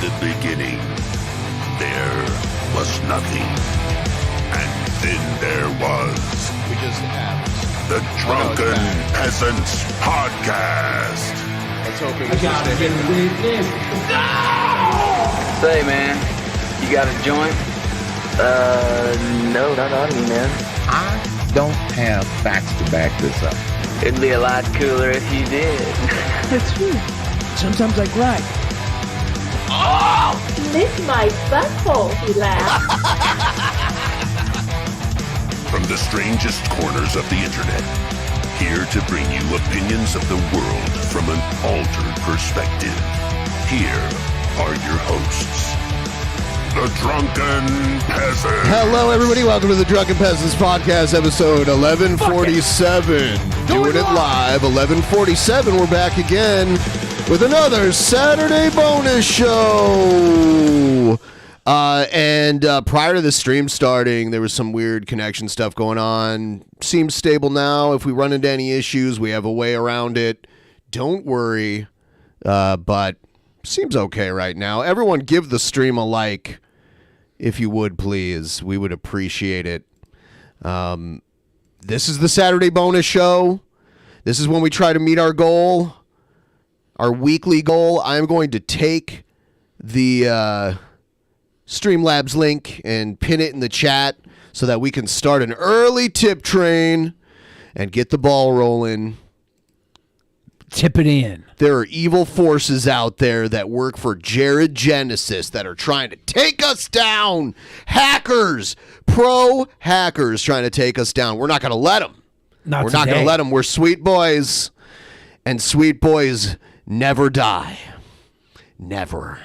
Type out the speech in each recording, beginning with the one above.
the beginning, there was nothing. And then there was We just have. the Drunken Peasants Podcast. Let's hope it I was gotta just get him. with this. Say, man, you got a joint? No, not on me, man. I don't have facts to back this up. It'd be a lot cooler if you did. That's true. Sometimes I cry. Lick my butthole, he laughed. From the strangest corners of the internet, here to bring you opinions of the world from an altered perspective. Here are your hosts, the Drunken Peasants. Hello, everybody. Welcome to the Drunken Peasants Podcast, episode 1147. Doing it live, 1147. We're back again with another Saturday bonus show. And prior to the stream starting, there was some weird connection stuff going on. Seems stable now. If we run into any issues, we have a way around it. Don't worry. But seems okay right now. Everyone give the stream a like, if you would, please. We would appreciate it. This is the Saturday bonus show. This is when we try to meet our goal, our weekly goal. I'm going to take the Streamlabs link and pin it in the chat so that we can start an early tip train and get the ball rolling. Tip it in. There are evil forces out there that work for Jared Genesis that are trying to take us down. Hackers, pro hackers trying to take us down. We're not going to let them. Not We're not going to let them. We're sweet boys, and sweet boys never die. Never.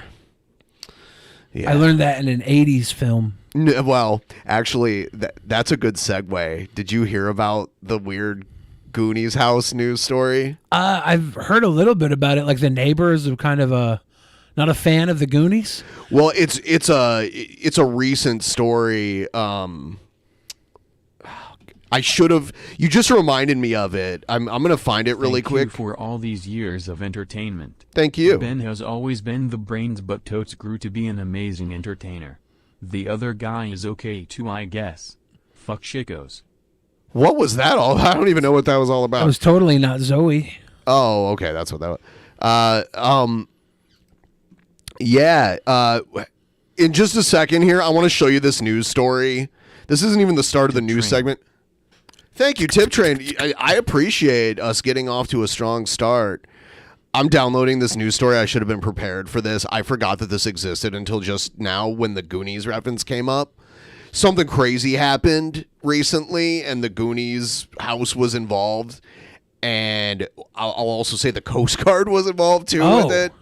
Yeah. I learned that in an 80s film. Well, actually, that's a good segue. Did you hear about the weird Goonies house news story? I've heard a little bit about it. Like the neighbors are kind of not a fan of the Goonies. Well, it's a recent story. I should have. You just reminded me of it. I'm gonna find it really quick. Thank you for all these years of entertainment. Thank you. Ben has always been the brains, but Totes grew to be an amazing entertainer. The other guy is okay too, I guess. Fuck chicos. What was that all? I don't even know what that was all about. It was totally not Zoe. Oh, okay, that's what that was. Yeah. In just a second here, I want to show you this news story. This isn't even the start of the news segment. Thank you, Tip Train. I appreciate us getting off to a strong start. I'm downloading this news story. I should have been prepared for this. I forgot that this existed until just now when the Goonies reference came up. Something crazy happened recently, and the Goonies house was involved. And I'll also say the Coast Guard was involved, too, with it.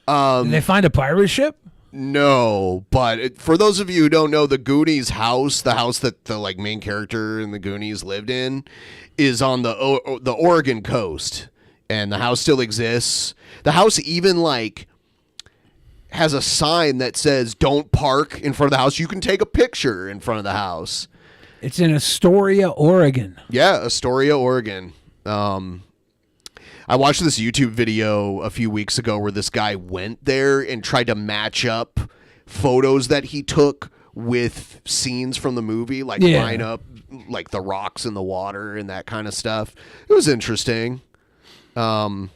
Did they find a pirate ship? No, but for those of you who don't know, the Goonies house, the house that the main character in the Goonies lived in, is on the Oregon coast, and the house still exists. The house even has a sign that says "Don't park in front of the house." You can take a picture in front of the house. It's in Astoria, Oregon. Yeah, Astoria, Oregon. I watched this YouTube video a few weeks ago where this guy went there and tried to match up photos that he took with scenes from the movie, line up the rocks in the water and that kind of stuff. It was interesting. The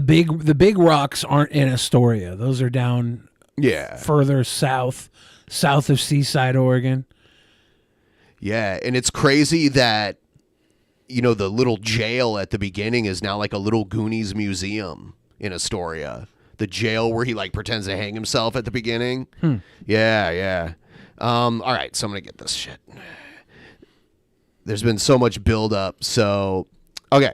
big rocks aren't in Astoria. Those are down further south of Seaside, Oregon. Yeah, and it's crazy that the little jail at the beginning is now a little Goonies museum in Astoria. The jail where he pretends to hang himself at the beginning. Yeah. All right, so I'm going to get this shit. There's been so much buildup. So, okay.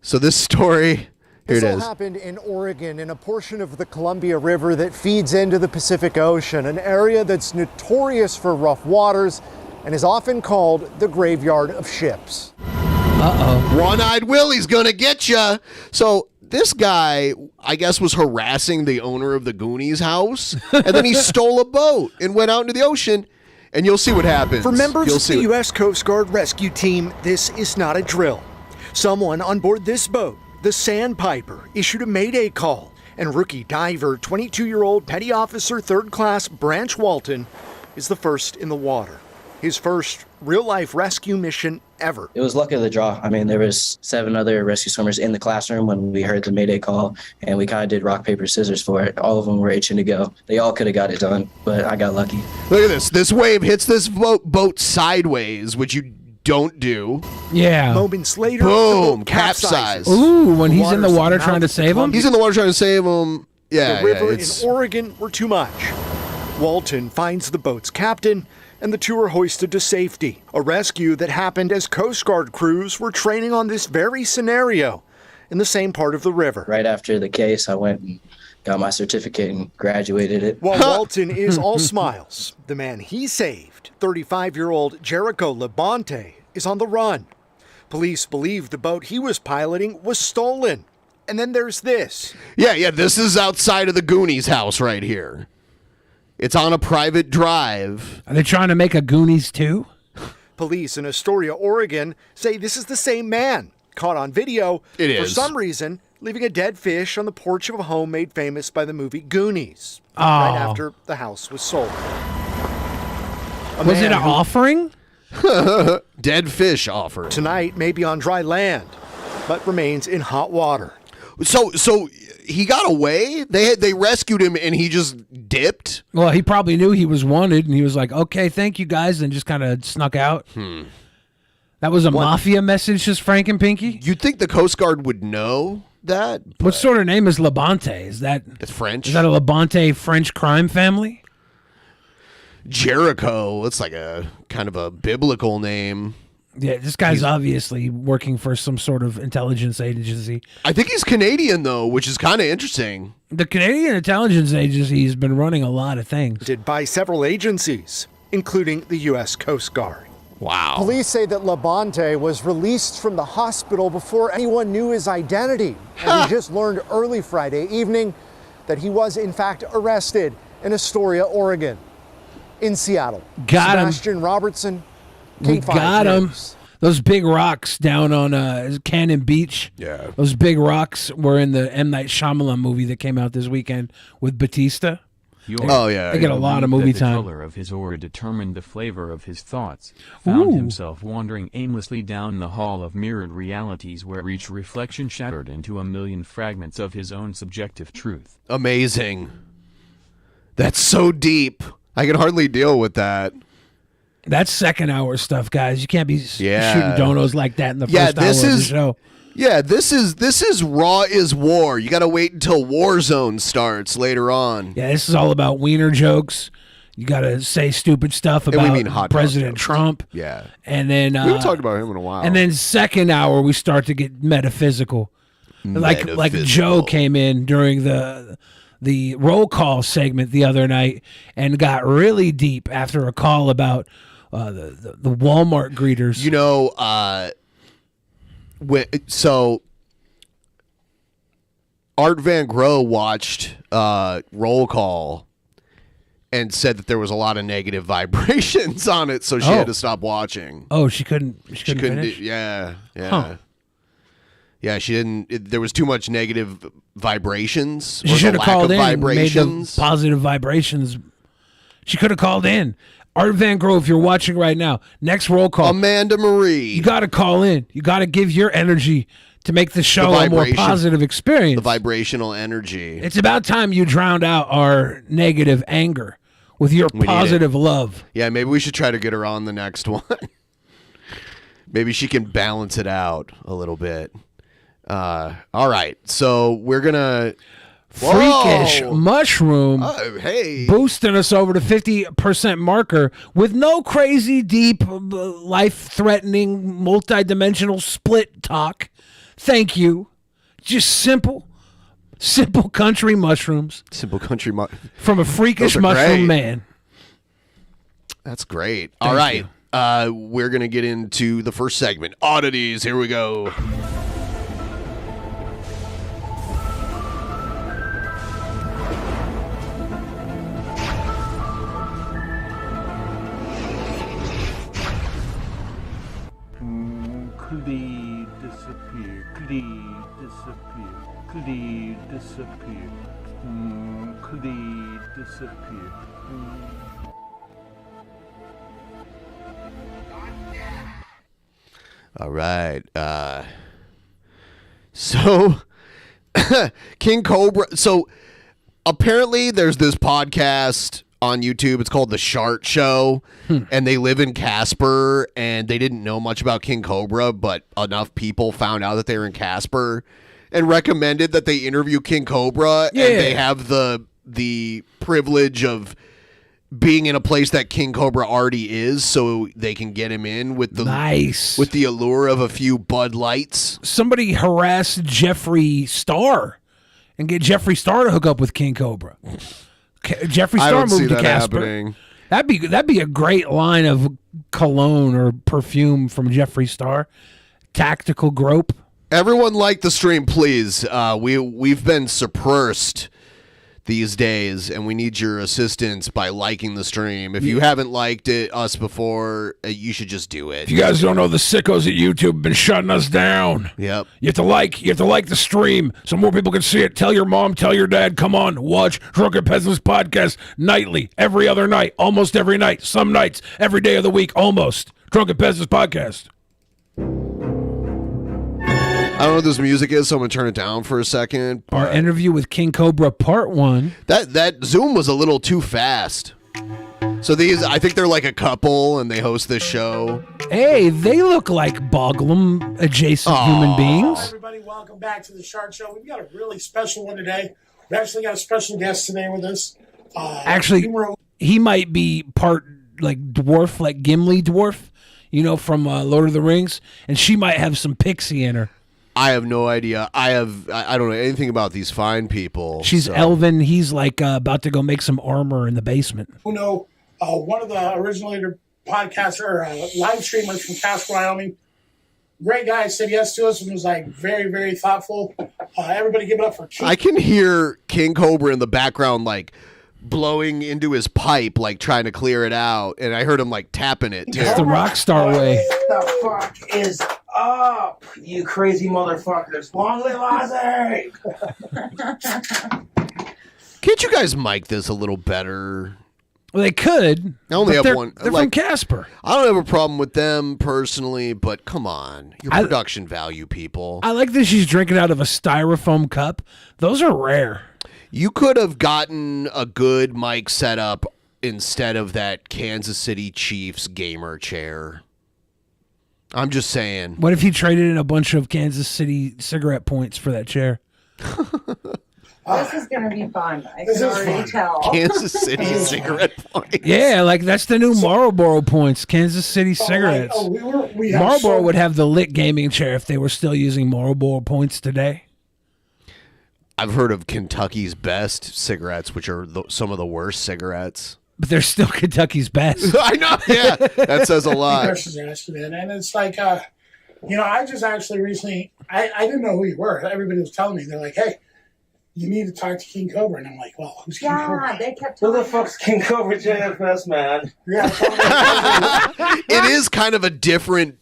So this story, here it is. This all happened in Oregon in a portion of the Columbia River that feeds into the Pacific Ocean, an area that's notorious for rough waters and is often called the graveyard of ships. Uh-oh. One-eyed Willie's gonna get ya. So this guy, I guess, was harassing the owner of the Goonies house, and then he stole a boat and went out into the ocean, and you'll see what happens. For members of the U.S. Coast Guard rescue team, this is not a drill. Someone on board this boat, the Sandpiper, issued a mayday call And rookie diver, 22-year-old Petty Officer 3rd Class Branch Walton, is the first in the water. His first real-life rescue mission ever. It was luck of the draw. I mean, there was 7 other rescue swimmers in the classroom when we heard the Mayday call, and we kind of did rock, paper, scissors for it. All of them were itching to go. They all could have got it done, but I got lucky. Look at this. This wave hits this boat sideways, which you don't do. Yeah. Moments later, boom, the boat capsize. Ooh, when he's in the water trying to save him? He's in the water trying to save him. Yeah, the river it's... in Oregon were too much. Walton finds the boat's captain, and the two are hoisted to safety. A rescue that happened as Coast Guard crews were training on this very scenario in the same part of the river. Right after the case, I went and got my certificate and graduated it. While Walton is all smiles, the man he saved, 35-year-old Jericho Labonte, is on the run. Police believe the boat he was piloting was stolen. And then there's this. Yeah, this is outside of the Goonies house right here. It's on a private drive. Are they trying to make a Goonies too? Police in Astoria, Oregon, say this is the same man, caught on video, for some reason, leaving a dead fish on the porch of a home made famous by the movie Goonies, right after the house was sold. Was it an offering? Dead fish offering. Tonight may be on dry land, but remains in hot water. So he got away? They rescued him and he just dipped? Well, he probably knew he was wanted and he was like, okay, thank you guys, and just kind of snuck out. That was a mafia message, just Frank and Pinky? You'd think the Coast Guard would know that. What sort of name is Labonte? Is that... It's French. Is that a Labonte French crime family? Jericho. It's like a kind of a biblical name. Yeah, this guy's obviously working for some sort of intelligence agency. I think he's Canadian, though, which is kind of interesting. The Canadian Intelligence Agency has been running a lot of things. By several agencies, including the U.S. Coast Guard. Wow. Police say that Labonte was released from the hospital before anyone knew his identity. And we just learned early Friday evening that he was, in fact, arrested in Astoria, Oregon. In Seattle. Got him. Sebastian Robertson. We got him. Those big rocks down on Cannon Beach. Yeah. Those big rocks were in the M. Night Shyamalan movie that came out this weekend with Batista. They get a lot of movie time. The color of his aura determined the flavor of his thoughts. Found himself wandering aimlessly down the hall of mirrored realities where each reflection shattered into a million fragments of his own subjective truth. Amazing. That's so deep. I can hardly deal with that. That's second hour stuff, guys. You can't be shooting donos like that in the first hour of the show. Yeah, this is Raw is War. You got to wait until Warzone starts later on. Yeah, this is all about wiener jokes. You got to say stupid stuff about President Trump. Yeah. And then... we haven't talked about him in a while. And then second hour, we start to get metaphysical. Like Joe came in during the roll call segment the other night and got really deep after a call about the Walmart greeters. You know, so Art Van Gogh watched Roll Call and said that there was a lot of negative vibrations on it, so she had to stop watching. Oh, she couldn't finish? Yeah. Huh. Yeah, she didn't. There was too much negative vibrations. She should have called in and made the positive vibrations. She could have called in. Art Van Gogh, if you're watching right now, next roll call. Amanda Marie. You got to call in. You got to give your energy to make the show a more positive experience. The vibrational energy. It's about time you drowned out our negative anger with your positive love. Yeah, maybe we should try to get her on the next one. Maybe she can balance it out a little bit. All right, so we're gonna freakish mushroom boosting us over the 50% marker with no crazy deep life-threatening multi-dimensional split talk. Thank you. Just simple country mushrooms. Simple country from a freakish mushroom man. That's great. All right, we're gonna get into the first segment, oddities. Here we go. Clee disappear. Clee disappear. All right. So King Cobra. So apparently there's this podcast on YouTube. It's called The Shart Show, and they live in Casper, and they didn't know much about King Cobra, but enough people found out that they were in Casper and recommended that they interview King Cobra, and they have the privilege of being in a place that King Cobra already is, so they can get him in with the with the allure of a few Bud Lights. Somebody harass Jeffree Star and get Jeffree Star to hook up with King Cobra. Jeffree Star moved to Casper. Happening. That'd be a great line of cologne or perfume from Jeffree Star. Tactical grope. Everyone like the stream, please. We've been suppressed these days, and we need your assistance by liking the stream. If you haven't liked us before, you should just do it. If you guys don't know, the sickos at YouTube have been shutting us down. Yep. You have to like the stream so more people can see it. Tell your mom, tell your dad, come on, watch Drunken Peasants podcast nightly, every other night, almost every night, some nights, every day of the week, almost. Drunken Peasants podcast. I don't know what this music is, so I'm going to turn it down for a second. Our interview with King Cobra Part 1. That Zoom was a little too fast. So these, I think they're like a couple, and they host this show. Hey, they look like Boglum adjacent human beings. Hi, everybody. Welcome back to the Shart Show. We've got a really special one today. We actually got a special guest today with us. Actually, he might be part like dwarf, like Gimli dwarf, from Lord of the Rings, and she might have some pixie in her. I have no idea. I don't know anything about these fine people. She's elven. He's like about to go make some armor in the basement. One of the originator podcaster, live streamers from Casper, Wyoming. Great guy. Said yes to us and was like very, very thoughtful. Everybody give it up for King. I can hear King Cobra in the background, like blowing into his pipe, like trying to clear it out. And I heard him like tapping it too. It's the rock star way. What the fuck is up, you crazy motherfuckers? Long live Ozzy! Can't you guys mic this a little better? Well, they could. I only have one. They're from Casper. I don't have a problem with them personally, but come on. Your production value, people. I like that she's drinking out of a styrofoam cup. Those are rare. You could have gotten a good mic setup instead of that Kansas City Chiefs gamer chair. I'm just saying. What if you traded in a bunch of Kansas City cigarette points for that chair? This is going to be fun. I can already tell. Kansas City cigarette points. Yeah, like that's the new Marlboro points. Kansas City cigarettes. Marlboro would have the lit gaming chair if they were still using Marlboro points today. I've heard of Kentucky's Best cigarettes, which are some of the worst cigarettes. But they're still Kentucky's best. I know. Yeah, that says a lot. And it's like, I just actually recently, I didn't know who you were. Everybody was telling me, they're like, hey, you need to talk to King Cobra. And I'm like, well, who's King Cobra? Yeah, they kept Who the fuck's KingCobraJFS, man? Yeah. It is kind of a different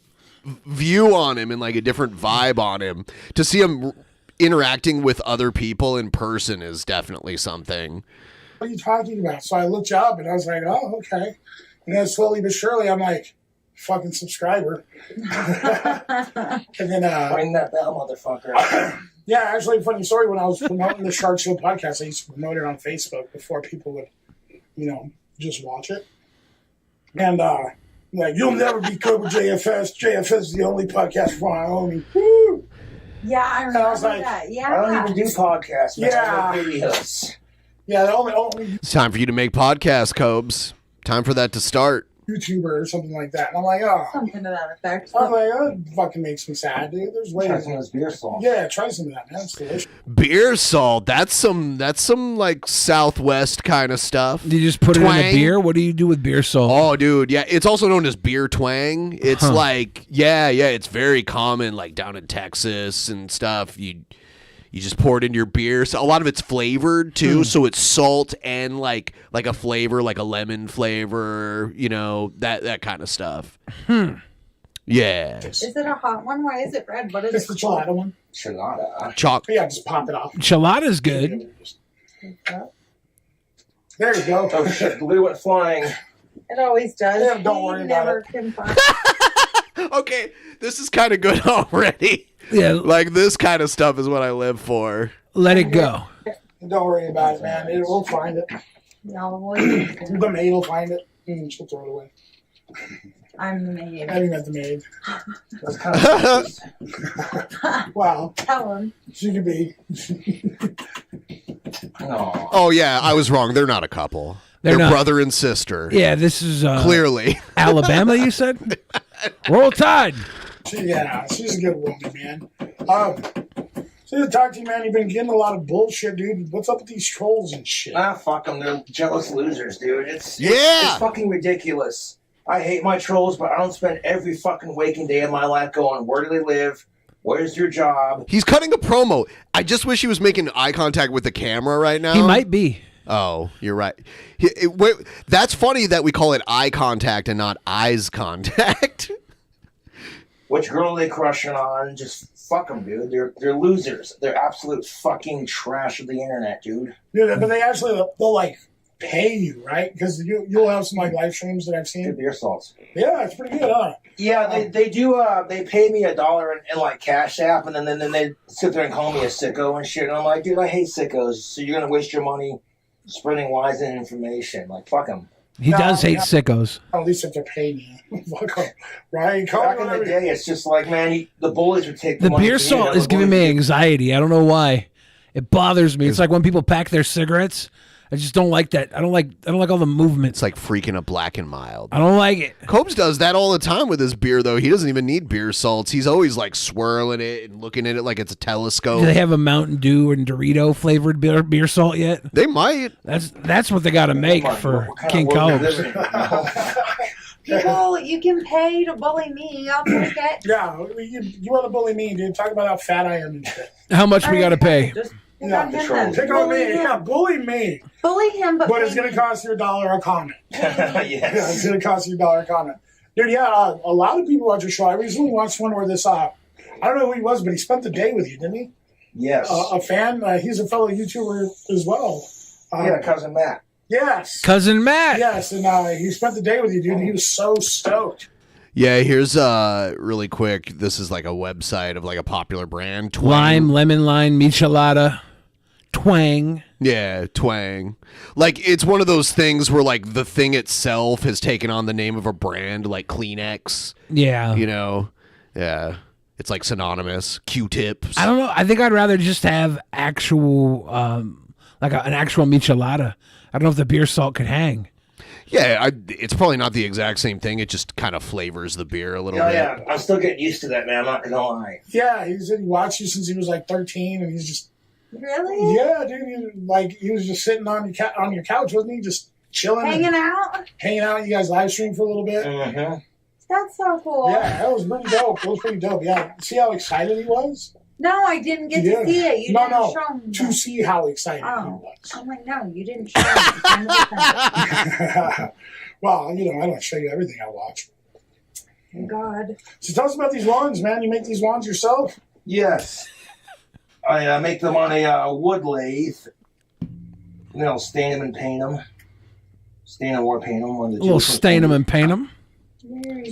view on him and like a different vibe on him. To see him interacting with other people in person is definitely something. What are you talking about? So I looked you up and I was like, oh, okay. And then slowly but surely, I'm like, fucking subscriber. And then, ring that bell, motherfucker. Yeah, actually, funny story. When I was promoting the Shart Show podcast, I used to promote it on Facebook before people would, just watch it. And, like, you'll never be KobraJFS. JFS is the only podcast from Wyoming. Woo! Yeah, I remember I was like, that. Yeah. I don't even do podcasts, man. Yeah. I do videos. Yeah, the only It's time for you to make podcasts, Cobes. Time for that to start. YouTuber or something like that. And I'm like, oh. Something to that effect. I'm like, oh, that fucking makes me sad, dude. There's ways. Try some of this beer salt. Yeah, try some of that, man. It's delicious. Beer salt. That's some like Southwest kind of stuff. Do you just put it in a beer? What do you do with beer salt? Oh, dude, yeah. It's also known as beer twang. It's like, yeah, it's very common, like down in Texas and stuff. You just pour it into your beer. So a lot of it's flavored too, so it's salt and like a flavor, like a lemon flavor, that kind of stuff. Yeah, Yeah. Is it a hot one? Why is it red? What is It's the gelato one. Chelada. Yeah, just pop it off. Chelada's good. There you go. Oh shit, the glue went flying. It always does. Yeah, don't worry about never it. can find Okay, this is kind of good already. Yeah. Like, this kind of stuff is what I live for. Let it go. Don't worry about it, man. We'll find it. No, The maid will find it. And she'll throw it away. I'm the maid. I think that's the maid. That's kind of Wow. Tell him. She could be. No. Oh, yeah, I was wrong. They're not a couple. They're They're not. brother and sister. Yeah, this is Clearly. Alabama, you said? Roll Tide. She's a good woman, man. So to talk to you, man, you've been getting a lot of bullshit, dude. What's up with these trolls and shit? Ah, fuck them. They're jealous losers, dude. It's fucking ridiculous. I hate my trolls, but I don't spend every fucking waking day of my life going, where do they live? Where's your job? He's cutting a promo. I just wish he was making eye contact with the camera right now. He might be. Oh, you're right. That's funny that we call it eye contact and not eyes contact. Which girl are they crushing on? Just fuck them, dude. They're losers. They're absolute fucking trash of the internet, dude. Dude, but they actually, they'll like pay you, right? Because you'll have some like live streams that I've seen. Beer salts. Yeah, it's pretty good, huh? Yeah, they do. They pay me $1 in like Cash App, and then they sit there and call me a sicko and shit. And I'm like, dude, I hate sickos. So you're gonna waste your money spreading lies and information? Like, fuck them. He does hate sickos. At least if they're paying you. Fuck 'em, right? Back in the day, it's just like, man, the bullies would take The money beer from you, salt and is the giving bullies me would- anxiety. I don't know why. It bothers me. It's like when people pack their cigarettes. I just don't like that. I don't like all the movement. It's like freaking a Black and Mild. I don't like it. Cobes does that all the time with his beer, though. He doesn't even need beer salts. He's always like swirling it and looking at it like it's a telescope. Do they have a Mountain Dew and Dorito flavored beer salt yet? They might. That's what they got to make for King Cobes. People, you can pay to bully me. I'll take it. Yeah, you want to bully me, dude. Talk about how fat I am and shit. How much we got to pay? Just pick Yeah, on him then. pick on me. Yeah, bully me. Bully him, but But it's going to cost you $1 a comment. Yes. Yeah, it's going to cost you $1 a comment. Dude, yeah, a lot of people watch your show. I recently watched one where this, I don't know who he was, but he spent the day with you, didn't he? Yes. A fan. He's a fellow YouTuber as well. Yeah, cousin Matt. Yes. Cousin Matt. Yes, and he spent the day with you, dude, and he was so stoked. Yeah, here's really quick. This is like a website of like a popular brand. Twang. Lime, lemon lime, michelada, twang. Yeah, Twang. Like, it's one of those things where like the thing itself has taken on the name of a brand, like Kleenex. Yeah. You know? Yeah. It's like synonymous. Q-tips. I don't know. I think I'd rather just have actual, like an actual michelada. I don't know if the beer salt could hang. Yeah, it's probably not the exact same thing. It just kind of flavors the beer a little bit. Yeah, I'm still getting used to that, man. I'm not gonna lie. Yeah, he said he watched you since he was like 13, and he's just really, yeah, dude. He was just sitting on your couch, wasn't he? Just chilling, hanging out. You guys live stream for a little bit. Mm-hmm. That's so cool. Yeah, that was pretty dope. It was pretty dope. Yeah, see how excited he was? No, I didn't get to see it. You didn't show me. To see how excited he was. I'm like, no, you didn't show me. Well, I don't show you everything I watch. Thank God. So tell us about these wands, man. You make these wands yourself? Yes. I make them on a wood lathe. And I'll stain them and paint them. Stain them or paint them. One of the two. We'll stain them and paint them.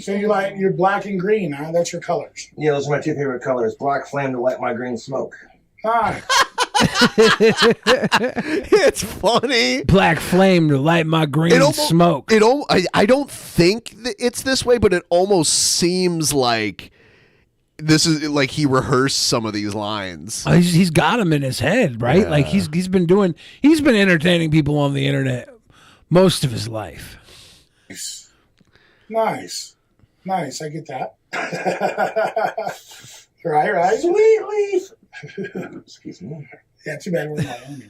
So you're black and green, huh? That's your colors. Yeah, those are my two favorite colors. Black flame to light my green smoke. Ah. It's funny. Black flame to light my green smoke. I don't think that it's this way, but it almost seems like this is like he rehearsed some of these lines. He's got them in his head, right? Yeah. Like he's been entertaining people on the internet most of his life. Nice. I get that. Right. Sweet leaf. Excuse me. Yeah, too bad we're not on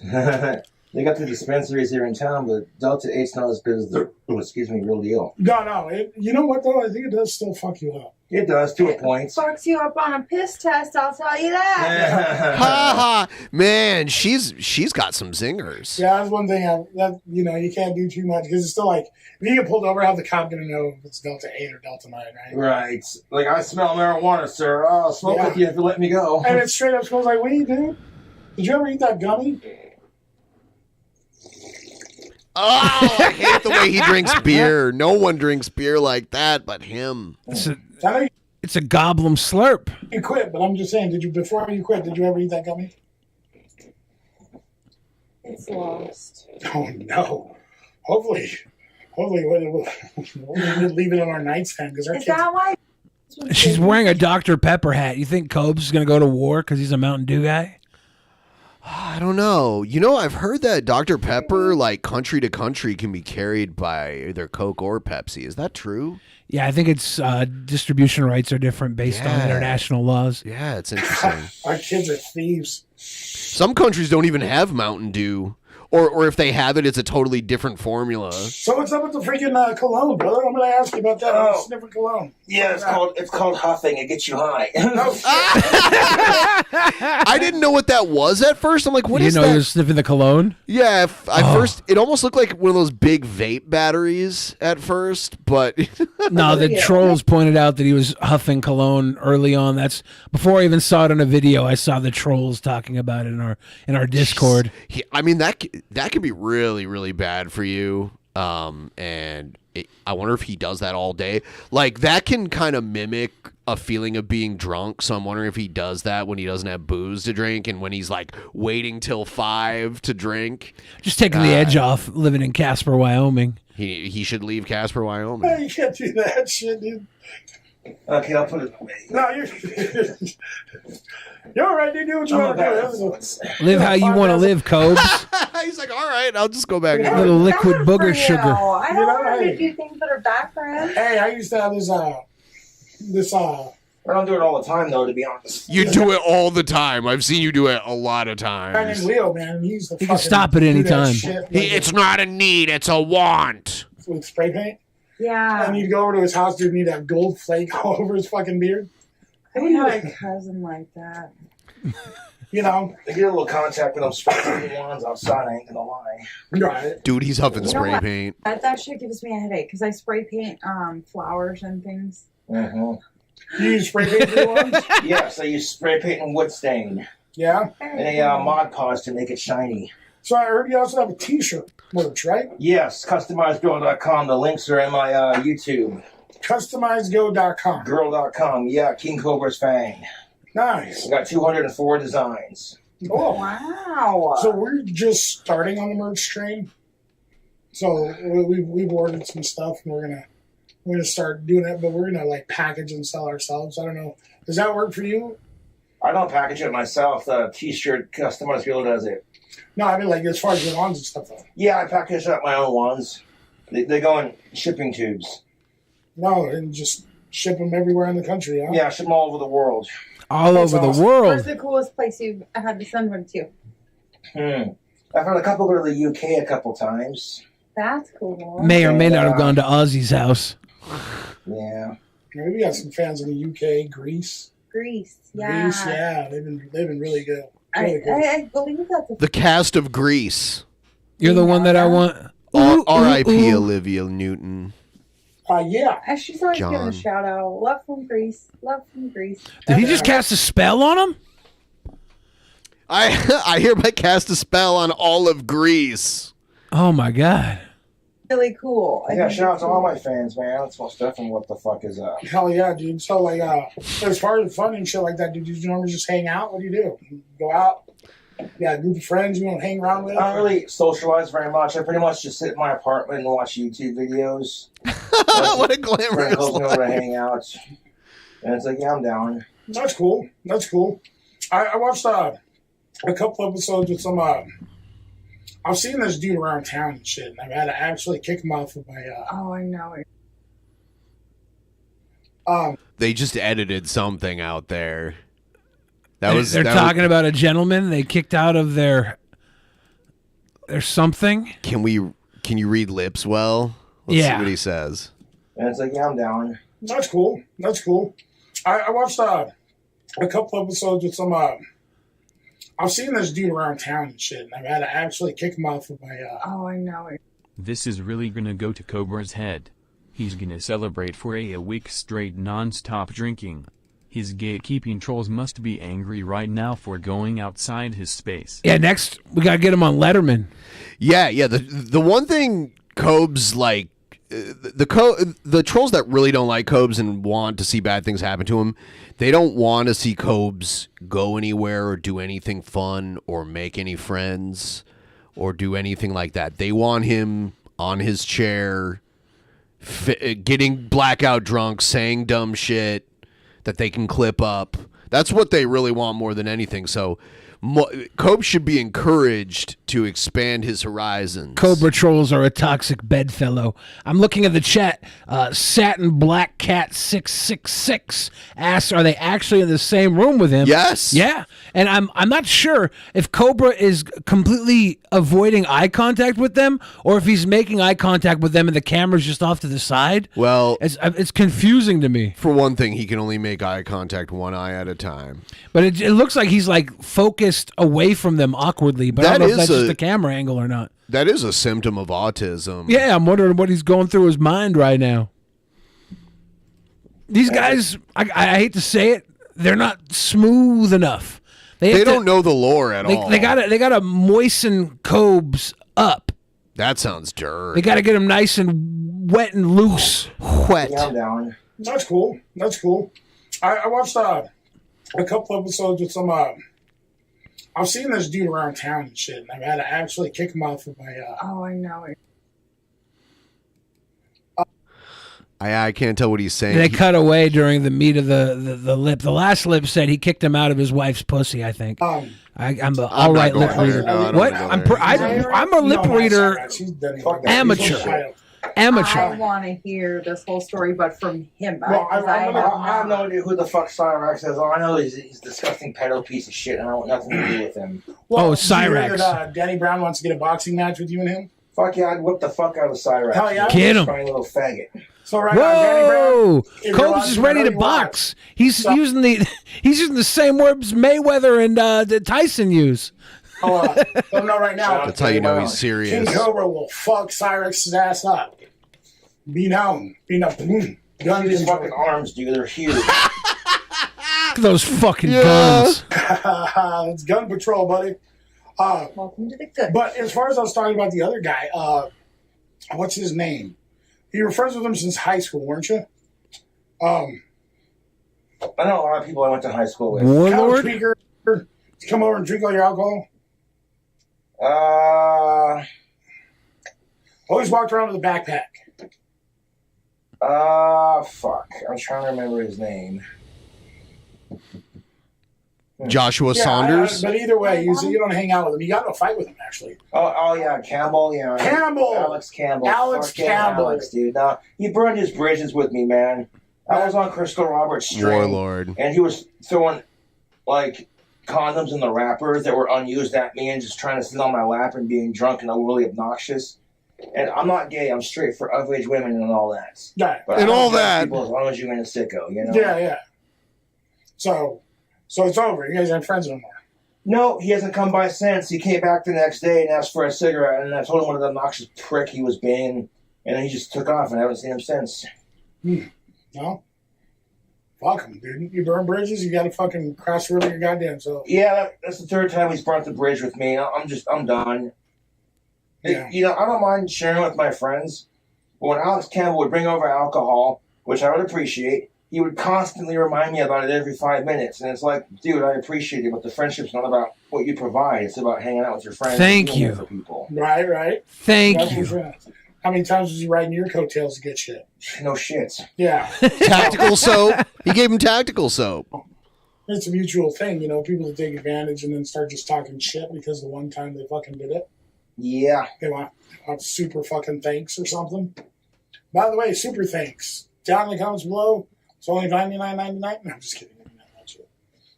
here. They got the dispensaries here in town, but Delta 8's not as good as the, real deal. No. You know what, though? I think it does still fuck you up. It does, to a point. Fucks you up on a piss test, I'll tell you that. Ha ha. Man, she's got some zingers. Yeah, that's one thing that you can't do too much because it's still like if you get pulled over, how's the cop gonna know if it's Delta 8 or Delta 9, right? Right. Like, I smell marijuana, sir. I'll smoke with you if you let me go. And it straight up smells like weed, dude. Did you ever eat that gummy? Oh, I hate the way he drinks beer. No one drinks beer like that but him. It's a goblin slurp. You quit, but I'm just saying, before you quit, did you ever eat that gummy? It's lost. Oh, no. Hopefully we'll leave it on our nightstand because our Is kids... that why? She's wearing a Dr. Pepper hat. You think Cobes is going to go to war because he's a Mountain Dew guy? I don't know. I've heard that Dr. Pepper, like country to country, can be carried by either Coke or Pepsi. Is that true? Yeah, I think it's distribution rights are different based on international laws. Yeah, it's interesting. Our kids are thieves. Some countries don't even have Mountain Dew. Or if they have it, it's a totally different formula. So what's up with the freaking Cologne, brother? I'm going to ask you about that. I'm sniffing Cologne. Yeah, it's called huffing. It gets you high. I didn't know what that was at first. I'm like, what is that? You know you're sniffing the cologne? Yeah, first, it almost looked like one of those big vape batteries at first, but... No, the trolls pointed out that he was huffing cologne early on. That's before I even saw it on a video. I saw the trolls talking about it in our Discord. That could be really, really bad for you. And I wonder if he does that all day. Like, that can kind of mimic a feeling of being drunk. So I'm wondering if he does that when he doesn't have booze to drink and when he's like waiting till 5 to drink. Just taking the edge off living in Casper, Wyoming. He should leave Casper, Wyoming. Hey, you can't do that shit, dude. Okay, I'll put it away. No, you're all right, dude. Do what you want to do. Live how you want to live, Cobes. He's like, all right, I'll just go back. A little liquid booger sugar. I don't want to do things that are bad for him. Hey, I used to have this I don't do it all the time, though, to be honest. You do it all the time. I've seen you do it a lot of guy times. named Leo, man. He can stop at any time. It's not a need, it's a want. With spray paint? Yeah. And you'd go over to his house, dude, and he'd have gold flake all over his fucking beard. I had a cousin like that. You know? I get a little contact when I'm spraying wands outside, I ain't gonna lie. Right. Dude, he's huffing spray paint. That shit gives me a headache because I spray paint flowers and things. Mm-hmm. You use spray paint for your ones? Yes, I use spray paint and wood stain. Yeah? And a Mod Podge to make it shiny. So I heard you also have a t-shirt merch, right? Yes, customizedgirl.com. The links are in my YouTube. Customizedgo.com. Girl.com. Yeah, King Cobra's Fang. Nice. I got 204 designs. Oh. Wow. So we're just starting on the merch train. So we've ordered some stuff and we're gonna start doing it, but we're gonna like package and sell ourselves. I don't know. Does that work for you? I don't package it myself. The t-shirt Customized Girl does it. No, I mean like as far as the wands and stuff though. Yeah, I package up my own ones. They go in shipping tubes. No, and just ship them everywhere in the country, huh? Yeah, ship them all over the world. All over the world. Where's the coolest place you've had to send one to? I've had a couple go to the UK a couple times. That's cool. May or may not have gone to Ozzy's house. Yeah. Maybe we got some fans in the UK, Greece. Yeah. Greece, yeah. They've been really good. Really good. I believe that's The cast of Grease. You're the one that I want. R.I.P. Olivia Newton. Yeah. She's always giving John. a shout out. Love from Greece. Love from Greece. Did he just cast a spell on him? I hereby cast a spell on all of Greece. Oh my god. Really cool. Yeah, shout out to all my fans, man. That's most definitely what the fuck is up. Hell yeah, dude. So like as far as fun and shit like that, dude, you normally just hang out? What do? You go out? Yeah, group of friends you want to hang around with? I don't really socialize very much. I pretty much just sit in my apartment and watch YouTube videos. What a glamorous life. To hang out. And it's like, yeah, I'm down. That's cool. That's cool. I watched a couple episodes with some I've seen this dude around town and shit, and I've had to actually kick him off of my oh, I know it. They just edited something out there. They're talking about a gentleman they kicked out of their There's something. Can you read lips well? Let's see what he says. And it's like, yeah, I'm down. That's cool. That's cool. I watched a couple episodes with some. I've seen this dude around town and shit, and I've had to actually kick him off of my. Oh, I know it. This is really gonna go to Cobra's head. He's gonna celebrate for a week straight non-stop drinking. His gatekeeping trolls must be angry right now for going outside his space. Yeah, next we gotta get him on Letterman. Yeah. The one thing Cobes like, the trolls that really don't like Cobes and want to see bad things happen to him, they don't want to see Cobes go anywhere or do anything fun or make any friends or do anything like that. They want him on his chair, getting blackout drunk, saying dumb shit that they can clip up. That's what they really want more than anything. So Cobra should be encouraged to expand his horizons. Cobra trolls are a toxic bedfellow. I'm looking at the chat. Satin Black Cat 666 asks, are they actually in the same room with him? Yes. Yeah. And I'm not sure if Cobra is completely avoiding eye contact with them or if he's making eye contact with them and the camera's just off to the side. Well, it's confusing to me. For one thing, he can only make eye contact one eye at a time. But it looks like he's like focused away from them awkwardly. But I don't know if that's just the camera angle or not. That is a symptom of autism. Yeah, I'm wondering what he's going through his mind right now. These guys, I hate to say it, they're not smooth enough. They don't know the lore at all. They gotta moisten Cobes up. That sounds dirty. They gotta get him nice and wet and loose. Wet. Yeah, I'm down. That's cool. That's cool. I watched a couple episodes with some. I've seen this dude around town and shit, and I've had to actually kick him off of my. Oh, I know it. I can't tell what he's saying. They cut away during the meat of the lip. The last lip said he kicked him out of his wife's pussy, I think. I'm an all right lip reader. What? I'm a lip reader. Amateur. I want to hear this whole story, but from him. Well, I have no idea who the fuck Cyrax is. All I know is he's a disgusting pedo piece of shit, and I want nothing to do with him. Well, Cyrax. That, Danny Brown wants to get a boxing match with you and him? Fuck yeah, I'd whip the fuck out of Cyrax. Hell yeah. Get him. Funny little faggot. So right now, Danny Brown, Cobes is ready to box. He's using the same words Mayweather and Tyson use. Let him know right now. That's how you know he's serious. King Cobra will fuck Cyrax's ass up. Be known. Boom. Gun these fucking arms, dude. They're huge. Look at those fucking guns. It's gun patrol, buddy. Welcome to the good. But as far as I was talking about the other guy, what's his name? You were friends with him since high school, weren't you? I know a lot of people I went to high school with. Warlord? Speaker, come over and drink all your alcohol? Always walked around with a backpack. Fuck. I'm trying to remember his name. Joshua Saunders? But either way, you don't hang out with him. You got in a fight with him, actually. Oh yeah, Campbell. Yeah, Campbell! Alex Campbell. Alex Campbell. Alex, dude. He burned his bridges with me, man. I was on Crystal Roberts' string. Warlord. And he was throwing, like, condoms in the wrappers that were unused at me and just trying to sit on my lap and being drunk and overly obnoxious. And I'm not gay. I'm straight for of-age women and all that. Yeah. But and I all don't judge that. people as long as you're in a sicko, you know? Yeah. So it's over. You guys aren't friends anymore. No, he hasn't come by since. He came back the next day and asked for a cigarette, and I told him what an obnoxious prick he was being, and then he just took off, and I haven't seen him since. No? Fuck him, dude. You burn bridges, you gotta fucking cross the river your goddamn self. Yeah, that's the third time he's burnt the bridge with me. I'm done. Yeah. You know, I don't mind sharing with my friends, but when Alex Campbell would bring over alcohol, which I would appreciate, he would constantly remind me about it every 5 minutes. And it's like, dude, I appreciate it, but the friendship's not about what you provide. It's about hanging out with your friends. Thank you. For people. Right. Thank you. How many times was he riding your coattails to get shit? No shit. Yeah. Tactical soap. He gave him tactical soap. It's a mutual thing, you know, people that take advantage and then start just talking shit because the one time they fucking did it. Yeah. They want super fucking thanks or something. By the way, super thanks. Down in the comments below. It's only $99.99. No, I'm just kidding.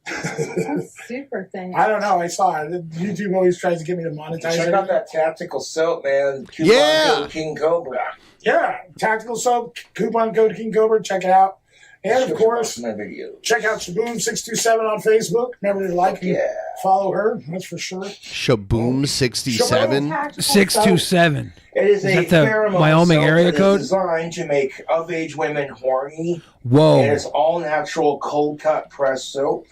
That's super thing. I don't know. I saw it. YouTube always tries to get me to monetize Check it. out that tactical soap, man. Coupon code King Cobra. Yeah, tactical soap, coupon code King Cobra. Check it out. And of course, my videos. check out Shaboom627 on Facebook. Remember to like and follow her. That's for sure. Shaboom67? 627. It is a that the pheromone Wyoming soap area that is code? designed to make of-age women horny. Whoa. And it's all-natural cold-cut press soap.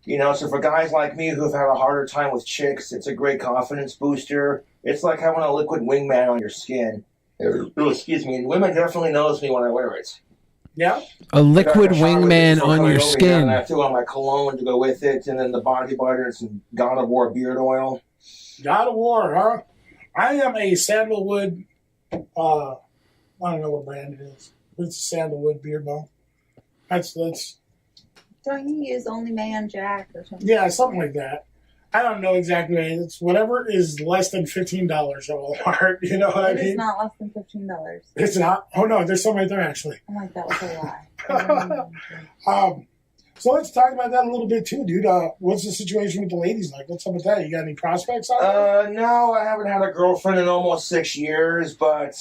You know, so for guys like me who've had a harder time with chicks, it's a great confidence booster. It's like having a liquid wingman on your skin. Oh, excuse me. And women definitely notice me when I wear it. Yeah. A liquid wingman on your And skin. I threw on my cologne to go with it, and then the body butter and some God of War beard oil. God of War, huh? I am a sandalwood, I don't know what brand it is. It's a sandalwood beard balm. That's Don't you use Only Man Jack or something? yeah, something like that. I don't know exactly. It's whatever is less than $15 at Walmart. You know what I It is mean? not less than $15. It's not. Oh no, there's some right there actually. I'm like, that was a lie. So let's talk about that a little bit too, dude. What's the situation with the ladies like? What's up with that? You got any prospects out there? No, I haven't had a girlfriend in almost 6 years, but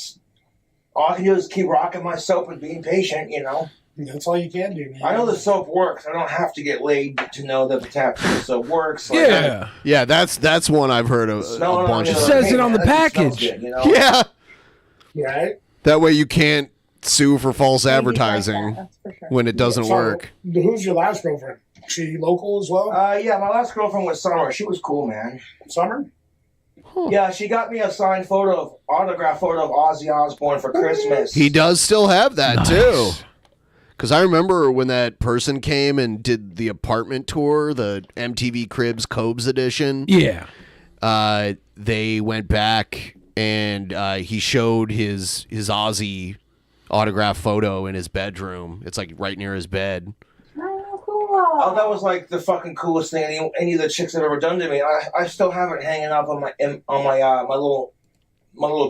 all I can do is keep rocking my soap and being patient, you know. That's all you can do, man. I know the soap works. I don't have to get laid to know that the tactical soap works. Like, Yeah. Yeah, that's one I've heard a bunch of It says it on the package. Good, you know? Yeah. Right? That way you can't sue for false advertising when it doesn't So, work. Who's your last girlfriend? She local as well? Yeah, my last girlfriend was Summer. She was cool, man. Summer? Yeah, she got me a signed autograph photo of Ozzy Osbourne for Christmas. He does still have that too. Because I remember when that person came and did the apartment tour, the MTV Cribs Cobes edition. Yeah. They went back and he showed his Ozzy autograph photo in his bedroom. It's like right near his bed. Oh, cool. Oh, that was like the fucking coolest thing any of the chicks have ever done to me. I still have it hanging up on my little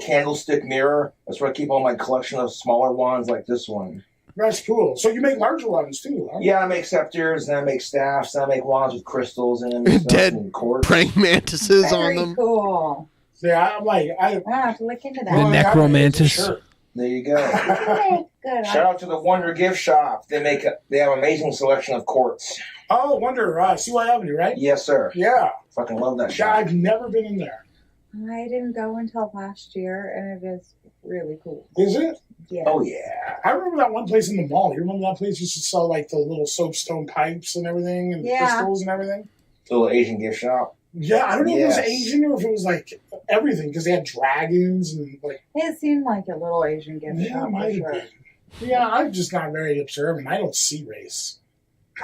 candlestick mirror. That's where I keep all my collection of smaller wands like this one. That's cool. So you make larger ones too, huh? Yeah, I make scepters, and I make staffs, and I make wands with crystals in them. And stuff, Dead and quartz. praying mantises on Very them. cool. Yeah, I'm like, I have to look into that. The necromantis. Sure. There you go. Good. Shout out to the Wonder Gift Shop. They have an amazing selection of quartz. Oh, Wonder, CY Avenue, right? Yes, sir. Yeah. Fucking love that Yeah, shop. I've never been in there. I didn't go until last year, and it is really cool. Is it? Yeah. Oh, yeah. I remember that one place in the mall. You remember that place used to sell like the little soapstone pipes and everything and Yeah. crystals and everything? Little Asian gift shop. Yeah, I don't know if it was Yes. Asian or if it was like everything because they had dragons and like. It seemed like a little Asian gift Yeah, shop it for might have sure. been. Yeah, I'm just not very observant. I don't see race.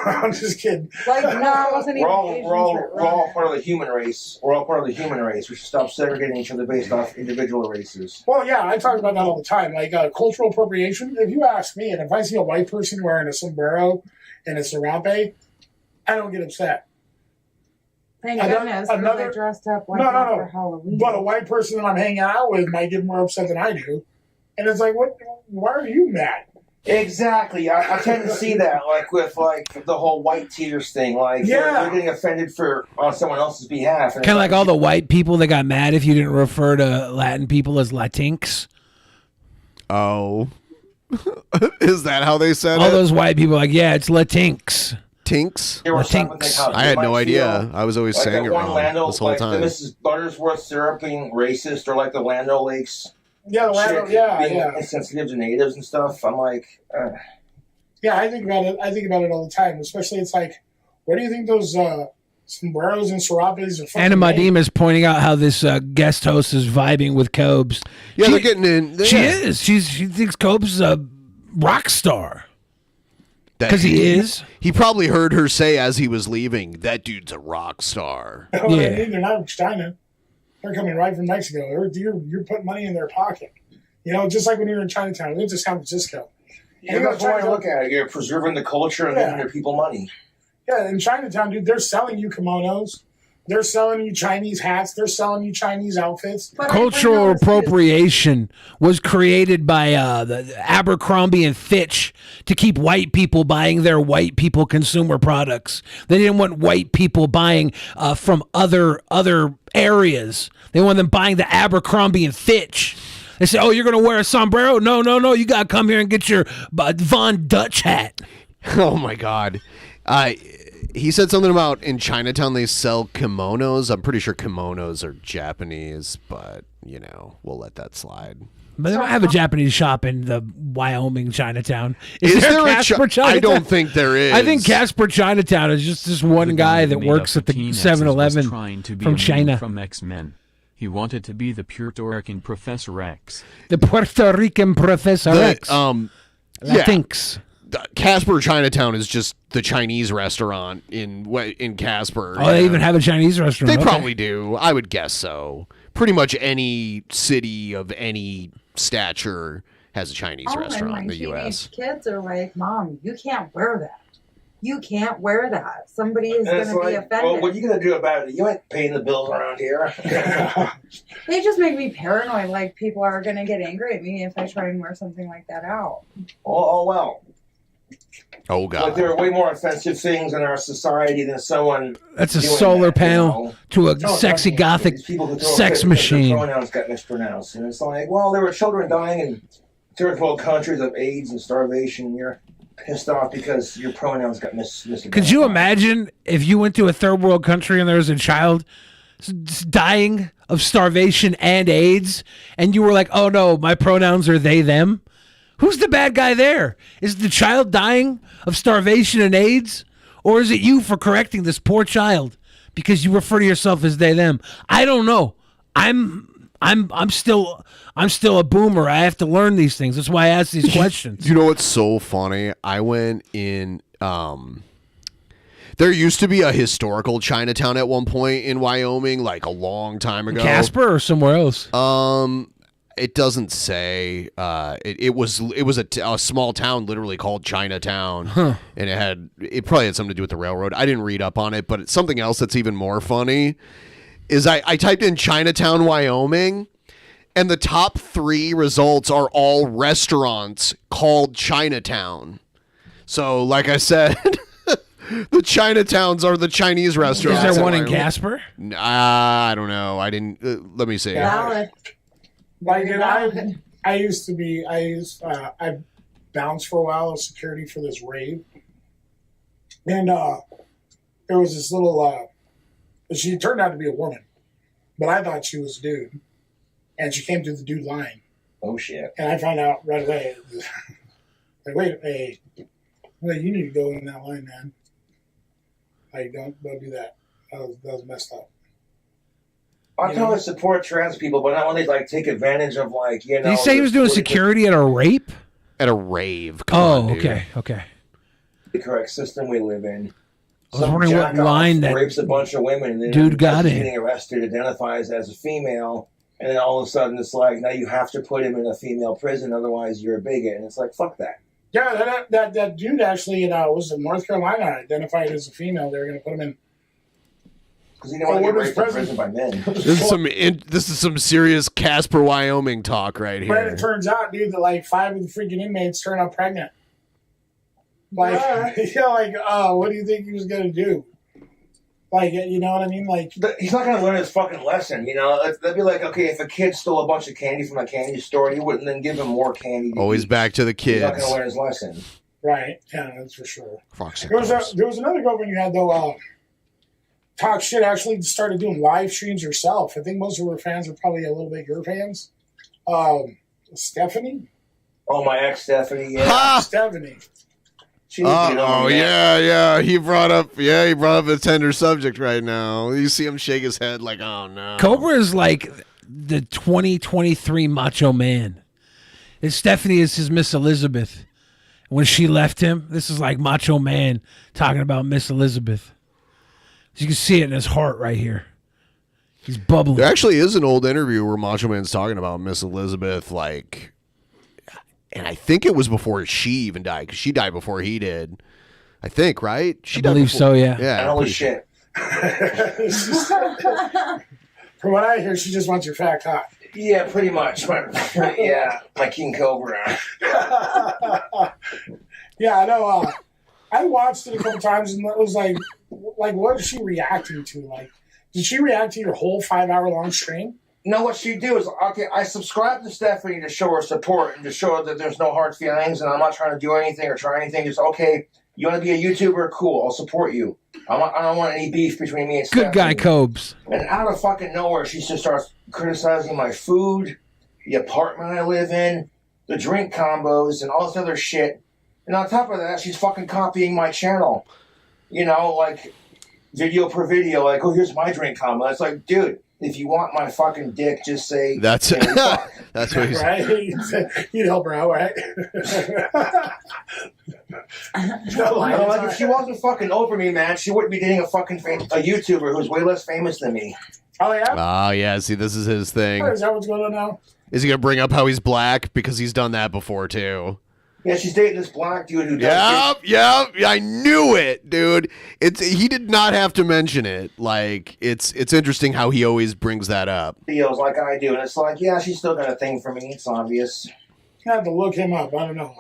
I'm just kidding. Like, no, I wasn't even Asian. We're all part of the human race. We're all part of the human race. We should stop segregating each other based off individual races. Well, yeah, I talk about that all the time. Like cultural appropriation. If you ask me, and if I see a white person wearing a sombrero and a serape, I don't get upset. Thank Another- goodness another- they're dressed up like No, that no, for no. Halloween. But a white person that I'm hanging out with might get more upset than I do. And it's like, what? Why are you mad? Exactly. I tend to see that, like with like the whole white tears thing. Like they're getting offended on someone else's behalf. Kind of like all the white people that got mad if you didn't refer to Latin people as Latinx. Oh. Is that how they said All it? those white people like, yeah, it's Latinx. Tinks? They were stopping to think how I had they no might idea. feel. I was always Like saying that it one wrong Lando, this whole like time. the Mrs. Buttersworth syrup being racist, or like the Lando Lakes. Yeah, the Lando, chick yeah, being yeah. insensitive to natives and stuff. I'm like, Yeah, I think about it. I think about it all the time. Especially, it's like, what do you think those sombreros and serapes are? Anna Madim is pointing out how this guest host is vibing with Cobes. Yeah, they're getting in. She yeah. is. She thinks Cobes is a rock star. Because he is. He probably heard her say as he was leaving, that dude's a rock star. Oh, I mean, they're not from China. They're coming right from Mexico. You're putting money in their pocket. You know, just like when you're in Chinatown. It's just San Francisco. yeah, that's the way I look at it. You're preserving the culture and giving your people money. Yeah, in Chinatown, dude, they're selling you kimonos. They're selling you Chinese hats. They're selling you Chinese outfits. Cultural appropriation was created by the Abercrombie and Fitch to keep white people buying their white people consumer products. They didn't want white people buying from other areas. They want them buying the Abercrombie and Fitch. They say, "Oh, you're gonna wear a sombrero? No. You gotta come here and get your Von Dutch hat." Oh my God. He said something about in Chinatown they sell kimonos. I'm pretty sure kimonos are Japanese, but, we'll let that slide. But they don't have a Japanese shop in the Wyoming Chinatown. Is there a Casper Chinatown? I don't think there is. I think Casper Chinatown is just this one guy that works at the 7-Eleven from China. From X-Men. He wanted to be the Puerto Rican Professor X. The Puerto Rican Professor X. Latinx. Casper Chinatown is just the Chinese restaurant in Casper. Oh, they even have a Chinese restaurant. They probably do. I would guess so. Pretty much any city of any stature has a Chinese restaurant in the U.S. Kids are like, "Mom, you can't wear that. You can't wear that. Somebody is going to be offended." Well, what are you going to do about it? You ain't paying the bills around here. They just make me paranoid. Like, people are going to get angry at me if I try and wear something like that out. Oh well. Oh God! But there are way more offensive things in our society than someone. That's a solar panel to a sexy gothic sex machine. Their pronouns got mispronounced, and it's like, well, there were children dying in third world countries of AIDS and starvation, and you're pissed off because your pronouns got mispronounced. Could you imagine if you went to a third world country and there was a child dying of starvation and AIDS, and you were like, "Oh no, my pronouns are they, them"? Who's the bad guy there? Is the child dying of starvation and AIDS? Or is it you for correcting this poor child because you refer to yourself as they, them? I don't know. I'm still a boomer. I have to learn these things. That's why I ask these questions. You know what's so funny? I went in there used to be a historical Chinatown at one point in Wyoming, like a long time ago. Casper or somewhere else? It doesn't say. It was a small town, literally called Chinatown, and it probably had something to do with the railroad. I didn't read up on it, but it's something else that's even more funny is I typed in Chinatown, Wyoming, and the top 3 results are all restaurants called Chinatown. So, like I said, the Chinatowns are the Chinese restaurants. Is there one in Casper? I don't know. I didn't. Let me see. Like, I bounced for a while as security for this rave. And there was this little, she turned out to be a woman, but I thought she was a dude. And she came to the dude line. Oh, shit. And I found out right away, like, wait, hey, you need to go in that line, man. Like, don't do that. That was messed up. I totally support trans people, but not when they take advantage of Did you say he was doing security at a rape? At a rave. Come on, okay. The correct system we live in. I was wondering what line that rapes a bunch of women, and then dude got it. Getting arrested, identifies as a female, and then all of a sudden it's like, now you have to put him in a female prison, otherwise you're a bigot, and it's like, fuck that. Yeah, that dude actually was in North Carolina, identified as a female. They were going to put him in. Because he didn't want to get raped in prison by men. This is some serious Casper, Wyoming talk right here. But it turns out, dude, that 5 of the freaking inmates turned out pregnant. What do you think he was going to do? You know what I mean? He's not going to learn his fucking lesson, That'd be like, okay, if a kid stole a bunch of candy from a candy store, he wouldn't then give him more candy. Always back to the kids. He's not going to learn his lesson. Right. Yeah, that's for sure. There was another girlfriend you had, though, talk shit, actually started doing live streams herself. I think most of her fans are probably a little bit your fans. Stephanie? Oh, my ex Stephanie, yeah. Stephanie. Yeah. He brought up a tender subject right now. You see him shake his head like, oh no. Cobra is like the 2023 Macho Man. And Stephanie is his Miss Elizabeth. When she left him, this is like Macho Man talking about Miss Elizabeth. You can see it in his heart right here. He's bubbling. There actually is an old interview where Macho Man's talking about Miss Elizabeth, and I think it was before she even died, because she died before he did. I think, right? I believe so, yeah. Yeah. And holy shit. From what I hear, she just wants your fat cock. Yeah, pretty much. My King Cobra. Yeah, I know. I watched it a couple times, and it was like, what is she reacting to? Like, did she react to your whole 5-hour-long stream? No, what she do is, okay, I subscribe to Stephanie to show her support and to show her that there's no hard feelings, and I'm not trying to do anything or try anything. Just, okay, you want to be a YouTuber? Cool, I'll support you. I don't want any beef between me and Stephanie. Good guy, Cobes. And out of fucking nowhere, she just starts criticizing my food, the apartment I live in, the drink combos, and all this other shit. And on top of that, she's fucking copying my channel. You know, like, video per video, like, oh, here's my drink combo. It's like, dude, if you want my fucking dick, just say... That's that's what he's right? You'd help her out, right? Like, if she wasn't fucking over me, man, she wouldn't be dating a fucking a YouTuber who's way less famous than me. Oh, yeah? Oh, yeah. See, this is his thing. Is that what's going on now? Is he going to bring up how he's black? Because he's done that before, too. Yeah, she's dating this black dude who does... Yep, I knew it, dude. He did not have to mention it. Like, it's interesting how he always brings that up. ...videos like I do, and it's like, yeah, she's still got a thing for me. It's obvious. I have to look him up. I don't know.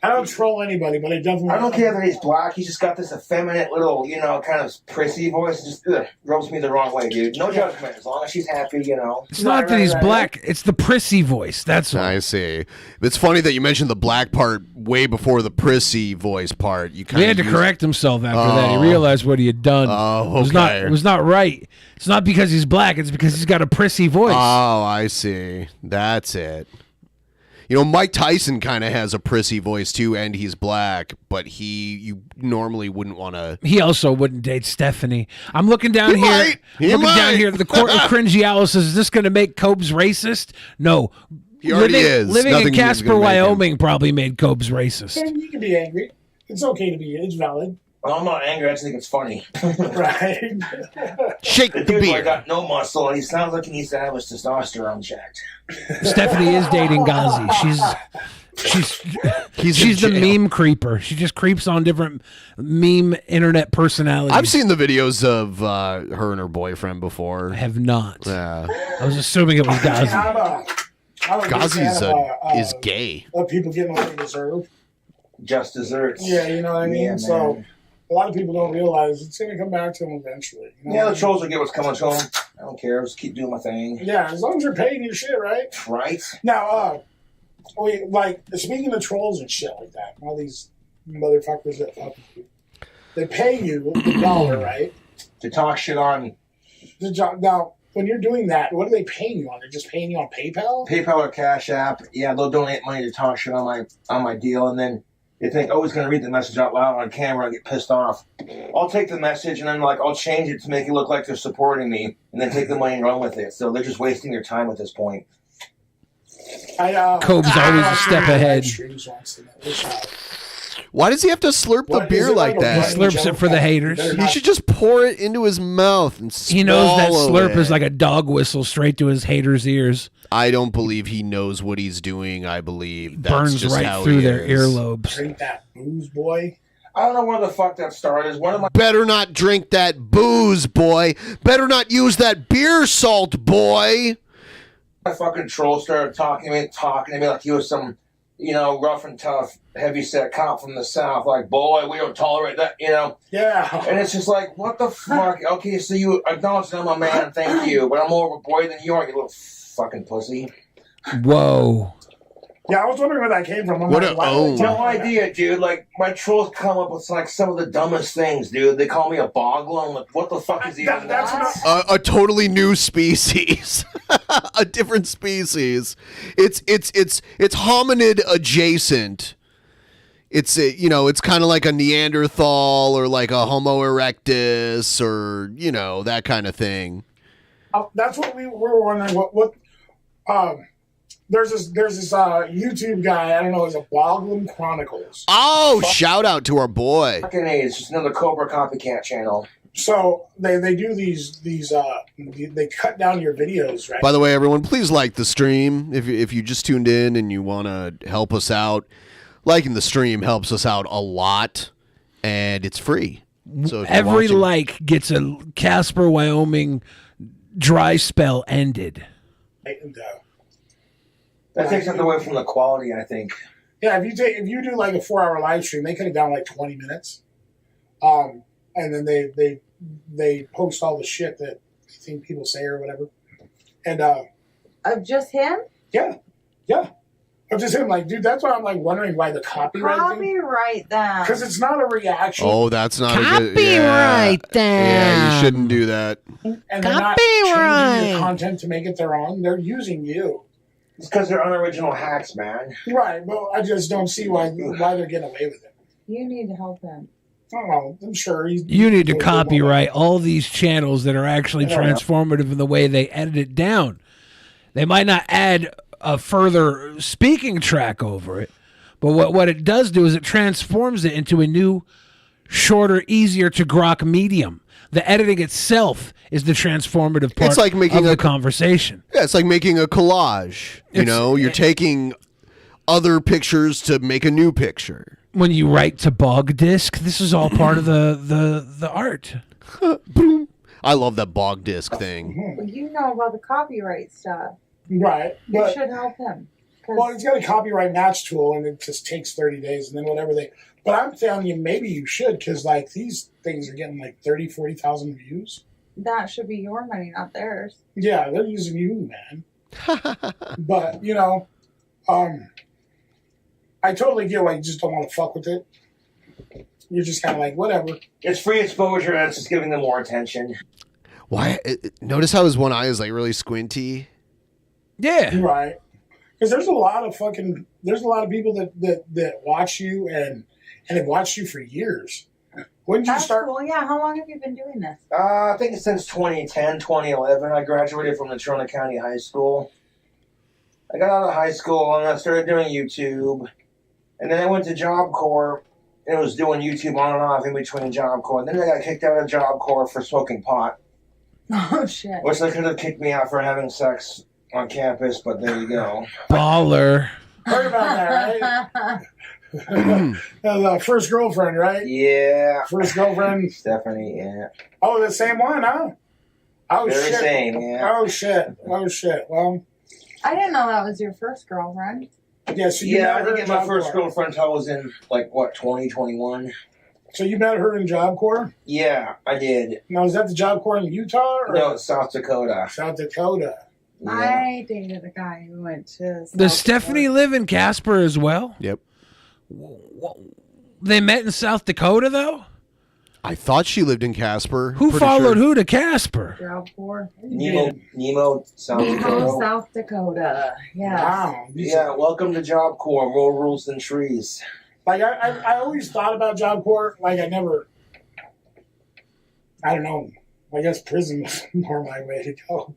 I don't troll anybody, but I definitely... I don't care that he's black. He's just got this effeminate little, you know, kind of prissy voice. It just rubs me the wrong way, dude. No judgment. As long as she's happy, you know. It's not that he's black. It's the prissy voice. That's what. I see. It's funny that you mentioned the black part way before the prissy voice part. He had to correct himself after that. He realized what he had done. Oh, okay. It was not right. It's not because he's black. It's because he's got a prissy voice. Oh, I see. That's it. You know, Mike Tyson kind of has a prissy voice, too, and he's black, but you normally wouldn't want to... He also wouldn't date Stephanie. I'm looking down here. Down here. The court of Cringialis is this going to make Cobes racist? No. He already is. Living Nothing in Casper, Wyoming probably made Cobes racist. And you can be angry. It's okay to be. It's valid. Well, I'm not angry. I just think it's funny. Right. Shake the beer. I got no muscle, and he sounds like he needs to have his testosterone checked. Stephanie is dating Ghazi. She's the meme creeper. She just creeps on different meme internet personalities. I've seen the videos of her and her boyfriend before. I have not. Yeah. I was assuming it was Ghazi. Ghazi is gay. Of people getting what they deserve. Just desserts. Yeah, you know what I mean? Yeah, so a lot of people don't realize it's going to come back to them eventually. You know yeah, the trolls will get what's coming to them. I don't care. Just keep doing my thing. Yeah, as long as you're paying your shit, right? Right. Now, speaking of trolls and shit like that, all these motherfuckers that fuck with you, they pay you the dollar, right? To talk shit on. Now, when you're doing that, what are they paying you on? They're just paying you on PayPal? PayPal or Cash App. Yeah, they'll donate money to talk shit on my deal, and then they think, oh, he's going to read the message out loud on camera and get pissed off. I'll take the message and then I'll change it to make it look like they're supporting me and then take the money and run with it. So they're just wasting their time at this point. Cobe's always a step ahead. Why does he have to slurp the beer like that? He slurps it for the haters. He should just pour it into his mouth and swallow. He knows that slurp is like a dog whistle straight to his haters' ears. I don't believe he knows what he's doing. I believe that's burns just right how through he their is. earlobes. Drink that booze, boy. I don't know where the fuck that started. Better not drink that booze, boy. Better not use that beer salt, boy. My fucking troll started talking to me like he was some, rough and tough, heavy-set cop from the South. Like, boy, we don't tolerate that, Yeah. And it's just like, what the fuck? Okay, so you acknowledge that I'm a man, thank you, but I'm more of a boy than you are, you little fucking pussy. Whoa. Yeah, I was wondering where that came from. No idea, dude. Like, my trolls come up with, some of the dumbest things, dude. They call me a boggle. I'm like, what the fuck is even that? A totally new species. A different species. It's hominid adjacent. It's kind of like a Neanderthal or like a Homo erectus or, that kind of thing. That's what we were wondering. There's this YouTube guy, I don't know, it's a Boglin Chronicles. Oh, shout out to our boy. Fucking A, it's just another Cobra copycat channel. So they do these they cut down your videos, right? By the way, everyone, please like the stream. If you just tuned in and you want to help us out, liking the stream helps us out a lot, and it's free. So if you're every watching- like gets a Casper, Wyoming dry spell ended. That takes something away from the quality, I think. Yeah, if you do like a 4-hour live stream, they cut it down like 20 minutes, and then they post all the shit that I think people say or whatever, and Of just him? yeah, I'm just him. Like, dude, that's why I'm like wondering why the copyright thing, Copyright them. because it's not a reaction. Oh, that's not a good... Copyright Yeah, you shouldn't do that. And they're not changing your content to make it their own. They're using you. It's because they're unoriginal hacks, man. Right, but I just don't see why they're getting away with it. You need to help him. I don't know. I'm sure You need to copyright all these channels that are actually I know. transformative in the way they edit it down. They might not add a further speaking track over it, but what it does do is it transforms it into a new, shorter, easier to grok medium. The editing itself is the transformative part It's like making of the a- conversation. Yeah, it's like making a collage. You know, you're taking other pictures to make a new picture. When you write to bog disc, this is all part of the art. I love that bog disc thing. Well, you know about the copyright stuff. Right, You but should help him. 'Cause well, he's got a copyright match tool, and it just takes 30 days, and then whatever they. But I'm telling you, maybe you should, because like these things are getting like 30, 40,000 views. that should be your money, not theirs. Yeah, they're using you, man. But you know, I totally get why you just don't want to fuck with it. You're just kind of like, whatever. It's free exposure, and it's just giving them more attention. Why? Notice how his one eye is like really squinty. Yeah. Right. Because there's a lot of people that watch you and have watched you for years. When did you That's start? cool. Yeah, how long have you been doing this? I think it's since 2010, 2011. I graduated from the Trona County High School. I got out of high school and I started doing YouTube. And then I went to Job Corps and was doing YouTube on and off in between Job Corps. And then I got kicked out of Job Corps for smoking pot. Oh, shit. Which they could have kicked me out for having sex on campus, but there you go. Baller. Heard about that, right? The first girlfriend, right? Yeah. First girlfriend. Stephanie, yeah. Oh, the same one, huh? Oh, Very shit. same, yeah. Oh, shit. Oh, shit. Well, I didn't know that was your first girlfriend. yeah, so you Yeah, I met her didn't in get my Job first Corps. girlfriend until I was in, 2021. So you met her in Job Corps? Yeah, I did. Now, is that the Job Corps in Utah? Or? No, it's South Dakota. South Dakota. Yeah. I dated a guy who went to. Does South Stephanie Dakota. live in Casper as well? Yep. They met in South Dakota, though? I thought she lived in Casper. Who Pretty followed sure. who to Casper? Job Corps. Nemo, South Dakota. Oh, South Dakota. Yes. Wow. Yeah, welcome to Job Corps. More rules than trees. Like, I always thought about Job Corps. Like, I don't know. I guess prison was more my way to go.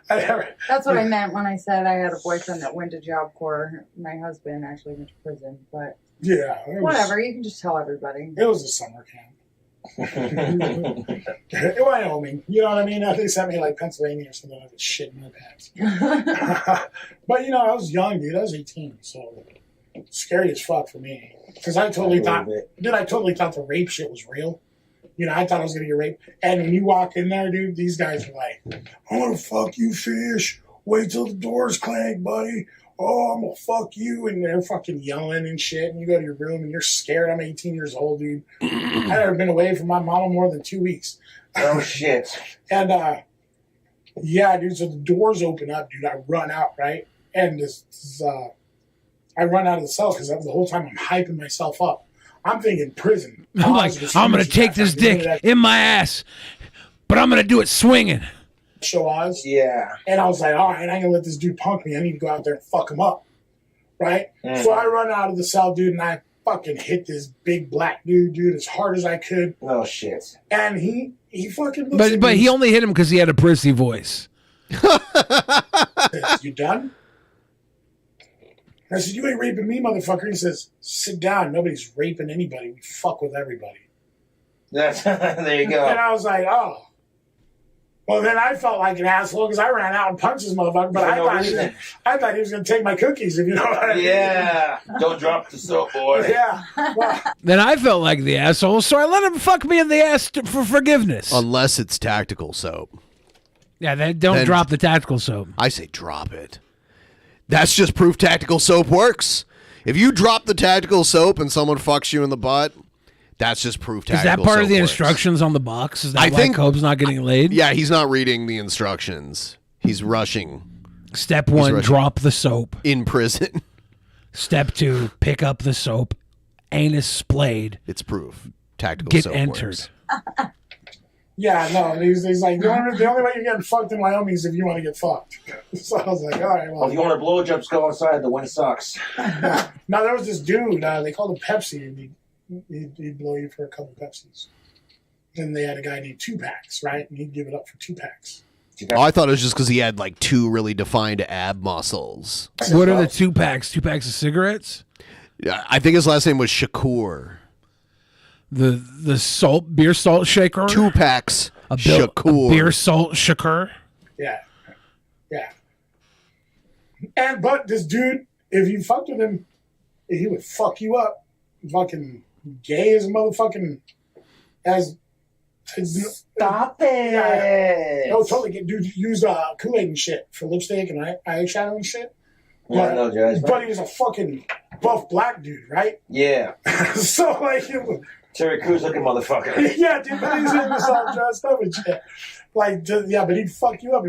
That's what I meant when I said I had a boyfriend that went to Job Corps. My husband actually went to prison, but Yeah. it was- whatever. You can just tell everybody. It was a summer camp. In Wyoming. You know what I mean? They sent me like Pennsylvania or something. I was shit in my pants. But, you know, I was young, dude. I was 18, so scary as fuck for me. Because I totally thought the rape shit was real. You know, I thought I was going to get raped. And when you walk in there, dude, these guys are like, I'm going to fuck you, fish. Wait till the doors clank, buddy. Oh, I'm going to fuck you. And they're fucking yelling and shit. And you go to your room and you're scared. I'm 18 years old, dude. I've never been away from my mama more than 2 weeks. Oh, shit. And, yeah, dude, so the doors open up, dude. I run out, right? And I run out of the cell because the whole time I'm hyping myself up. I'm thinking prison. I'm like, I'm going to take this dick in my ass, but I'm going to do it swinging. Show Oz. Yeah. And I was like, all right, I ain't going to let this dude punk me. I need to go out there and fuck him up. Right? Mm. So I run out of the cell, dude, and I fucking hit this big black dude, as hard as I could. Oh, shit. And he fucking looks at But me. he only hit him because he had a prissy voice. You done? I said, you ain't raping me, motherfucker. He says, sit down. Nobody's raping anybody. We fuck with everybody. There you go. And I was like, oh. Well, then I felt like an asshole because I ran out and punched this motherfucker, but I thought he was going to take my cookies, if you know what I mean. Yeah. Don't drop the soap, boy. Yeah. Well, Then I felt like the asshole, so I let him fuck me in the ass for forgiveness. Unless it's tactical soap. Yeah, then don't drop the tactical soap. I say drop it. That's just proof tactical soap works. If you drop the tactical soap and someone fucks you in the butt, that's just proof tactical soap. Is that part of the works. instructions on the box? Is that why Cobb's not getting laid? Yeah, he's not reading the instructions. He's rushing. Step 1, drop the soap. In prison. Step 2, pick up the soap. Anus splayed. It's proof. Tactical Get soap entered. works. yeah, no. He's like, the only way you're getting fucked in Wyoming is if you want to get fucked. So I was like, all right, well. If you want to blowjobs, go outside. The wind sucks. Now, there was this dude, they called him Pepsi, and he'd blow you for a couple Pepsis. Then they had a guy need 2-packs, right? And he'd give it up for 2-packs. Oh, I thought it was just because he had like 2 really defined ab muscles. What are the 2-packs? 2-packs of cigarettes? Yeah, I think his last name was Shakur. The beer salt shaker? 2-packs. Shakur. A beer salt shaker? Yeah. But this dude, if you fucked with him, he would fuck you up. Fucking gay as a motherfucking Stop it. Yeah. No, totally. Dude used Kool-Aid and shit for lipstick and eyeshadow and shit. Yeah, no, Jazz. But he was a fucking buff black dude, right? Yeah. So, like, Terry Crews looking motherfucker. yeah, dude, but he's in this all dressed up and shit. Like, yeah, but he'd fuck you up.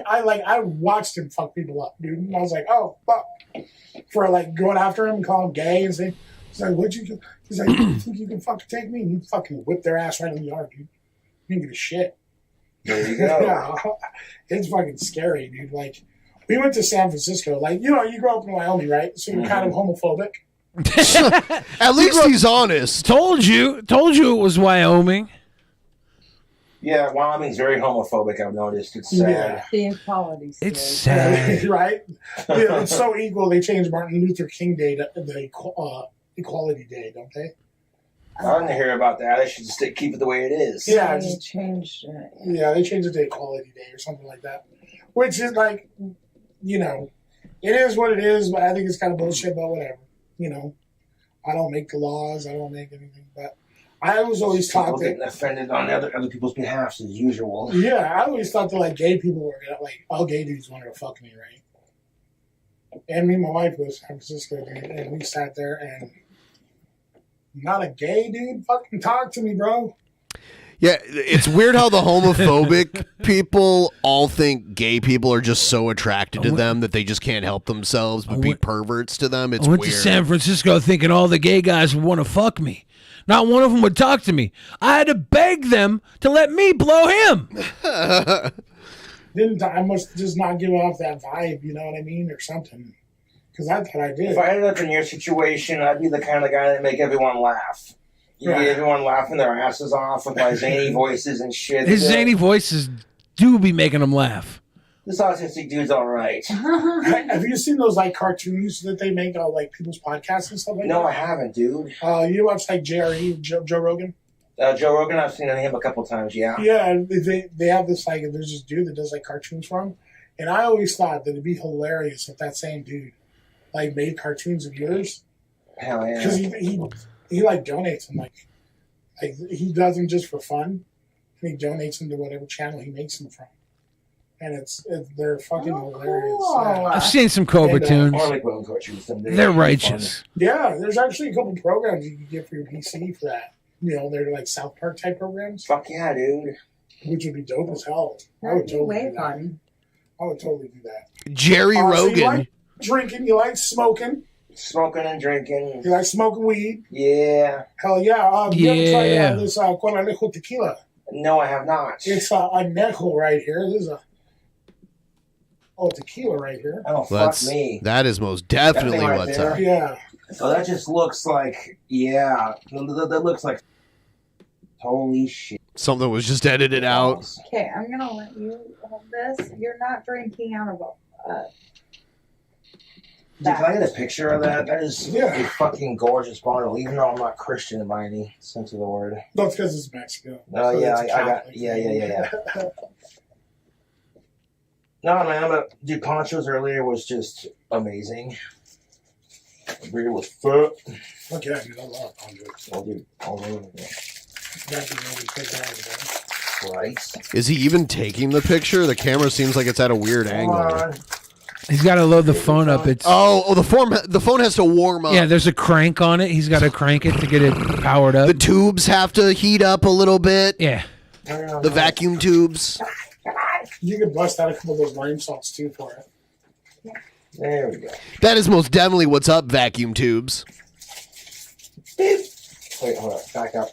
I watched him fuck people up, dude. And I was like, oh, fuck. For, like, going after him and calling him gay and saying, he's like, what'd you do? He's like, you think you can fucking take me? And he'd fucking whip their ass right in the yard, dude. You didn't give a shit. There you go. Yeah, it's fucking scary, dude. Like, we went to San Francisco. Like, you know, you grew up in Wyoming, right? So you're kind of homophobic. At least he's honest. Told you it was Wyoming. Yeah, Wyoming's very homophobic, I've noticed. It's sad. Yeah. The equality. It's sad. Right? Yeah, it's so equal. They changed Martin Luther King Day to the Equality Day, don't they? I didn't hear about that. They should just keep it the way it is. Yeah, They changed it. Yeah, they changed it to Equality Day or something like that. Which is like, you know, it is what it is, but I think it's kind of bullshit, but whatever. You know, I don't make the laws. I don't make anything, but I was always taught people that getting offended on other people's behalf as usual. Yeah, I always thought that like gay people were like all gay dudes wanted to fuck me, right? And me and my wife was San Francisco, dude, and we sat there and not a gay dude fucking talk to me, bro. Yeah, it's weird how the homophobic people all think gay people are just so attracted to them that they just can't help themselves but be perverts to them. It's I went weird. to San Francisco thinking all the gay guys would want to fuck me. Not one of them would talk to me. I had to beg them to let me blow him. I must just not give off that vibe, you know what I mean, or something. Because I thought I did. If I ended up in your situation, I'd be the kind of guy that make everyone laugh. You get everyone laughing their asses off with my zany voices and shit. His zany voices do be making them laugh. This autistic dude's all right. Have you seen those like cartoons that they make on like people's podcasts and stuff like that? No, I haven't, dude. You watch like JRE, Joe Rogan? Joe Rogan, I've seen him a couple times, yeah. Yeah, and they have this like, there's this dude that does like cartoons for him. And I always thought that it'd be hilarious if that same dude like made cartoons of yours. Hell yeah. Because he like donates them, like he does them just for fun, and he donates them to whatever channel he makes them from, and they're fucking hilarious. Yeah. I've seen some Cobra tunes. I like my own cartoons someday. They're righteous. Yeah, there's actually a couple programs you can get for your PC for that. You know, they're like South Park type programs. Fuck yeah, dude. Which would be dope as hell. I would totally do that. I would totally do that. Jerry Rogan. So you like drinking, you like smoking. Smoking and drinking. You like smoking weed? Yeah. Hell yeah. You ever tried this Conejo tequila? No, I have not. It's a Anejo right here. This is tequila right here. Oh, fuck me. That is most definitely right what's there. up. Yeah. Oh, that just looks like, yeah. That looks like, holy shit. Something was just edited out. Okay, I'm going to let you hold this. You're not drinking out of a... Dude, can I get a picture of that? That is a fucking gorgeous bottle, even though I'm not Christian by any sense of the word. That's because it's Mexico. Oh, So yeah, it's I got, yeah. No, man, dude, Poncho's earlier was just amazing. The burger was fat. Look at that, dude. I love Poncho's. Oh, dude, all over Christ. Is he even taking the picture? The camera seems like it's at a weird angle. He's got to load the phone up. It's the phone has to warm up. Yeah, there's a crank on it. He's got to crank it to get it powered up. The tubes have to heat up a little bit. Yeah. The vacuum tubes. You could bust out a couple of those lime salts too for it. There we go. That is most definitely what's up, vacuum tubes. Wait, hold on. Back up.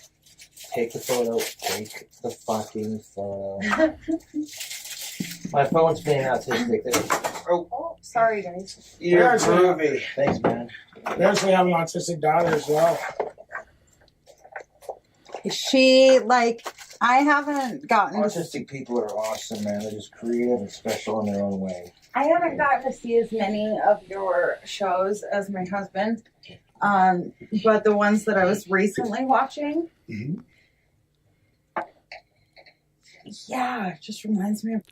Take the photo. Take the fucking photo. My phone's being autistic. Oh, sorry, guys. You're groovy. Thanks, man. We actually have an autistic daughter as well. She, I haven't gotten Autistic people are awesome, man. They're just creative and special in their own way. I haven't gotten to see as many of your shows as my husband, but the ones that I was recently watching, yeah, it just reminds me of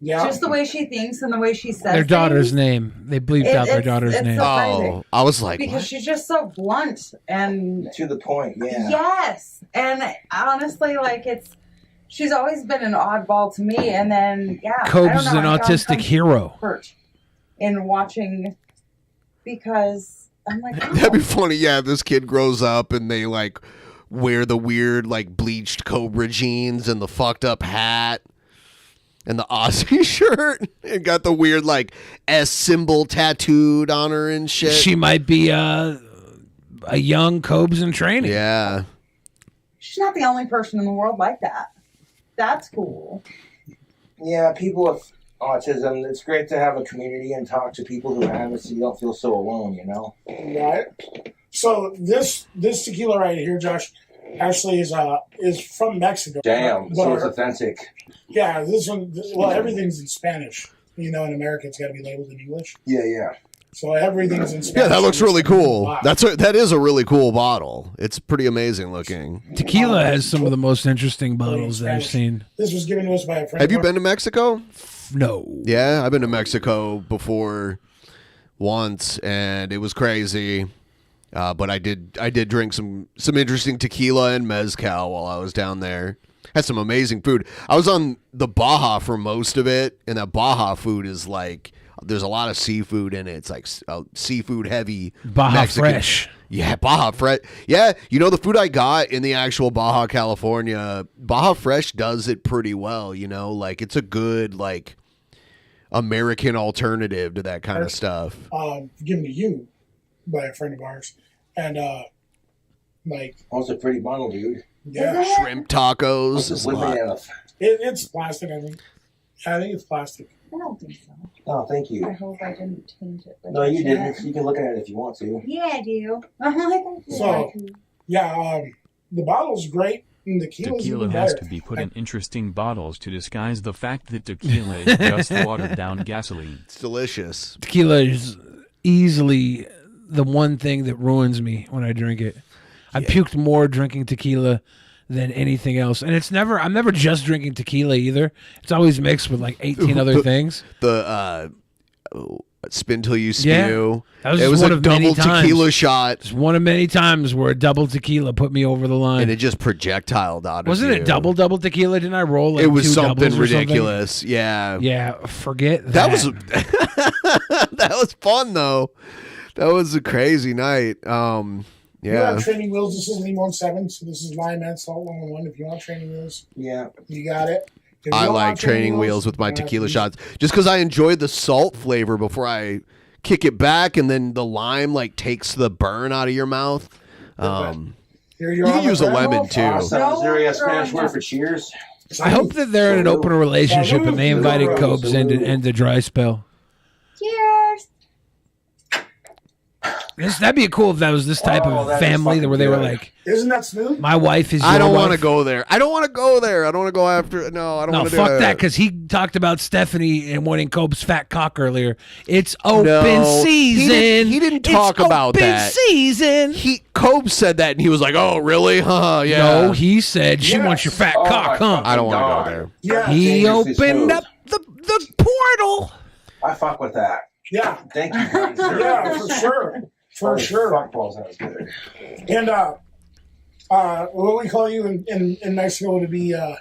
just the way she thinks and the way she says their daughter's things. name. They bleeped out their daughter's name. So crazy. I was like, because what? she's just so blunt and to the point. Yeah. Yes, and honestly, she's always been an oddball to me. And then Cob's an autistic hero. Hurt in watching because I'm like, oh. That'd be funny. Yeah, this kid grows up and they wear the weird bleached Cobra jeans and the fucked up hat. And the Aussie shirt. And got the weird, S symbol tattooed on her and shit. She might be a young Cobes in training. Yeah. She's not the only person in the world like that. That's cool. Yeah, people with autism, it's great to have a community and talk to people who have it so you don't feel so alone, you know? Right. So this tequila right here, Josh, actually is from Mexico. Damn, so it's authentic. Yeah, this one, everything's in Spanish. In America, it's got to be labeled in English. Yeah. So everything's in Spanish. Yeah, that looks really cool. That is a really cool bottle. It's pretty amazing looking. Tequila has some of the most interesting bottles that I've seen. This was given to us by a friend. Have you been to Mexico? No. Yeah, I've been to Mexico before once, and it was crazy. But I did drink some interesting tequila and mezcal while I was down there. Had some amazing food. I was on the Baja for most of it, and that Baja food is there's a lot of seafood in it. It's seafood heavy. Baja Mexican. Fresh. Yeah, Baja Fresh. Yeah, the food I got in the actual Baja California, Baja Fresh does it pretty well, it's a good American alternative to that kind of stuff. Given to you by a friend of ours. And also a pretty bottle, dude. Yeah. Shrimp tacos. It's plastic, I think. I think it's plastic. I don't think so. Oh, thank you. I hope I didn't change it. No, you didn't. You can look at it if you want to. Yeah, I do. I'm So, the bottle's great. And Tequila has to be put in interesting bottles to disguise the fact that tequila is just watered down gasoline. It's delicious. Tequila is easily the one thing that ruins me when I drink it. I puked more drinking tequila than anything else, and I'm never just drinking tequila either. It's always mixed with 18 other things. The spin till you spew. That was it was one a of many double times. tequila shot. It's one of many times where a double tequila put me over the line, and it just projectiled out. Wasn't it double tequila? Didn't I roll? It was two something doubles ridiculous. Something? Yeah. Forget that. That was that was fun though. That was a crazy night. You have training wheels. This is Emo 7, so this is lime and salt 111. If you want training wheels, you got it. I like training wheels with my tequila shots just because I enjoy the salt flavor before I kick it back, and then the lime takes the burn out of your mouth. You can use a lemon too. Awesome. Is there a Spanish word for cheers? I hope that they're in an open relationship and they invited Cobes in to end the dry spell. Cheers. That'd be cool if that was this type of family where they were like, isn't that smooth? My wife is your I don't want to wife. go there. I don't want to go there. I don't want to go after. No, I don't want to do that. No, fuck that, because he talked about Stephanie and wanting Cope's fat cock earlier. It's open season. He didn't talk about that. Open season. Cope said that, and he was like, "Oh, really? Huh? Yeah." No, he said she wants your fat cock, huh? I don't want to go there. Yeah, he opened up the porn immortal. I fuck with that. Yeah. Thank you. Sir. Yeah, for sure. For sure. Fuck balls, that was good. And what we call you in Mexico to be El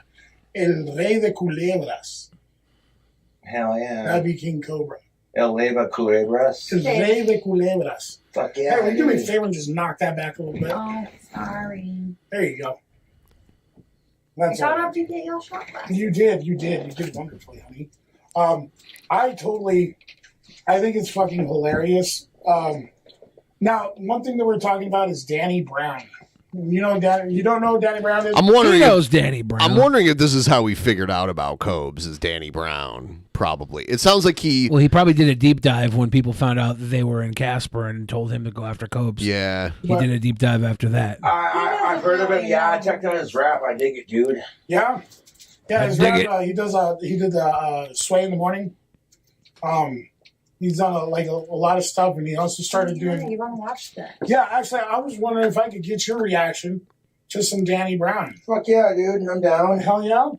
Rey de Culebras. Hell yeah. That'd be King Cobra. El Leva Culebras. El Rey de Culebras. Fuck yeah. Hey, will you do me a favor and just knock that back a little bit? Oh, sorry. There you go. I That's thought all. I'd get your shot glass. You did wonderfully, honey. I think it's fucking hilarious. Now, one thing that we're talking about is Danny Brown. You know, you don't know who Danny Brown is? I'm wondering. He knows Danny Brown. I'm wondering if this is how we figured out about Cobes is Danny Brown. Probably. It sounds like he probably did a deep dive when people found out that they were in Casper and told him to go after Cobes. Yeah. He did a deep dive after that. I've heard of him. Yeah, I checked out his rap. I dig it, dude. Yeah? Yeah, his rap, he did the Sway in the Morning. He's done a lot of stuff, and he also started doing... You want to watch that? Yeah, actually, I was wondering if I could get your reaction to some Danny Brown. Fuck yeah, dude. I'm down. Hell yeah.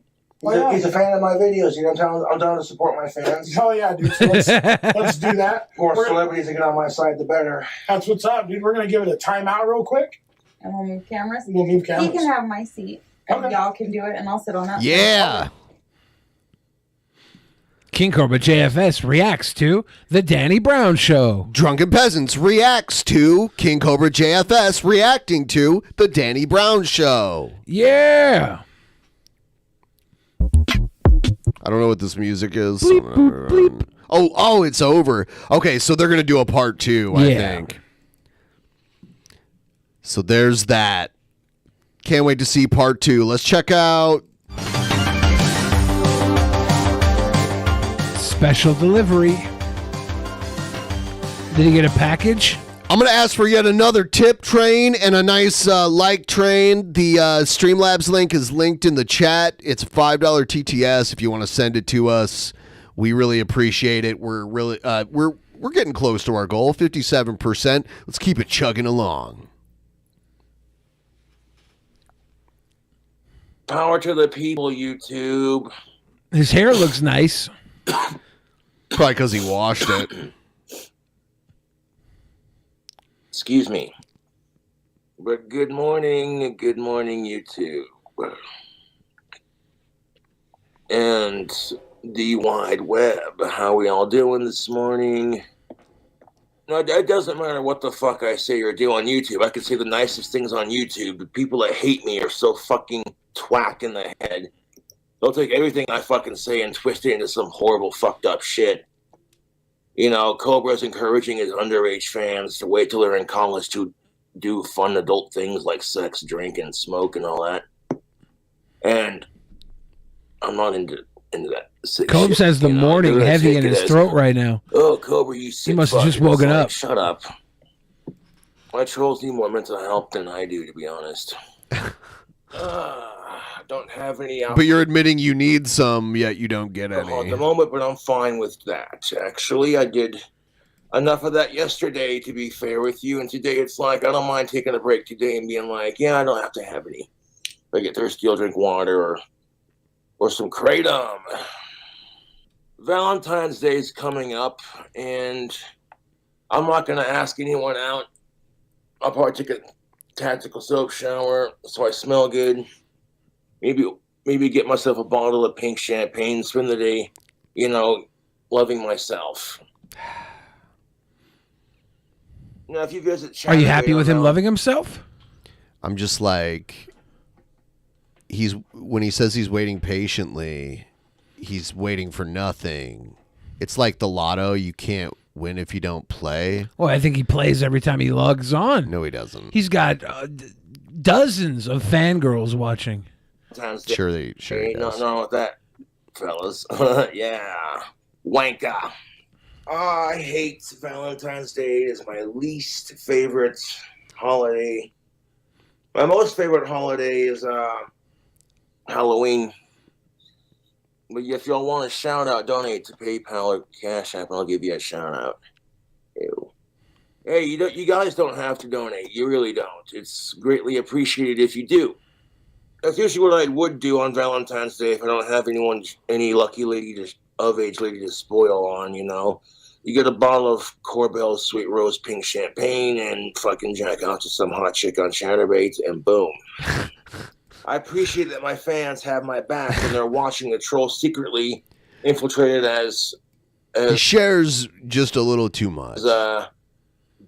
He's a fan of my videos. You know, I'm down to support my fans. Hell yeah, dude. So let's do that. The more celebrities that get on my side, the better. That's what's up, dude. We're going to give it a timeout real quick. And we'll move cameras? We'll move cameras. He can have my seat. And y'all can do it, and I'll sit on that. Yeah. KingCobraJFS reacts to The Danny Brown Show. Drunken Peasants reacts to KingCobraJFS reacting to The Danny Brown Show. Yeah. I don't know what this music is. Bleep, boop, bleep. Oh, it's over. Okay, so they're going to do a part 2, I think. So there's that. Can't wait to see part 2. Let's check out special delivery. Did he get a package? I'm going to ask for yet another tip train and a nice like train. The Streamlabs link is linked in the chat. It's a $5 TTS if you want to send it to us. We really appreciate it. We're really we're getting close to our goal, 57%. Let's keep it chugging along. Power to the people, YouTube. His hair looks nice. Probably because he washed it. Excuse me. But good morning, YouTube. And the wide web. How we all doing this morning? No, it doesn't matter what the fuck I say or do on YouTube. I can say the nicest things on YouTube. The people that hate me are so fucking twack in the head. They'll take everything I fucking say and twist it into some horrible fucked up shit. You know, Cobra's encouraging his underage fans to wait till they're in college to do fun adult things like sex, drink, and smoke and all that. And I'm not into that. Cobes has the morning heavy in his throat right now. Oh, Cobra, you sick He must have fuck. just woken It's like, up. Shut up. My trolls need more mental help than I do, to be honest. Don't have any out But you're admitting you need some, yet you don't get at any. the moment, but I'm fine with that. Actually, I did enough of that yesterday, to be fair with you, and today it's like, I don't mind taking a break today and being like, yeah, I don't have to have any. If I get thirsty, I'll drink water or some Kratom. Valentine's Day is coming up, and I'm not going to ask anyone out. I'll probably take a tactical soap shower so I smell good. Maybe get myself a bottle of pink champagne, spend the day, you know, loving myself. Now, if you visit Are you happy with him loving himself? I'm just like, when he says he's waiting patiently, he's waiting for nothing. It's like the lotto. You can't win if you don't play. Well, I think he plays every time he logs on. No, he doesn't. He's got dozens of fangirls watching. Sure he Ain't does. nothing wrong with that, fellas. Yeah. Wanka. I hate Valentine's Day. It's my least favorite holiday. My most favorite holiday is Halloween. But if y'all want a shout out, donate to PayPal or Cash App, and I'll give you a shout out. Ew. Hey, you guys don't have to donate. You really don't. It's greatly appreciated if you do. That's usually what I would do on Valentine's Day if I don't have any lucky lady to of-age lady to spoil on, you know. You get a bottle of Corbell's Sweet Rose Pink Champagne and fucking jack out to some hot chick on Chatterbait, and boom. I appreciate that my fans have my back when they're watching the troll secretly infiltrated as he shares just a little too much.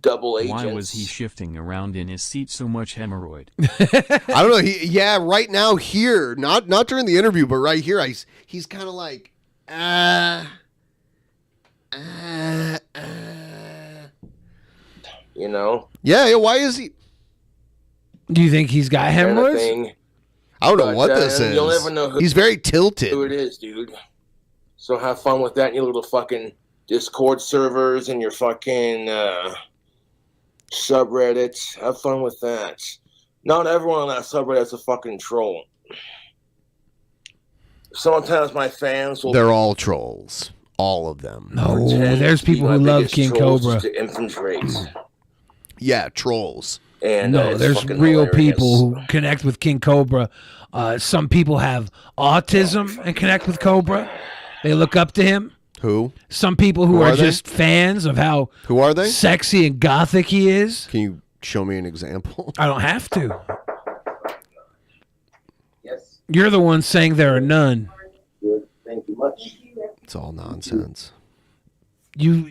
Double agents. Why was he shifting around in his seat so much hemorrhoid? I don't know. Right now here, not during the interview, but right here, he's kind of like, you know? Yeah. Why is he? Do you think he's got hemorrhoids? I don't know what this is. You'll never know he's very tilted. Who it is, dude. So have fun with that in your little fucking Discord servers and your fucking subreddits. Have fun with that. Not everyone on that subreddit is a fucking troll. Sometimes my fans will... They're all trolls. All of them. No, there's people who love King Cobra. To infiltrate. Yeah, trolls. And no, there's real people who connect with King Cobra. Some people have autism and connect with Cobra. They look up to him. Who? Some people who are just fans of how who are they? Sexy and gothic he is. Can you show me an example? I don't have to. Yes. You're the one saying there are none. Good. Thank you much. It's all nonsense. You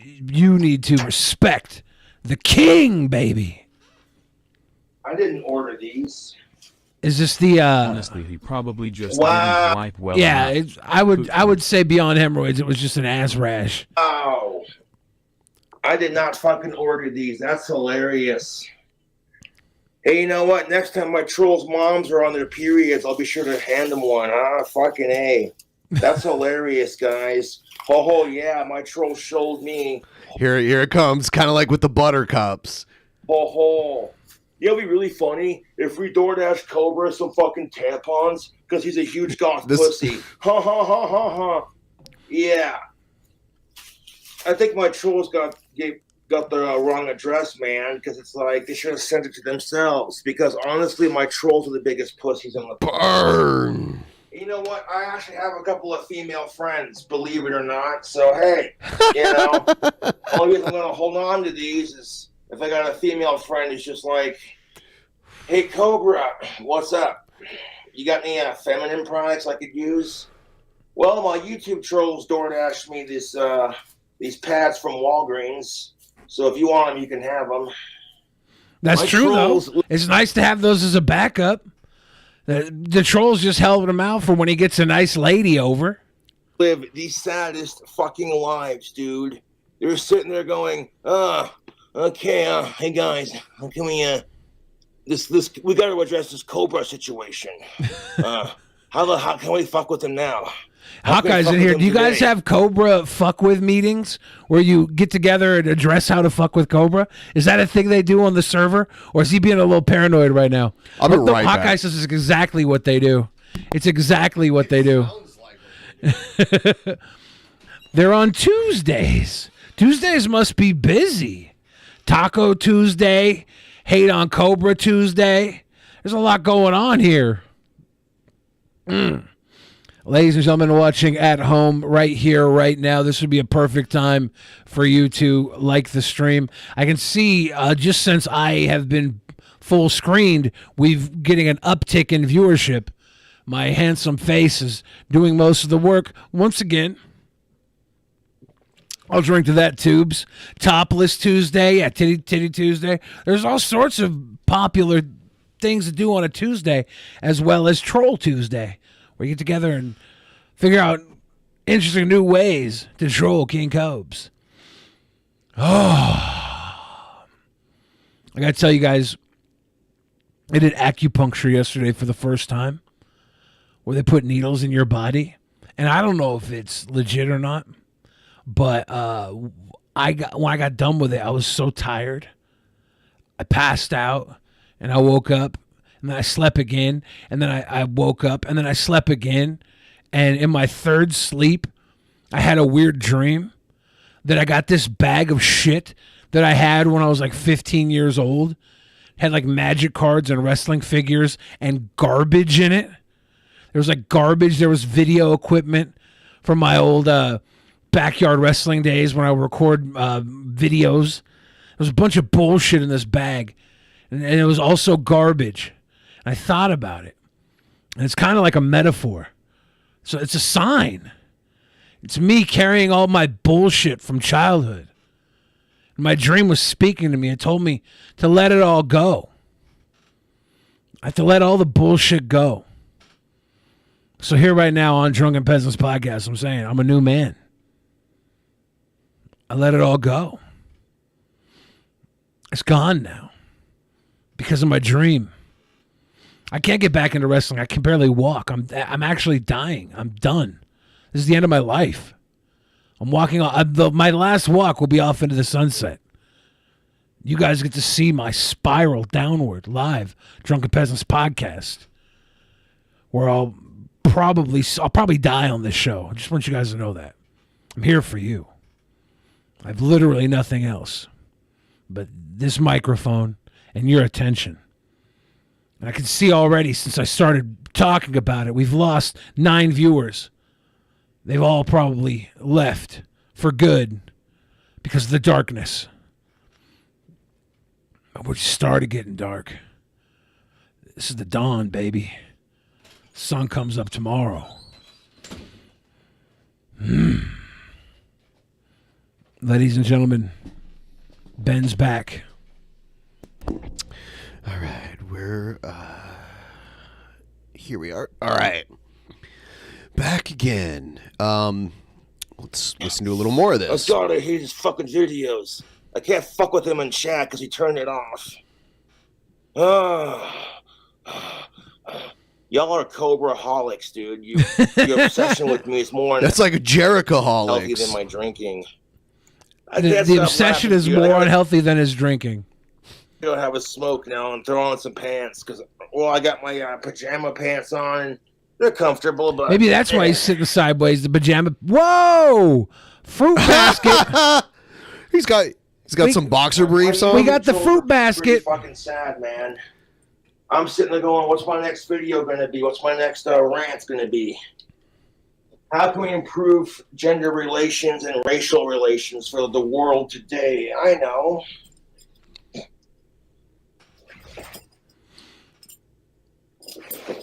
need to respect the king, baby. I didn't order these. Is this the honestly, he probably just didn't wipe well enough. I would say beyond hemorrhoids, it was just an ass rash. Oh, I did not fucking order these. That's hilarious. Hey, you know what? Next time my trolls' moms are on their periods, I'll be sure to hand them one. Fucking A. That's hilarious, guys. Oh yeah, my troll showed me. Here it comes, kind of like with the buttercups. Oh. It'll be really funny if we DoorDash Cobra some fucking tampons because he's a huge goth pussy. Ha. Yeah. I think my trolls got the wrong address, man, because it's like they should have sent it to themselves. Because honestly, my trolls are the biggest pussies on the Burn. You know what? I actually have a couple of female friends, believe it or not. So hey, you know, only reason I'm gonna hold on to these is if I got a female friend who's just like, hey, Cobra, what's up? You got any feminine products I could use? Well, my YouTube trolls DoorDashed me these pads from Walgreens. So if you want them, you can have them. That's true, though. It's nice to have those as a backup. The trolls just helping him out for when he gets a nice lady over. Live the saddest fucking lives, dude. They're sitting there going, okay, hey guys, can we we got to address this Cobra situation. How can we fuck with him now? Hawkeye's in here. Do you guys have Cobra fuck with meetings where you get together and address how to fuck with Cobra? Is that a thing they do on the server, or is he being a little paranoid right now? I'll be right Hawkeye back. says it's exactly what they do. It's exactly what they do. They're on Tuesdays. Tuesdays must be busy. Taco Tuesday, Hate on Cobra Tuesday. There's a lot going on here. Ladies and gentlemen watching at home right here, right now, this would be a perfect time for you to like the stream. I can see just since I have been full screened, we're getting an uptick in viewership. My handsome face is doing most of the work. Once again, I'll drink to that, Tubes. Topless Tuesday, Titty Tuesday. There's all sorts of popular things to do on a Tuesday, as well as Troll Tuesday, where you get together and figure out interesting new ways to troll King Cobes. Oh, I gotta tell you guys, I did acupuncture yesterday for the first time, where they put needles in your body, and I don't know if it's legit or not, but when I got done with it, I was so tired. I passed out, and I woke up, and then I slept again, and then I woke up, and then I slept again, and in my third sleep, I had a weird dream that I got this bag of shit that I had when I was like 15 years old. It had like magic cards and wrestling figures and garbage in it. There was like garbage. There was video equipment from my old backyard wrestling days when I would record videos. There was a bunch of bullshit in this bag, and it was also garbage. I thought about it, and it's kind of like a metaphor. So it's a sign. It's me carrying all my bullshit from childhood. My dream was speaking to me and told me to let it all go. I have to let all the bullshit go. So here right now on Drunken Peasants podcast, I'm saying I'm a new man. I let it all go. It's gone now because of my dream. I can't get back into wrestling. I can barely walk. I'm actually dying. I'm done. This is the end of my life. I'm walking on. My last walk will be off into the sunset. You guys get to see my spiral downward live. Drunken Peasants podcast, where I'll probably die on this show. I just want you guys to know that I'm here for you. I have literally nothing else but this microphone and your attention. And I can see already since I started talking about it, we've lost 9 viewers. They've all probably left for good because of the darkness. We're just started getting dark. This is the dawn, baby. Sun comes up tomorrow. Ladies and gentlemen, Ben's back. All right, we're here we are. All right. Back again. Let's listen to a little more of this. Oh God, I hate his fucking videos. I can't fuck with him in chat because he turned it off. Y'all are Cobra-holics, dude. Your obsession with me is more... That's like a Jericho-holics. ...healthy than my drinking. The obsession is more unhealthy than his drinking. I'll have a smoke now and throw on some pants because, well, I got my pajama pants on. They're comfortable, but... Maybe that's why he's sitting sideways, the pajama... Whoa! Fruit basket! He's got some boxer briefs on. We got the fruit basket. Pretty fucking sad, man. I'm sitting there going, what's my next video going to be? What's my next rant going to be? How can we improve gender relations and racial relations for the world today? I know.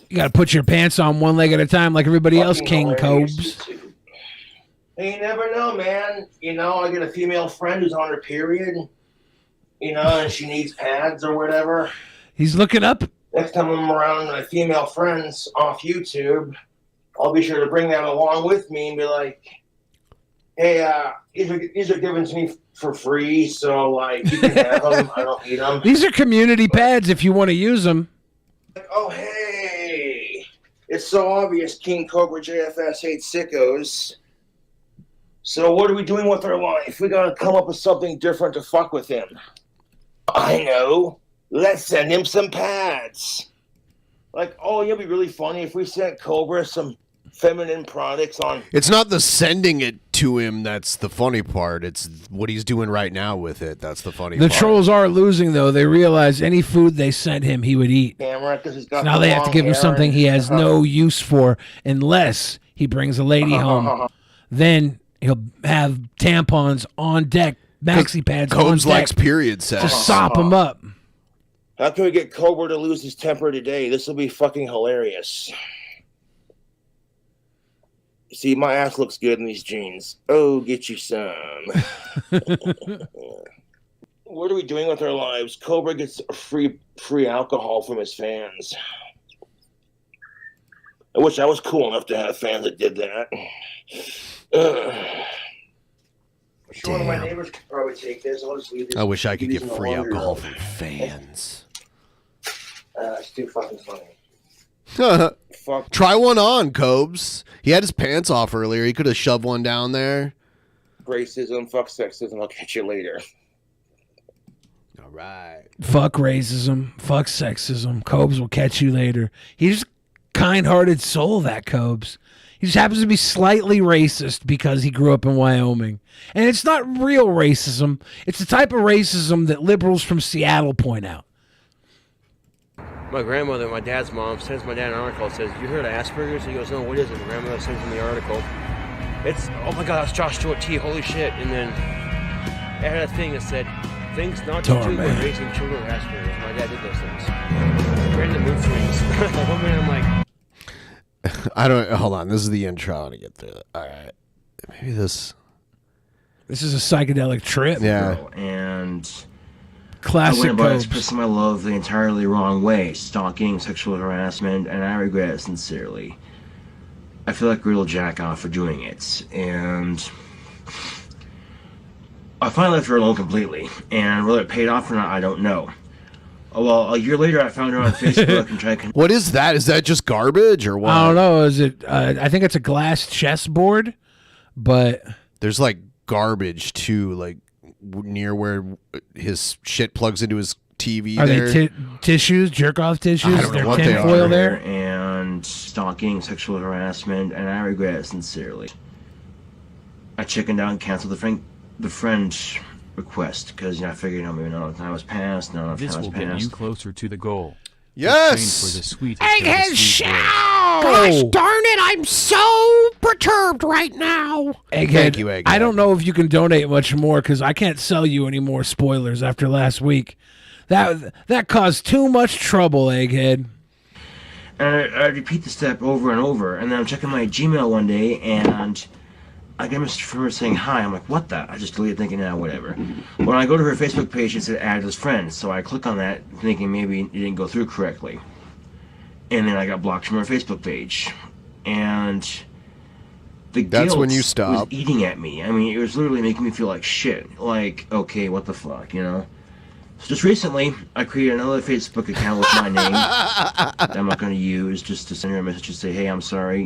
You got to put your pants on one leg at a time like everybody else, King Cobes. Hey, you never know, man. You know, I get a female friend who's on her period, you know, and she needs pads or whatever. He's looking up. Next time I'm around my female friends off YouTube, I'll be sure to bring that along with me and be like, hey, these are given to me for free, so, like, you can have them. I don't need them. These are community pads if you want to use them. Like, oh, hey, it's so obvious KingCobraJFS hates sickos. So what are we doing with our life? We gotta come up with something different to fuck with him. I know. Let's send him some pads. Like, oh, it'd be really funny if we sent Cobra some feminine products on... It's not the sending it to him that's the funny part. It's what he's doing right now with it. That's the funny part. The trolls are losing, though. They realize any food they sent him, he would eat. Camera, 'cause he's got now they have to give him something he has no use for unless he brings a lady home. Then he'll have tampons on deck, maxi pads on Combs deck. likes period sex. To sop him up. How can we get Cobra to lose his temper today? This will be fucking hilarious. See, my ass looks good in these jeans. Oh, get you some. What are we doing with our lives? Cobra gets free alcohol from his fans. I wish I was cool enough to have fans that did that. Sure, one of my neighbors could probably take this. I'll just leave this. I wish I could get free alcohol from fans. It's too fucking funny. Fuck. Try one on, Cobes. He had his pants off earlier. He could have shoved one down there. Racism, fuck sexism. I'll catch you later. All right. Fuck racism. Fuck sexism. Cobes will catch you later. He's a kind-hearted soul, that Cobes. He just happens to be slightly racist because he grew up in Wyoming. And it's not real racism. It's the type of racism that liberals from Seattle point out. My grandmother, my dad's mom, sends my dad an article that says, "You heard of Asperger's?" He goes, "No, what is it?" My grandmother sends him the article. it's, oh my God, that's Josh Stewart T, holy shit. And then it had a thing that said, things not to do when raising children with Asperger's. My dad did those things. Random mood swings. Like, one minute I'm like, I don't, hold on, this is the intro. I want to get through it. All right. Maybe this is a psychedelic trip. Yeah. And classic. I went about Cobes. expressing my love the entirely wrong way, stalking, sexual harassment, and I regret it sincerely. I feel like a real jack off for doing it, and I finally left her alone completely, and whether it paid off or not, I don't know. Oh, well, a year later, I found her on Facebook and tried. What is that? Is that just garbage or what? I don't know. Is it? I think it's a glass chessboard, but there's like garbage too, like near where his shit plugs into his TV. Are there. they tissues, jerk off tissues? I don't know Is what there they tinfoil are. there? And stalking, sexual harassment, and I regret it sincerely. I chickened out and canceled the friend request because I figured maybe no time was passed. No, This time was will get passed. you closer to the goal. Yes! For the sweetest Egghead of the sweet words. Gosh darn it, I'm so perturbed right now. Egghead, Thank you, Egghead. I don't know if you can donate much more because I can't sell you any more spoilers after last week. That caused too much trouble, Egghead. And I repeat the step over and over, and then I'm checking my Gmail one day, and I get a message from her saying hi. I'm like, what the? I just deleted thinking, whatever. When I go to her Facebook page, it said add as friend, so I click on that thinking maybe it didn't go through correctly. And then I got blocked from her Facebook page. And the That's guilt when you stop. was eating at me. I mean, it was literally making me feel like shit. Like, okay, what the fuck, So just recently, I created another Facebook account with my name that I'm not going to use, just to send her a message to say, hey, I'm sorry,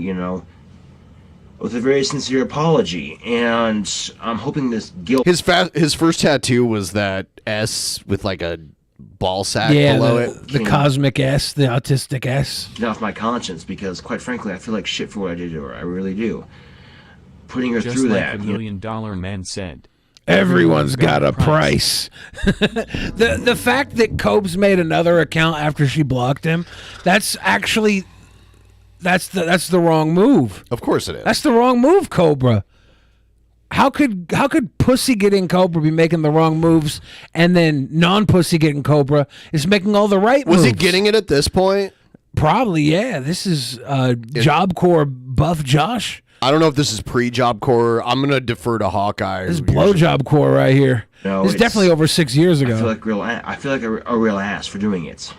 with a very sincere apology. And I'm hoping this guilt... His first tattoo was that S with like a ball sack below it. The cosmic S, the autistic S. Get off my conscience, because quite frankly, I feel like shit for what I did to her. I really do. Putting her Just through like that. the $1 million man said. Everyone's got a price. The fact that Cobes made another account after she blocked him, that's actually that's the wrong move. Of course it is. That's the wrong move, Cobra. How could pussy getting Cobra be making the wrong moves, and then non-pussy getting Cobra is making all the right moves? Was he getting it at this point? Probably, yeah. This is Job Corps buff Josh. I don't know if this is pre-Job Corps. I'm gonna defer to Hawkeye. This is blowjob Corps right here. No, it's definitely over 6 years ago. I feel like a real ass for doing it.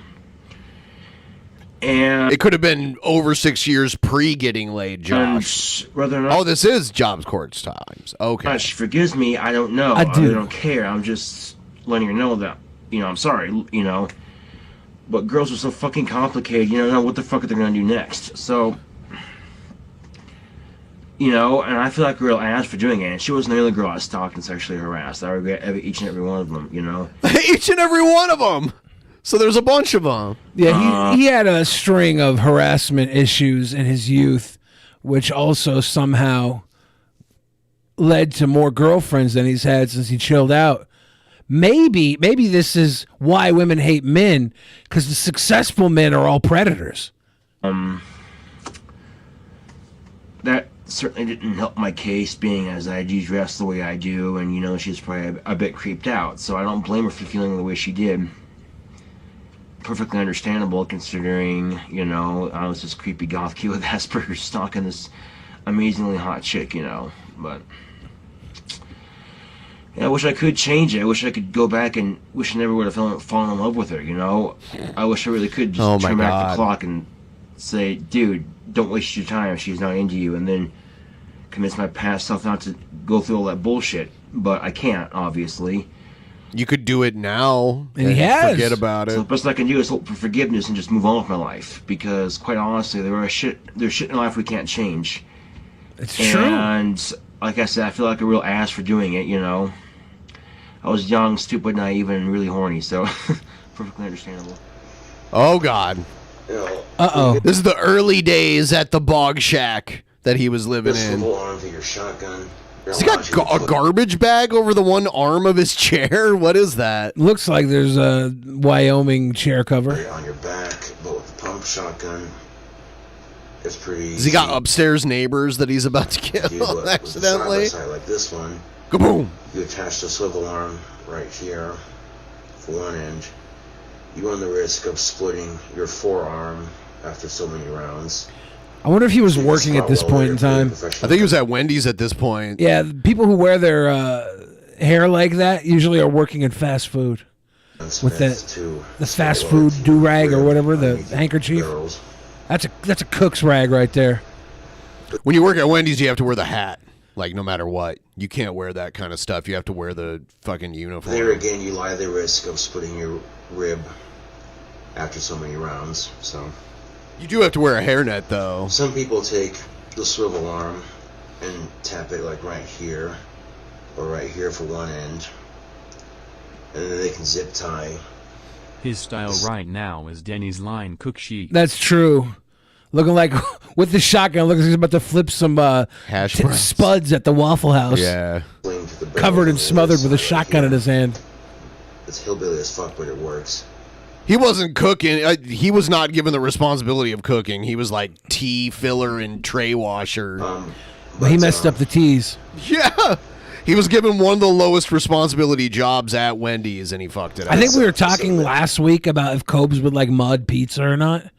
And it could have been over 6 years pre-getting laid, Josh. Whether or not this is Job Corps times. Okay. She forgives me, I don't know. I really don't care. I'm just letting her know that, I'm sorry, But girls are so fucking complicated, you don't know what the fuck they're gonna do next. So, and I feel like a real ass for doing it. And she wasn't the only girl I stalked and sexually harassed. I regret each and every one of them, Each and every one of them. So there's a bunch of them. Yeah, he had a string of harassment issues in his youth, which also somehow led to more girlfriends than he's had since he chilled out. Maybe this is why women hate men, because the successful men are all predators. That certainly didn't help my case, being as I do dress the way I do, and she's probably a bit creeped out. So I don't blame her for feeling the way she did. Perfectly understandable, considering I was this creepy goth kid with Asperger's stalking this amazingly hot chick, But I wish I could change it. I wish I could go back and wish I never would have fallen in love with her. I wish I really could just turn back the clock and say, dude, don't waste your time. She's not into you, and then convince my past self not to go through all that bullshit. But I can't, obviously. You could do it now and he has. Forget about it. So the best I can do is hope for forgiveness and just move on with my life. Because quite honestly, there's shit in life we can't change. It's true. And like I said, I feel like a real ass for doing it. I was young, stupid, naive, and really horny. So perfectly understandable. Oh God. Uh-oh. This is the early days at the Bog Shack that he was living in. Arm to your shotgun. Has he got a garbage bag over the one arm of his chair? What is that? Looks like there's a Wyoming chair cover. On your back, but with the pump shotgun. it's pretty easy. Has he got upstairs neighbors that he's about to kill With accidentally? a side like this one, Kaboom! you attach the swivel arm right here for one end. You run the risk of splitting your forearm after so many rounds. I wonder if he was working at this point in time. I think he was at Wendy's at this point. Yeah, people who wear their hair like that usually are working in fast food. With the fast food do-rag or whatever, the handkerchief. That's a cook's rag right there. When you work at Wendy's, you have to wear the hat. Like, no matter what. You can't wear that kind of stuff. You have to wear the fucking uniform. There again, you lie the risk of splitting your rib after so many rounds, so... You do have to wear a hairnet, though. Some people take the swivel arm and tap it, like, right here, or right here for one end, and then they can zip tie. His style right now is Denny's line cook sheet. That's true. Looking like, with the shotgun, looking like he's about to flip some spuds at the Waffle House. Yeah. Covered and smothered with a shotgun in his hand. It's hillbilly as fuck, but it works. He wasn't cooking. He was not given the responsibility of cooking. He was like tea filler and tray washer. But he messed up the teas. Yeah. He was given one of the lowest responsibility jobs at Wendy's, and he fucked it up. I think we were talking last week about if Cobes would like mod pizza or not.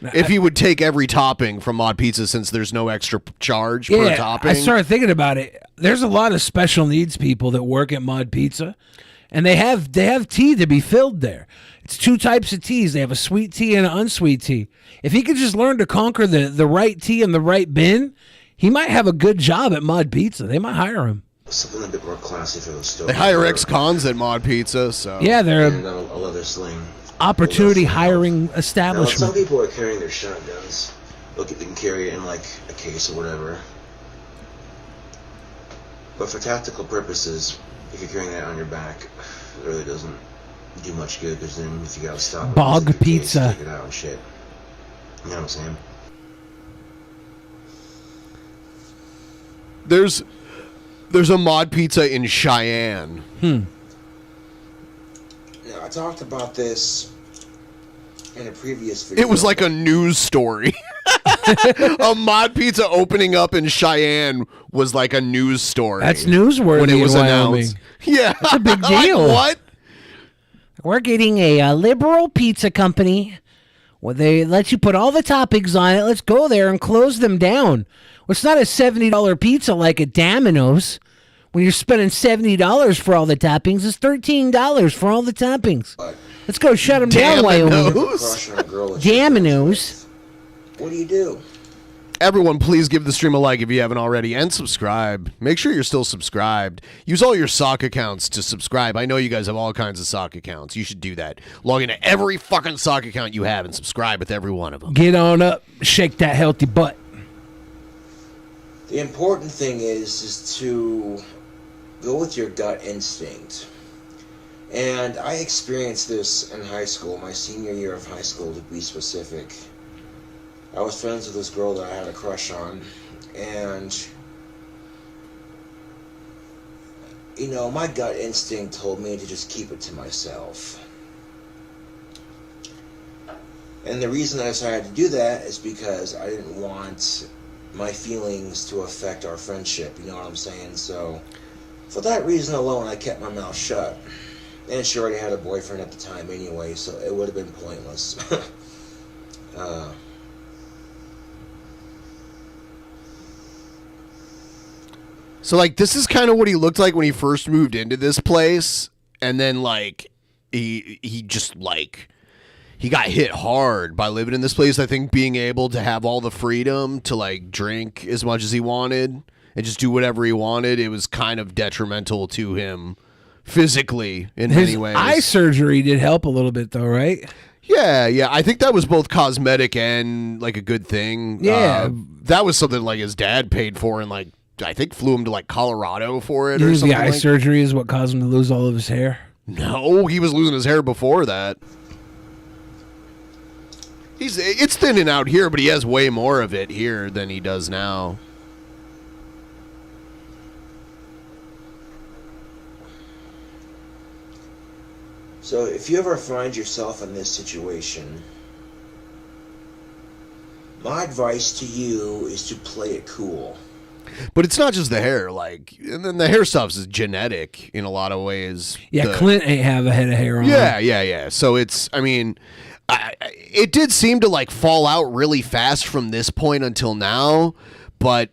If he would take every topping from Mod Pizza, since there's no extra charge per topping. I started thinking about it. There's a lot of special needs people that work at Mod Pizza, and they have tea to be filled there. It's two types of teas. They have a sweet tea and an unsweet tea. If he could just learn to conquer the right tea in the right bin, he might have a good job at Mod Pizza. They might hire him. Something a bit more classy for the stove. They hire ex-cons at Mod Pizza, so... Yeah, they're And a leather sling. opportunity hiring Now, establishment. some people are carrying their shotguns. Look, they can carry it in like a case or whatever. But for tactical purposes, if you're carrying that on your back, it really doesn't do much good, because then if you gotta stop, Bog it, pizza. take it out and shit. You know what I'm saying? There's a Mod Pizza in Cheyenne. Now, I talked about this in a previous video. It was like a news story. A Mod Pizza opening up in Cheyenne was like a news story. That's newsworthy when it was in Wyoming. announced. Yeah, That's a big Like, deal. what? We're getting a liberal pizza company where they let you put all the toppings on it. Let's go there and close them down. Well, it's not a $70 pizza like at Domino's. When you're spending $70 for all the toppings, it's $13 for all the toppings. Let's go shut them down, Wyoming. Domino's. What do you do? Everyone, please give the stream a like if you haven't already, and subscribe. Make sure you're still subscribed. Use all your sock accounts to subscribe. I know you guys have all kinds of sock accounts. You should do that. Log into every fucking sock account you have and subscribe with every one of them. Get on up, shake that healthy butt. The important thing is to go with your gut instinct. And I experienced this in high school, my senior year of high school to be specific. I was friends with this girl that I had a crush on, and you know, my gut instinct told me to just keep it to myself. And the reason I decided to do that is because I didn't want my feelings to affect our friendship, you know what I'm saying? So, for that reason alone, I kept my mouth shut. And she already had a boyfriend at the time anyway, so it would have been pointless. So, like, this is kind of what he looked like when he first moved into this place, and then, like, he just, like, he got hit hard by living in this place. I think being able to have all the freedom to, like, drink as much as he wanted and just do whatever he wanted, it was kind of detrimental to him physically in many ways. Eye surgery did help a little bit, though, right? Yeah. I think that was both cosmetic and, like, a good thing. Yeah. That was something, like, his dad paid for, and, like, I think flew him to, like, Colorado for it You or think something the eye like surgery is what caused him to lose all of his hair? No, he was losing his hair before that. It's thinning out here, but he has way more of it here than he does now. So if you ever find yourself in this situation, My advice to you is to play it cool. But it's not just the hair, like, and then the hair stuff is genetic in a lot of ways. Yeah, Clint ain't have a head of hair on. Yeah. So it's, I mean, it did seem to like fall out really fast from this point until now, but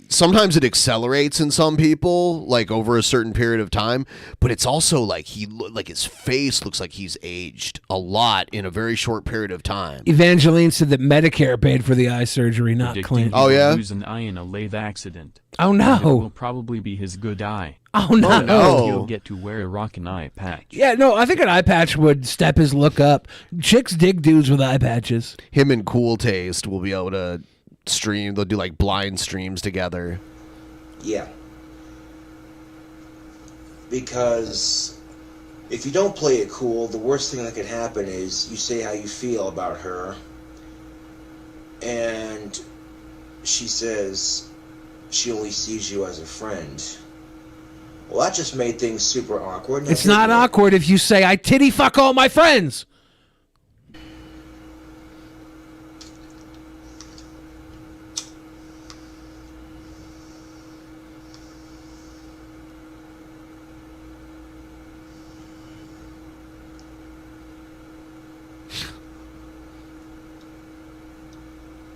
sometimes it accelerates in some people, like over a certain period of time. But it's also like his face looks like he's aged a lot in a very short period of time. Evangeline said that Medicare paid for the eye surgery, not Clint. He will lose an eye in a lathe accident. Oh, no. And it will probably be his good eye. Oh, no. He'll get to wear a rockin' eye patch. Yeah, no, I think an eye patch would step his look up. Chicks dig dudes with eye patches. Him and Cool Taste will be able to stream. They'll do like blind streams together. Yeah. Because if you don't play it cool, the worst thing that could happen is you say how you feel about her, and she says she only sees you as a friend. Well, that just made things super awkward. It's not awkward if you say, I titty fuck all my friends.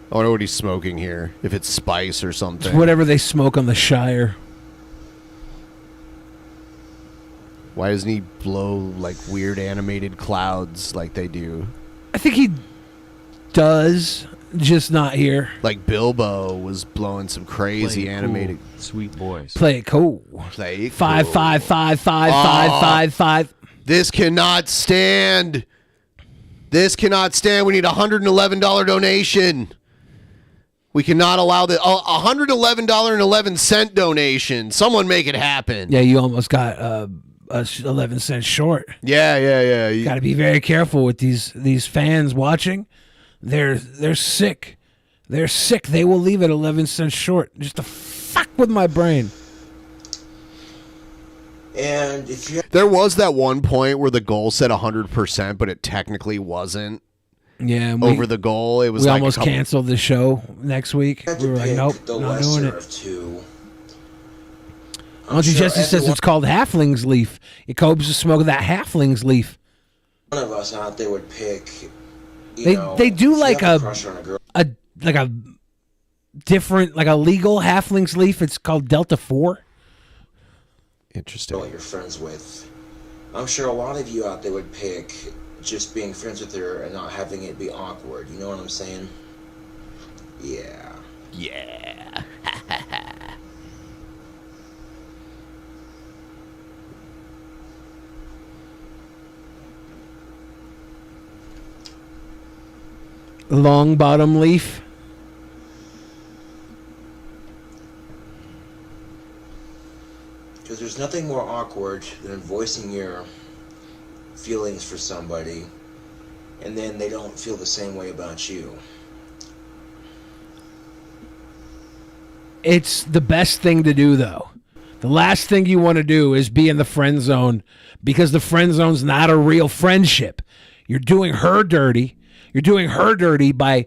I wonder what he's smoking here. If it's spice or something. It's whatever they smoke on the Shire. Why doesn't he blow like weird animated clouds like they do? I think he does, just not here. Like Bilbo was blowing some crazy Play it animated. cool, sweet boys. Play it cool. Play it cool. 5 5 5 5 5 5 5. This cannot stand. This cannot stand. We need a $111 donation. We cannot allow the $111.11 donation. Someone make it happen. Yeah, you almost got 11 cents short. Yeah. You got to be very careful with these fans watching. They're sick. They're sick. They will leave it 11 cents short just to fuck with my brain. And if you There was that one point where the goal said 100%, but it technically wasn't. Yeah, over the goal. It was we like almost canceled the show next week. We were like, nope, the not doing lesser it. of two. Auntie Jessie says it's called Halfling's Leaf. Cobes is smoking that Halfling's Leaf. One of us out there would pick. They do like a different, like a legal Halfling's Leaf. It's called Delta 4. Interesting. You're friends with. I'm sure a lot of you out there would pick just being friends with her and not having it be awkward. You know what I'm saying? Yeah. Yeah. Long bottom leaf. Because there's nothing more awkward than voicing your feelings for somebody and then they don't feel the same way about you. It's the best thing to do, though. The last thing you want to do is be in the friend zone, because the friend zone's not a real friendship. You're doing her dirty. You're doing her dirty by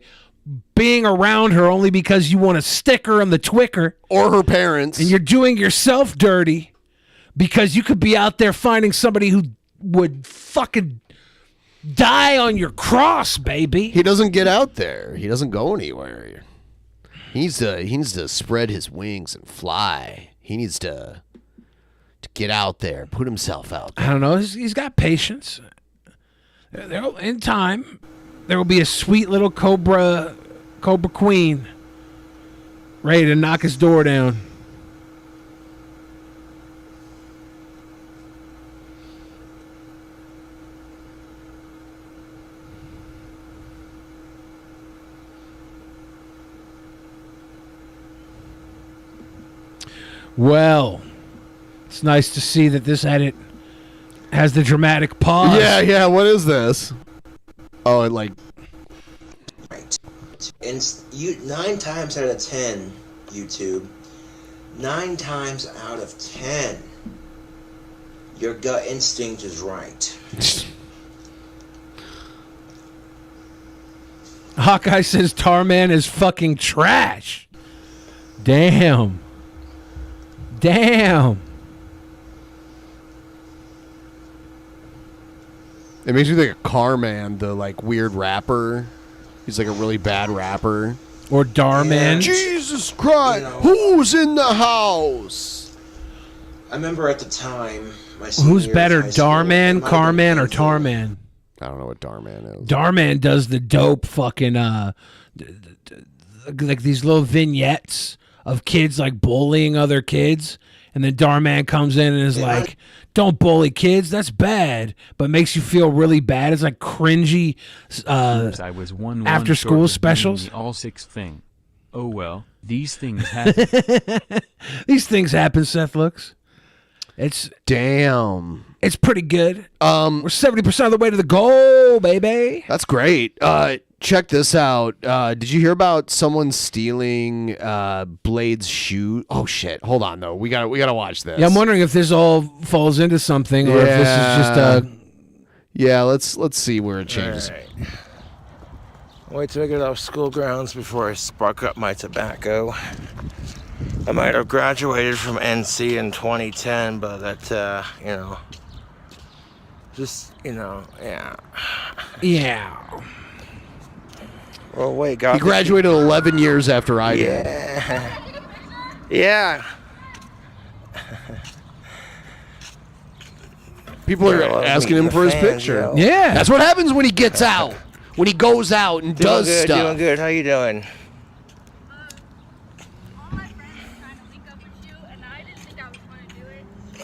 being around her only because you want to stick her on the Twicker. Or her parents. And you're doing yourself dirty because you could be out there finding somebody who would fucking die on your cross, baby. He doesn't get out there. He doesn't go anywhere. He needs to spread his wings and fly. He needs to get out there, put himself out there. I don't know. He's got patience. In time, there will be a sweet little Cobra queen ready to knock his door down. Well, it's nice to see that this edit has the dramatic pause. Yeah. What is this? Oh, it like. And 9 times out of 10, YouTube, 9 times out of 10, your gut instinct is right. Hawkeye says Tarman is fucking trash. Damn. Damn. It makes me think of Carman, the like weird rapper. He's like a really bad rapper. Or Darman. Jesus Christ! Who's in the house? I remember at the time. Who's better, Darman, Carman, or Tarman? I don't know what Darman is. Darman does the dope fucking like these little vignettes of kids like bullying other kids, and then Darman comes in and is like, "Don't bully kids, that's bad," but makes you feel really bad. It's like cringy I was one after short school of specials. being the all six thing. Oh well, these things happen. These things happen. Seth looks. It's damn. It's pretty good. We're 70% of the way to the goal, baby. That's great. Check this out. Did you hear about someone stealing Blade's shoe? Oh shit! Hold on though. We gotta watch this. Yeah, I'm wondering if this all falls into something, or if this is just a. Yeah, let's see where it changes. All right. Wait till I get off school grounds before I spark up my tobacco. I might have graduated from NC in 2010, but that, yeah. Yeah. Well, wait, God. He graduated 11 years after I did. Yeah. People are asking him for his picture. Yo. Yeah. That's what happens when he gets out. When he goes out and does good, stuff. Doing good. How you doing?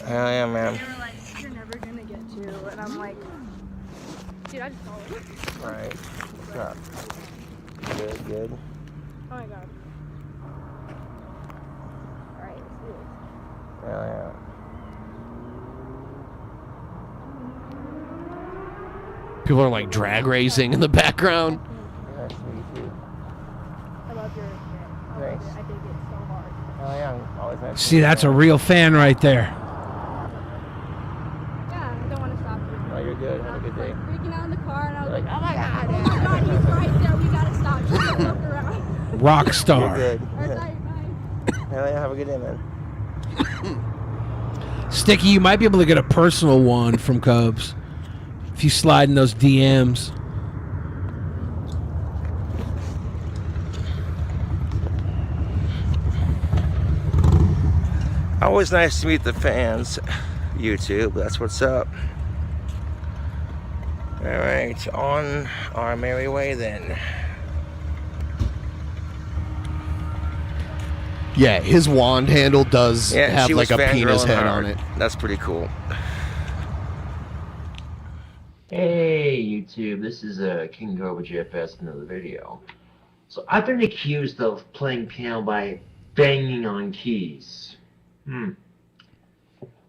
Hell yeah, man. They were like, "You're never gonna get to," and I'm like, "Dude, I just followed." Right. What's up? Good, good. Oh my god. Alright, let's do this. Hell yeah. People are like drag racing in the background. Nice to meet you. I love your Thanks. I think it's so hard. Hell yeah. Always nice to See, meet that's you. a real fan right there. Yeah, I don't want to stop you. No, you're good. Have a good day. Freaking out in the car, and I was like, "Oh my god, he's right there. We gotta stop." Just look around. Rock star. You're good. Alright, bye. Hell yeah. Have a good day, man. Sticky, you might be able to get a personal one from Cubs if you slide in those DMs. Always nice to meet the fans. YouTube, that's what's up. Alright, on our merry way then. Yeah, his wand handle does Yeah, have she like was a penis fangirling head hard. on it. That's pretty cool. Hey YouTube, this is KingCobraJFS, another video. So I've been accused of playing piano by banging on keys.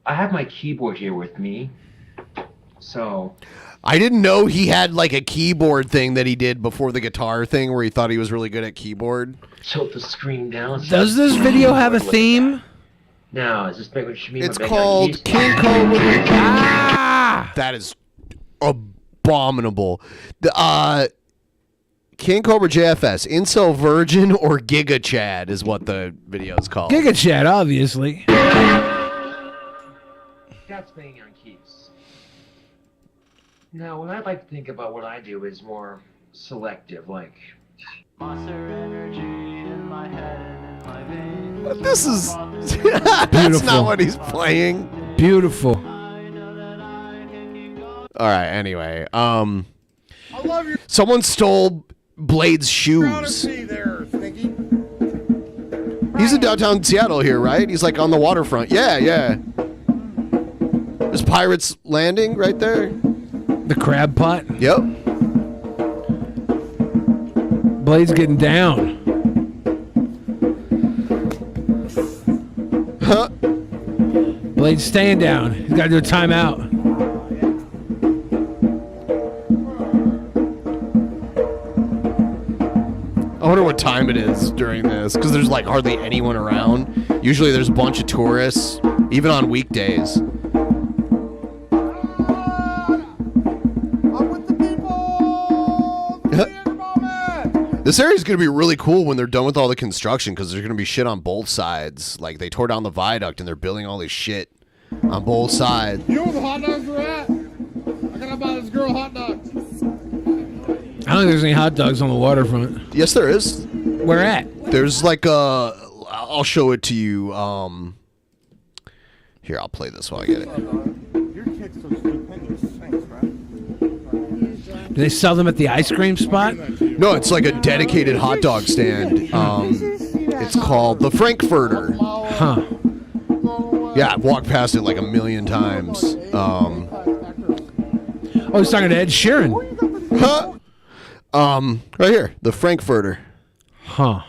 I have my keyboard here with me. So I didn't know he had like a keyboard thing that he did before the guitar thing where he thought he was really good at keyboard. tilt the screen down. Does this video have a theme? Now, is this big what you mean? It's by banging on called keys? King Cobra. That is abominable. The KingCobraJFS, Incel Virgin or Giga Chad is what the video is called. Giga Chad, obviously. That's banging on keys. Now, when I like to think about what I do is more selective, like Monster energy in my head and in my veins. This is that's not what he's playing. Beautiful. All right. Anyway, I love your someone stole Blade's shoes. there, Stinky. He's in downtown Seattle here, right? He's like on the waterfront. Yeah, yeah. There's Pirates Landing right there. The crab pot. Yep. Blade's getting down. Huh? Blade's staying down. He's got to do a timeout. I wonder what time it is during this, because there's like hardly anyone around. Usually there's a bunch of tourists, even on weekdays. I'm with the people! The theater moment! This area is going to be really cool when they're done with all the construction because there's going to be shit on both sides. Like, they tore down the viaduct and they're building all this shit on both sides. You know where the hot dogs are at? I gotta buy this girl hot dogs. I don't think there's any hot dogs on the waterfront. Yes, there is. Where at? There's like a... I'll show it to you. Here, I'll play this while I get it. Your kid's so stupendous. Thanks, bro. Do they sell them at the ice cream spot? No, it's like a dedicated hot dog stand. It's called the Frankfurter. Huh. Yeah, I've walked past it like a million times. Oh, he's talking to Ed Sheeran. Huh? Right here, the Frankfurter. Huh.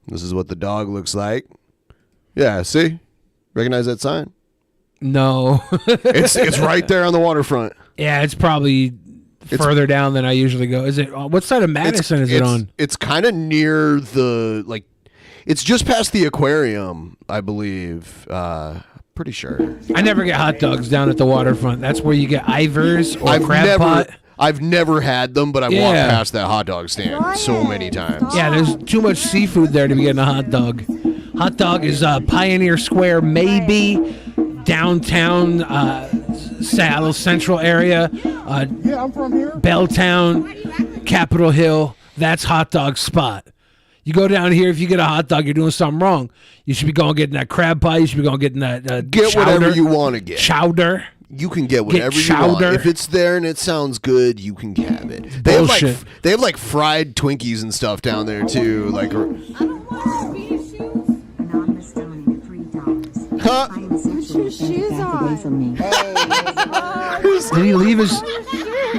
This is what the dog looks like. Yeah, see? Recognize that sign? No. it's right there on the waterfront. Yeah, it's probably further down than I usually go. Is it? What side of Madison is it on? It's kind of near the, like, it's just past the aquarium, I believe. Pretty sure. I never get hot dogs down at the waterfront. That's where you get Ivers or crab pot. I've never had them, but I've walked past that hot dog stand so many times. Yeah, there's too much seafood there to be getting a hot dog. Hot dog is Pioneer Square, maybe downtown Seattle Central area. Yeah, I'm from here. Belltown, Capitol Hill. That's hot dog spot. You go down here, if you get a hot dog, you're doing something wrong. You should be going getting that crab pie. You should be going getting that get chowder, whatever you want to get. Chowder. You can get whatever you want. If it's there and it sounds good, you can have it. They have like fried Twinkies and stuff down there too. Like, huh? Put your shoes on. Did he leave his?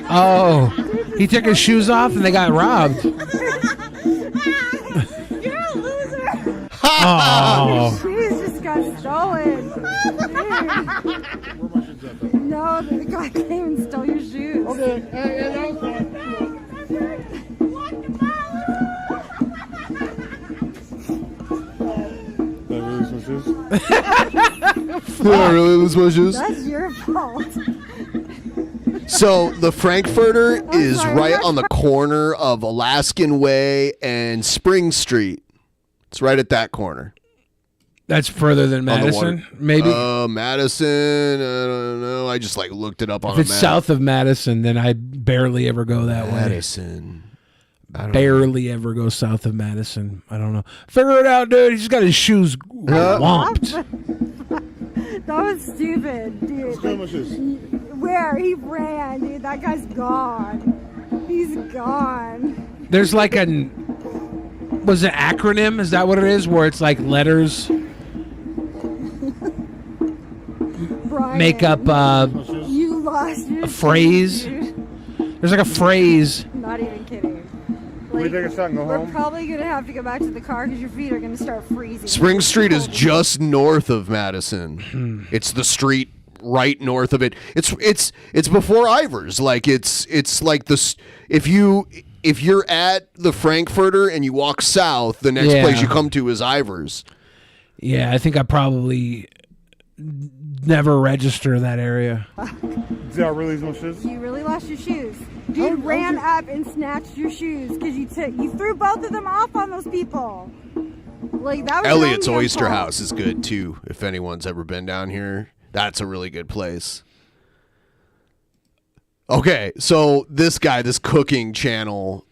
Oh, he took his shoes off and they got robbed. You're a loser. Oh. Shoes just got stolen. No, the guy came and stole your shoes. Okay. Did I really lose my shoes? That's your fault. So the Frankfurter is right on the corner of Alaskan Way and Spring Street. It's right at that corner. That's further than Madison, maybe? Madison, I don't know. I just like looked it up on If a it's map. south of Madison, then I barely ever go that way. Madison. Barely ever go south of Madison. I don't know. Figure it out, dude. He just got his shoes whomped. That was stupid, dude. Where? He ran, dude. That guy's gone. He's gone. There's like was it acronym? Is that what it is? Where it's like letters Brian, make up you lost your a phrase. shoes, There's like a phrase. Not even kidding. We take a shot and go We're home. probably gonna have to go back to the car because your feet are gonna start freezing. Spring Street is just north of Madison. It's the street right north of it. It's before Ivers. Like it's like this. If you're at the Frankfurter and you walk south, the next place you come to is Ivers. Yeah, I think I probably never register that area. Did I really lose my shoes? You really lost your shoes. Dude ran up and snatched your shoes because you threw both of them off on those people. Like that was Elliot's your own Oyster fault. House is good too. If anyone's ever been down here, that's a really good place. Okay, so this cooking channel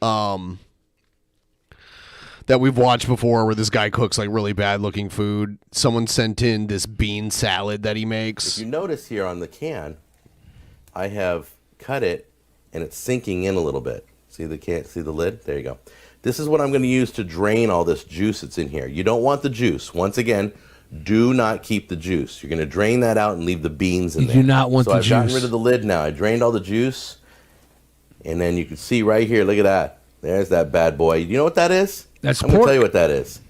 that we've watched before where this guy cooks like really bad looking food. Someone sent in this bean salad that he makes. If you notice here on the can, I have cut it and it's sinking in a little bit. See the lid? There you go. This is what I'm going to use to drain all this juice that's in here. You don't want the juice. Once again, do not keep the juice. You're going to drain that out and leave the beans in there. You do not want the I've gotten juice. rid of the lid now. I drained all the juice. And then you can see right here, look at that. There's that bad boy. You know what that is? I'm going to tell you what that is.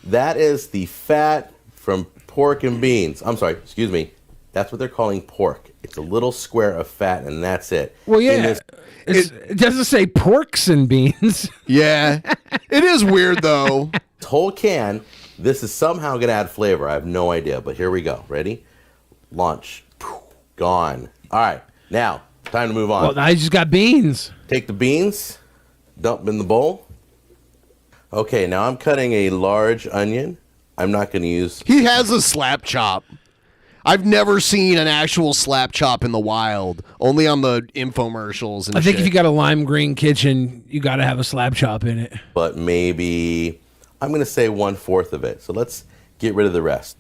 That is the fat from pork and beans. I'm sorry, excuse me. That's what they're calling pork. It's a little square of fat, and that's it. Well, yeah. It doesn't say porks and beans. Yeah. It is weird, though. This whole can, this is somehow going to add flavor. I have no idea, but here we go. Ready? Launch. Gone. All right. Now, Time to move on. Well, now you just got beans. Take the beans, dump them in the bowl. Okay, now I'm cutting a large onion. I'm not going to use... He has a slap chop. I've never seen an actual slap chop in the wild. Only on the infomercials and I think shit. if you got a lime green kitchen, you got to have a slap chop in it. But maybe... I'm going to say 1/4 of it. So let's get rid of the rest.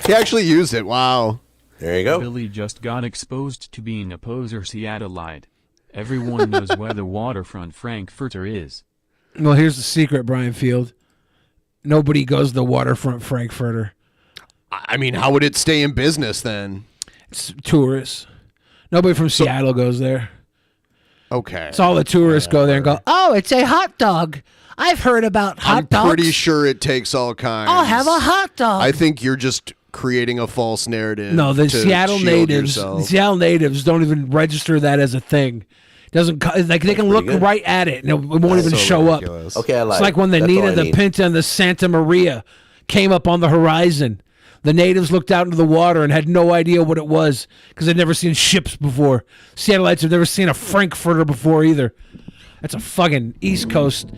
He actually used it. Wow. There you go. Billy just got exposed to being a poser Seattleite. Everyone knows where the waterfront Frankfurter is. Well, here's the secret, Brian Field. Nobody goes to the waterfront Frankfurter. I mean, how would it stay in business then? It's tourists. Nobody from Seattle goes there. Okay. It's all the tourists go there and go, oh, it's a hot dog. I've heard about hot dogs. I'm pretty sure it takes all kinds. I'll have a hot dog. I think you're just creating a false narrative. No, the to Seattle shield natives. yourself. The Seattle natives don't even register that as a thing. Doesn't like they can look right at it and it won't even show up. Okay, I like It's like when the That's all Nina, I the need. Pinta, and the Santa Maria came up on the horizon. The natives looked out into the water and had no idea what it was because they'd never seen ships before. Seattleites have never seen a Frankfurter before either. That's a fucking East Coast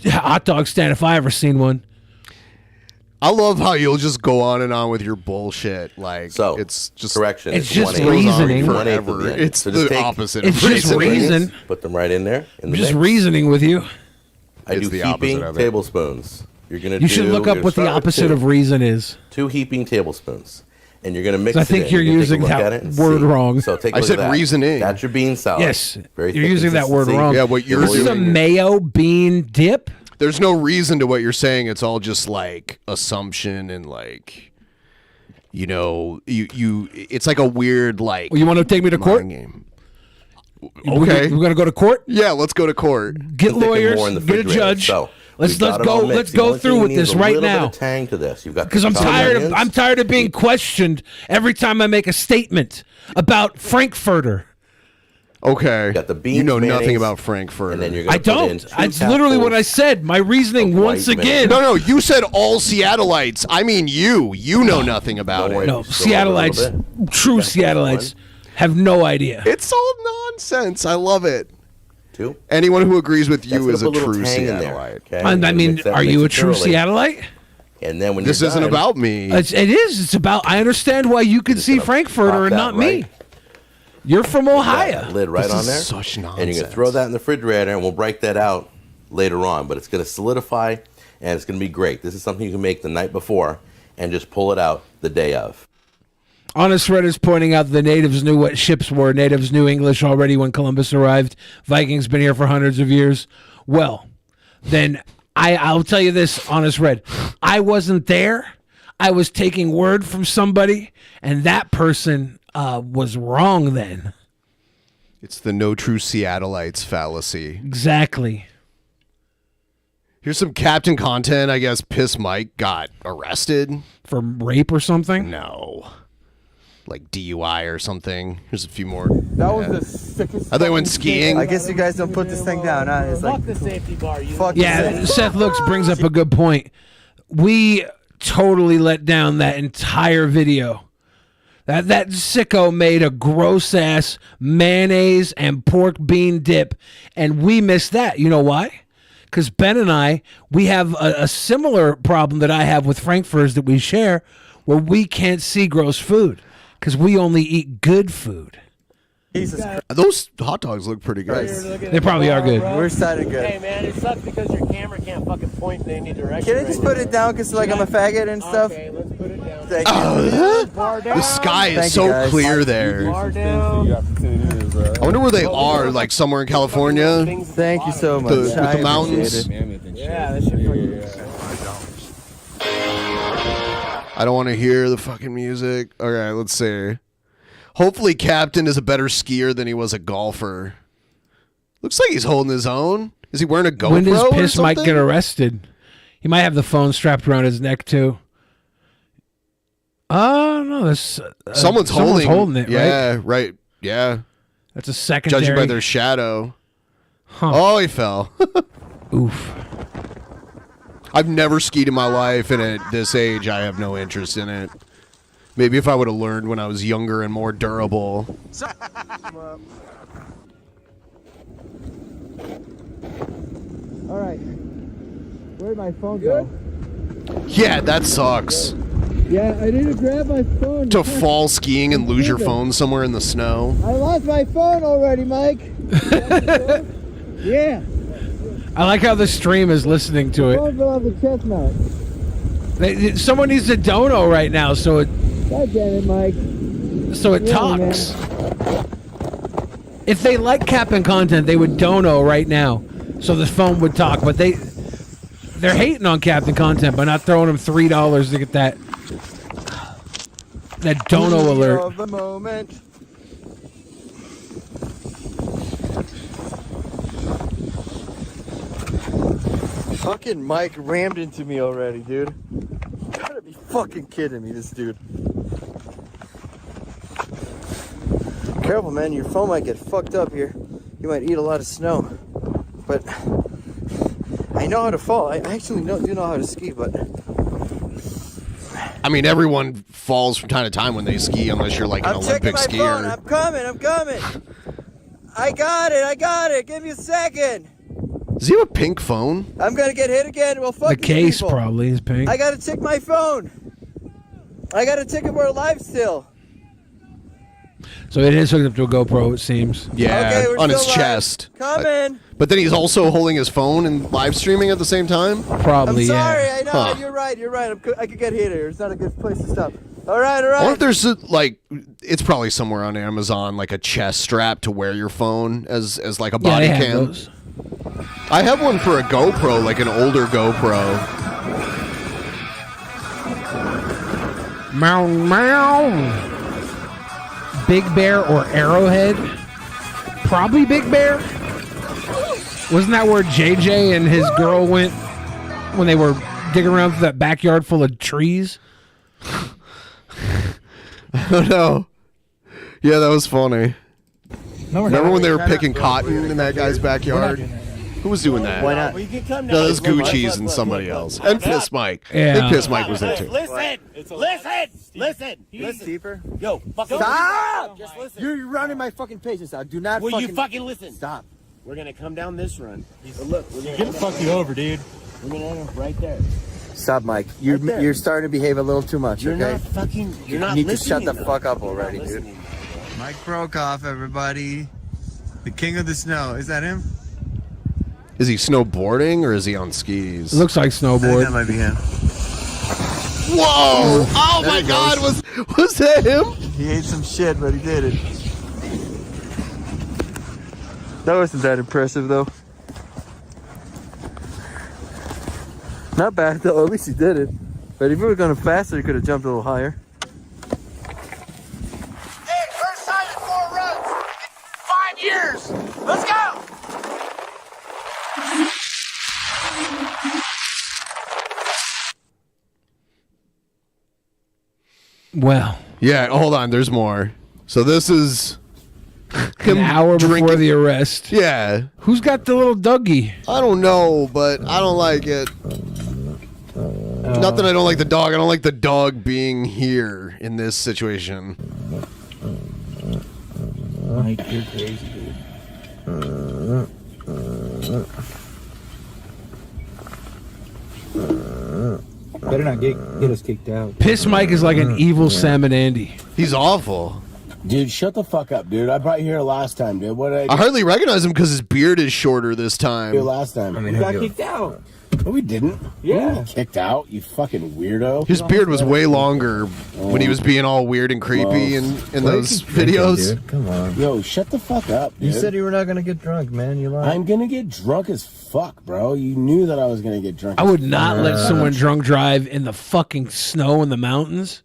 hot dog stand if I ever seen one. I love how you'll just go on and on with your bullshit. Like, So, it's just correction. It's just 1/8. reasoning. 1/8 Forever. of the onion. It's So just the take opposite It's of just reasoning. reason. Put them right in there. In the Just mix. reasoning with you. I It's do the opposite heaping of it. tablespoons. You're gonna. You should look up what the opposite of reason is. 2 heaping tablespoons, and you're gonna mix. I it think in. you're gonna take a using look that at it and word see. wrong. So take a I look said at that. reasoning. That's your bean salad. Yes, Very you're thick using that word consistency. wrong. Yeah, what you're This is a doing- mayo bean dip. There's no reason to what you're saying. It's all just like assumption and like, you know, you. It's like a weird like. Well, you want to take me to court? mind game. Okay, we're gonna go to court. Yeah, let's go to court. Get I'm thinking lawyers. more in the Get a refrigerator. judge. So, let's we've got it go. all mixed. Let's The go only through thing with you need this is a right little bit now. of tang to this. You've got Because I'm chopped tired onions. I'm tired of being questioned every time I make a statement about Frankfurter. Okay. Got the beans, You know nothing mayonnaise, about Frankfurt. and then you're I gonna put in don't. 2 That's literally what I said. My reasoning once white again. No, you said all Seattleites. I mean you. You know nothing about Don't worry. it. No, Just go over a little Seattleites, true Seattleites, have no idea. It's all nonsense. I love it. 2. Anyone who agrees with you That's is a gonna put little true tang in there, Seattleite. okay? I You're gonna mean, mix that, are mix you a it true thoroughly. Seattleite? And then when This you're isn't done, about me. It is. It's about. I understand why you could see gonna Frankfurter pop and that not me. right- You're from that Ohio. lid right This on is there. such And you're going nonsense. to throw that in the refrigerator, and we'll break that out later on. But it's going to solidify, and it's going to be great. This is something you can make the night before and just pull it out the day of. Honest Red is pointing out the natives knew what ships were. Natives knew English already when Columbus arrived. Vikings been here for hundreds of years. Well, then I'll tell you this, Honest Red. I wasn't there. I was taking word from somebody, and that person was wrong then. It's the no true Seattleites fallacy. Exactly. Here's some Captain content. I guess Piss Mike got arrested. For rape or something? No. Like DUI or something. Here's a few more. That was the sickest. I thought he went skiing. I guess you guys don't put this thing down, huh? It's like, the safety bar. You fuck the Yeah, safety Seth Looks brings up a good point. We totally let down that entire video. That sicko made a gross ass mayonnaise and pork bean dip, and we missed that. You know why? Because Ben and I, we have a similar problem that I have with Frankfurters that we share, where we can't see gross food because we only eat good food. Jesus Christ. Those hot dogs look pretty good. They probably are good. We're starting good. Hey man, it sucks because your camera can't fucking point in any direction. Can I just put it down because like I'm a faggot and stuff? Okay, let's put it down. Thank you. The sky is Thank you, so guys. clear there. Bar down. I wonder where they are, like somewhere in California. Thank you so much. With I the mountains. appreciate it. Yeah, that shit fucking. I don't want to hear the fucking music. Okay, let's see. Hopefully Captain is a better skier than he was a golfer. Looks like he's holding his own. Is he wearing a GoPro When does or Piss Mike something? get arrested? He might have the phone strapped around his neck too. Oh no, this Someone's holding it. Yeah, right. Yeah. That's a secondary. Judging by their shadow. Huh. Oh, he fell. Oof. I've never skied in my life, and at this age, I have no interest in it. Maybe if I would have learned when I was younger and more durable. All right. Where'd my phone go? Yeah, that sucks. Yeah, I need to grab my phone. To fall skiing and lose your phone somewhere in the snow. I lost my phone already, Mike. Yeah. I like how the stream is listening to it. Phone fell off the chest mount. Someone needs a dono right now, so it. God damn it, Mike. So it talks. If they like Captain content, they would dono right now, so the phone would talk. But they're hating on Captain content by not throwing them $3 to get that dono alert. Of the moment. Fucking Mike rammed into me already, dude. You gotta be fucking kidding me, this dude. Careful, man. Your phone might get fucked up here. You might eat a lot of snow. But I know how to fall. I actually do know how to ski, but... I mean, everyone falls from time to time when they ski, unless you're like an Olympic skier. Phone. I'm coming. I got it. Give me a second. Does he have a pink phone? I'm gonna get hit again. Well, fuck The case people. probably is pink. I gotta check my phone. I gotta check if we're alive still. So it is hooked up to a GoPro, it seems. Yeah, Okay, we're on his still live. chest. Come in. But then he's also holding his phone and live streaming at the same time? Probably, I'm sorry. yeah. I know. Huh. You're right. I could get hit here. It's not a good place to stop. All right. I wonder if there's it's probably somewhere on Amazon, like a chest strap to wear your phone as like a body they have cam. those. I have one for a GoPro, like an older GoPro. Meow, meow. Big Bear or Arrowhead? Probably Big Bear. Wasn't that where JJ and his girl went when they were digging around through that backyard full of trees? I don't know. Yeah, that was funny. No, Remember when they were picking cotton in that guy's backyard? Who was doing that? Why not? No, that was Gucci's and somebody else. And Piss Mike. Yeah. I think Piss Mike was there too. Listen. Deeper. Yo, Stop! Just listen. You're running my fucking patience out. Do not Will fucking... you fucking listen? Stop. We're gonna come down this run. But look, we're gonna... Get fuck you over, dude. We're gonna end up right there. Stop, Mike. You're starting to behave a little too much, You're okay? not fucking. You're not You need to listening. shut the fuck up already, You're not dude. listening. Mike Brokoff, everybody. The king of the snow. Is that him? Is he snowboarding or is he on skis? It looks like snowboard. That might be him. Whoa! Oh my God! Was that him? He ate some shit, but he did it. That wasn't that impressive, though. Not bad, though. At least he did it. But if he were going faster, he could have jumped a little higher. Hey, first time in 4 runs in 5 years. Let's go. Well. Yeah, hold on. There's more. So this is An hour before the arrest. Yeah. Who's got the little Dougie? I don't know, but I don't like it. Not that I don't like the dog. I don't like the dog being here in this situation. Mike, you're crazy, dude. Better not get us kicked out. Piss Mike is like an evil Sam and Andy. He's awful. Dude, shut the fuck up, dude. I brought you here last time, dude. What did I hardly recognize him because his beard is shorter this time. Here last time. mean, we got have you- kicked out. No, we didn't. Yeah. We got kicked out, you fucking weirdo. His beard was way longer when he was being all weird and creepy in those videos. Come on. Yo, shut the fuck up, dude. You said you were not going to get drunk, man. You lied. I'm gonna get drunk as fuck, bro. You knew that I was gonna get drunk. I would not let someone drunk drive in the fucking snow in the mountains.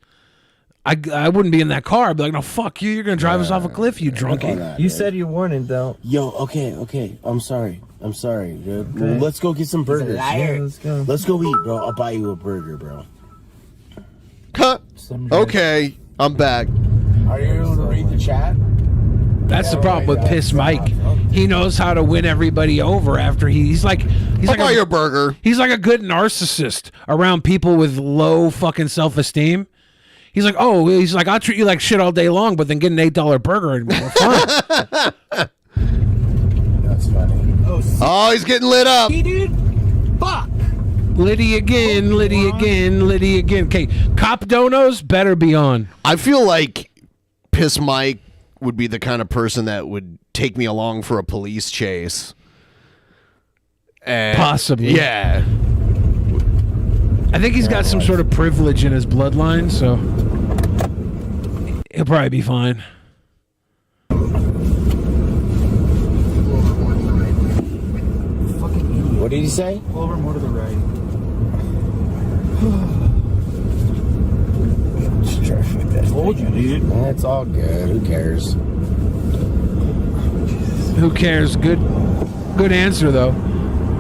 I wouldn't be in that car. I'd be like, no, fuck you. You're going to drive us off a cliff, you drunkie. You said you weren't, though. Yo, okay. I'm sorry, dude. Okay. Let's go get some burgers. Yeah, let's go. Let's go eat, bro. I'll buy you a burger, bro. Cut. Okay, I'm back. Are you able to read the chat? That's the problem with Piss Mike. He knows how to win everybody over after he's like I'll buy you a burger. He's like a good narcissist around people with low fucking self-esteem. He's like, I'll treat you like shit all day long, but then get an $8 burger and we're fine. That's funny. Oh, he's getting lit up. Dude. Fuck. Liddy again. Okay, cop donos better be on. I feel like Piss Mike would be the kind of person that would take me along for a police chase. And Possibly. Yeah. I think he's got some sort of privilege in his bloodline, so he'll probably be fine. What did he say? Pull over more to the right. Told you, dude. It's all good. Who cares? Who cares? Good answer, though.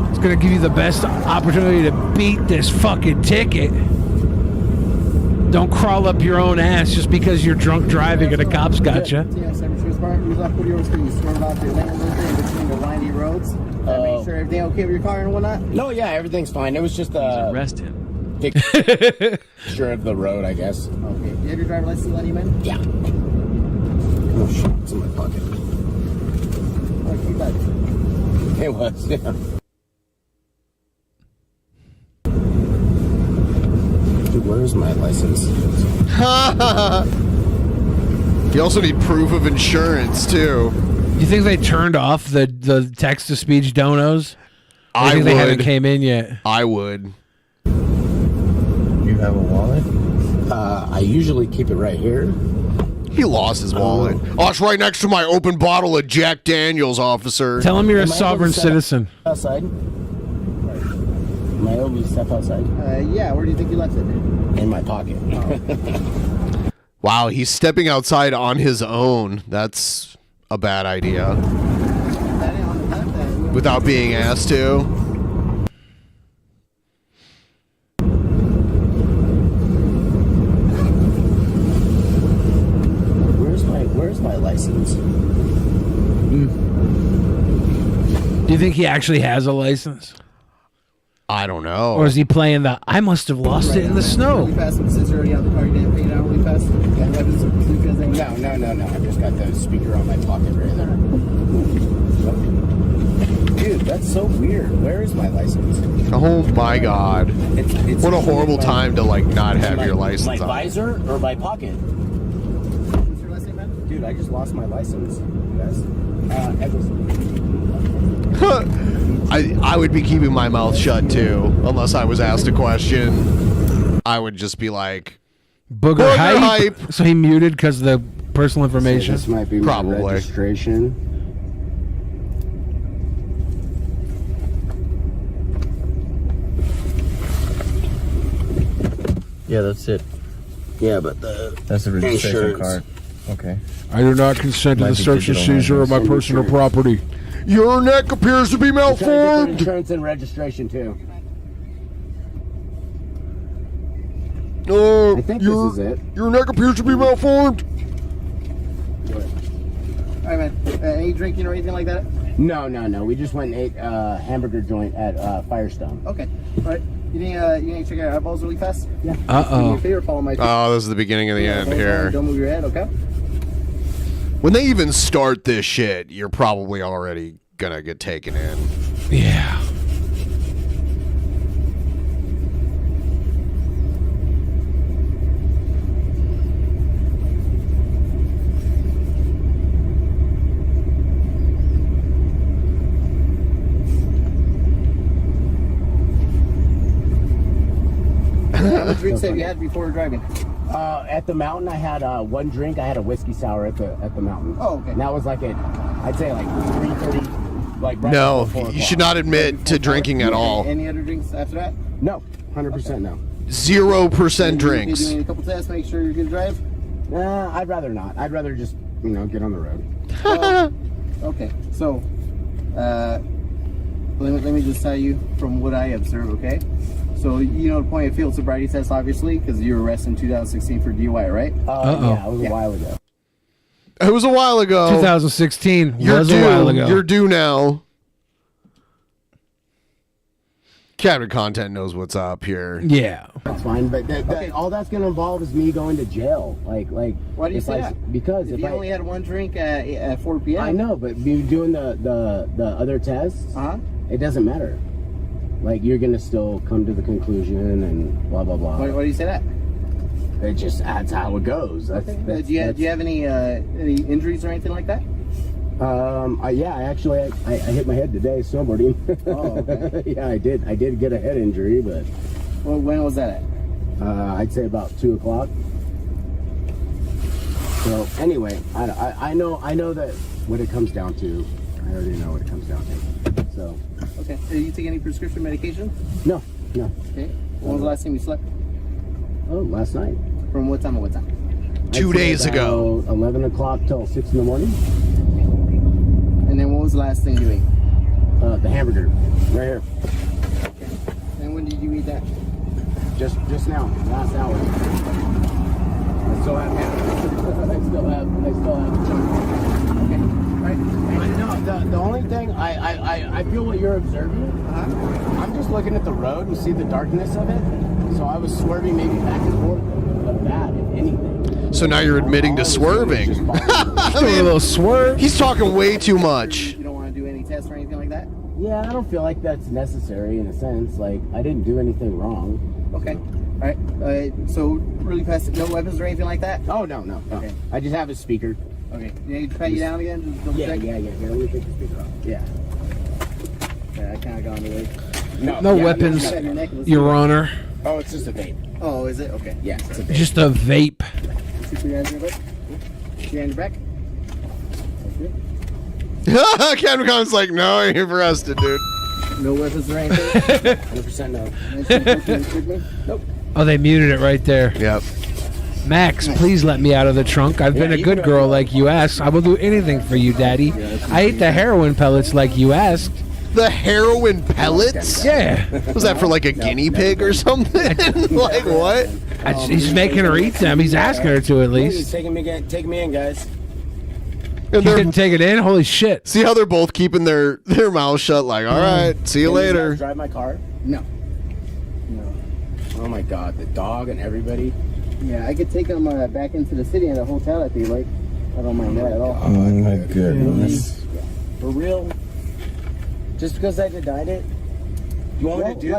It's going to give you the best opportunity to beat this fucking ticket. Don't crawl up your own ass just because you're drunk driving and the cops got you. Make sure everything okay with your car and whatnot? No, yeah, everything's fine. It was just Arrest him. Picture of the road, I guess. Okay. Do you have your driver's license letting you in? Yeah. Oh shit, it's in my pocket. Oh, keep that. It was, yeah. Dude, where's my license? You also need proof of insurance too. You think they turned off the text-to-speech donos? I think they haven't came in yet. I would. You have a wallet? I usually keep it right here. He lost his wallet. Oh, it's right next to my open bottle of Jack Daniels, officer. Tell him you're a sovereign citizen. Outside? Am I able to step outside? Yeah, where do you think you left it? In my pocket. Wow, he's stepping outside on his own. That's a bad idea. Without being asked to. Where's my license? Do you think he actually has a license? I don't know. Or is he playing the, I must have lost it in the snow? Really fast, since you're already out the car, you didn't pick it out really fast? No. I just got the speaker on my pocket right there. Dude, that's so weird. Where is my license? Oh my god. It's what a horrible time to like not have your license my on. visor or my pocket? What's your last name, man? Dude, I just lost my license. You guys? Eggleston. I would be keeping my mouth shut too, unless I was asked a question. I would just be like, Booger hype. So he muted because of the personal information. So this might be my registration. Yeah, that's it. Yeah, but that's the registration insurance. card. Okay. I do not consent to the search and seizure of my personal property. Your neck appears to be malformed. Insurance and registration too. I think this is it. Your neck appears to be malformed. All right, man. Any drinking or anything like that? No. We just went and ate a hamburger joint at Firestone. Okay. All right. You need to check out our eyeballs really fast? Yeah. Uh-oh. Do me a favor, follow my Oh, this is the beginning of the end here. Don't move your head, okay? When they even start this shit, you're probably already gonna get taken in. Yeah. How much drinks have you had before driving? At the mountain, I had one drink. I had a whiskey sour at the mountain. Oh, okay. And that was like I'd say like 3:30. Like right No, before 4 you should not admit to drinking at all. Any other drinks after that? No, 100% no. 0% drinks. Doing a couple tests, make sure you're good to drive? Nah, I'd rather not. I'd rather just get on the road. Okay, so let me just tell you from what I observe, okay? So, you know the point of field sobriety test, obviously, because you were arrested in 2016 for DUI, right? Yeah, it was a while ago. It was a while ago. 2016 You're was due. a while ago. You're due now. Captain Content knows what's up here. Yeah. That's fine, but all that's going to involve is me going to jail. Like. Why do you say that? Because if you only had one drink at 4 p.m. I know, but me doing the other tests, it doesn't matter. Like, you're going to still come to the conclusion and blah, blah, blah. Why do you say that? That's how it goes. Do you have any injuries or anything like that? Yeah, I hit my head today snowboarding. Oh, okay. Yeah, I did get a head injury, but. Well, when was that at? I'd say about 2 o'clock. So anyway, I know that what it comes down to. I already know what it comes down to. So. Okay. Do you take any prescription medication? No. Okay. When was the last time you slept? Oh, last night. From what time to what time? 2 days ago. 11 o'clock till 6 in the morning. And then what was the last thing you ate? The hamburger, right here. Okay. And when did you eat that? Just now, last hour. I still have hamburger. I still have chunk. Okay. Right. No, the only thing I feel what you're observing. I'm just looking at the road and see the darkness of it. So I was swerving maybe back and forth, but that, if anything. So now you're admitting to swerving. I mean, a little swerve. He's talking way too much. You don't want to do any tests or anything like that? Yeah, I don't feel like that's necessary in a sense. Like, I didn't do anything wrong. Okay. All right. So really fast, no weapons or anything like that? Oh, no. Okay. I just have a speaker. Okay. You need to pat you down again? Just double check? Yeah. Here, let me take the speaker off. Yeah. Yeah, I kind of got on the way. No weapons, Your Honor. Oh, it's just a vape. Oh, is it? Okay. Yeah, it's a vape. Just a vape. Put your hands in your back. Your hands back. Captain Con's like, no, you're arrested, dude. No weapons or anything? 100% no. Nope. Oh, they muted it right there. Yep. Max, please let me out of the trunk. I've been a good girl like you asked. I will do anything for you, Daddy. I ate the heroin pellets like you asked. The heroin pellets? Yeah. Was that for like a guinea pig or something? Like what? He's making her eat them. He's asking her to at least. Take me in, guys. And you didn't take it in? Holy shit. See how they're both keeping their mouths shut like, all right, see you later. Drive my car? No. Oh my god, the dog and everybody. Yeah, I could take them back into the city in a hotel if you like. I don't mind that at all. Oh my goodness. For real? Just because I denied it? You want me to do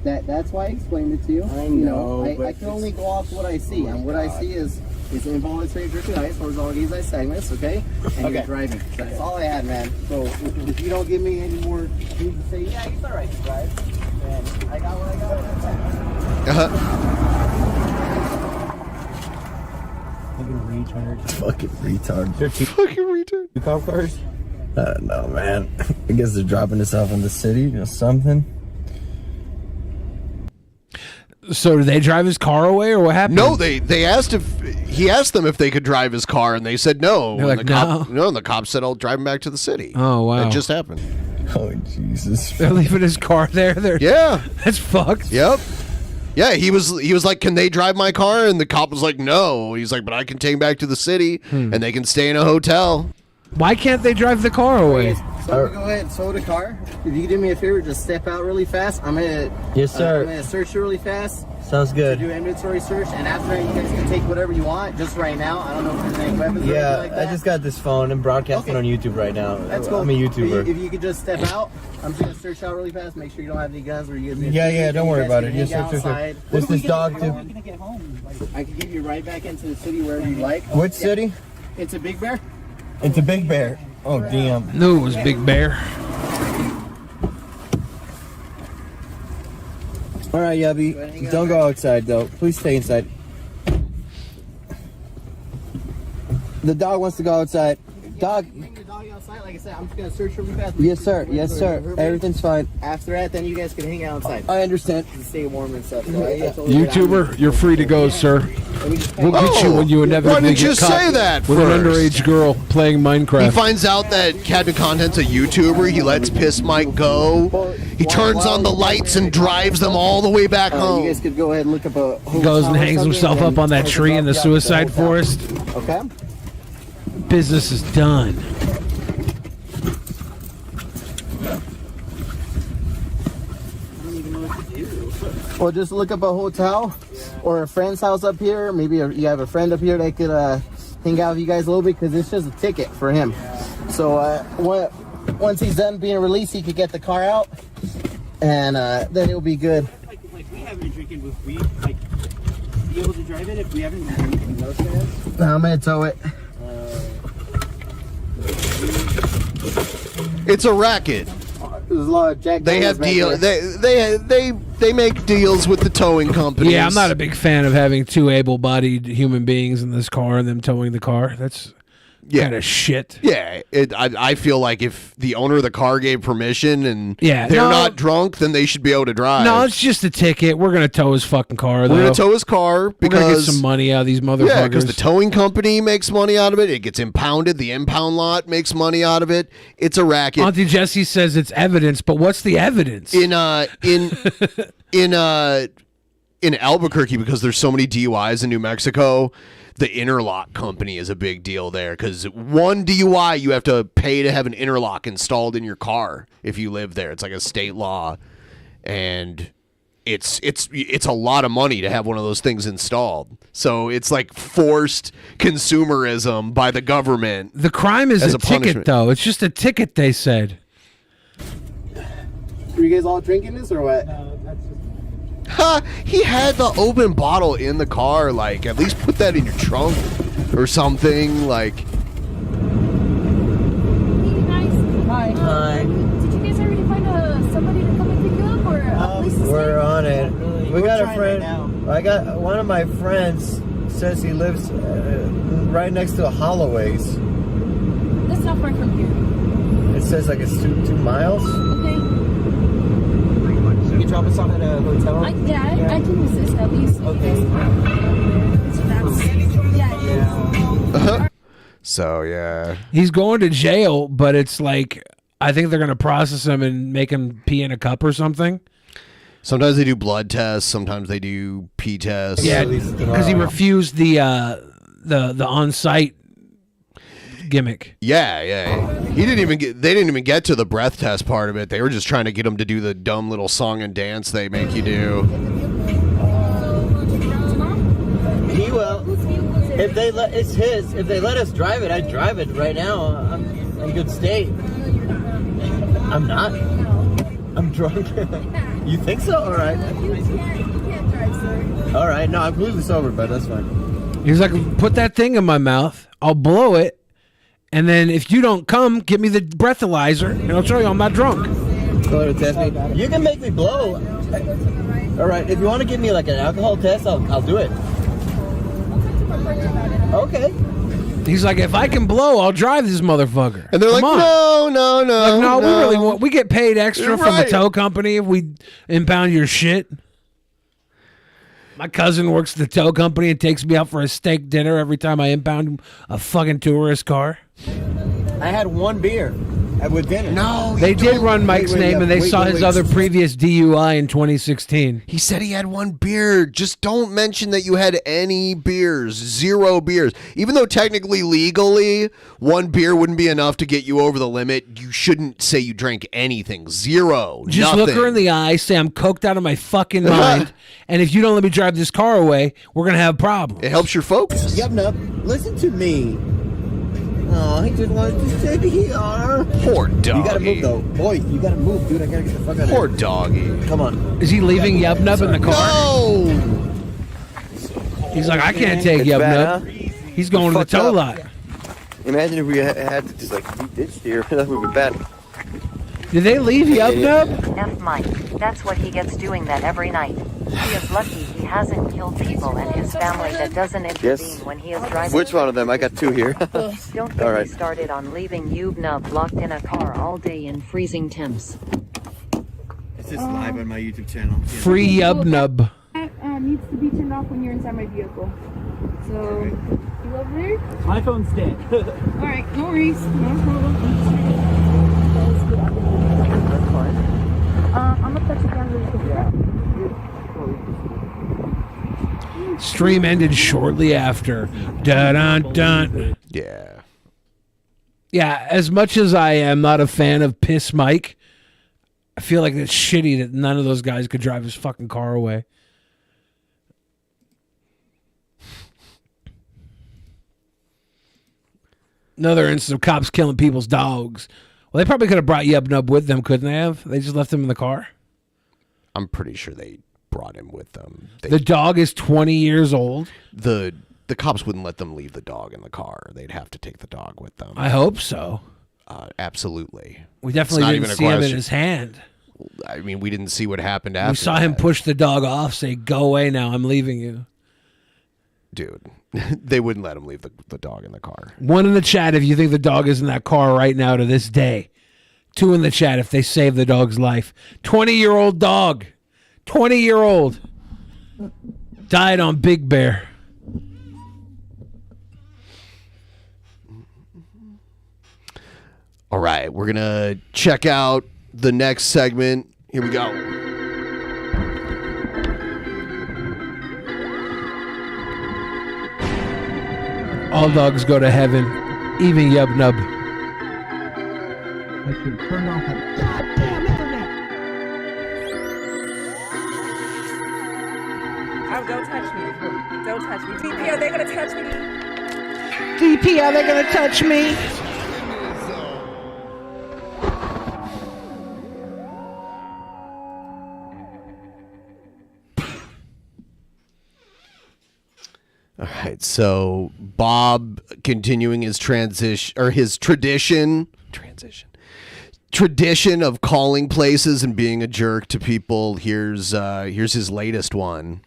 that's why I explained it to you. I know. I can only go off what I see, and what I see is involuntary drinking ice, horizontal gaze segments, okay? And you're driving. That's all I had, man. So if you don't give me any more, you can say, yeah, he's all right to drive. And I got what I got. Fucking retard. Fucking retard. You cop cars? I don't know, man. I guess they're dropping us off in the city or something. So did they drive his car away, or what happened? No, he asked them if they could drive his car, and they said no. They're like, and the cop said, I'll drive him back to the city. Oh, wow. That just happened. Oh, Jesus. They're leaving his car there? Yeah. That's fucked. Yep. Yeah, he was like, can they drive my car? And the cop was like, no. He's like, but I can take him back to the city, and they can stay in a hotel. Why can't they drive the car away? So go ahead, slow the car. If you do me a favor, just step out really fast. I'm gonna I'm gonna search you really fast. Sounds good. Do an inventory search, and after that, you guys can take whatever you want. Just right now, I don't know if there's any weapons. or anything like that. I just got this phone. I'm broadcasting on YouTube right now. That's cool. I'm a YouTuber. If you could just step out, I'm just gonna search out really fast. Make sure you don't have any guns or you guys. Yeah. Don't worry about it. Yes, sir. There's this dog too. I can give you right back into the city wherever you like. Which city? Into Big Bear. Into Big Bear. Oh damn. No, it was Big Bear. All right, Yubby. Don't go outside though. Please stay inside. The dog wants to go outside. Dog. Like I said, I'm just gonna search really fast. Yes, sir. Yes, sir. Everything's fine. After that, then you guys can hang out outside. I understand. To stay warm and stuff. So YouTuber, you're free to go, sir. We'll get you when you inevitably Why didn't you get caught say that with an first? underage girl playing Minecraft. He finds out that Captain Content's a YouTuber. He lets Piss Mike go. He turns on the lights and drives them all the way back home. You guys could go ahead and look up a. He goes and hangs himself up on that tree in the suicide forest. Okay. Business is done. Or just look up a hotel or a friend's house up here. Maybe you have a friend up here that could hang out with you guys a little bit, because it's just a ticket for him. So once he's done being released, he could get the car out, and then it'll be good. Like we haven't been drinking with weed. Like, be able to drive it if we haven't been drinking those guys? Now I'm gonna tow it. It's a racket. There's a lot of Jack They have Daniels deal. back They make deals with the towing companies. Yeah, I'm not a big fan of having two able-bodied human beings in this car and them towing the car. That's kind of shit. Yeah, I feel like if the owner of the car gave permission and Yeah, they're no. not drunk, then they should be able to drive. No, it's just a ticket. We're gonna tow his fucking car. We're gonna tow his car We're gonna get because some money out of these motherfuckers. Yeah, because the towing company makes money out of it. It gets impounded. The impound lot makes money out of it. It's a racket. Auntie Jessie says it's evidence, but what's the evidence? In Albuquerque, because there's so many DUIs in New Mexico, the interlock company is a big deal there, because one DUI you have to pay to have an interlock installed in your car if you live there. It's like a state law, and it's a lot of money to have one of those things installed. So it's like forced consumerism by the government. The crime is as a ticket, punishment. though. It's just a ticket, they said. Are you guys all drinking this or what? Ha! He had the open bottle in the car. Like, at least put that in your trunk or something. Like, Hi. Did you guys already find somebody to come and pick you up, or a place to We're stay? on it. We got a friend. I got one of my friends says he lives right next to a Holloway's. That's not far from here. It says like it's 2 miles. Okay. You can drop us off at a hotel? I can resist at least. Okay. so yeah. He's going to jail, but it's like, I think they're gonna process him and make him pee in a cup or something. Sometimes they do blood tests. Sometimes they do pee tests. Yeah, because he refused the on-site gimmick. Yeah. They didn't even get to the breath test part of it. They were just trying to get him to do the dumb little song and dance they make you do. He will. If they let it's his. If they let us drive it, I'd drive it right now. I'm in good state. I'm not. I'm drunk. You think so? All right. All right. No, I'm completely sober, but that's fine. He's like, put that thing in my mouth. I'll blow it. And then if you don't come, give me the breathalyzer, and I'll show you I'm not drunk. Go to test me. You can make me blow. All right. If you want to give me like an alcohol test, I'll do it. Okay. He's like, if I can blow, I'll drive this motherfucker. And they're like, Come on. no. Like, no, we really want. We get paid extra You're from the right. tow company if we impound your shit. My cousin works at the tow company and takes me out for a steak dinner every time I impound a fucking tourist car. I had one beer with dinner. No, They did run Mike's name, and they saw his other wait. previous DUI in 2016. He said he had one beer. Just don't mention that you had any beers. 0 beers. Even though technically, legally, 1 beer wouldn't be enough to get you over the limit, you shouldn't say you drank anything. 0. Just nothing. look her in the eye, say I'm coked out of my fucking mind, and if you don't let me drive this car away, we're gonna have problems. It helps your focus. Yep, listen to me. Oh, he just wanted to sit here. Poor doggy. You gotta move though. Boy, you gotta move, dude. I gotta get the fuck out of here. Poor doggy. Come on. Is he leaving Yub Nub in the car? No! He's like, I can't take It's Yub bad, Nub. huh? He's going to the Fucked tow up. lot. Imagine if we had to just like be ditched here. That would be bad. Did they leave Yub Nub? F Mike. That's what he gets doing that every night. He is lucky he hasn't killed people and his family that doesn't intervene when he is driving. Which one of them? I got 2 here. Don't get All me right. started on leaving Yub Nub locked in a car all day in freezing temps. It's just live on my YouTube channel. Free Yub Nub. Needs to be turned off when you're inside my vehicle. So, you over there? My phone's dead. Alright, no worries. No problem. That's fine. I'm gonna touch it down really quick. Stream ended shortly after. Dun dun. Yeah. Yeah, as much as I am not a fan of Piss Mike, I feel like it's shitty that none of those guys could drive his fucking car away. Another instance of cops killing people's dogs. Well, they probably could have brought Yub Nub with them, couldn't they have? They just left him in the car? I'm pretty sure they brought him with them. The dog is 20 years old. The cops wouldn't let them leave the dog in the car. They'd have to take the dog with them. I hope so. Absolutely. We definitely didn't see him in his hand. I mean, we didn't see what happened after. We saw him push the dog off, say, "Go away now, I'm leaving you." Dude, they wouldn't let him leave the dog in the car. 1 in the chat if you think the dog is in that car right now to this day. 2 in the chat if they saved the dog's life. 20-year-old dog. 20-year-old. Died on Big Bear. All right, we're going to check out the next segment. Here we go. All dogs go to heaven, even Yub Nub. I should turn off that goddamn internet. Oh, don't touch me. Don't touch me. DP, are they going to touch me? DP, are they going to touch me? All right, so Bob continuing his tradition of calling places and being a jerk to people. Here's his latest one.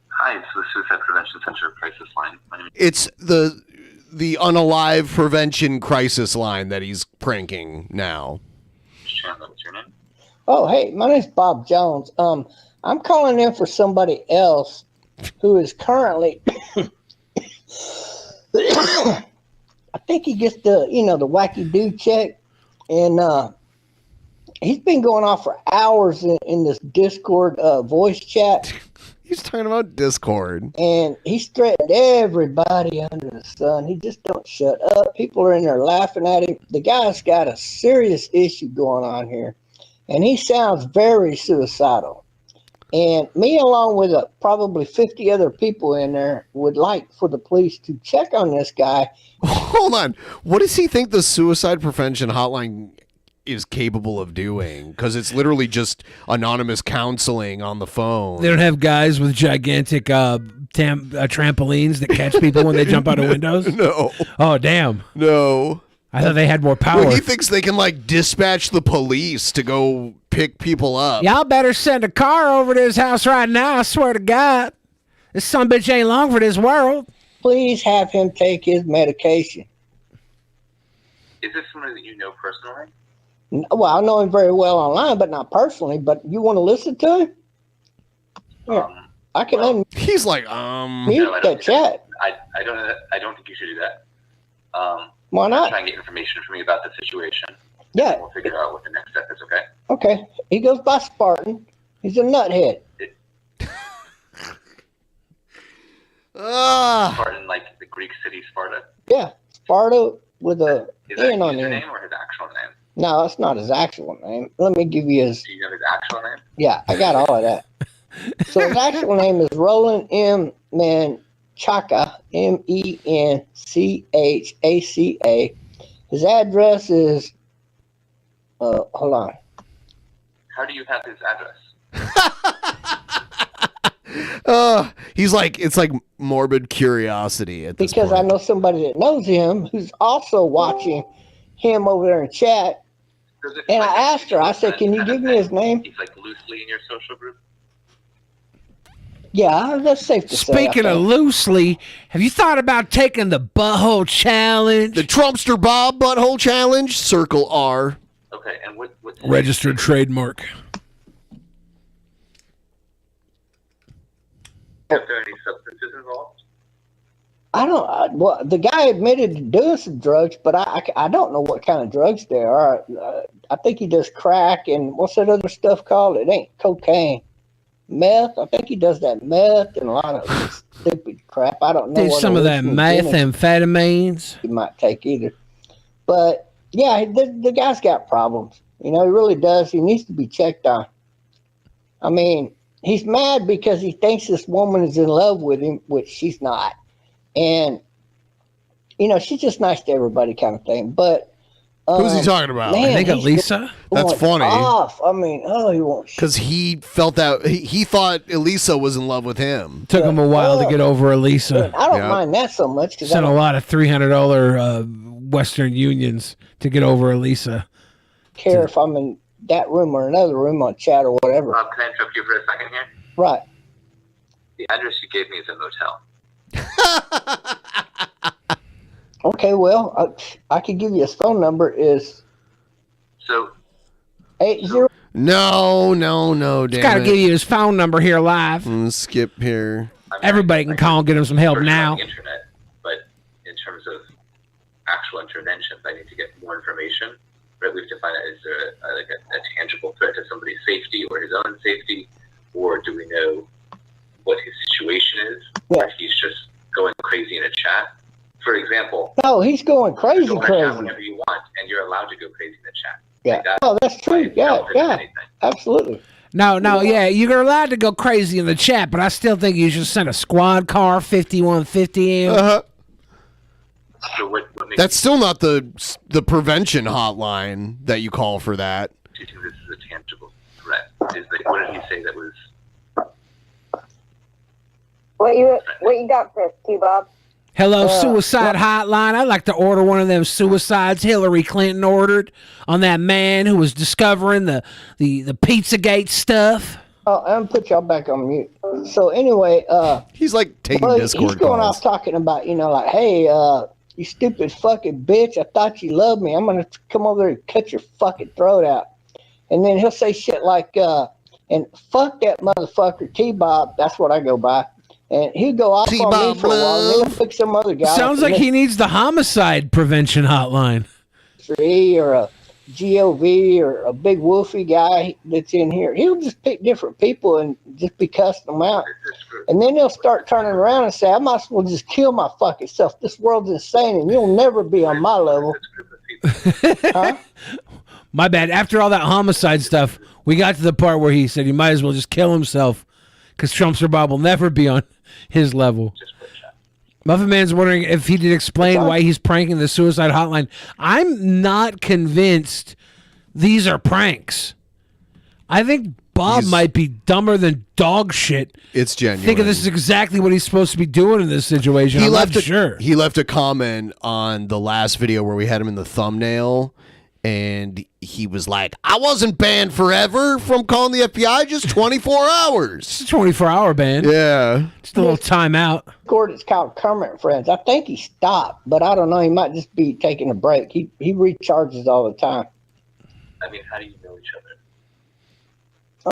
Hi, it's the Suicide Prevention Center Crisis Line. My name It's the unalive prevention crisis line that he's pranking now. is Chandler. What's your name? Oh, hey, my name's Bob Jones. I'm calling in for somebody else who is currently, I think he gets the wacky dude check, and he's been going off for hours in this Discord voice chat. He's talking about Discord. And he's threatened everybody under the sun. He just don't shut up. People are in there laughing at him. The guy's got a serious issue going on here, and he sounds very suicidal. And me, along with probably 50 other people in there, would like for the police to check on this guy. Hold on. What does he think the suicide prevention hotline is capable of doing? Because it's literally just anonymous counseling on the phone. They don't have guys with gigantic trampolines that catch people when they jump out of windows? No. Oh, damn. No. I thought they had more power. Well, he thinks they can, dispatch the police to go pick people up. Y'all better send a car over to his house right now, I swear to God. This sumbitch ain't long for this world. Please have him take his medication. Is this somebody that you know personally? Well, I know him very well online, but not personally. But you want to listen to him? Yeah, I can. He's like, mute that chat. I don't think you should do that. Why not? Try and get information from you about the situation. Yeah. And we'll figure out what the next step is. Okay. Okay. He goes by Spartan. He's a nuthead. Spartan, like the Greek city Sparta. Yeah, Sparta with a Is that N on his him. name or his actual name? No, that's not his actual name. Let me give you his. Do you know his actual name? Yeah, I got all of that. So his actual name is Roland M. Menchaca, Menchaca. His address is. Hold on. How do you have his address? He's like, it's like morbid curiosity at this Because point. I know somebody that knows him who's also watching him over there in chat. And I asked her, I said, can you give me his name? He's like loosely in your social group. Yeah, that's safe to say. Speaking of loosely, have you thought about taking the butthole challenge? The Trumpster Bob butthole challenge, circle R. Okay, and what Registered trademark. Are there any substances involved? Well, the guy admitted to doing some drugs, but I don't know what kind of drugs they are. I think he does crack and what's that other stuff called? It ain't cocaine. Meth. I think he does that meth and a lot of stupid crap. I don't know. There's some of that methamphetamines. He might take either. But yeah, the guy's got problems. You know, he really does. He needs to be checked on. I mean, he's mad because he thinks this woman is in love with him, which she's not. And, you know, she's just nice to everybody kind of thing. But who's he talking about? Man, I think Elisa. That's funny. Off. I mean, he won't. Because he felt that he thought Elisa was in love with him. Took him a while to get over Elisa. I don't mind that so much. Cause Sent a lot of $300 Western Unions to get over Elisa. Care if I'm in that room or another room on chat or whatever. Can I interrupt you for a second here? Right. The address you gave me is a motel. Okay, well, I could give you his phone number. Is so 80. No, Just gotta give you his phone number here live. Skip here. Everybody can call and get him some help now. On the internet, but in terms of actual interventions, I need to get more information. Or at least to find out, is there a tangible threat to somebody's safety or his own safety, or do we know what his situation is? Or if he's just going crazy in a chat. For example, no, he's going crazy, go on a chat whenever you want, and you're allowed to go crazy in the chat. Yeah. Oh, that's true. Yeah. Absolutely. No, yeah, you're allowed to go crazy in the chat, but I still think you should send a squad car 5150 in. So what makes That's still not the prevention hotline that you call for that. you think this is a tangible threat? What did he say that was? What you got for us, T-Bob? Hello, suicide hotline. I'd like to order one of them suicides Hillary Clinton ordered on that man who was discovering the Pizzagate stuff. Oh, I'm gonna put y'all back on mute. So anyway, he's like taking Discord he's going calls. off talking about, like, hey, you stupid fucking bitch, I thought you loved me. I'm gonna come over there and cut your fucking throat out. And then he'll say shit like, and fuck that motherfucker T-Bob. That's what I go by. And he'd go off on me for a while, and then he'll pick some other guy. Sounds like he needs the homicide prevention hotline. Or a GOV or a big woofy guy that's in here. He'll just pick different people and just be cussing them out. And then he'll start turning around and say, I might as well just kill my fucking self. This world's insane and you'll never be on my level. Huh? My bad. After all that homicide stuff, we got to the part where he said he might as well just kill himself because Trumpster Bob will never be on his level. Muffin Man's wondering if he did explain why he's pranking the suicide hotline. I'm not convinced these are pranks. I think Bob might be dumber than dog shit. It's genuine. Thinking this is exactly what he's supposed to be doing in this situation. He I'm left not sure. He left a comment on the last video where we had him in the thumbnail, and he was like, I wasn't banned forever from calling the FBI, just 24 hours. It's a 24-hour ban. Yeah. Just a little timeout. It's called Kermit Friends. I think he stopped, but I don't know. He might just be taking a break. He recharges all the time. I mean, how do you know each other?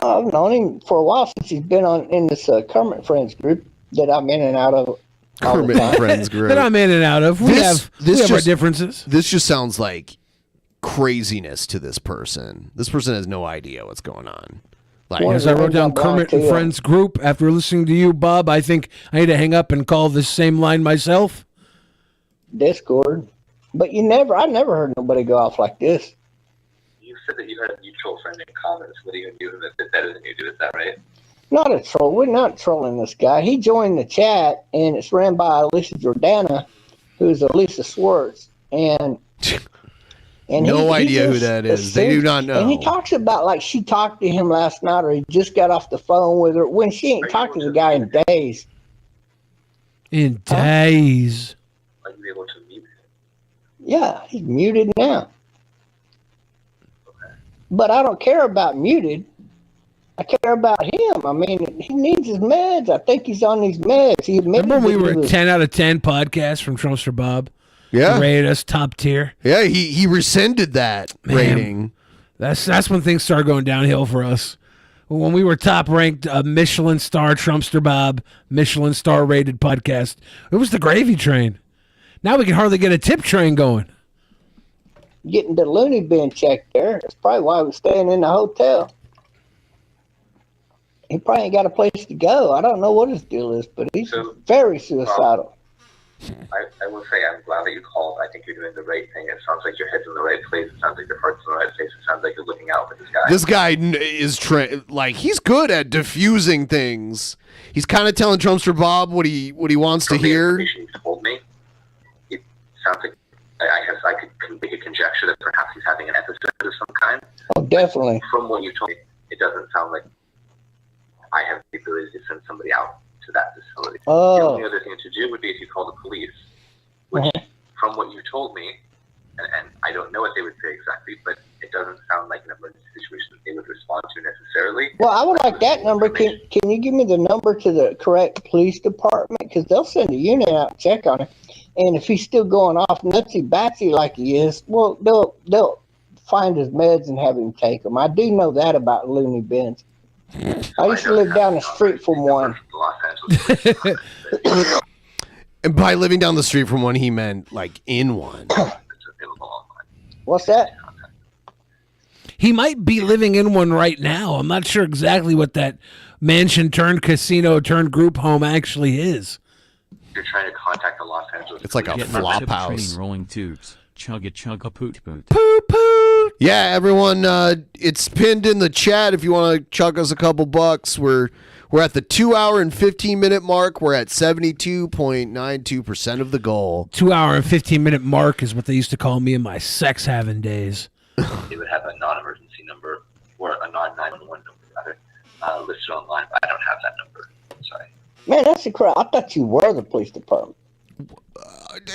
I've known him for a while since he's been in this Kermit Friends group that I'm in and out of. Kermit Friends group. That I'm in and out of. We have our differences. This just sounds like craziness to this person. This person has no idea what's going on. Like, as I wrote down Kermit and Friends group, after listening to you, Bob, I think I need to hang up and call this same line myself. Discord. But I never heard nobody go off like this. You said that you had a mutual friend in common. So what are you going to do that better than you do? Is that right? Not a troll. We're not trolling this guy. He joined the chat, and it's ran by Alicia Jordana, who's Elisa Swartz. And no idea who that is. They do not know. And he talks about like she talked to him last night, or he just got off the phone with her when she ain't talked to the guy in days. In days. Are you able to mute him? Yeah, he's muted now. But I don't care about muted. I care about him. I mean, he needs his meds. I think he's on these meds. Remember when we were a 10 out of 10 podcast from Trumpster Bob? Yeah. He rated us top tier. Yeah, he rescinded that rating. That's when things started going downhill for us. When we were top ranked Michelin star Trumpster Bob, Michelin star rated podcast, it was the gravy train. Now we can hardly get a tip train going. Getting the loony bin checked there. That's probably why we're staying in the hotel. He probably ain't got a place to go. I don't know what his deal is, but he's very suicidal. I will say I'm glad that you called. I think you're doing the right thing. It sounds like your head's in the right place. It sounds like your heart's in the right place. It sounds like you're looking out for this guy. This guy is he's good at diffusing things. He's kind of telling Drumster Bob what he wants to hear. You told me. It sounds like I could make a conjecture that perhaps he's having an episode of some kind. Oh, definitely. From what you told me, it doesn't sound like I have the ability to send somebody out to that facility. Oh. The only other thing to do would be if you call the police, which, from what you told me, and I don't know what they would say exactly, but it doesn't sound like an emergency situation that they would respond to necessarily. Well, I would like that number. Can you give me the number to the correct police department? Because they'll send a unit out to check on him. And if he's still going off nutsy-batsy like he is, well, they'll find his meds and have him take them. I do know that about Looney Bins. I used to live down the street from one. And by living down the street from one, he meant like in one. What's that? He might be living in one right now. I'm not sure exactly what that mansion turned casino turned group home actually is. You're trying to contact the Los Angeles. It's like a Get flop train house. rolling tubes. Chug a poot poot. Poot poot. Yeah, everyone, it's pinned in the chat if you want to chuck us a couple bucks. We're at the 2 hour and 15 minute mark. We're at 72.92% of the goal. 2 hour and 15-minute mark is what they used to call me in my sex having days. They would have a non-emergency number or a non-911 number rather listed online, but I don't have that number. Sorry. Man, that's a crap. I thought you were the police department.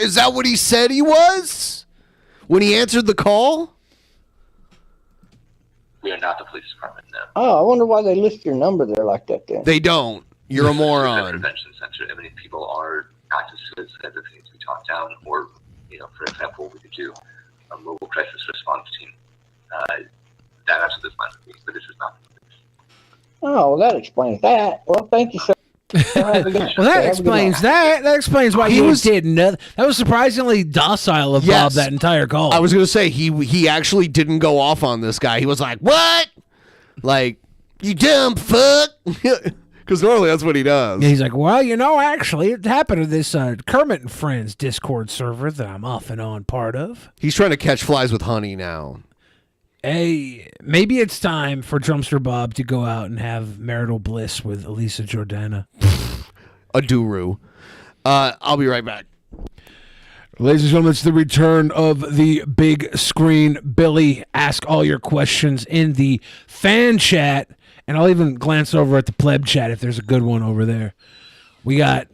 Is that what he said he was? When he answered the call? We are not the police department, no. Oh, I wonder why they list your number there like that then. They don't. You're a moron. Prevention center. I mean, if people are active citizens that need to be talked down, or, for example, we could do a mobile crisis response team. That's what this line would be, but this is not the police. Oh, well, that explains that. Well, thank you, sir. Well, that explains that. That explains why he did nothing. That was surprisingly docile of Bob that entire call. I was going to say, he actually didn't go off on this guy. He was like, what? Like, you dumb fuck? Because normally that's what he does. Yeah, he's like, well, actually, it happened to this Kermit and Friends Discord server that I'm off and on part of. He's trying to catch flies with honey now. Hey, maybe it's time for Drumster Bob to go out and have marital bliss with Elisa Jordana. A duru. I'll be right back. Ladies and gentlemen, it's the return of the big screen. Billy, ask all your questions in the fan chat, and I'll even glance over at the pleb chat if there's a good one over there. We got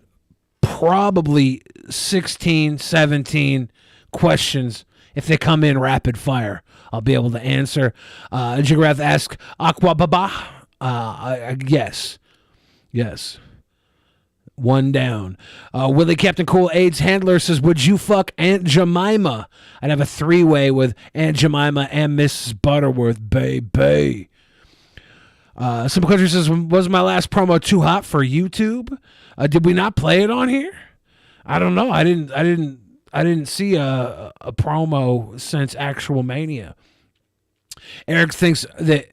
probably 16, 17 questions. If they come in rapid fire, I'll be able to answer. Jigrath asks, Aqua Baba? Yes. Yes. One down. Willie Captain Cool AIDS Handler says, would you fuck Aunt Jemima? I'd have a three-way with Aunt Jemima and Mrs. Butterworth, baby. Simple Country says, was my last promo too hot for YouTube? Did we not play it on here? I don't know. I didn't see a promo since Actual Mania. Eric thinks that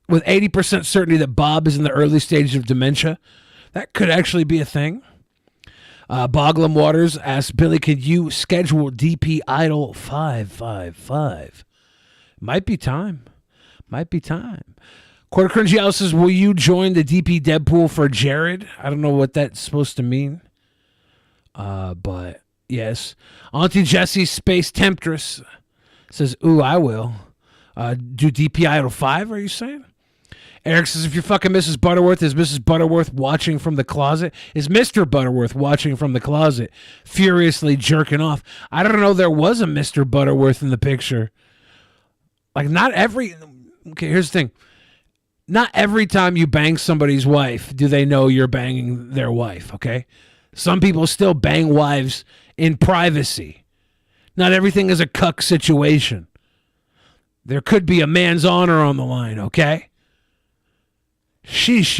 with 80% certainty that Bob is in the early stages of dementia. That could actually be a thing. Boglum Waters asks, Billy, could you schedule DP Idol 555? Might be time. Quarter Cringy says, will you join the DP Deadpool for Jared? I don't know what that's supposed to mean. But yes. Auntie Jessie Space Temptress says, ooh, I will. Do DP Idol 5, are you saying? Eric says, if you're fucking Mrs. Butterworth, is Mrs. Butterworth watching from the closet? Is Mr. Butterworth watching from the closet, furiously jerking off? I don't know, there was a Mr. Butterworth in the picture. Like, not every... Okay, here's the thing. Not every time you bang somebody's wife do they know you're banging their wife, okay? Some people still bang wives in privacy. Not everything is a cuck situation. There could be a man's honor on the line, okay? Sheesh,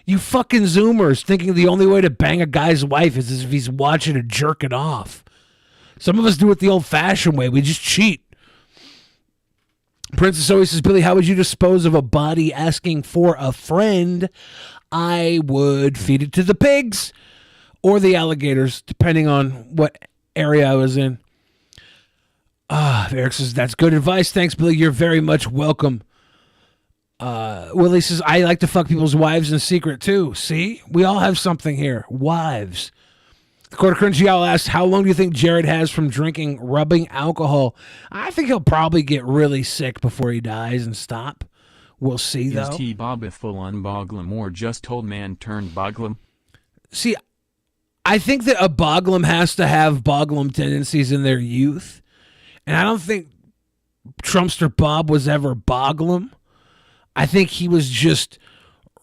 you fucking Zoomers thinking the only way to bang a guy's wife is if he's watching her jerking off. Some of us do it the old-fashioned way. We just cheat. Princess always says, Billy, how would you dispose of a body asking for a friend? I would feed it to the pigs or the alligators, depending on what area I was in. Eric says, that's good advice. Thanks, Billy. You're very much welcome. Willie says, I like to fuck people's wives in secret, too. See? We all have something here. Wives. The Quarter Cringy Owl asks, how long do you think Jared has from drinking rubbing alcohol? I think he'll probably get really sick before he dies and stop. We'll see, though. Is T-Bob a full-on boglum or just old man turned boglum? See, I think that a boglum has to have boglum tendencies in their youth. And I don't think Trumpster Bob was ever boglum. I think he was just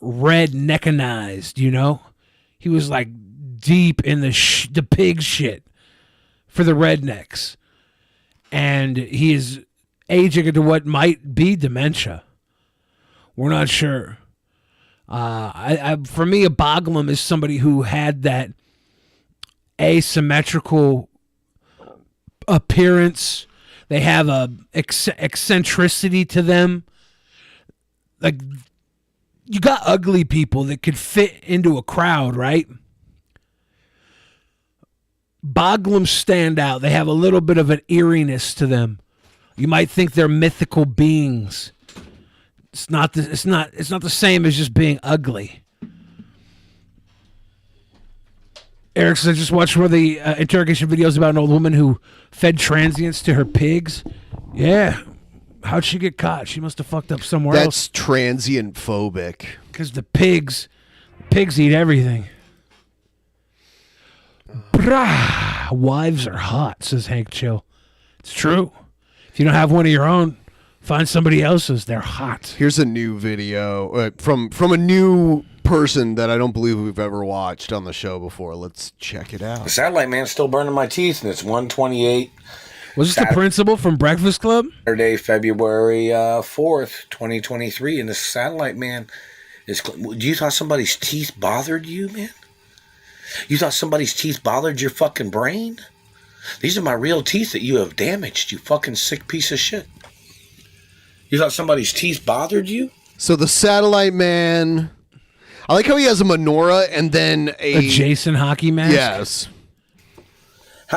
redneckanized, you know? He was like deep in the pig shit for the rednecks. And he is aging into what might be dementia. We're not sure. For me, a boglum is somebody who had that asymmetrical appearance. They have a eccentricity to them. Like, you got ugly people that could fit into a crowd, right? Boglums stand out. They have a little bit of an eeriness to them. You might think they're mythical beings. It's not the same as just being ugly. Eric says, I just watched one of the interrogation videos about an old woman who fed transients to her pigs. Yeah. How'd she get caught? She must have fucked up somewhere else. That's transient phobic. Because the pigs eat everything. Brah, wives are hot, says Hank Chill. It's true. If you don't have one of your own, find somebody else's. They're hot. Here's a new video from a new person that I don't believe we've ever watched on the show before. Let's check it out. The satellite man's still burning my teeth, and it's 1:28. Was this the principal from Breakfast Club? Saturday, February 4th, 2023, and the satellite man is... You thought somebody's teeth bothered you, man? You thought somebody's teeth bothered your fucking brain? These are my real teeth that you have damaged, you fucking sick piece of shit. You thought somebody's teeth bothered you? So the satellite man... I like how he has a menorah and then a Jason hockey mask? Yes.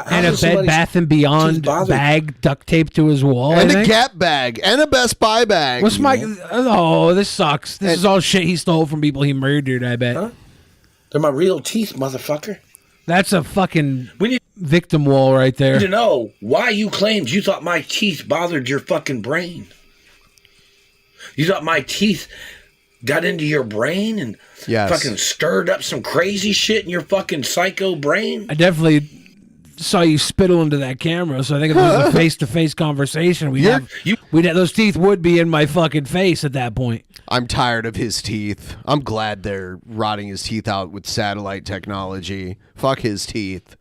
And a Bed Bath & Beyond bag duct taped to his wall. And a Gap bag. And a Best Buy bag. What's my... Oh, this sucks. This is all shit he stole from people he murdered, I bet. Huh? They're my real teeth, motherfucker. That's a fucking victim wall right there. I need to know why you claimed you thought my teeth bothered your fucking brain. You thought my teeth got into your brain and fucking stirred up some crazy shit in your fucking psycho brain? I definitely saw you spittle into that camera, so I think if it was a face-to-face conversation, those teeth would be in my fucking face at that point. I'm tired of his teeth. I'm glad they're rotting his teeth out with satellite technology. Fuck his teeth.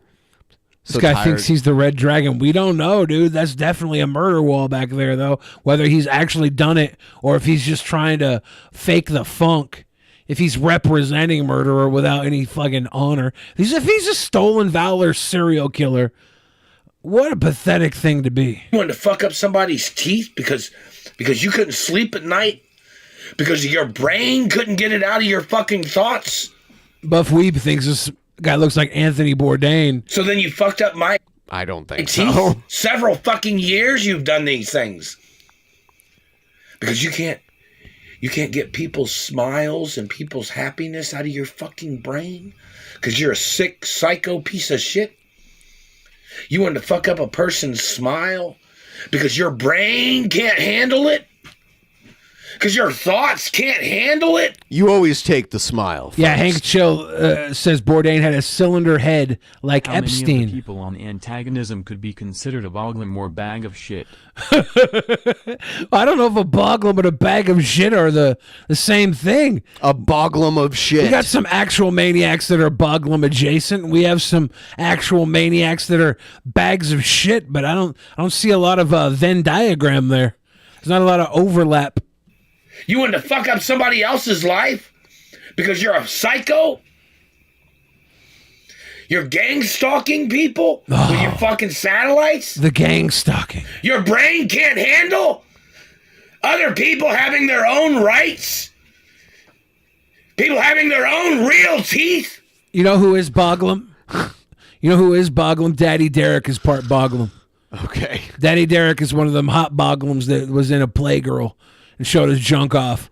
This guy thinks he's the Red Dragon. We don't know, dude. That's definitely a murder wall back there, though. Whether he's actually done it or if he's just trying to fake the funk. If he's representing murderer without any fucking honor. If he's a stolen valor serial killer, what a pathetic thing to be. You wanted to fuck up somebody's teeth because you couldn't sleep at night? Because your brain couldn't get it out of your fucking thoughts? Buff Weeb thinks this guy looks like Anthony Bourdain. So then you fucked up my... I don't think teeth. so. Several fucking years you've done these things. Because you can't get people's smiles and people's happiness out of your fucking brain? Because you're a sick, psycho piece of shit? You want to fuck up a person's smile because your brain can't handle it? Because your thoughts can't handle it? You always take the smile first. Yeah, Hank Chill says Bourdain had a cylinder head like How Epstein. many of the people on antagonism could be considered a boglum or bag of shit? I don't know if a boglum and a bag of shit are the same thing. A boglum of shit. We got some actual maniacs that are boglum adjacent. We have some actual maniacs that are bags of shit, but I don't see a lot of Venn diagram there. There's not a lot of overlap. You want to fuck up somebody else's life because you're a psycho? You're gang stalking people with your fucking satellites? The gang stalking. Your brain can't handle other people having their own rights? People having their own real teeth? You know who is boglum? You know who is Boglum? Daddy Derek is part Boglum. Okay. Daddy Derek is one of them hot Boglums that was in a Playgirl and showed his junk off.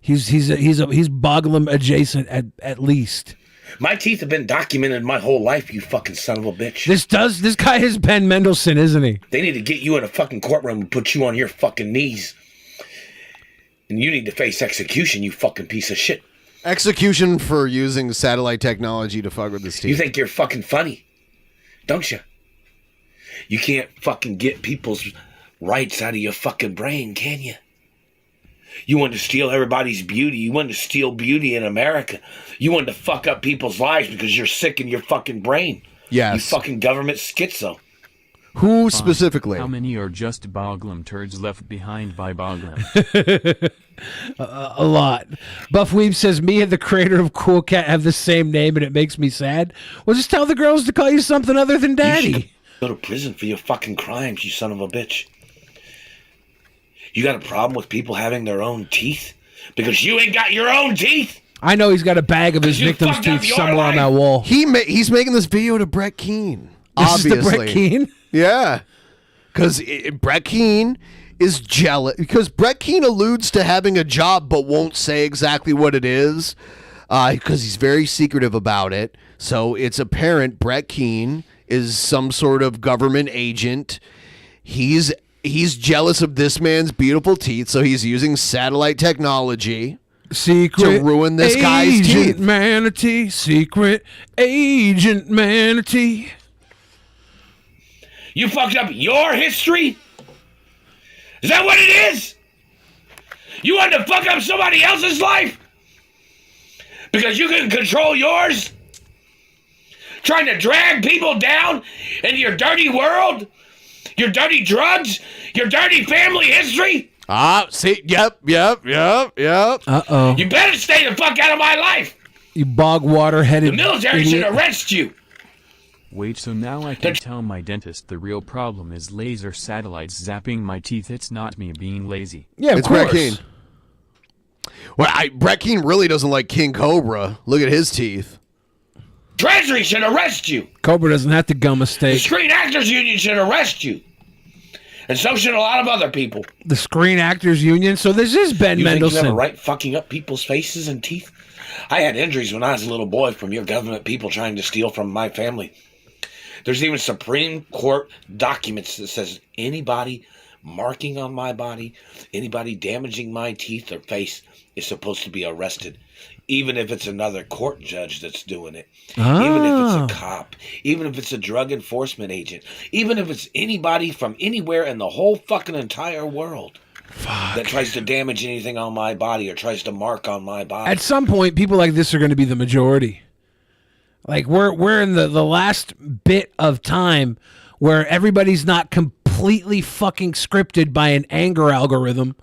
He's Boglum adjacent at least. My teeth have been documented my whole life, you fucking son of a bitch. This guy is Ben Mendelsohn, isn't he? They need to get you in a fucking courtroom and put you on your fucking knees. And you need to face execution, you fucking piece of shit. Execution for using satellite technology to fuck with his teeth. You think you're fucking funny, don't you? You can't fucking get people's rights out of your fucking brain, can you? You want to steal everybody's beauty. You want to steal beauty in America. You want to fuck up people's lives because you're sick in your fucking brain. Yes. You fucking government schizo. Who specifically? How many are just Boglum turds left behind by Boglum? A lot. Buff Weeb says, me and the creator of Cool Cat have the same name and it makes me sad. Well, just tell the girls to call you something other than daddy. You should go to prison for your fucking crimes, you son of a bitch. You got a problem with people having their own teeth? Because you ain't got your own teeth? I know he's got a bag of his victim's teeth somewhere on that wall. He's making this video to Brett Keane. Obviously. This is the Brett Keane? Yeah. Because Brett Keane is jealous. Because Brett Keane alludes to having a job but won't say exactly what it is. Because he's very secretive about it. So it's apparent Brett Keane is some sort of government agent. He's jealous of this man's beautiful teeth, so he's using satellite technology to ruin this guy's teeth. Manatee, secret agent manatee. You fucked up your history? Is that what it is? You want to fuck up somebody else's life? Because you can control yours? Trying to drag people down into your dirty world? Your dirty drugs? Your dirty family history? See, yep. Uh-oh. You better stay the fuck out of my life. You bog water-headed The military should idiot. arrest you. Wait, so now I can tell my dentist the real problem is laser satellites zapping my teeth. It's not me being lazy. Yeah, of it's course. Brett Keane. Well, Brett Keane really doesn't like King Cobra. Look at his teeth. Treasury should arrest you. Cobra doesn't have to gum a The steak. Screen Actors Union should arrest you. And so should a lot of other people. The Screen Actors Union. So this is Ben You think you have a Mendelsohn. right fucking up people's faces and teeth? I had injuries when I was a little boy from your government people trying to steal from my family. There's even Supreme Court documents that says anybody marking on my body, anybody damaging my teeth or face is supposed to be arrested. Even if it's another court judge that's doing it. Even if it's a cop. Even if it's a drug enforcement agent. Even if it's anybody from anywhere in the whole fucking entire world that tries to damage anything on my body or tries to mark on my body. At some point, people like this are going to be the majority. Like we're in the last bit of time where everybody's not completely fucking scripted by an anger algorithm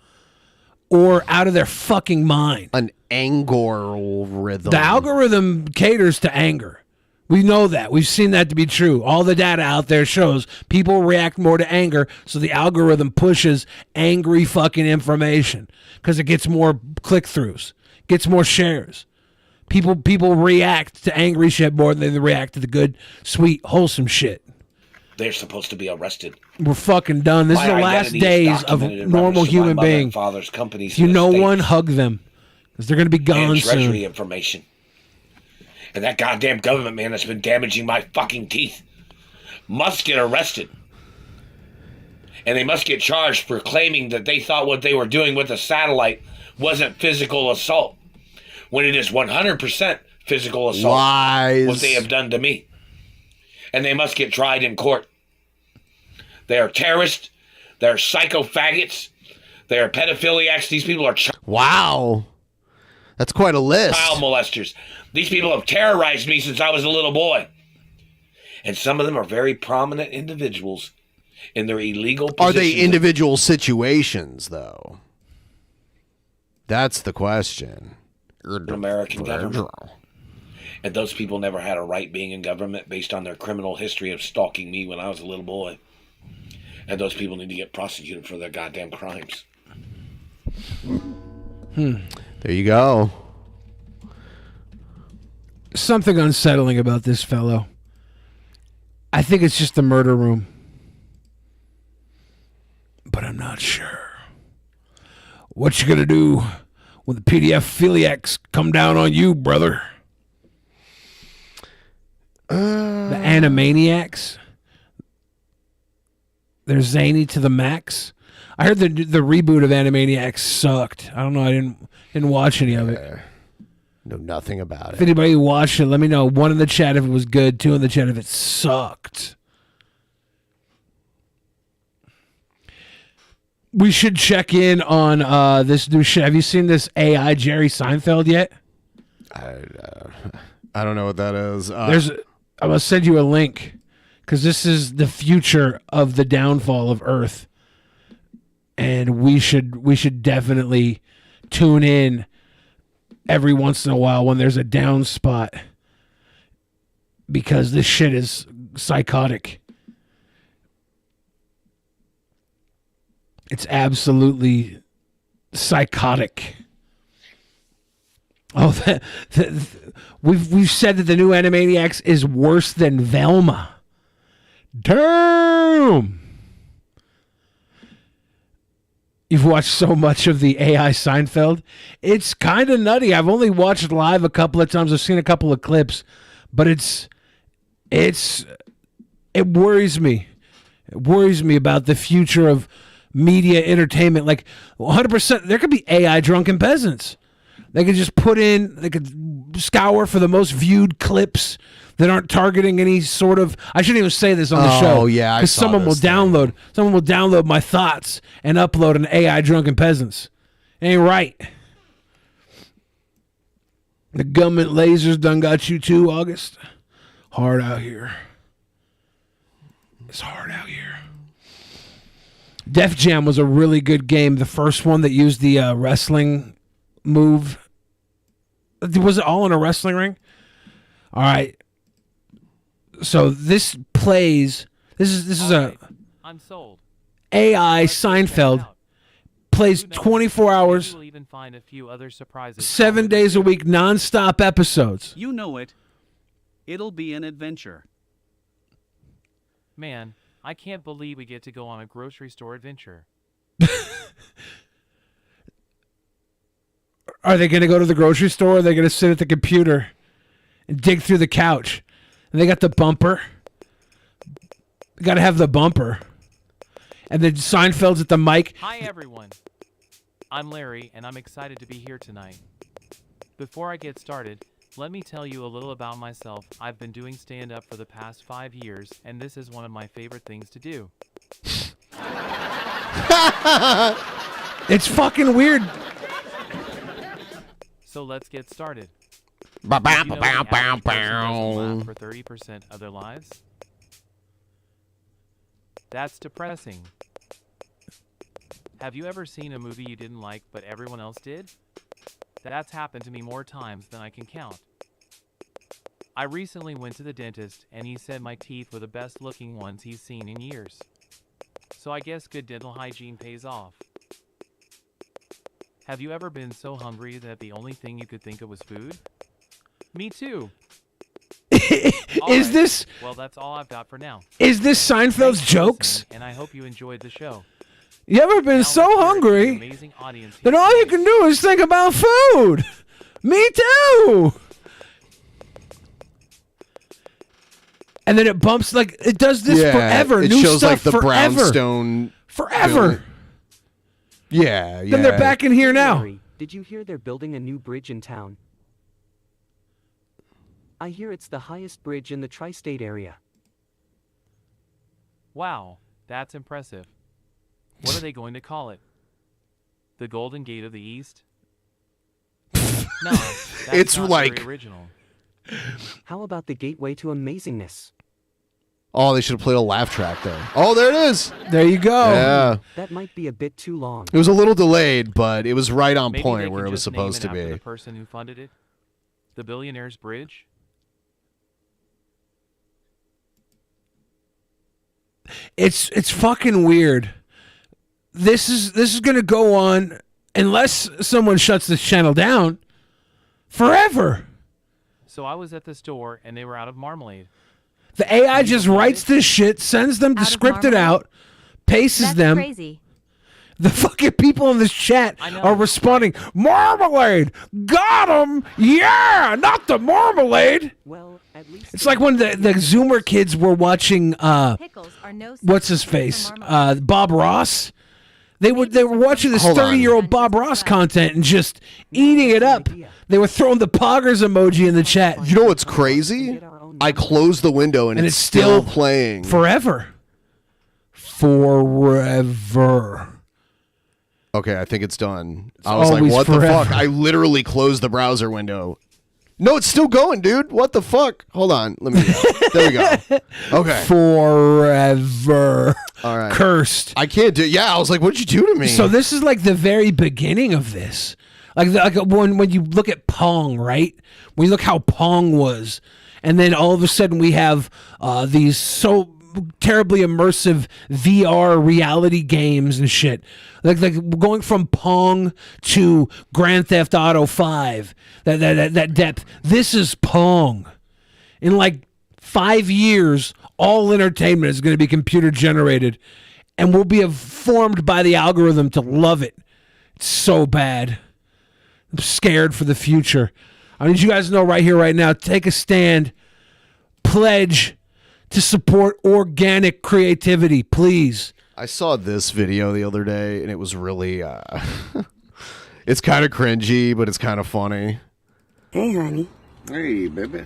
or out of their fucking mind. An algorithm. The algorithm caters to anger. We know that. We've seen that to be true. All the data out there shows people react more to anger, so the algorithm pushes angry fucking information because it gets more click-throughs, gets more shares. People react to angry shit more than they react to the good, sweet, wholesome shit. They're supposed to be arrested. We're fucking done. This is the last days of a normal human being. Father's companies. If you know one, hug them. Because they're going to be gone and treasury soon. information. And that goddamn government man that's been damaging my fucking teeth must get arrested. And they must get charged for claiming that they thought what they were doing with the satellite wasn't physical assault. When it is 100% physical assault. Lies. What they have done to me. And they must get tried in court. They are terrorists. They're psycho faggots. They are pedophiliacs. These people are Wow. That's quite a list. child molesters. These people have terrorized me since I was a little boy. And some of them are very prominent individuals in their illegal positions. Are they individual situations, though? That's the question. American government. And those people never had a right being in government based on their criminal history of stalking me when I was a little boy. And those people need to get prosecuted for their goddamn crimes. There you go. Something unsettling about this fellow. I think it's just the murder room. But I'm not sure. What you gonna do when the PDF philiacs come down on you, brother? The Animaniacs. They're zany to the max. I heard the reboot of Animaniacs sucked. I don't know. I didn't watch any of it. Know nothing about If it. anybody watched it, let me know. 1 in the chat if it was good. 2 in the chat if it sucked. We should check in on this new shit. Have you seen this AI Jerry Seinfeld yet? I don't know what that is. I'm gonna send you a link because this is the future of the downfall of Earth, and we should definitely tune in every once in a while when there's a down spot because this shit is psychotic. It's absolutely psychotic. Oh, we've said that the new Animaniacs is worse than Velma. Damn! You've watched so much of the AI Seinfeld. It's kind of nutty. I've only watched live a couple of times. I've seen a couple of clips, but it worries me. It worries me about the future of media entertainment. Like 100%, there could be AI Drunken Peasants. They could just they could scour for the most viewed clips that aren't targeting any sort of. I shouldn't even say this on the show. Oh yeah, because someone will download my thoughts and upload an AI Drunken Peasants. Ain't right. The government lasers done got you too, August. Hard out here. It's hard out here. Def Jam was a really good game. The first one that used the wrestling move. Was it all in a wrestling ring? All right. So this plays. This is I'm sold. AI Seinfeld plays 24 hours, You'll even find a few other surprises. 7 days a week, nonstop episodes. You know it. It'll be an adventure. Man, I can't believe we get to go on a grocery store adventure. Are they going to go to the grocery store? Or are they going to sit at the computer and dig through the couch? And they got the bumper. Got to have the bumper. And then Seinfeld's at the mic. Hi, everyone. I'm Larry, and I'm excited to be here tonight. Before I get started, let me tell you a little about myself. I've been doing stand-up for the past 5 years, and this is one of my favorite things to do. It's fucking weird. So let's get started. Bow, bow, Did you know bow, the bow, average person bow. doesn't laugh for 30% of their lives? That's depressing. Have you ever seen a movie you didn't like but everyone else did? That's happened to me more times than I can count. I recently went to the dentist and he said my teeth were the best looking ones he's seen in years. So I guess good dental hygiene pays off. Have you ever been so hungry that the only thing you could think of was food? Me too. This... Well, that's all I've got for now. Is this Seinfeld's Thanks for jokes? listening, and I hope you enjoyed the show. You ever been so hungry Amazing audience that all you can do is think about food? Me too. And then it bumps like it does this forever. It New shows stuff like the forever. brownstone. Forever. building. Yeah. Then they're back in here now. Larry, did you hear they're building a new bridge in town? I hear it's the highest bridge in the tri-state area. Wow, that's impressive. What are they going to call it? The Golden Gate of the East? No, that's It's not like- very original. How about the gateway to amazingness? Oh, they should have played a laugh track there. Oh, there it is. There you go. Yeah. That might be a bit too long. It was a little delayed, but it was right on Maybe they point can where it was just name supposed to after be. the person who funded it. The Billionaire's Bridge. It's fucking weird. This is gonna go on unless someone shuts this channel down forever. So I was at the store and they were out of marmalade. The AI just writes this shit, sends them to script it out, paces them. Crazy. The fucking people in this chat are responding, marmalade, got him, yeah, not the marmalade. Well, at least It's like when the Zoomer kids were watching, what's his face, Bob Ross. They were watching this 30-year-old Bob Ross content and just eating it up. They were throwing the poggers emoji in the chat. You know what's crazy? I closed the window and it's still playing. Forever. Okay, I think it's done. I was like, what the fuck? I literally closed the browser window. No, it's still going, dude. What the fuck? Hold on. Let me. There we go. Okay. Forever. All right. Cursed. I can't do. Yeah, I was like, what'd you do to me? So this is like the very beginning of this. Like when you look at Pong, right? When you look how Pong was, and then all of a sudden we have these so terribly immersive VR reality games and shit. Like going from Pong to Grand Theft Auto 5. That depth. This is Pong. In like 5 years, all entertainment is going to be computer generated, and we'll be formed by the algorithm to love it. It's so bad. I'm scared for the future. I need you guys to know right here, right now, take a stand. Pledge to support organic creativity, please. I saw this video the other day, and it was really, it's kind of cringy, but it's kind of funny. Hey, honey. Hey, baby.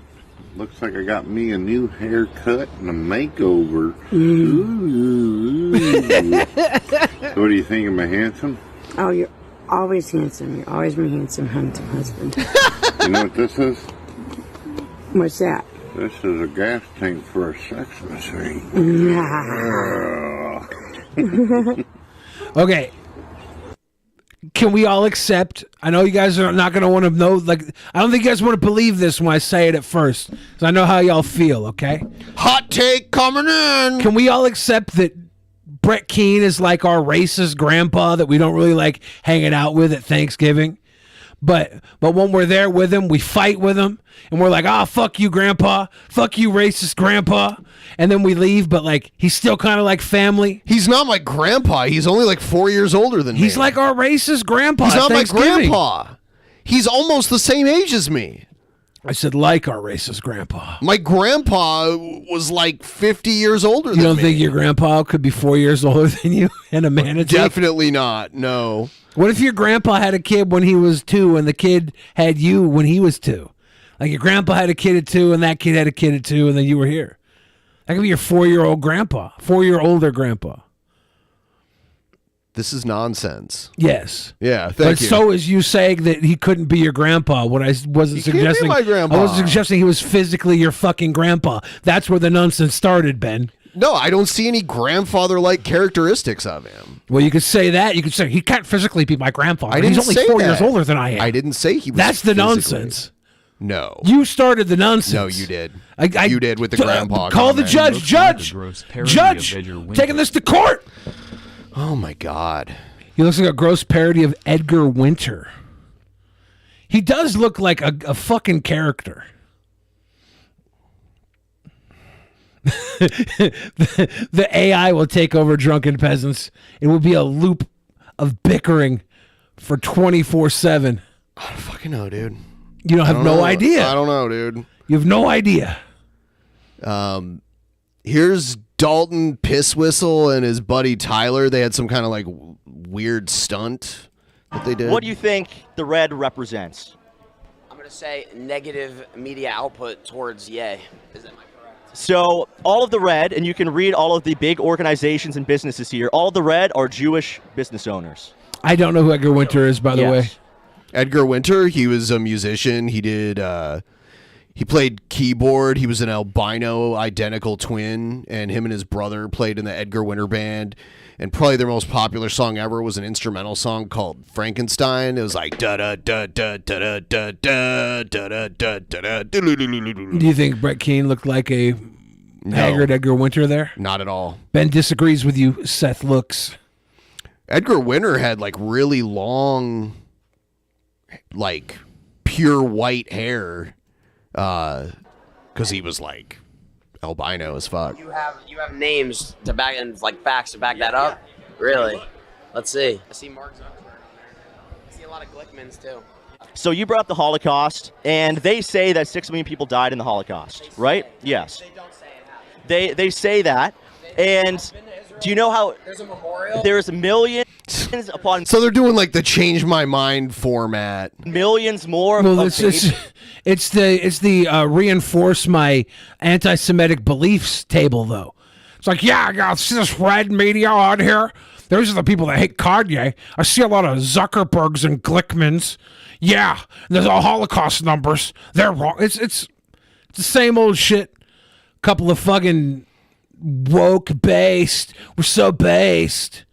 Looks like I got me a new haircut and a makeover. Ooh. So what do you think of my handsome? Oh, you're always handsome. You're always my handsome husband. You know what this is? What's that? This is a gas tank for a sex machine. Okay. Can we all accept? I know you guys are not going to want to know. Like, I don't think you guys want to believe this when I say it at first, because I know how y'all feel. Okay. Hot take coming in. Can we all accept that Brett Keane is like our racist grandpa that we don't really like hanging out with at Thanksgiving? But when we're there with him, we fight with him, and we're like, fuck you, grandpa. Fuck you, racist grandpa. And then we leave, but like, he's still kind of like family. He's not my grandpa. He's only like 4 years older than me. He's like our racist grandpa. He's not my grandpa. He's almost the same age as me. I said like our racist grandpa. My grandpa was like 50 years older than me. You don't think your grandpa could be 4 years older than you and a manager? Definitely not. No. What if your grandpa had a kid when he was 2 and the kid had you when he was 2? Like your grandpa had a kid at 2 and that kid had a kid at 2 and then you were here. That could be your 4-year-old grandpa, 4-year-older grandpa. This is nonsense. Yes. Yeah, thank you. But so is you saying that he couldn't be your grandpa when I wasn't He can't suggesting be my grandpa. I wasn't suggesting he was physically your fucking grandpa. That's where the nonsense started, Ben. No, I don't see any grandfather-like characteristics of him. Well, you could say that. You could say he can't physically be my grandfather. I didn't He's only say 4 that. years older than I am. I didn't say he was. That's the physically. nonsense. No. You started the nonsense. No, you did. You did with the grandpa. Call the comment. judge. Judge! Taking this to court! Oh, my God. He looks like a gross parody of Edgar Winter. He does look like a fucking character. The AI will take over Drunken Peasants. It will be a loop of bickering for 24/7. I don't fucking know, dude. You don't have no idea. I don't know, dude. You have no idea. Here's Dalton Piss Whistle and his buddy Tyler. They had some kind of like weird stunt that they did. What do you think the red represents? I'm going to say negative media output towards Ye. Is that my correct? So all of the red, and you can read all of the big organizations and businesses here, all of the red are Jewish business owners. I don't know who Edgar Winter is, by the way. Edgar Winter, he was a musician. He did he played keyboard. He was an albino identical twin, and him and his brother played in the Edgar Winter band. And probably their most popular song ever was an instrumental song called Frankenstein. It was like da da da da da da da da da da da da. Do you think Brett Keane looked like a haggard Edgar Winter there? Not at all. Ben disagrees with you, Seth Looks. Edgar Winter had like really long, like pure white hair, because he was like albino as fuck. You have names to back and like facts to back that up. Really? Let's see. I see Mark Zuckerberg. I see a lot of Glickmans too. So you brought up the Holocaust, and they say that 6 million people died in the Holocaust, right? Yes. They don't say it happened. They say that, and do you know how There's a memorial. there's millions upon So they're doing like the change my mind format. millions more? Well, of it's the reinforce my anti-Semitic beliefs table though. It's like, yeah, I got this red media on here. Those are the people that hate Kanye. I see a lot of Zuckerbergs and Glickmans. Yeah, there's all Holocaust numbers. They're wrong. It's the same old shit. Couple of fucking woke based. We're so based.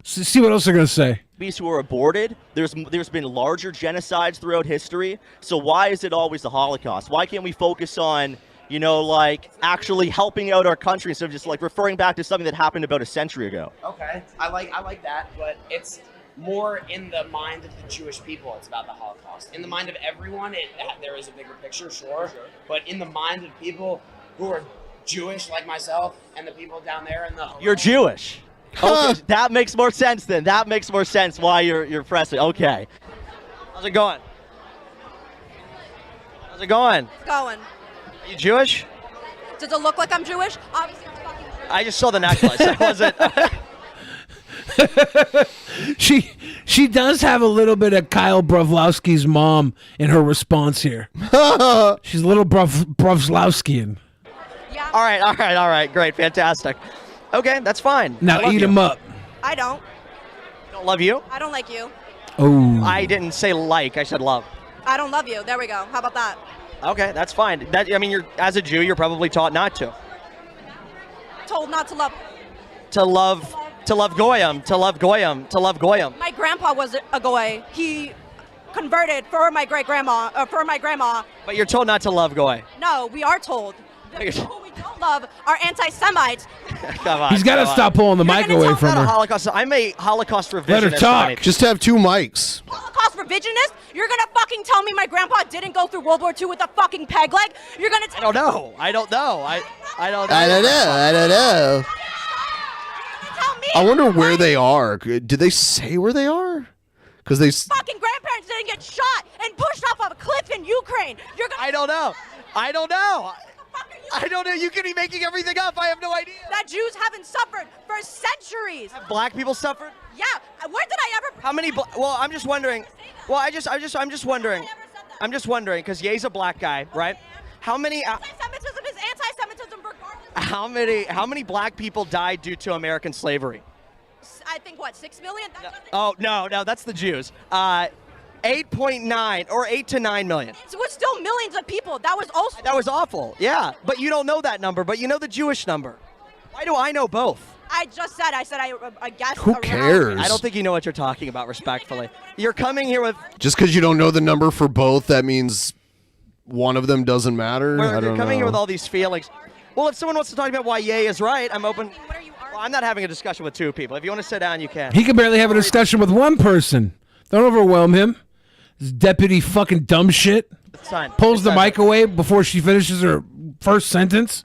See what else they're gonna say. babies who are aborted. There's been larger genocides throughout history. So why is it always the Holocaust? Why can't we focus on, you know, like actually helping out our country instead of just like referring back to something that happened about a century ago? Okay, I like that, but it's more in the mind of the Jewish people. It's about the Holocaust. In the mind of everyone, there is a bigger picture, sure. But in the mind of people who are Jewish, like myself, and the people down there in the You're Jewish. Okay, that makes more sense then. That makes more sense why you're pressing. Okay. How's it going? How's it going? It's going. Are you Jewish? Does it look like I'm Jewish? Obviously, I'm fucking Jewish. I just saw the necklace. I wasn't. She does have a little bit of Kyle Brovlowski's mom in her response here. She's a little Brovlowskian. All right. Great. Fantastic. Okay, that's fine. Now eat him up. I don't. Don't love you? I don't like you. Oh. I didn't say like. I said love. I don't love you. There we go. How about that? Okay, that's fine. You're as a Jew, you're probably taught not to. Told not to love. To love goyim. My grandpa was a goy. He converted for my great-grandma, for my grandma. But you're told not to love goy. No, we are told. The people we don't love are anti-Semites. Come on. He's got to stop pulling the mic away from her. I'm a Holocaust revisionist. Let her talk. Just have two mics. Holocaust revisionist? You're gonna fucking tell me my grandpa didn't go through World War II with a fucking peg leg? You're gonna tell I don't know. I don't know. I wonder where they are. Did they say where they are? Because they fucking grandparents didn't get shot and pushed off a cliff in Ukraine. You're gonna I don't know. You could be making everything up. I have no idea. That Jews haven't suffered for centuries. Have black people suffered? Yeah. Where did I ever? How many? Well, I'm just wondering. Well, I'm just wondering. I'm just wondering because Ye's a black guy, right? How many? Anti-Semitism is anti-Semitism regardless. How many black people died due to American slavery? I think what 6 million. Oh no, that's the Jews. 8.9 or 8 to 9 million. It was still millions of people. That was also. That was awful. Yeah, but you don't know that number, but you know the Jewish number. Why do I know both? I said I guess. Who cares? I don't think you know what you're talking about, respectfully. You're coming here with. Just because you don't know the number for both, that means one of them doesn't matter? You're coming here with all these feelings. Well, if someone wants to talk about why Ye is right, I'm open. Well, I'm not having a discussion with two people. If you want to sit down, you can. He can barely have a discussion with one person. Don't overwhelm him. This deputy fucking dumb shit. Pulls the mic away before she finishes her first sentence.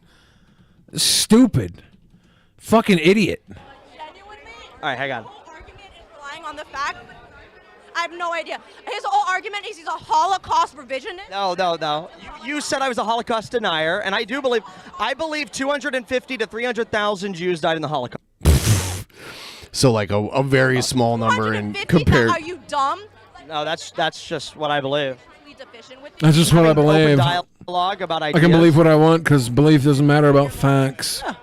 Stupid. Fucking idiot. All right, hang on. Relying on the fact. I have no idea. His whole argument is he's a Holocaust revisionist. No. You said I was a Holocaust denier, and I believe 250 to 300,000 Jews died in the Holocaust. So like a very small number in compared. Are you dumb? No, that's just what I believe. That's just what I believe. Dialogue about I ideas. can believe what I want because belief doesn't matter about facts. Yeah.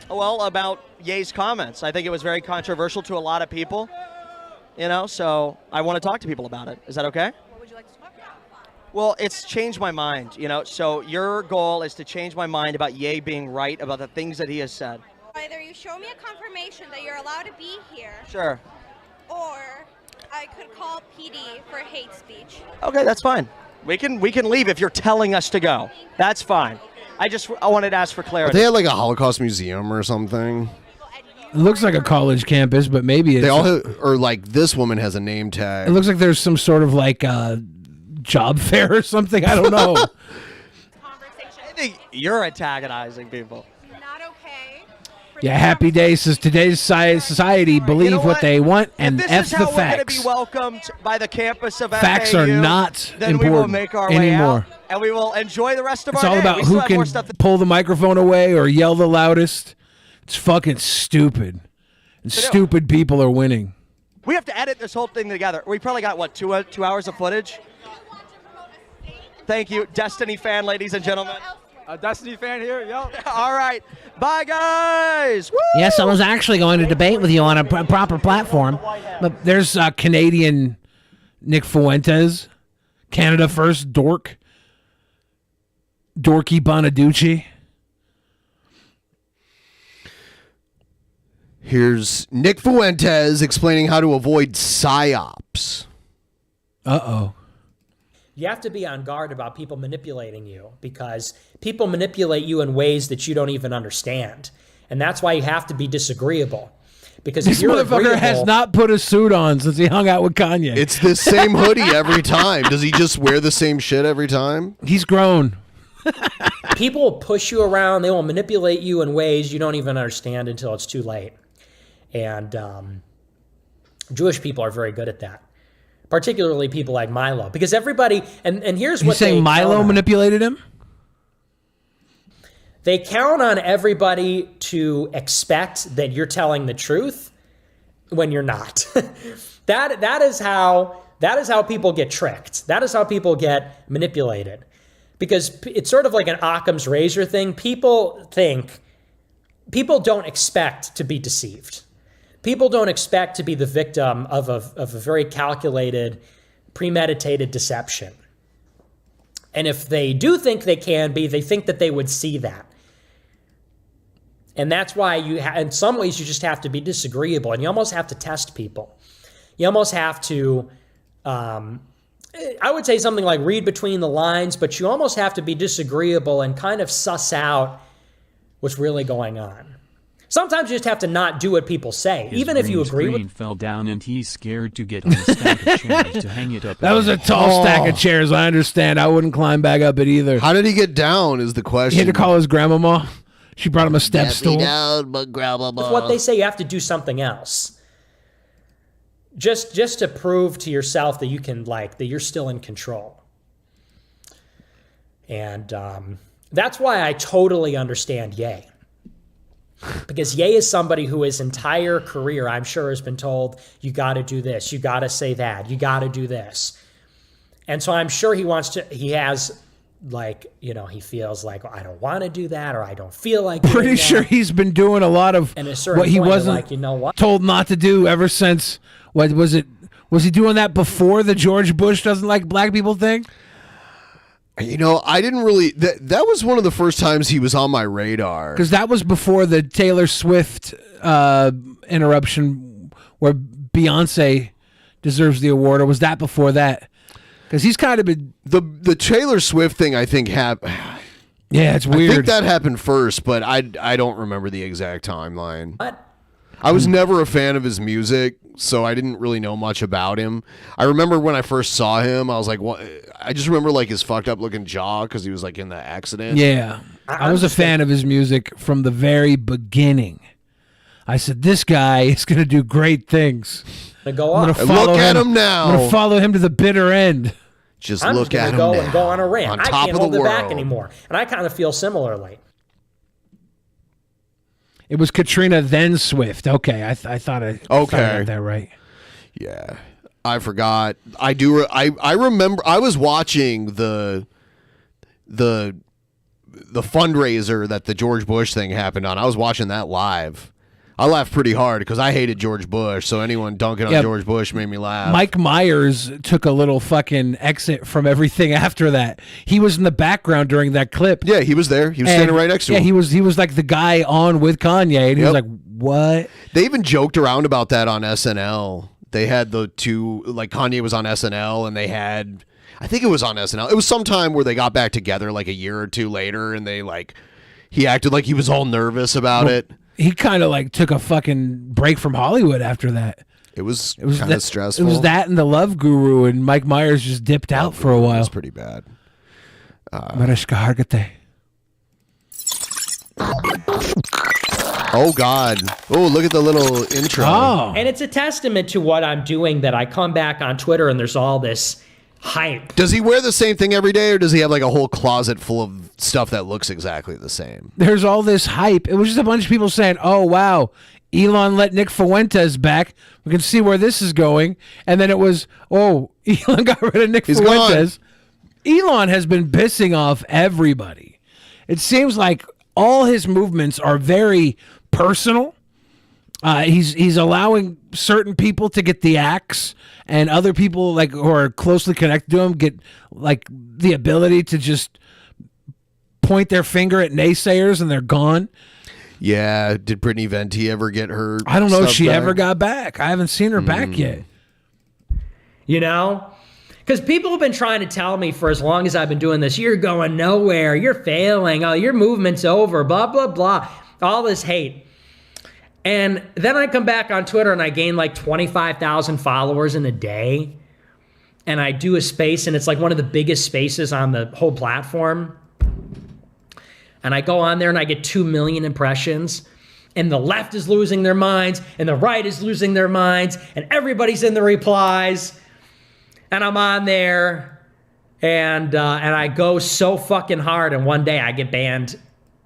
Well, about Ye's comments. I think it was very controversial to a lot of people. You know, so I want to talk to people about it. Is that okay? What would you like to talk about? Well, it's changed my mind, you know. So your goal is to change my mind about Ye being right about the things that he has said. Either you show me a confirmation that you're allowed to be here. Sure. Or I could call PD for hate speech. Okay, that's fine. We can leave if you're telling us to go. That's fine. I wanted to ask for clarity. They had like a Holocaust museum or something. It looks like a college campus, but maybe it's... They all have, or like this woman has a name tag. It looks like there's some sort of like job fair or something. I don't know. think you're antagonizing people. Yeah, Happy Day says today's society believe what they want and if F this is the how we're going to facts. be welcomed by the campus of Facts FAU, are not then we will important make our way anymore. out and we will enjoy the rest of It's our all day. about We still who have can more stuff to pull the microphone away or yell the loudest. It's fucking stupid. And stupid people are winning. We have to edit this whole thing together. We probably got, what, 2 hours of footage? Thank you, Destiny fan, ladies and gentlemen. A Destiny fan here, yo. All right. Bye, guys. Woo! Yes, I was actually going to debate with you on a proper platform. But there's Canadian Nick Fuentes. Canada first, Dorky Bonaducci. Here's Nick Fuentes explaining how to avoid psyops. Uh-oh. You have to be on guard about people manipulating you because people manipulate you in ways that you don't even understand. And that's why you have to be disagreeable. Because This if you're motherfucker agreeable, has not put a suit on since he hung out with Kanye. It's the same hoodie every time. Does he just wear the same shit every time? He's grown. people will push you around. They will manipulate you in ways you don't even understand until it's too late. And Jewish people are very good at that. Particularly people like Milo, because everybody and here's what He's saying Milo manipulated him? They count on everybody to expect that you're telling the truth when you're not. that is how people get tricked. That is how people get manipulated. Because it's sort of like an Occam's razor thing. People don't expect to be deceived. People don't expect to be the victim of a very calculated, premeditated deception. And if they do think they can be, they think that they would see that. And that's why in some ways, you just have to be disagreeable. And you almost have to test people. You almost have to, I would say something like read between the lines, but you almost have to be disagreeable and kind of suss out what's really going on. Sometimes you just have to not do what people say, His even if you green agree screen with. fell down and he's scared to get on a stack of chairs to hang it up. That was a tall stack of chairs. I understand. I wouldn't climb back up it either. How did he get down is the question. He had to call his grandmama. She brought him a step stool. Down, but grandmama. With what they say, you have to do something else. Just to prove to yourself that you can, that you're still in control. And that's why I totally understand Ye. Because Ye is somebody who his entire career, I'm sure, has been told, you got to do this, you got to say that, you got to do this. And so I'm sure he feels like, I don't want to do that, or I don't feel like doing Pretty that. sure he's been doing a lot of And at a certain what he point, you're wasn't like, you know what? told not to do ever since, what was it? Was he doing that before the George Bush doesn't like black people thing? You know, I didn't really. That was one of the first times he was on my radar. Because that was before the Taylor Swift interruption where Beyonce deserves the award, or was that before that? Because he's kind of been... The Taylor Swift thing, I think, happened... Yeah, it's weird. I think that happened first, but I don't remember the exact timeline. What? I was never a fan of his music, so I didn't really know much about him. I remember when I first saw him, I was like, "What?" I just remember his fucked up looking jaw because he was in the accident. Yeah, I was a fan of his music from the very beginning. I said, "This guy is going to do great things." Go I'm off. gonna follow Look at him now. I'm going to follow him to the bitter end. I'm look at him now. And go on a rant. On I top can't of the hold it back world. anymore. And I kind of feel similarly. It was Katrina then Swift. Okay, I thought I got that right. Yeah, I forgot. I do. I remember. I was watching the fundraiser that the George Bush thing happened on. I was watching that live. I laughed pretty hard because I hated George Bush. So anyone dunking on George Bush made me laugh. Mike Myers took a little fucking exit from everything after that. He was in the background during that clip. Yeah, he was there. He was standing right next to him. Yeah, he was like the guy on with Kanye, and he was like, "What?" They even joked around about that on SNL. They had the two, Kanye was on SNL, and they had, I think it was on SNL. It was sometime where they got back together a year or two later, and they he acted like he was all nervous about it. He kind of took a fucking break from Hollywood after that. It was kind of stressful. It was that and The Love Guru, and Mike Myers just dipped out for a while. It was pretty bad. Oh, God. Oh, look at the little intro. And it's a testament to what I'm doing that I come back on Twitter and there's all this hype. Does he wear the same thing every day, or does he have like a whole closet full of stuff that looks exactly the same? There's all this hype. It was just a bunch of people saying, oh, wow, Elon let Nick Fuentes back. We can see where this is going. And then it was, oh, Elon got rid of Nick Fuentes. Elon has been pissing off everybody. It seems like all his movements are very personal. He's allowing certain people to get the axe, and other people like who are closely connected to him get like the ability to just point their finger at naysayers and they're gone. Yeah, did Brittany Venti ever get her? I don't know if she back? ever got back. I haven't seen her back yet. You know? Because people have been trying to tell me for as long as I've been doing this, you're going nowhere, you're failing, oh, your movement's over, blah, blah, blah. All this hate. And then I come back on Twitter and I gain like 25,000 followers in a day. And I do a space and it's like one of the biggest spaces on the whole platform. And I go on there and I get 2 million impressions. And the left is losing their minds and the right is losing their minds. And everybody's in the replies. And I'm on there and I go so fucking hard. And one day I get banned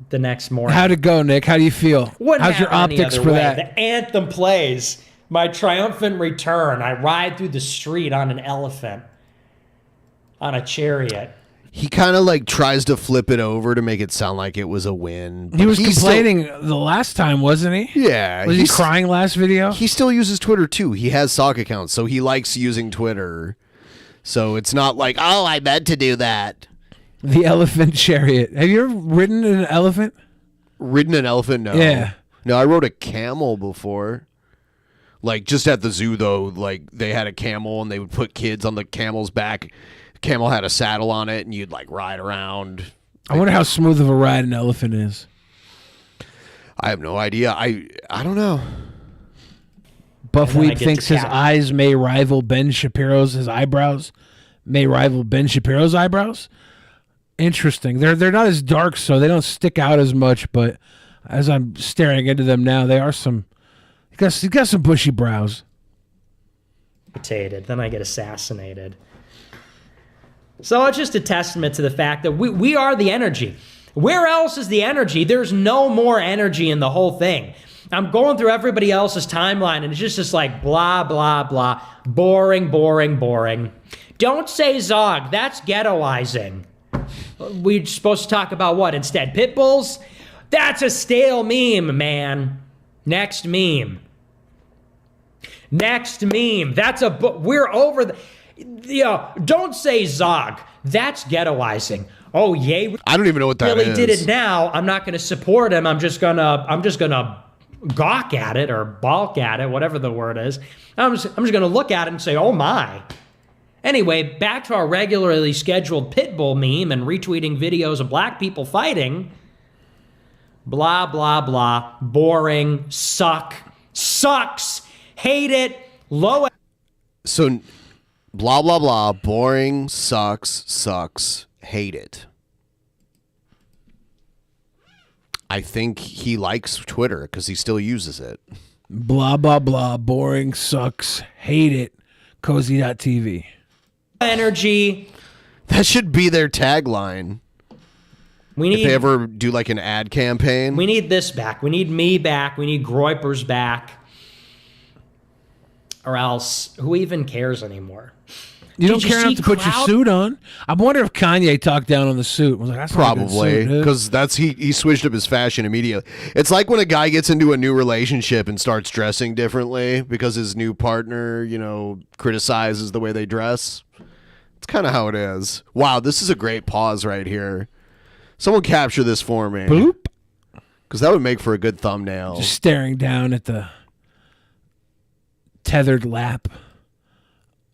the next morning. How'd it go, Nick? How do you feel? Wouldn't How's your happen any optics other for way. that? The anthem plays. My triumphant return. I ride through the street on an elephant. On a chariot. He kind of like tries to flip it over to make it sound like it was a win. He was complaining the last time, wasn't he? Yeah. Was he crying last video? He still uses Twitter too. He has sock accounts, so he likes using Twitter. So it's not like, oh, I meant to do that. The elephant chariot. Have you ever ridden an elephant? Ridden an elephant? No. Yeah. No, I rode a camel before. Like just at the zoo though, like they had a camel and they would put kids on the camel's back. Camel had a saddle on it and you'd like ride around. I wonder how smooth of a ride an elephant is. I have no idea. I don't know. Buff And then I Weep get thinks to his cap. eyes may rival Ben Shapiro's. His eyebrows may rival Ben Shapiro's eyebrows. Interesting. They're not as dark, so they don't stick out as much. But as I'm staring into them now, they are some. He got some bushy brows. Potated. Then I get assassinated. So it's just a testament to the fact that we are the energy. Where else is the energy? There's no more energy in the whole thing. I'm going through everybody else's timeline, and it's just like blah, blah, blah. Boring, boring, boring. Don't say Zog. That's ghettoizing. We're supposed to talk about what instead? Pit bulls? That's a stale meme, man. Next meme. Next meme. That's a... We're over the... don't say Zog. That's ghettoizing. Oh, yay. I don't even know what that really is. did it now. I'm not going to support him. I'm just gonna gawk at it or balk at it, whatever the word is. I'm just going to look at it and say, oh my. Anyway, back to our regularly scheduled Pitbull meme and retweeting videos of black people fighting. Blah, blah, blah. Boring. Sucks. Hate it. Low. So, blah, blah, blah. Boring. Sucks. Hate it. I think he likes Twitter because he still uses it. Blah, blah, blah. Boring. Sucks. Hate it. Cozy.tv. Energy. That should be their tagline. If they ever do like an ad campaign. We need this back. We need me back. We need Groypers back. Or else, who even cares anymore? You don't care enough to put your suit on. I wonder if Kanye talked down on the suit. I was like, that's not a good Probably, suit, dude. because he switched up his fashion immediately. It's like when a guy gets into a new relationship and starts dressing differently because his new partner, criticizes the way they dress. It's kind of how it is. Wow, this is a great pause right here. Someone capture this for me. Boop. Because that would make for a good thumbnail. Just staring down at the tethered lap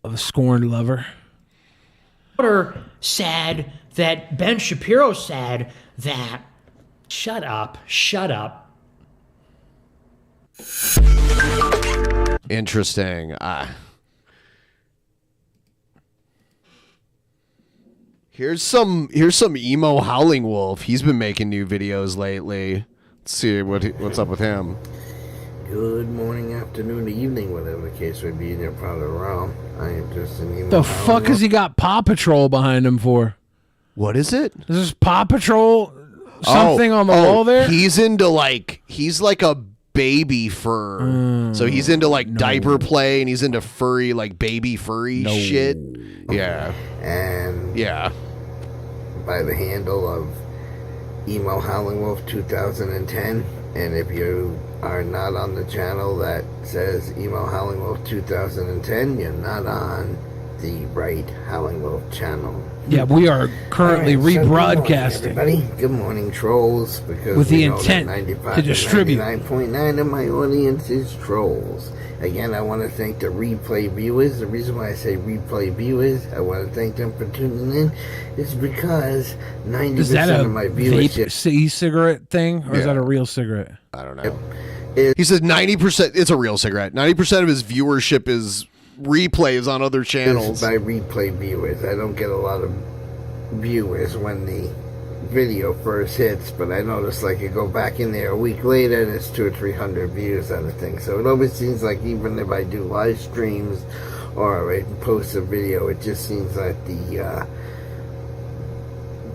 of a scorned lover. Said that Ben Shapiro said that. Shut up. Interesting. Here's some Emo Howling Wolf. He's been making new videos lately. Let's see what's up with him. Good morning, afternoon, evening, whatever the case may be in your part of the realm. I am just an Emo The Howling fuck has Wolf. he got Paw Patrol behind him for? What is it? Is this Paw Patrol something on the wall there? He's into he's like a baby fur. So he's into diaper play, and he's into furry, baby furry shit. Yeah. And yeah, by the handle of Emo Howling Wolf 2010. And if you are not on the channel that says Emo Howling Wolf 2010, you're not on the right Howling Wolf channel. Yeah, we are currently Good rebroadcasting. morning, everybody. Good morning, trolls. Because With the we know that intent 95 to distribute. 99.9 of my audience is trolls. Again, I want to thank the replay viewers. The reason why I say replay viewers, I want to thank them for tuning in, is because 90% Is that a of my viewership vape e-cigarette thing, or is Yeah. that a real cigarette? I don't know. He says 90%. It's a real cigarette. 90% of his viewership is replays on other channels. by replay viewers. I don't get a lot of viewers when the video first hits, but I notice you go back in there a week later and it's 200 or 300 views on the thing. So it always seems like even if I do live streams or I post a video, it just seems like the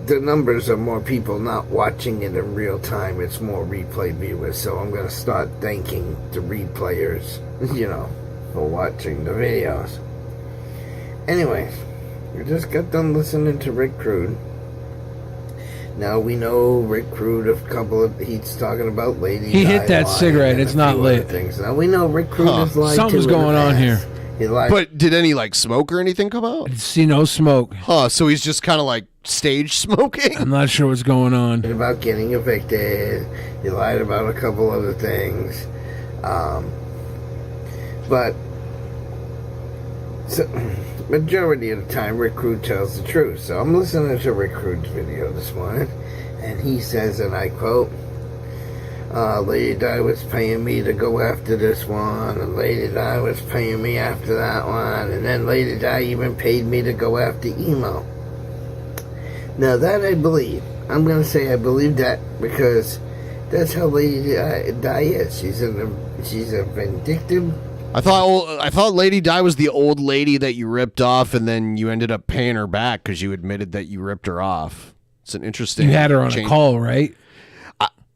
numbers are more people not watching it in real time. It's more replay viewers. So I'm going to start thanking the replayers, for watching the videos. Anyways, we just got done listening to Rick Crude. Now we know Rick Crude he's talking about Lady He hit Di that lying cigarette. and It's a not few other lit. things. Now we know Rick Crude is lied Something's to in the going on past. here. He lied. But did any smoke or anything come out? See no smoke. Huh? So he's just kind of stage smoking. I'm not sure what's going on. About getting evicted. He lied about a couple other things. But majority of the time, Rick Crude tells the truth. So I'm listening to Rick Crude's video this morning, and he says, and I quote, Lady Di was paying me to go after this one, and Lady Di was paying me after that one, and then Lady Di even paid me to go after Emo. Now that I believe. I'm going to say I believe that because that's how Lady Di is. She's a vindictive. I thought Lady Di was the old lady that you ripped off, and then you ended up paying her back because you admitted that you ripped her off. It's an interesting. You had her on change. a call, right?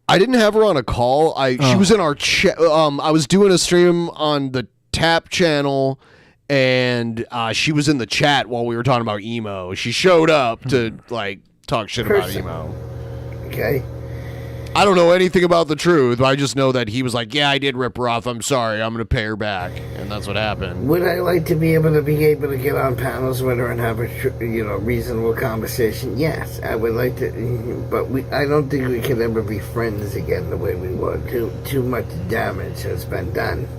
I didn't have her on a call. She was in our chat. I was doing a stream on the Tap channel, and she was in the chat while we were talking about Emo. She showed up to talk shit about Emo. Okay. I don't know anything about the truth. I just know that he was like, "Yeah, I did rip her off. I'm sorry. I'm going to pay her back," and that's what happened. Would I like to be able to get on panels with her and have a reasonable conversation? Yes, I would like to, but I don't think we can ever be friends again the way we were. Too much damage has been done.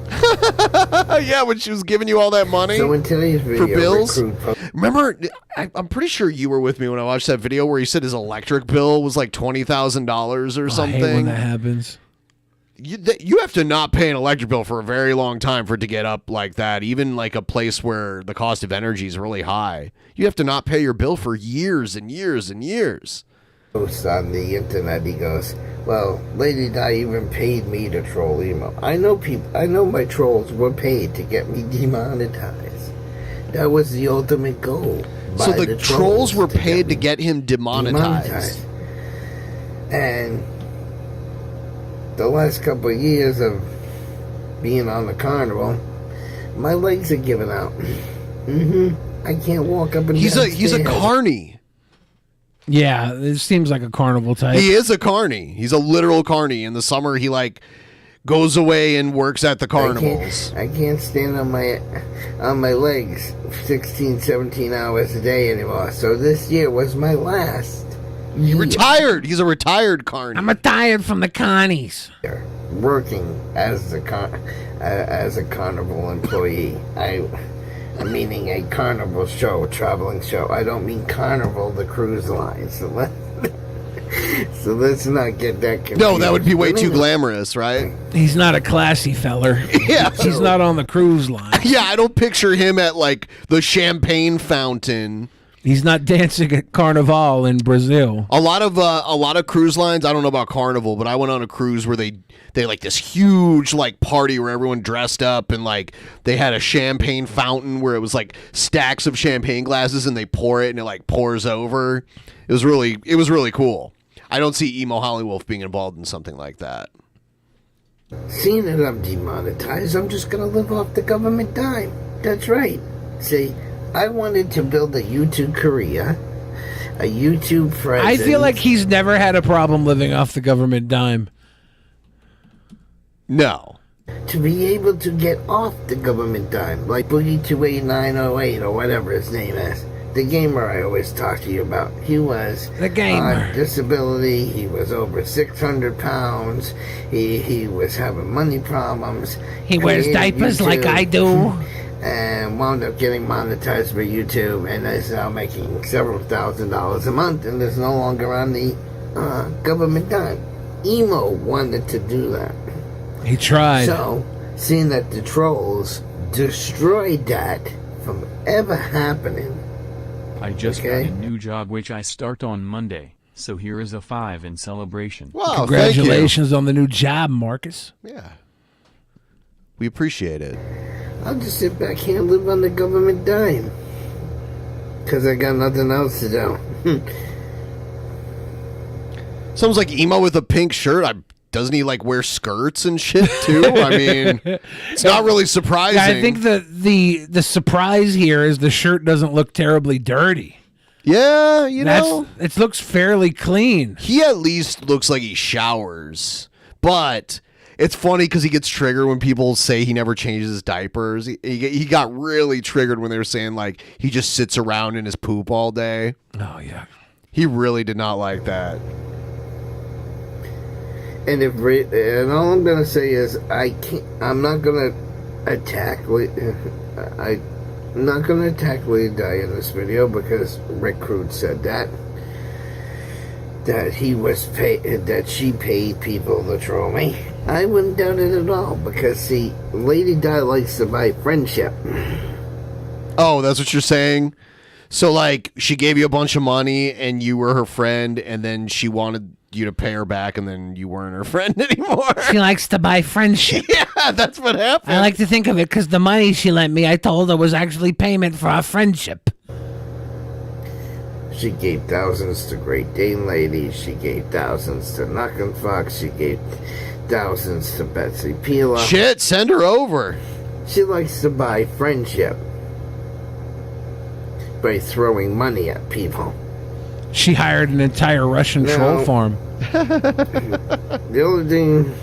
Yeah, when she was giving you all that money. So in today's video, for bills. Rick Crude Remember, I'm pretty sure you were with me when I watched that video where he said his electric bill was $20,000 or something. I hate when that happens. You have to not pay an electric bill for a very long time for it to get up like that. Even a place where the cost of energy is really high, you have to not pay your bill for years and years and years. posts on the internet. He goes, "Well, Lady Di even paid me to troll Emo. I know my trolls were paid to get me demonetized. That was the ultimate goal." So the trolls were paid to get him demonetized. And the last couple of years of being on the carnival, my legs are giving out. I can't walk up and down He's a carny. Yeah, it seems like a carnival type. He is a carny. He's a literal carny. In the summer, he goes away and works at the carnivals. I can't stand on my legs 16, 17 hours a day anymore. So this year was my last. He retired. He's a retired carny. I'm retired from the carnies. Working as a carnival employee. I'm meaning a carnival show, traveling show. I don't mean Carnival, the cruise line. So let's not get that confused. No, that would be way too glamorous, right? He's not a classy feller. Yeah. He's not on the cruise line. Yeah, I don't picture him at the champagne fountain He's not dancing at Carnival in Brazil. A lot of cruise lines. I don't know about Carnival, but I went on a cruise where they like this huge like party where everyone dressed up and like they had a champagne fountain where it was like stacks of champagne glasses and they pour it and it like pours over. It was really cool. I don't see Emo Howling Wolf being involved in something like that. Seeing that I'm demonetized, I'm just gonna live off the government dime. That's right. See, I wanted to build a YouTube career, a YouTube presence. I feel like he's never had a problem living off the government dime. No. To be able to get off the government dime, like Boogie 28908 or whatever his name is. The gamer I always talk to you about. He was the gamer. On disability. He was over 600 pounds. He was having money problems. He wears diapers like I do. And wound up getting monetized by YouTube, and is now making several $1,000s a month, and is no longer on the government dime. Emo wanted to do that. He tried. So, seeing that the trolls destroyed that from ever happening. I just got a new job which I start on Monday, so here is a 5 in celebration. Wow, congratulations on the new job, Marcus. Yeah. We appreciate it. I'll just sit back here and live on the government dime. Because I got nothing else to do. Sounds like Emo with a pink shirt. Doesn't he like wear skirts and shit too? I mean, it's not really surprising. I think the surprise here is the shirt doesn't look terribly dirty. Yeah, know. It looks fairly clean. He at least looks like he showers. But it's funny because he gets triggered when people say he never changes his diapers. He got really triggered when they were saying like he just sits around in his poop all day. Oh, yeah. He really did not like that. And all I'm gonna say is I'm not gonna attack. I'm not gonna attack Lady Di in this video because Rick Crude said that he was that she paid people to troll me. I wouldn't doubt it at all because see, Lady Di likes to buy friendship. Oh, that's what you're saying? So like she gave you a bunch of money and you were her friend and then she wanted you to pay her back and then you weren't her friend anymore. She likes to buy friendship. Yeah, that's what happened. I like to think of it because the money she lent me, I told her was actually payment for our friendship. She gave thousands to Great Dane Lady. She gave thousands to Knock and Fox. She gave thousands to Betsy Pila. Shit, send her over. She likes to buy friendship by throwing money at people. She hired an entire Russian troll farm. The only thing,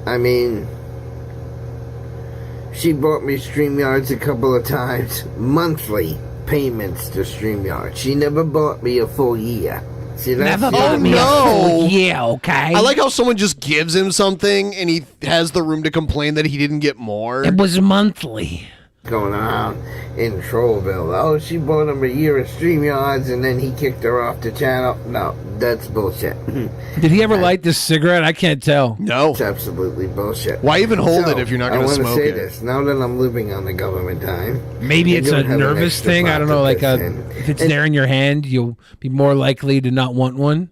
I mean, she bought me StreamYards a couple of times, monthly payments to StreamYard. She never bought me a full year. See, that's never bought me a full year, okay? I like how someone just gives him something and he has the room to complain that he didn't get more. It was monthly. Going on in Trollville. Oh, she bought him a year of StreamYards and then he kicked her off the channel. No, that's bullshit. Did he ever light this cigarette? I can't tell. No. It's absolutely bullshit. Why even hold it if you're not going to smoke it? I want to say this. Now that I'm living on the government dime. Maybe it's a nervous thing. I don't know. Like if it's there in your hand, you'll be more likely to not want one.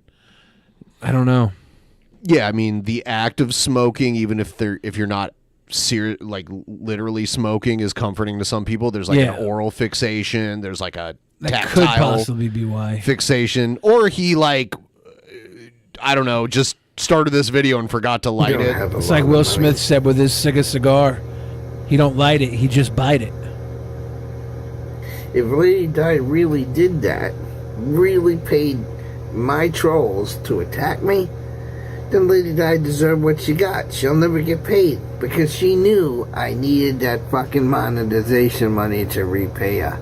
I don't know. Yeah, I mean, the act of smoking, even if you're not like literally smoking, is comforting to some people. There's like an oral fixation. There's like a that could possibly be why fixation, or he like I don't know, just started this video and forgot to light it. It's like Will Smith said with his cigar. He don't light it, he just bite it. If Lady Di really did that, really paid my trolls to attack me, then Lady Di deserved what she got. She'll never get paid because she knew I needed that fucking monetization money to repay her.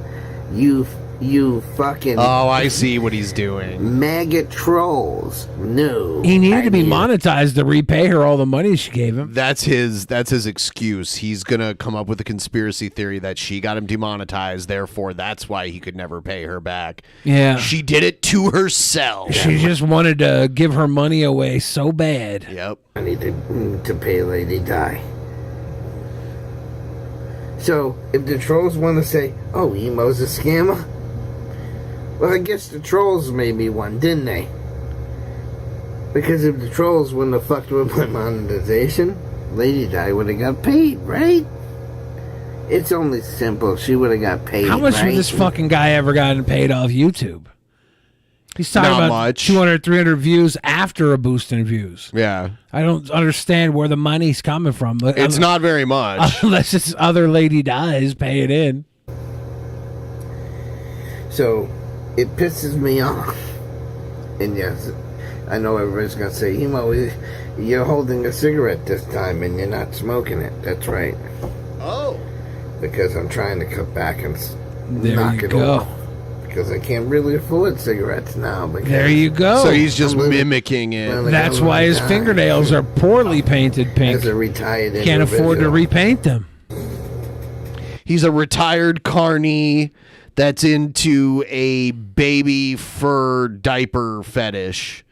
You fucking... Oh, I see what he's doing. Maggot trolls. No. He needed to be monetized to repay her all the money she gave him. That's his excuse. He's going to come up with a conspiracy theory that she got him demonetized, therefore that's why he could never pay her back. Yeah. She did it to herself. She just wanted to give her money away so bad. Yep. I need to pay Lady Di. So, if the trolls want to say, oh, Emo's a scammer, well, I guess the trolls made me one, didn't they? Because if the trolls wouldn't have fucked with my monetization, Lady Di would have got paid, right? It's only simple. She would have got paid. How much right? would this fucking guy ever gotten paid off YouTube? He's talking Not about much. 200, 300 views after a boost in views. Yeah. I don't understand where the money's coming from. It's not very much. Unless it's other Lady Di's paying in. So, it pisses me off. And yes, I know everybody's going to say, Emo, you're holding a cigarette this time and you're not smoking it. That's right. Oh. Because I'm trying to cut back and There knock you it go. off. Because I can't really afford cigarettes now. Because There you go. So he's just mimicking it. That's why his fingernails are poorly painted pink. As a retired Can't afford to individual. repaint them. He's a retired carny that's into a baby fur diaper fetish.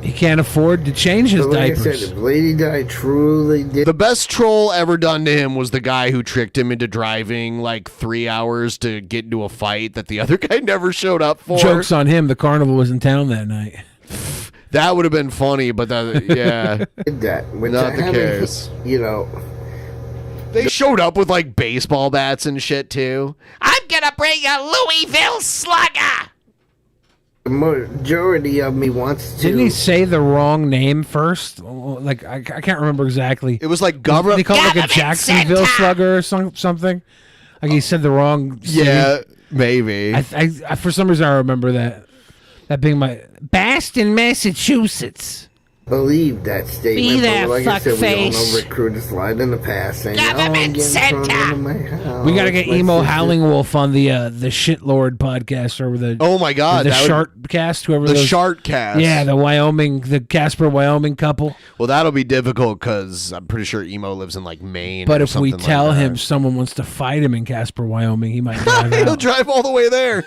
He can't afford to change his But like diapers. I said, if Lady Di truly did... The best troll ever done to him was the guy who tricked him into driving like 3 hours to get into a fight that the other guy never showed up for. Joke's on him. The carnival was in town that night. That would have been funny, but yeah. Did that. Which Not I the haven't- case. You know... They showed up with like baseball bats and shit too. I'm gonna bring a Louisville Slugger. The majority of me wants to... Didn't he say the wrong name first? Like I can't remember exactly. It was like government. They called it like a Jacksonville Slugger or something. Like he said the wrong. City. Yeah, maybe. I for some reason I remember that being my Boston, Massachusetts. Believe that statement, Be there, but like I said, we all fuckface. know recruiters lied in the past saying, "Oh, I'm getting thrown into my house." We got to get My Emo sister- Howling Wolf on the Shitlord podcast or the Oh my God, the that would- Shark cast, whoever the those, Shark cast. Yeah, the Casper, Wyoming couple. Well, that'll be difficult because I'm pretty sure Emo lives in like Maine. But or if we something tell like him someone wants to fight him in Casper, Wyoming, he might drive that. He'll out. drive all the way there.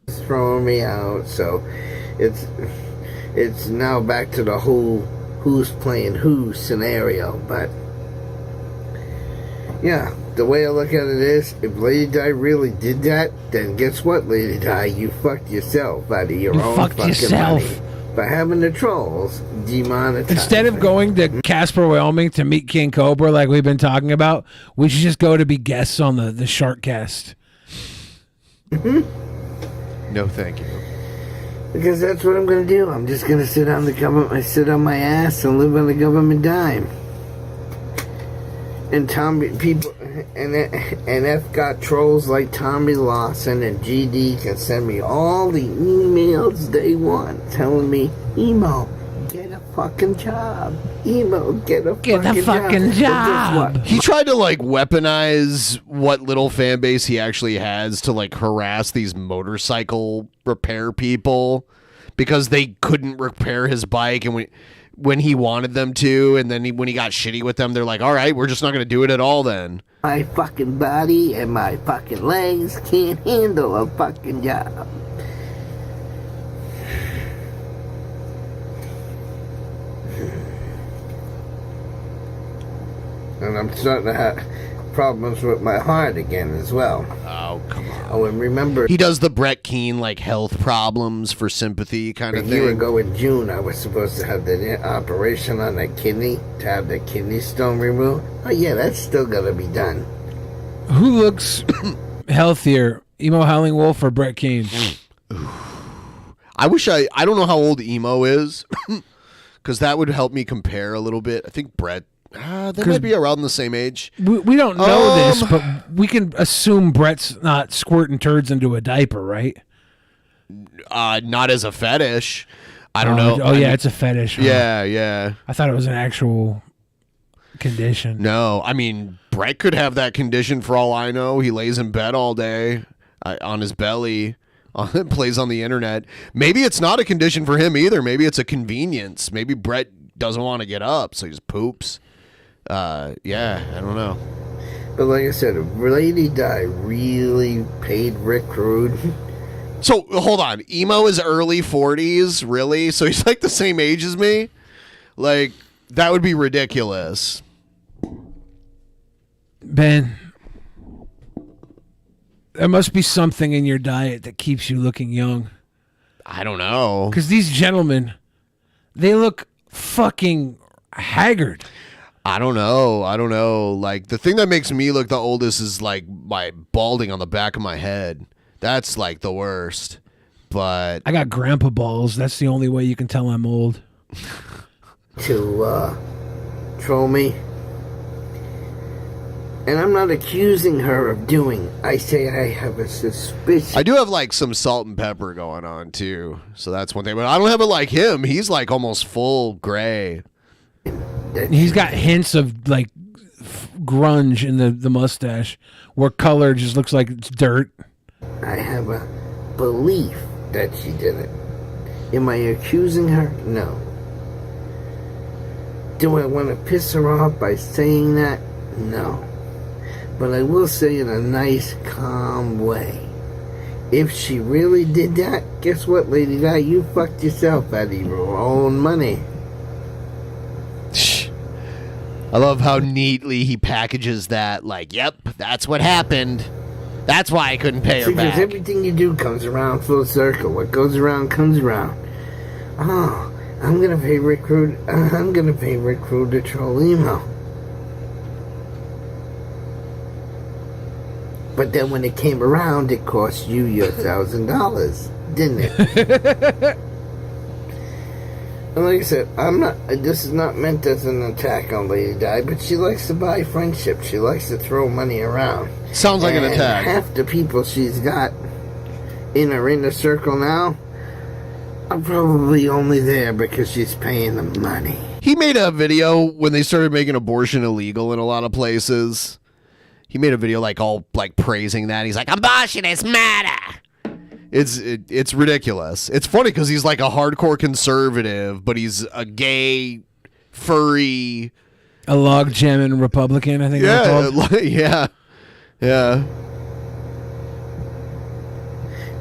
throwing me out, so it's now back to the who's playing who scenario. But yeah, the way I look at it is, if Lady Di really did that, then guess what, Lady Di, you fucked yourself out of your own fucked fucking yourself. money by having the trolls demonetized. Instead of going to Casper, Wyoming to meet King Cobra like we've been talking about, we should just go to be guests on the Shark cast. No, thank you. Because that's what I'm going to do. I'm just going to sit on the government, sit on my ass and live on the government dime. And Tommy, people, and F got trolls like Tommy Lawson and GD can send me all the emails they want telling me, Emo, get a fucking job. Emo, get a fucking job. But guess He tried to like weaponize what little fan base he actually has to like harass these motorcycle repair people because they couldn't repair his bike and when he wanted them to, and then when he got shitty with them, they're like, all right, we're just not going to do it at all then. My fucking body and my fucking legs can't handle a fucking job. And I'm starting to have problems with my heart again as well. Oh, come on. Oh, and remember... He does the Brett Keane like health problems for sympathy kind A of year thing. ago in June, I was supposed to have the operation on the kidney, to have the kidney stone removed. Oh yeah, that's still gonna be done. Who looks healthier, Emo Howling Wolf or Brett Keane? I wish I don't know how old Emo is because that would help me compare a little bit. I think Brett, they might be around the same age. We don't know this, but we can assume Brett's not squirting turds into a diaper, right? Not as a fetish. I don't know. Oh, yeah, it's a fetish. Huh? Yeah. I thought it was an actual condition. No, I mean, Brett could have that condition for all I know. He lays in bed all day on his belly, plays on the internet. Maybe it's not a condition for him either. Maybe it's a convenience. Maybe Brett doesn't want to get up, so he just poops. Yeah, I don't know. But like I said, if Lady Di really paid Rick Rude. So, hold on. Emo is early 40s? Really? So he's like the same age as me? Like, that would be ridiculous. Ben, there must be something in your diet that keeps you looking young. I don't know. Because these gentlemen, they look fucking haggard. I don't know. Like, the thing that makes me look the oldest is, like, my balding on the back of my head. That's, like, the worst. But I got grandpa balls. That's the only way you can tell I'm old. To troll me. And I'm not accusing her of doing. I say I have a suspicion. I do have, like, some salt and pepper going on, too. So that's one thing. But I don't have it like him. He's, like, almost full gray. He's got hints of, like, grunge in the mustache, where color just looks like it's dirt. I have a belief that she did it. Am I accusing her? No. Do I want to piss her off by saying that? No. But I will say in a nice, calm way. If she really did that, guess what, Lady Di? You fucked yourself out of your own money. I love how neatly he packages that. Like, yep, that's what happened. That's why I couldn't pay her Because back. everything you do comes around full circle. What goes around comes around. Oh, I'm gonna pay Rick Rude to troll Emo. But then when it came around, it cost you your $1,000, didn't it? And like I said, this is not meant as an attack on Lady Di, but she likes to buy friendship. She likes to throw money around. Sounds like an attack. Half the people she's got in her inner circle now are probably only there because she's paying them money. He made a video when they started making abortion illegal in a lot of places. He made a video like all like praising that. He's like, abortion is matter. It's ridiculous. It's funny because he's like a hardcore conservative, but he's a gay, furry, a log jamming Republican, I think. they're called. Yeah.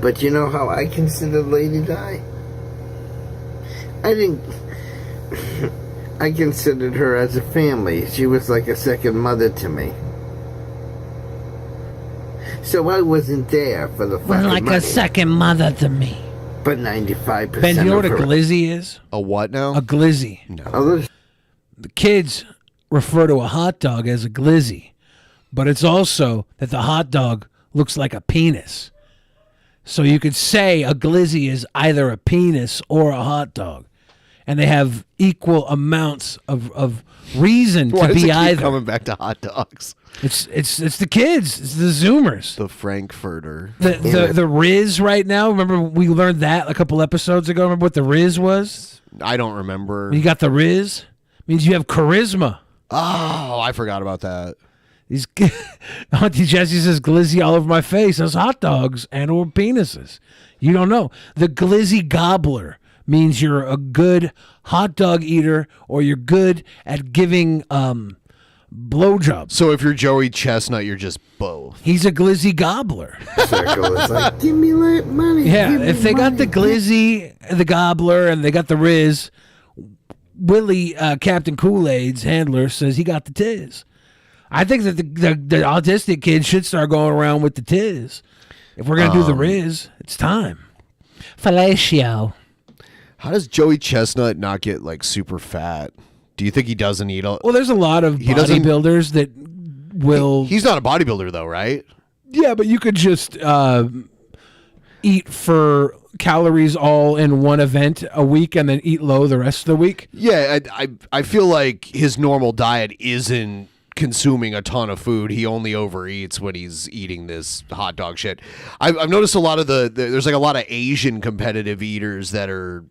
But you know how I considered Lady Di? I considered her as a family. She was like a second mother to me. So I wasn't there for the fucking like money. a second mother to me. But 95%. Ben, do you know what a of her- glizzy is? A what now? A glizzy. No. The kids refer to a hot dog as a glizzy, but it's also that the hot dog looks like a penis. So you could say a glizzy is either a penis or a hot dog, and they have equal amounts of reason Why to does it be keep either. coming back to hot dogs? It's the kids. It's the Zoomers. The Frankfurter. The Riz right now. Remember we learned that a couple episodes ago. Remember what the Riz was? I don't remember. You got the Riz. Means you have charisma. Oh, I forgot about that. These Auntie Jessie says glizzy all over my face. Those hot dogs and or penises. You don't know. The glizzy gobbler means you're a good hot dog eater or you're good at giving blowjobs. So if you're Joey Chestnut, you're just both. He's a glizzy gobbler. Circle is like, give me that money. Yeah, give me if they got money. the glizzy, the gobbler, and they got the Riz, Willie, Captain Kool-Aid's handler, says he got the tiz. I think that the autistic kids should start going around with the tiz. If we're going to do the Riz, it's time. Fellatio. How does Joey Chestnut not get like super fat? Do you think he doesn't eat a... Well, there's a lot of bodybuilders that will... He's not a bodybuilder though, right? Yeah, but you could just eat for calories all in one event a week and then eat low the rest of the week. Yeah, I feel like his normal diet isn't consuming a ton of food. He only overeats when he's eating this hot dog shit. I've noticed a lot of there's like a lot of Asian competitive eaters that are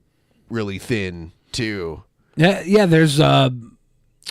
really thin too. Yeah. There's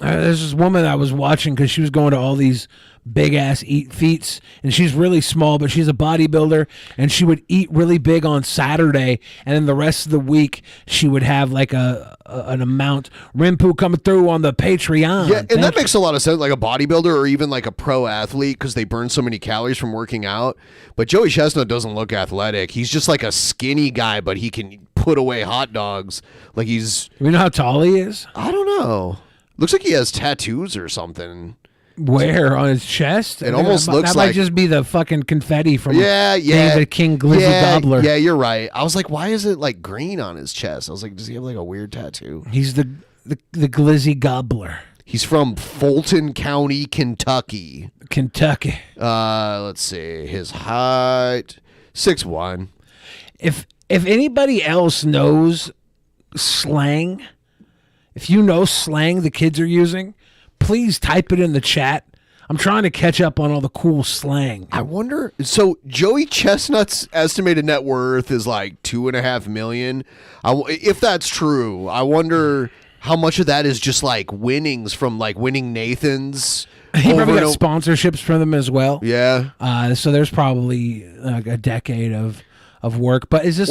this woman I was watching because she was going to all these big ass eat feats, and she's really small, but she's a bodybuilder, and she would eat really big on Saturday, and then the rest of the week she would have like an amount. Rimpu coming through on the Patreon. Yeah, and that makes a lot of sense, like a bodybuilder or even like a pro athlete, because they burn so many calories from working out. But Joey Chestnut doesn't look athletic. He's just like a skinny guy, but he can put away hot dogs. Like he's... You know how tall he is? I don't know. Looks like he has tattoos or something. Where on his chest? It almost looks that like might just be the fucking confetti from yeah. the King Glizzy Gobbler. Yeah, you're right. I was like, why is it like green on his chest? I was like, does he have like a weird tattoo? He's the Glizzy Gobbler. He's from Fulton County, Kentucky. Let's see. His height 6'1". If anybody else knows slang, if you know slang the kids are using, please type it in the chat. I'm trying to catch up on all the cool slang. I wonder. So Joey Chestnut's estimated net worth is like $2.5 million. If that's true, I wonder how much of that is just like winnings from like winning Nathan's. He probably got sponsorships from them as well. Yeah. So there's probably a decade of work. But is this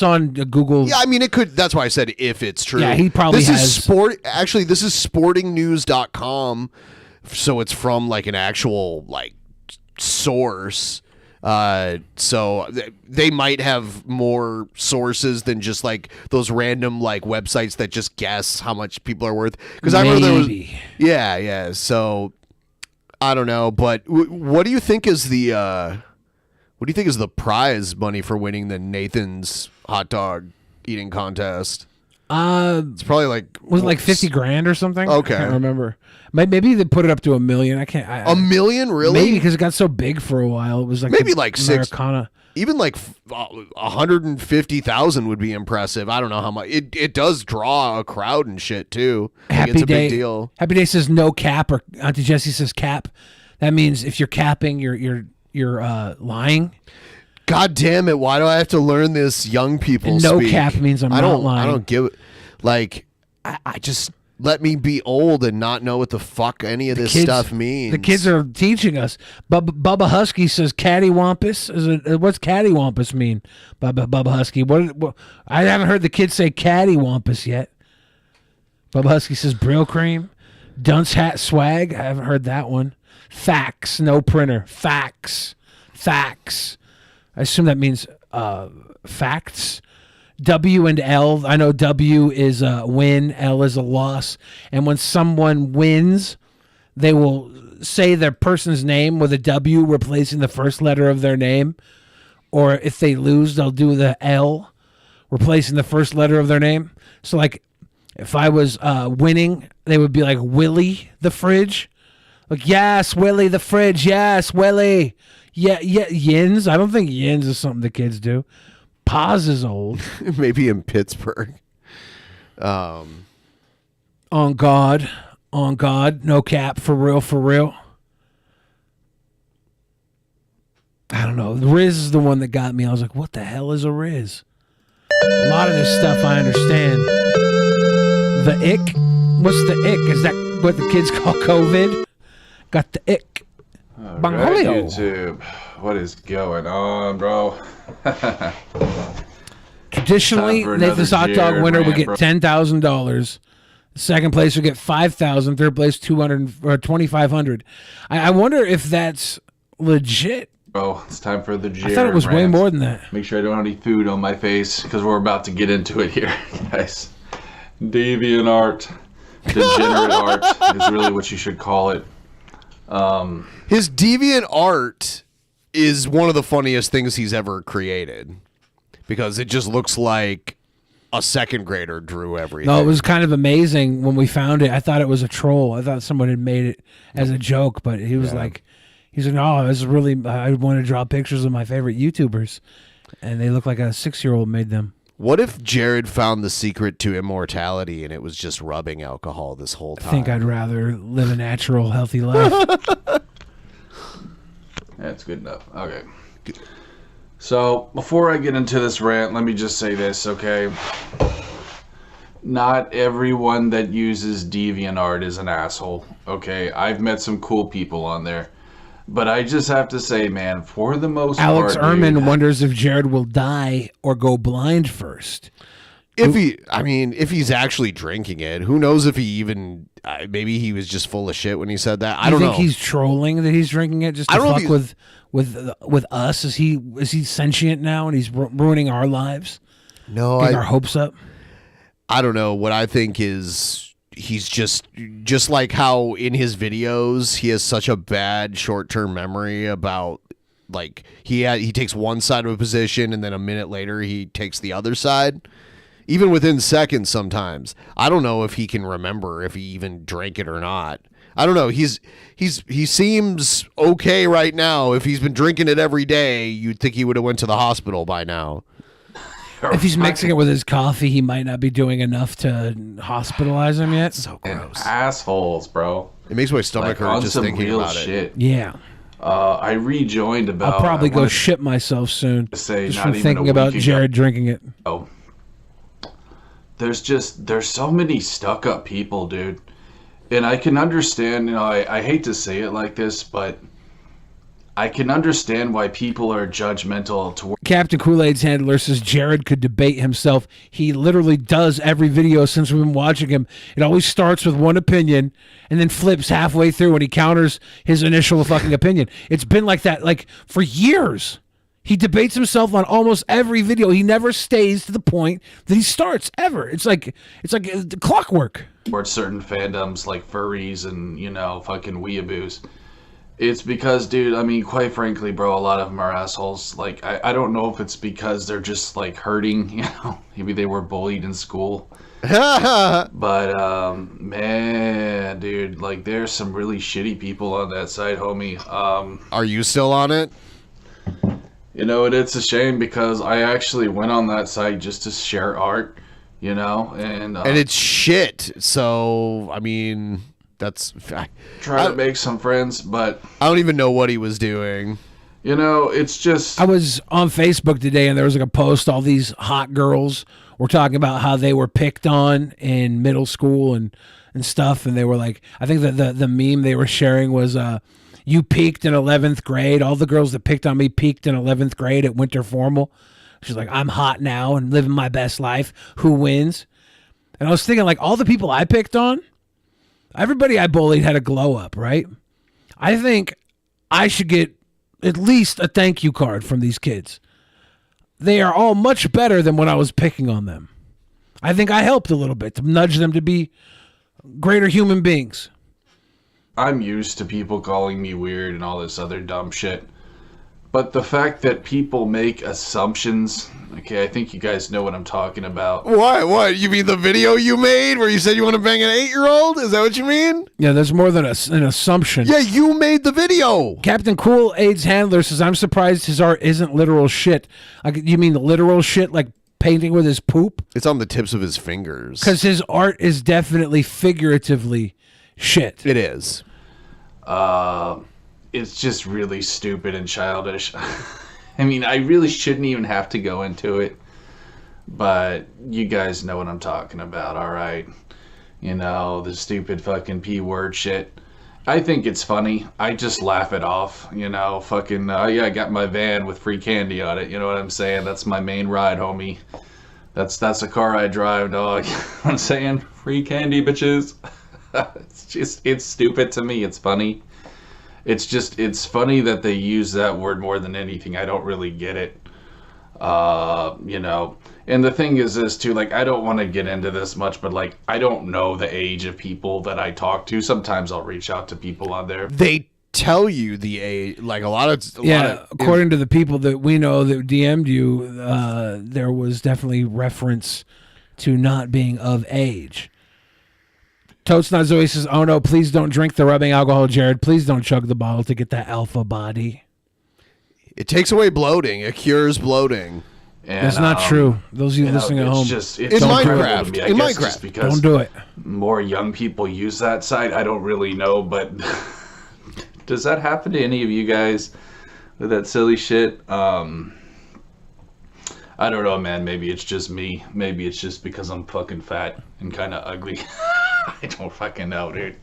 on Google? Yeah, I mean it could. That's why I said if it's true. Yeah, he probably has. Actually, this is sportingnews.com. So it's from like an actual like source. So they might have more sources than just like those random like websites that just guess how much people are worth. Because I remember there was, yeah. So I don't know, but what do you think is the prize money for winning the Nathan's hot dog eating contest? It's probably like was it like 50 grand or something? Okay, I can't remember. Maybe they put it up to $1 million. I can't. $1 million, really? Maybe because it got so big for a while. It was like maybe like Americana. Even like 150,000 would be impressive. I don't know how much. It does draw a crowd and shit too. It's a big deal. Happy Day says no cap, or Auntie Jessie says cap. That means if you're capping, you're lying. God damn it! Why do I have to learn this young people no speak? Cap means I'm not lying. I don't give it. Like I just let me be old and not know what the fuck any of this stuff means. The kids are teaching us. Bubba Husky says cattywampus. What's cattywampus mean? Bubba Husky. What? I haven't heard the kids say cattywampus yet. Bubba Husky says Brill cream. Dunce hat swag. I haven't heard that one. Fax. No printer. Fax. I assume that means facts. W and L. I know W is a win, L is a loss. And when someone wins, they will say their person's name with a W replacing the first letter of their name. Or if they lose, they'll do the L replacing the first letter of their name. So like if I was winning, they would be like Willie the fridge. Like, yes, Willie the fridge. Yes, Willie. Yeah, yins. I don't think yins is something the kids do. Paz is old. Maybe in Pittsburgh. On God, no cap, for real. I don't know. The Riz is the one that got me. I was like, what the hell is a Riz? A lot of this stuff I understand. The ick? What's the ick? Is that what the kids call COVID? Got the ick. All right, YouTube. What is going on, bro? Traditionally, Nathan's hot dog winner would get $10,000. Second place would get $5,000. Third place $225. I wonder if that's legit. Bro, it's time for the Jared I thought it was way rant. more than that. Make sure I don't have any food on my face because we're about to get into it here, guys. Deviant art, degenerate art is really what you should call it. His deviant art is one of the funniest things he's ever created because it just looks like a second grader drew everything. No, it was kind of amazing when we found it. I thought it was a troll. I thought someone had made it as a joke, but he was like, "Oh, this is really. I want to draw pictures of my favorite YouTubers, and they look like a 6-year-old made them." What if Jared found the secret to immortality and it was just rubbing alcohol this whole time? I think I'd rather live a natural, healthy life. That's good enough. Okay. So, before I get into this rant, let me just say this, okay? Not everyone that uses DeviantArt is an asshole, okay? I've met some cool people on there. But I just have to say, man, for the most part... Alex Ehrman wonders if Jared will die or go blind first. If he's actually drinking it, who knows if he even... maybe he was just full of shit when he said that. I don't know. You think he's trolling that he's drinking it just to fuck with us? Is he sentient now and he's ruining our lives? No, Getting our hopes up? I don't know. What I think is he's just like how in his videos he has such a bad short-term memory about like he takes one side of a position and then a minute later he takes the other side, even within seconds sometimes. I don't know if he can remember if he even drank it or not. I don't know. He seems okay right now. If he's been drinking it every day, you'd think he would have went to the hospital by now. If he's mixing it with his coffee, he might not be doing enough to hospitalize him yet. So gross. Assholes, bro. It makes my stomach hurt just thinking about it. Yeah. I rejoined about. I'll probably go shit myself soon. Say just not from even thinking a about week Jared ago. drinking it. Oh. There's so many stuck up people, dude. And I can understand, you know, I hate to say it like this, but I can understand why people are judgmental toward. Captain Kool-Aid's handler says Jared could debate himself. He literally does every video since we've been watching him. It always starts with one opinion and then flips halfway through and he counters his initial fucking opinion. It's been like that like for years. He debates himself on almost every video. He never stays to the point that he starts ever. It's like clockwork. Towards certain fandoms like furries and, you know, fucking weeaboos. It's because, dude, I mean, quite frankly, bro, a lot of them are assholes. Like, I don't know if it's because they're just, like, hurting, you know? Maybe they were bullied in school. But, man, dude, like, there's some really shitty people on that site, homie. Are you still on it? You know, it's a shame because I actually went on that site just to share art, you know? And it's shit. So, I mean... That's try to make some friends, but I don't even know what he was doing. You know, it's just I was on Facebook today and there was like a post. All these hot girls were talking about how they were picked on in middle school and stuff, and they were like, I think that the meme they were sharing was you peaked in 11th grade. All the girls that picked on me peaked in 11th grade at winter formal. She's like, I'm hot now and living my best life. Who wins? And I was thinking, like, all the people I picked on, everybody I bullied had a glow up, right? I think I should get at least a thank you card from these kids. They are all much better than when I was picking on them. I think I helped a little bit to nudge them to be greater human beings. I'm used to people calling me weird and all this other dumb shit. But the fact that people make assumptions, okay, I think you guys know what I'm talking about. What? You mean the video you made where you said you want to bang an 8-year-old? Is that what you mean? Yeah, there's more than an assumption. Yeah, you made the video. Captain Kool-Aid's handler says, I'm surprised his art isn't literal shit. You mean the literal shit, like painting with his poop? It's on the tips of his fingers. Because his art is definitely figuratively shit. It is. It's just really stupid and childish. I mean, I really shouldn't even have to go into it, but you guys know what I'm talking about, all right? You know, the stupid fucking P-word shit. I think it's funny. I just laugh it off, you know, fucking, yeah, I got my van with free candy on it, you know what I'm saying? That's my main ride, homie. That's a car I drive, dog. I'm saying, free candy, bitches. It's stupid to me. It's funny. It's funny that they use that word more than anything. I don't really get it. You know, and the thing is this too, like, I don't want to get into this much, but like, I don't know the age of people that I talk to. Sometimes I'll reach out to people on there. They tell you the age, like a lot of according to the people that we know that DM'd you, there was definitely reference to not being of age. Totes Not Zoe says, oh no, please don't drink the rubbing alcohol, Jared. Please don't chug the bottle to get that alpha body. It takes away bloating. It cures bloating. And, that's not true. Those of you listening at home. It's in Minecraft. In Minecraft. Don't do it. More young people use that site. I don't really know, but does that happen to any of you guys with that silly shit? I don't know, man. Maybe it's just me. Maybe it's just because I'm fucking fat and kind of ugly. I don't fucking know, dude.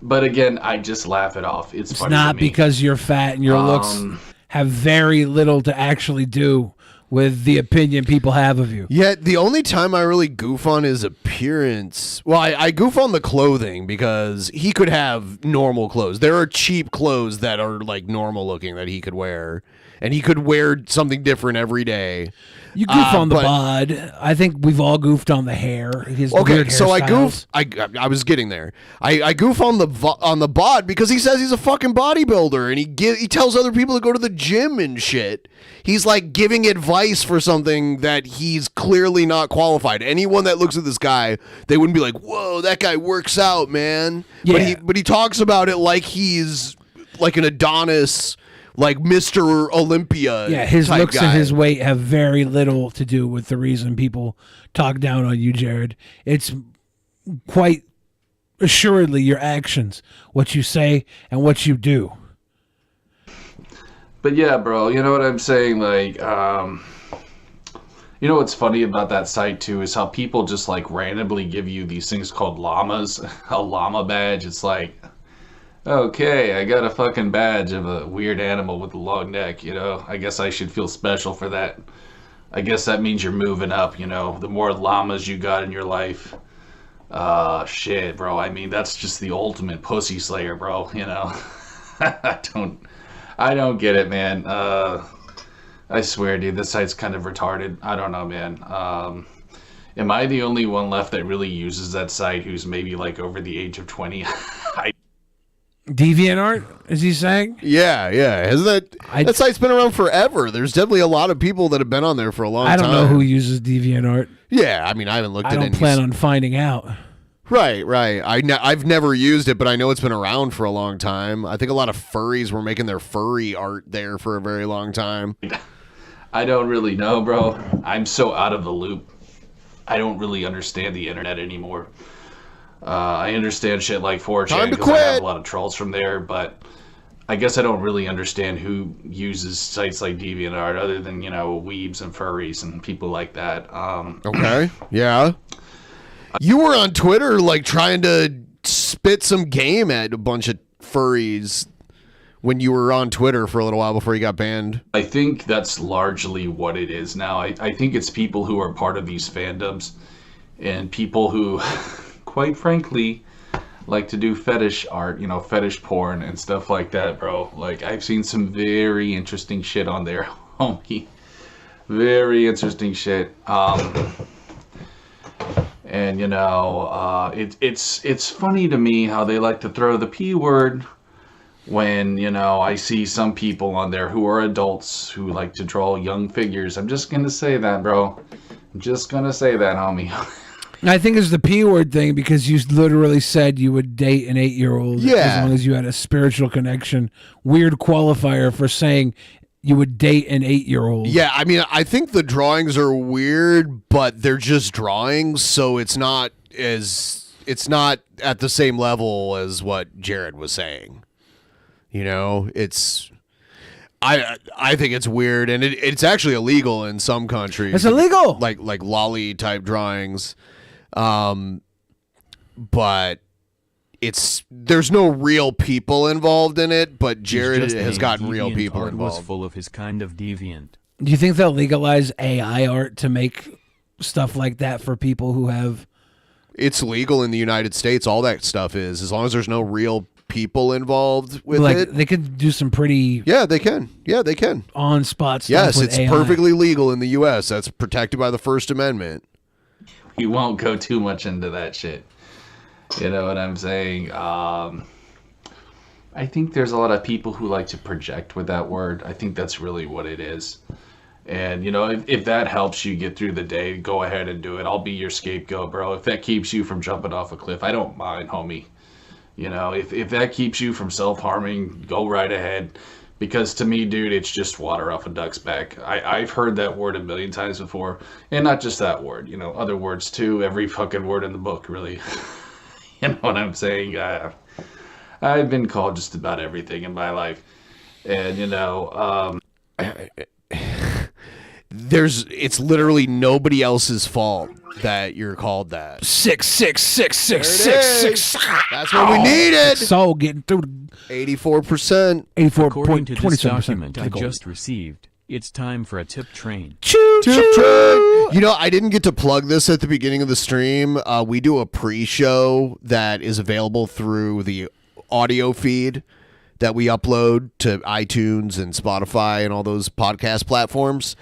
But again, I just laugh it off. It's funny not to me. because you're fat and your looks have very little to actually do with the opinion people have of you. Yeah, the only time I really goof on his appearance, well, I goof on the clothing because he could have normal clothes. There are cheap clothes that are like normal looking that he could wear. and he could wear something different every day. You goof on the bod. I think we've all goofed on the hair. His weird so I hairstyles. goof. I was getting there. I goof on the bod because he says he's a fucking bodybuilder, and he tells other people to go to the gym and shit. He's like giving advice for something that he's clearly not qualified. Anyone that looks at this guy, they wouldn't be like, "Whoa, that guy works out, man." Yeah. But he talks about it like he's like an Adonis, like Mr. Olympia. Yeah, his type looks guy. and his weight have very little to do with the reason people talk down on you, Jared. It's quite assuredly your actions, what you say and what you do. But yeah, bro, you know what I'm saying? Like, you know what's funny about that site too is how people just like randomly give you these things called llamas, a llama badge. It's like, okay, I got a fucking badge of a weird animal with a long neck, you know? I guess I should feel special for that. I guess that means you're moving up, you know? The more llamas you got in your life. Shit, bro. I mean, that's just the ultimate pussy slayer, bro, you know? I don't get it, man. I swear, dude, this site's kind of retarded. I don't know, man. Am I the only one left that really uses that site who's maybe like over the age of 20? DeviantArt, is he saying? Yeah. Hasn't that site's been around forever? There's definitely a lot of people that have been on there for a long time. I don't know who uses DeviantArt. Yeah, I mean, I haven't looked at it. I don't plan on finding out. Right. I've never used it, but I know it's been around for a long time. I think a lot of furries were making their furry art there for a very long time. I don't really know, bro. I'm so out of the loop. I don't really understand the internet anymore. I understand shit like 4chan because I have a lot of trolls from there, but I guess I don't really understand who uses sites like DeviantArt other than, you know, weebs and furries and people like that. Okay, yeah. You were on Twitter, like, trying to spit some game at a bunch of furries when you were on Twitter for a little while before you got banned. I think that's largely what it is now. I think it's people who are part of these fandoms and people who, quite frankly, like to do fetish art, you know, fetish porn and stuff like that, bro. Like, I've seen some very interesting shit on there, homie. Very interesting shit. And, you know, it's funny to me how they like to throw the P word when, you know, I see some people on there who are adults who like to draw young figures. I'm just going to say that, bro. I'm just going to say that, homie. I think it's the P word thing because you literally said you would date an 8-year-old as long as you had a spiritual connection. Weird qualifier for saying you would date an 8-year-old. Yeah, I mean, I think the drawings are weird, but they're just drawings, so it's not at the same level as what Jared was saying. You know, I think it's weird, and it's actually illegal in some countries. It's illegal, like lolly type drawings, but there's no real people involved in it. But Jared has gotten real people involved. Was full of his kind of deviant. Do you think they'll legalize AI art to make stuff like that for people who have? It's legal in the United States. All that stuff is, as long as there's no real people involved with it. They could do some pretty. Yeah, they can. On spot stuff. Yes, with it's AI. perfectly legal in the U.S. That's protected by the First Amendment. We won't go too much into that shit. You know what I'm saying? I think there's a lot of people who like to project with that word. I think that's really what it is. And, you know, if that helps you get through the day, go ahead and do it. I'll be your scapegoat, bro. If that keeps you from jumping off a cliff, I don't mind, homie. You know, if that keeps you from self-harming, go right ahead. Because to me, dude, it's just water off a duck's back. I've heard that word a million times before. And not just that word, you know, other words too. Every fucking word in the book, really. You know what I'm saying? I've been called just about everything in my life. And, you know, it's literally nobody else's fault that you're called that. 66666. That's what we needed. So getting through 84%. 84. According to this document I just received, it's time for a tip train. Choo choo. You know, I didn't get to plug this at the beginning of the stream. We do a pre-show that is available through the audio feed that we upload to iTunes and Spotify and all those podcast platforms.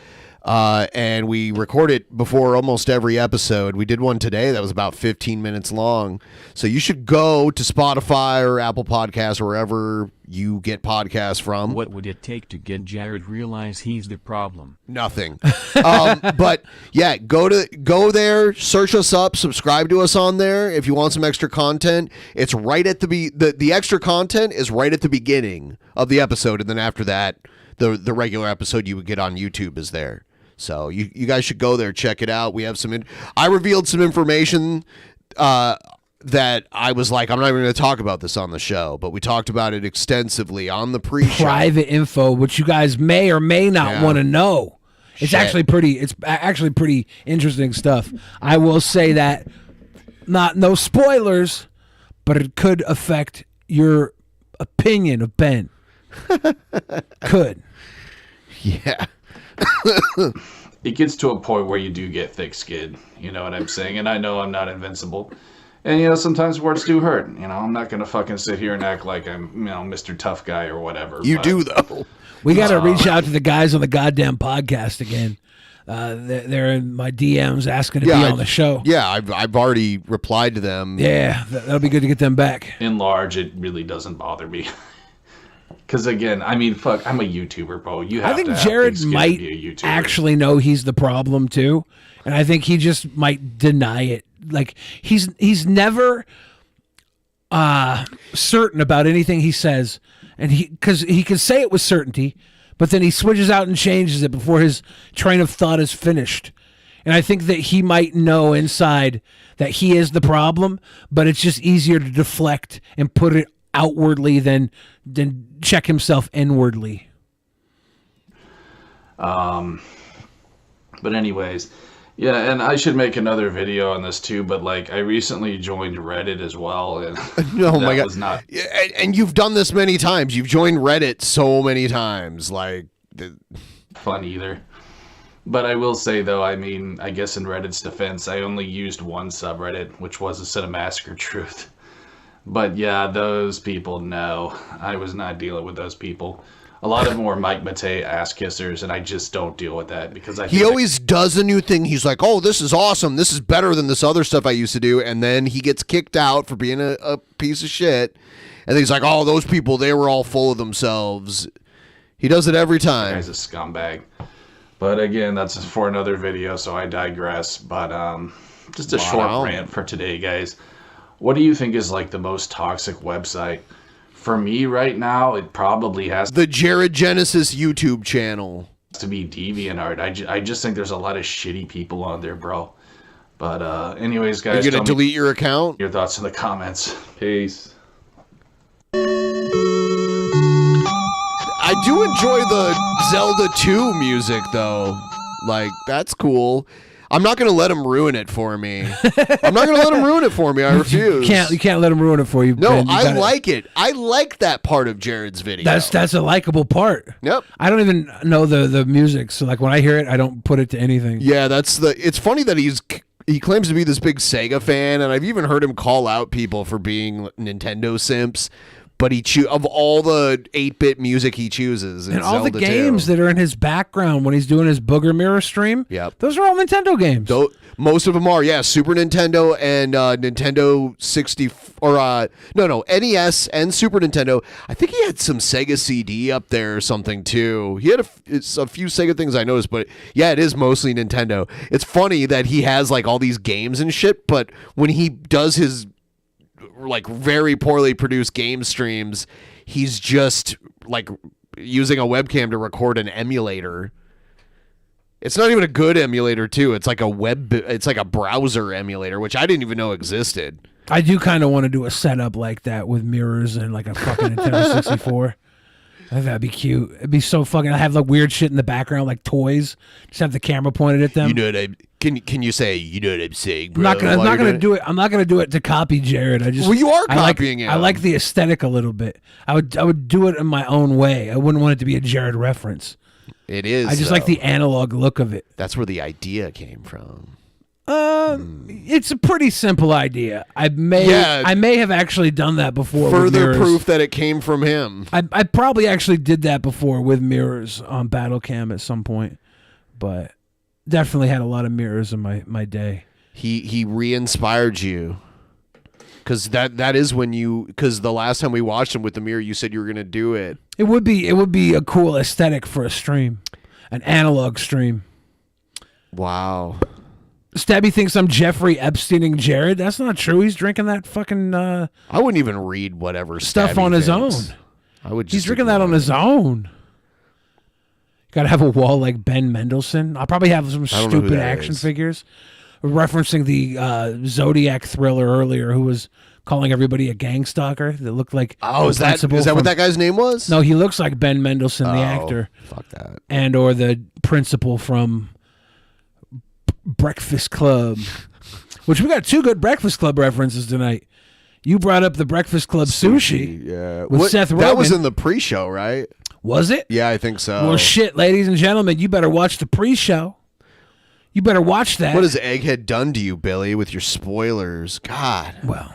And we record it before almost every episode. We did one today that was about 15 minutes long. So you should go to Spotify or Apple Podcasts or wherever you get podcasts from. What would it take to get Jared realize he's the problem? Nothing. But yeah, go there, search us up, subscribe to us on there if you want some extra content. It's right at the extra content is right at the beginning of the episode, and then after that, the regular episode you would get on YouTube is there. So you guys should go there, check it out. We have I revealed some information that I was like, I'm not even going to talk about this on the show, but we talked about it extensively on the pre-show. Private info, which you guys may or may not want to know. It's actually pretty interesting stuff. I will say that, no spoilers, but it could affect your opinion of Ben. Could. Yeah. It gets to a point where you do get thick skin. You know what I'm saying? And I know I'm not invincible. And, sometimes words do hurt. I'm not going to fucking sit here and act like I'm, Mr. Tough Guy or whatever. You do, though. We got to reach out to the guys on the goddamn podcast again. They're in my DMs asking to be on the show. Yeah, I've already replied to them. Yeah, that'll be good to get them back. In large, it really doesn't bother me. Because again, fuck, I'm a YouTuber, bro. I think Jared might actually know he's the problem too, and I think he just might deny it. Like he's never certain about anything he says, and because he can say it with certainty, but then he switches out and changes it before his train of thought is finished. And I think that he might know inside that he is the problem, but it's just easier to deflect and put it outwardly than check himself inwardly. But anyways, yeah, and I should make another video on this too, but I recently joined Reddit as well, and oh my God. Was not... and you've done this many times. You've joined Reddit so many times. Fun either. But I will say though, I guess in Reddit's defense, I only used one subreddit, which was a Cinemassacre Truth. But yeah, those people, no. I was not dealing with those people. A lot of them were Mike Matei ass kissers, and I just don't deal with that because he always does a new thing. He's like, "Oh, this is awesome. This is better than this other stuff I used to do," and then he gets kicked out for being a piece of shit. And then he's like, "Oh, those people, they were all full of themselves." He does it every time. That guy's a scumbag. But again, that's for another video, so I digress. But just a short rant for today, guys. What do you think is the most toxic website? For me right now, it probably has the Jared Genesis YouTube channel. To be DeviantArt. I just think there's a lot of shitty people on there, bro. But anyways, guys, you're gonna delete your account? Your thoughts in the comments. Peace. I do enjoy the Zelda 2 music though. That's cool. I'm not going to let him ruin it for me. I refuse. You can't let him ruin it for you. No, Ben. I like it. I like that part of Jared's video. That's a likable part. Yep. I don't even know the music, so when I hear it, I don't put it to anything. Yeah, it's funny that he claims to be this big Sega fan, and I've even heard him call out people for being Nintendo simps. But of all the 8-bit music he chooses, and all the games that are in his background when he's doing his Booger Mirror stream, those are all Nintendo games. Most of them are, Super Nintendo and Nintendo 60, or NES and Super Nintendo. I think he had some Sega CD up there or something too. He had a few Sega things I noticed, but yeah, it is mostly Nintendo. It's funny that he has all these games and shit, but when he does his very poorly produced game streams, he's just using a webcam to record an emulator. It's not even a good emulator too. It's it's like a browser emulator, which I didn't even know existed. I do kind of want to do a setup like that with mirrors and a fucking Nintendo 64. I think that'd be cute. It'd be so fucking. I have weird shit in the background, like toys. Just have the camera pointed at them. You know what Can you say you know what I'm saying, bro? I'm not gonna do it. I'm not gonna do it to copy Jared. You are copying him. I like the aesthetic a little bit. I would do it in my own way. I wouldn't want it to be a Jared reference. It is. I just like the analog look of it. That's where the idea came from. It's a pretty simple idea. I may have actually done that before. Further proof that it came from him. I probably actually did that before with mirrors on battle cam at some point, but definitely had a lot of mirrors in my day. He re-inspired you. Because that is when because the last time we watched him with the mirror, you said you were going to do it. It would be a cool aesthetic for a stream, an analog stream. Wow. Stabby thinks I'm Jeffrey Epsteining Jared. That's not true. He's drinking that fucking. I wouldn't even read whatever stuff Stabby on his thinks. own. I would. He's drinking that on his own. Got to have a wall like Ben Mendelsohn. I'll probably have some stupid action figures. Referencing the Zodiac thriller earlier, who was calling everybody a gang stalker that looked like is that what that guy's name was? No, he looks like Ben Mendelsohn, the actor. Fuck that. And or the principal from Breakfast Club, which we got 2 good Breakfast Club references tonight. You brought up the Breakfast Club sushi with Seth Rogen. That was in the pre-show, right? Was it? Yeah, I think so. Well, shit, ladies and gentlemen, you better watch the pre-show. You better watch that. What has Egghead done to you, Billy, with your spoilers? God. Well,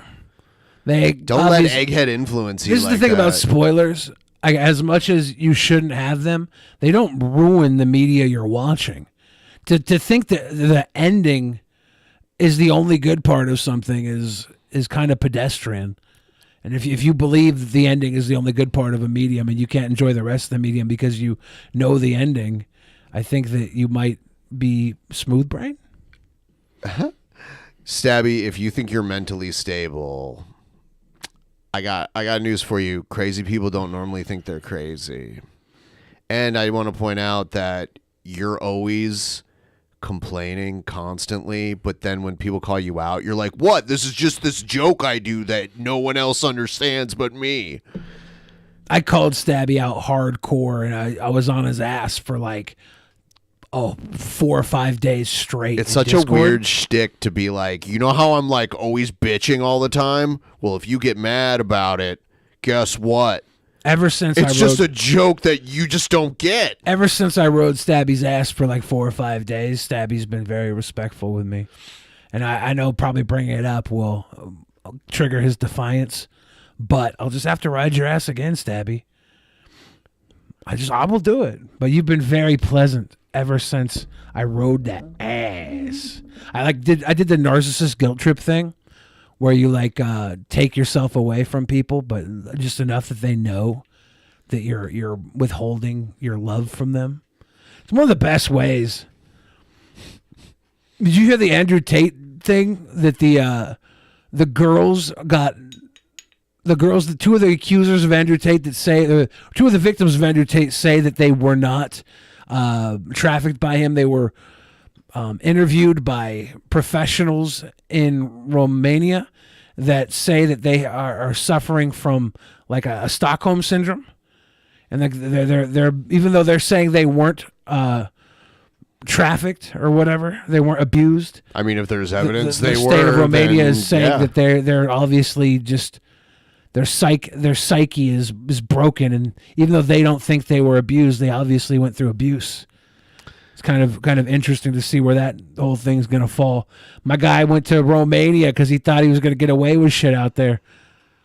don't let Egghead influence you. This is the thing about spoilers. As much as you shouldn't have them, they don't ruin the media you're watching. To think that the ending is the only good part of something is kind of pedestrian. And if you believe the ending is the only good part of a medium and you can't enjoy the rest of the medium because you know the ending, I think that you might be smooth brain. Stabby, if you think you're mentally stable, I got news for you. Crazy people don't normally think they're crazy. And I want to point out that you're always complaining constantly, but then when people call you out, you're like, what? This is just this joke I do that no one else understands but me. I called Stabby out hardcore, and I was on his ass for like 4 or 5 days straight. It's such Discord. a weird shtick to be like, you know how I'm like always bitching all the time? Well, if you get mad about it, guess what? Ever since it's just a joke that you just don't get. Ever since I rode Stabby's ass for like 4 or 5 days, Stabby's been very respectful with me. And I know probably bringing it up will trigger his defiance, but I'll just have to ride your ass again, Stabby. I will do it. But you've been very pleasant ever since I rode that ass. I did the narcissist guilt trip thing, where you like take yourself away from people, but just enough that they know that you're withholding your love from them. It's one of the best ways. Did you hear the Andrew Tate thing that the girls got? The 2 of the accusers of Andrew Tate that say 2 of the victims of Andrew Tate say that they were not trafficked by him. They were interviewed by professionals in Romania that say that they are suffering from like a Stockholm syndrome, and they're even though they're saying they weren't trafficked or whatever, they weren't abused. I mean, if there's evidence the they state were, of Romania then, is saying that they're obviously just their psyche is broken, and even though they don't think they were abused, they obviously went through abuse. It's kind of interesting to see where that whole thing's gonna fall. My guy went to Romania because he thought he was gonna get away with shit out there.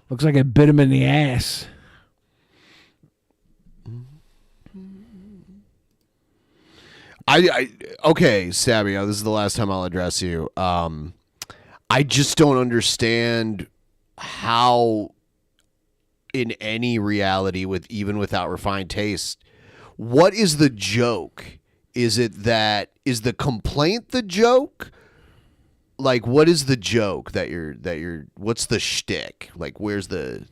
Looks like it bit him in the ass. Okay, Stabby, this is the last time I'll address you. I just don't understand how, in any reality, even without refined taste, what is the joke? Is the complaint the joke? Like, what is the joke that you're what's the shtick? Like, what's the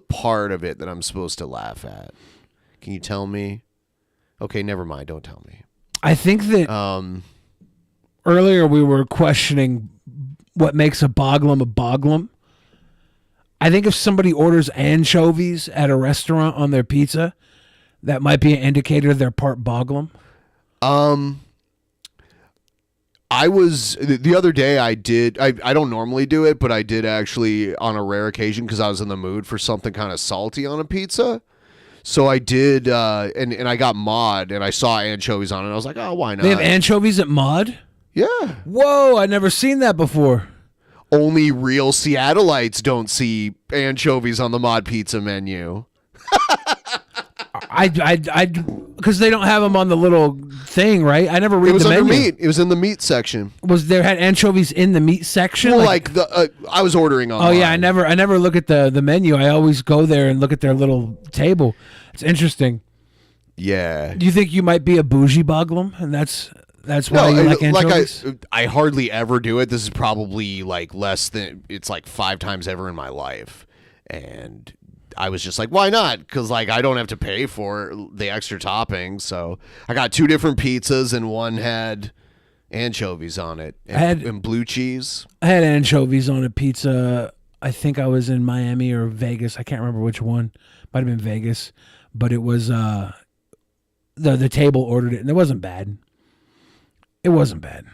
part of it that I'm supposed to laugh at? Can you tell me? Okay, never mind. Don't tell me. I think that earlier we were questioning what makes a boglum. I think if somebody orders anchovies at a restaurant on their pizza, that might be an indicator they're part boglum. I was the other day. I don't normally do it, but I did actually on a rare occasion because I was in the mood for something kind of salty on a pizza. So I did, and I got Mod, and I saw anchovies on it. And I was like, oh, why not? They have anchovies at Mod? Yeah. Whoa, I've never seen that before. Only real Seattleites don't see anchovies on the mod pizza menu. I because they don't have them on the little thing, right? I never read It was the under menu. meat. It was in the meat section. Was there had anchovies in the meat section? Well, like the I was ordering online. Oh yeah, I never look at the menu. I always go there and look at their little table. It's interesting. Yeah. Do you think you might be a bougie boglum, and that's why you like anchovies? I hardly ever do it. This is probably like less than it's like 5 times ever in my life, and I was just like, why not? Because like I don't have to pay for the extra toppings. So I got 2 different pizzas, and one had anchovies on it and blue cheese. I had anchovies on a pizza. I think I was in Miami or Vegas. I can't remember which one. Might have been Vegas, but it was the table ordered it, and it wasn't bad. It wasn't bad.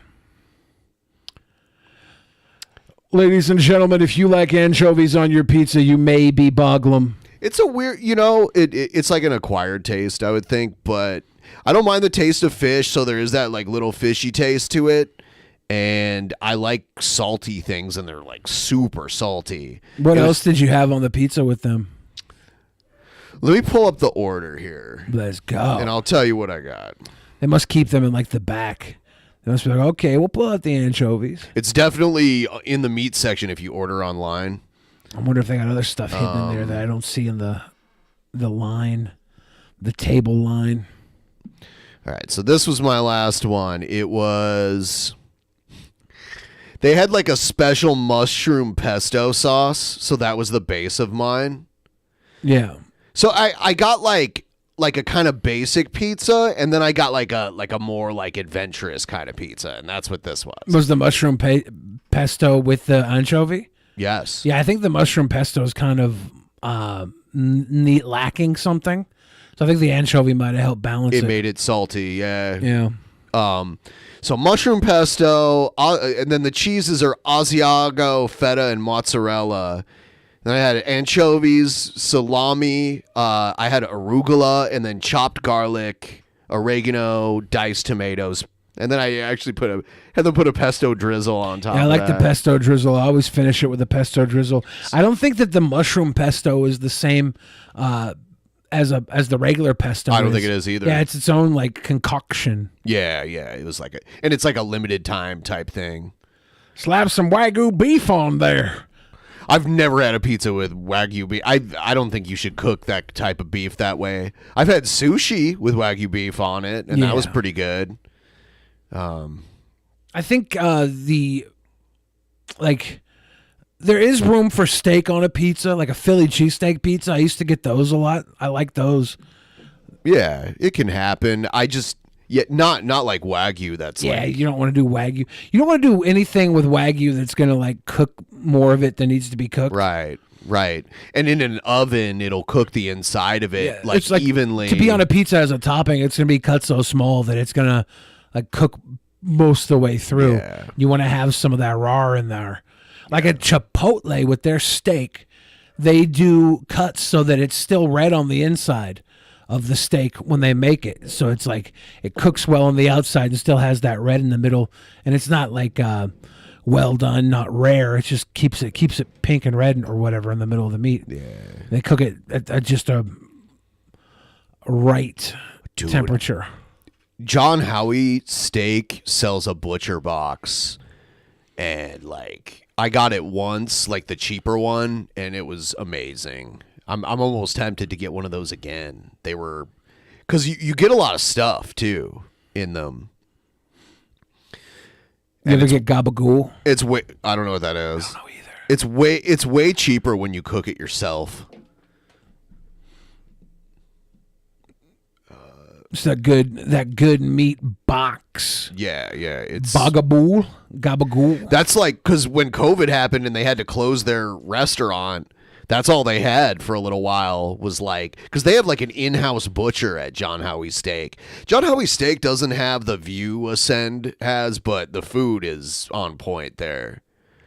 Ladies and gentlemen, if you like anchovies on your pizza, you may be boglum. It's a weird, it's like an acquired taste, I would think, but I don't mind the taste of fish, so there is that like little fishy taste to it, and I like salty things, and they're like super salty. What else did you have on the pizza with them? Let me pull up the order here. Let's go. And I'll tell you what I got. They must keep them in like the back. They must be like, okay, we'll pull out the anchovies. It's definitely in the meat section if you order online. I wonder if they got other stuff hidden in there that I don't see in the line, the table line. All right, so this was my last one. It was... They had like a special mushroom pesto sauce, so that was the base of mine. Yeah. So I got like a kind of basic pizza, and then I got like a more like adventurous kind of pizza, and that's what this was. Was the mushroom pesto with the anchovy? Yes. Yeah, I think the mushroom pesto is kind of neat, lacking something. So I think the anchovy might have helped balance it. It made it salty, yeah. Yeah. So mushroom pesto, and then the cheeses are Asiago, feta, and mozzarella. Then I had anchovies, salami, I had arugula, and then chopped garlic, oregano, diced tomatoes. And then I actually had them put a pesto drizzle on top. Yeah, I like the pesto drizzle. I always finish it with a pesto drizzle. I don't think that the mushroom pesto is the same as the regular pesto. I don't think it is either. Yeah, it's its own like concoction. Yeah, it was like and it's like a limited time type thing. Slap some Wagyu beef on there. I've never had a pizza with Wagyu beef. I don't think you should cook that type of beef that way. I've had sushi with Wagyu beef on it, and that was pretty good. I think there is room for steak on a pizza, like a Philly cheesesteak pizza. I used to get those a lot. I like those. Yeah, it can happen. Not like Wagyu. That's you don't want to do Wagyu. You don't want to do anything with Wagyu that's going to like cook more of it than needs to be cooked. Right. And in an oven, it'll cook the inside of it like evenly. To be on a pizza as a topping, it's going to be cut so small that it's going to like cook most of the way through. Yeah. You want to have some of that raw in there. Like a Chipotle with their steak, they do cuts so that it's still red on the inside of the steak when they make it. So it's like it cooks well on the outside and still has that red in the middle. And it's not like well done, not rare. It just keeps it pink and red or whatever in the middle of the meat. Yeah. They cook it at just a right temperature. John Howie Steak sells a butcher box, and like I got it once, like the cheaper one, and it was amazing. I'm almost tempted to get one of those again. They were, because you get a lot of stuff too in them. You ever get gabagool? It's way, I don't know what that is. I don't know either. It's way cheaper when you cook it yourself. It's that good meat box. Yeah, it's gabagool. That's like, because when COVID happened and they had to close their restaurant, that's all they had for a little while was like, because they have like an in-house butcher at John Howie Steak. John Howie Steak doesn't have the view Ascend has, but the food is on point there.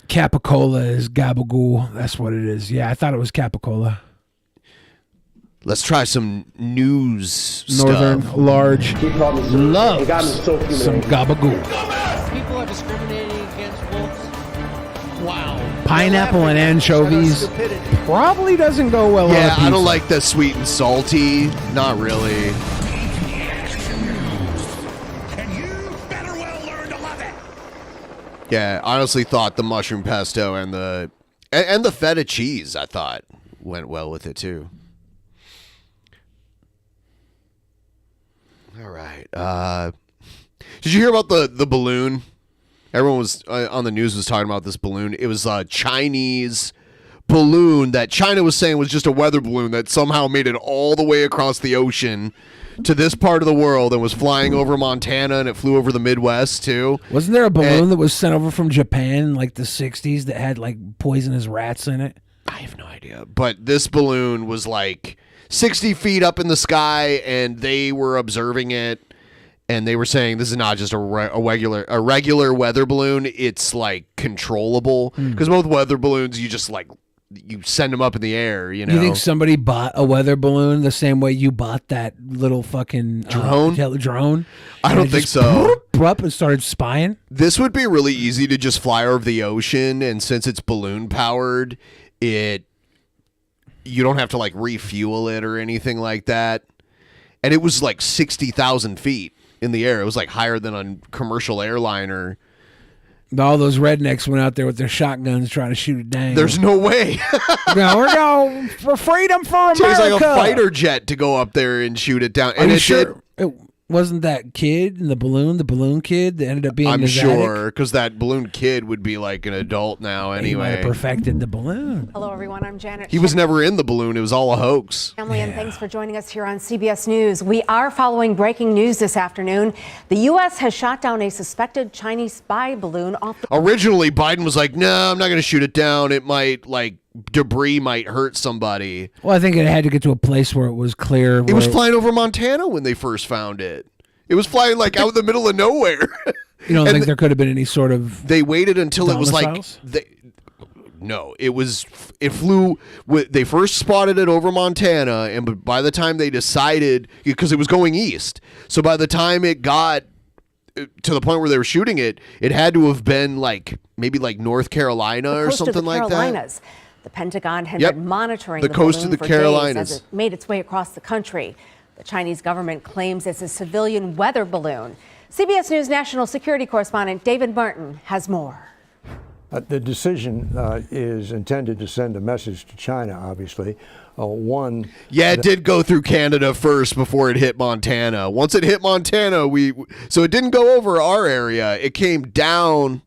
Capicola is gabagool. That's what it is. Yeah, I thought it was Capicola. Let's try some news Northern stuff. Large loves some gabagool. People are discriminating against wolves? Wow. Pineapple and anchovies probably doesn't go well. Yeah, on a I don't pizza. like the sweet and salty. Not really. Yeah, I honestly thought the mushroom pesto and the feta cheese, I thought, went well with it too. All right. Did you hear about the balloon? Everyone was on the news was talking about this balloon. It was a Chinese balloon that China was saying was just a weather balloon that somehow made it all the way across the ocean to this part of the world and was flying over Montana, and it flew over the Midwest too. Wasn't there a balloon that was sent over from Japan in like the 60s that had like poisonous rats in it? I have no idea. But this balloon was like 60 feet up in the sky, and they were observing it, and they were saying this is not just a regular weather balloon. It's like controllable, because most weather balloons you just like you send them up in the air. You know. You think somebody bought a weather balloon the same way you bought that little fucking drone? I don't think so. Up and started spying. This would be really easy to just fly over the ocean, and since it's balloon powered, you don't have to like refuel it or anything like that. And it was like 60,000 feet in the air. It was like higher than a commercial airliner. All those rednecks went out there with their shotguns trying to shoot it down. There's no way. No, we're going for freedom for America. It was like a fighter jet to go up there and shoot it down. Are you sure it wasn't that kid in the balloon kid that ended up being I'm Nazatic? sure, because that balloon kid would be like an adult now He might anyway. have perfected the balloon. Hello, everyone. I'm Janet. He was never in the balloon. It was all a hoax. Family, and thanks for joining us here on CBS News. We are following breaking news this afternoon. The U.S. has shot down a suspected Chinese spy balloon off the... Originally, Biden was like, no, I'm not going to shoot it down. It might, like, debris might hurt somebody. Well, I think it had to get to a place where it was clear. It was flying over Montana when they first found it. It was flying, like, out in the middle of nowhere. You don't think there could have been any sort of... They waited until it was like... domiciles? No, it flew. They first spotted it over Montana, and by the time they decided, because it was going east, so by the time it got to the point where they were shooting it, it had to have been like maybe like North Carolina or something like that. The Pentagon had been monitoring the coast balloon of the for Carolinas. days as it made its way across the country. The Chinese government claims it's a civilian weather balloon. CBS News national security correspondent David Martin has more. The decision is intended to send a message to China, obviously. Yeah, it did go through Canada first before it hit Montana. Once it hit Montana, so it didn't go over our area. It came down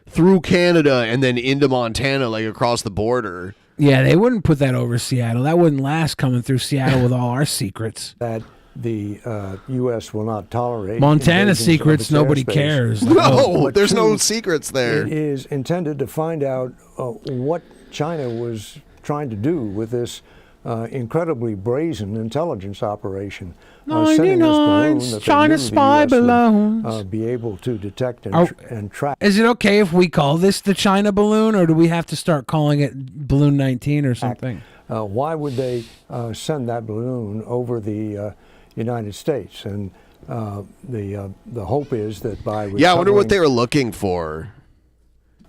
through Canada and then into Montana, like across the border. Yeah, they wouldn't put that over Seattle. That wouldn't last coming through Seattle with all our secrets. That the U.S. will not tolerate. Montana invasions of secrets, its nobody airspace. cares. No, there's no secrets there. It is intended to find out what China was trying to do with this incredibly brazen intelligence operation. Sending this balloon that they China knew the spy US would, balloons. be able to detect and track. Is it okay if we call this the China balloon, or do we have to start calling it Balloon 19 or something? Why would they send that balloon over the United States? And the hope is that by I wonder what they were looking for.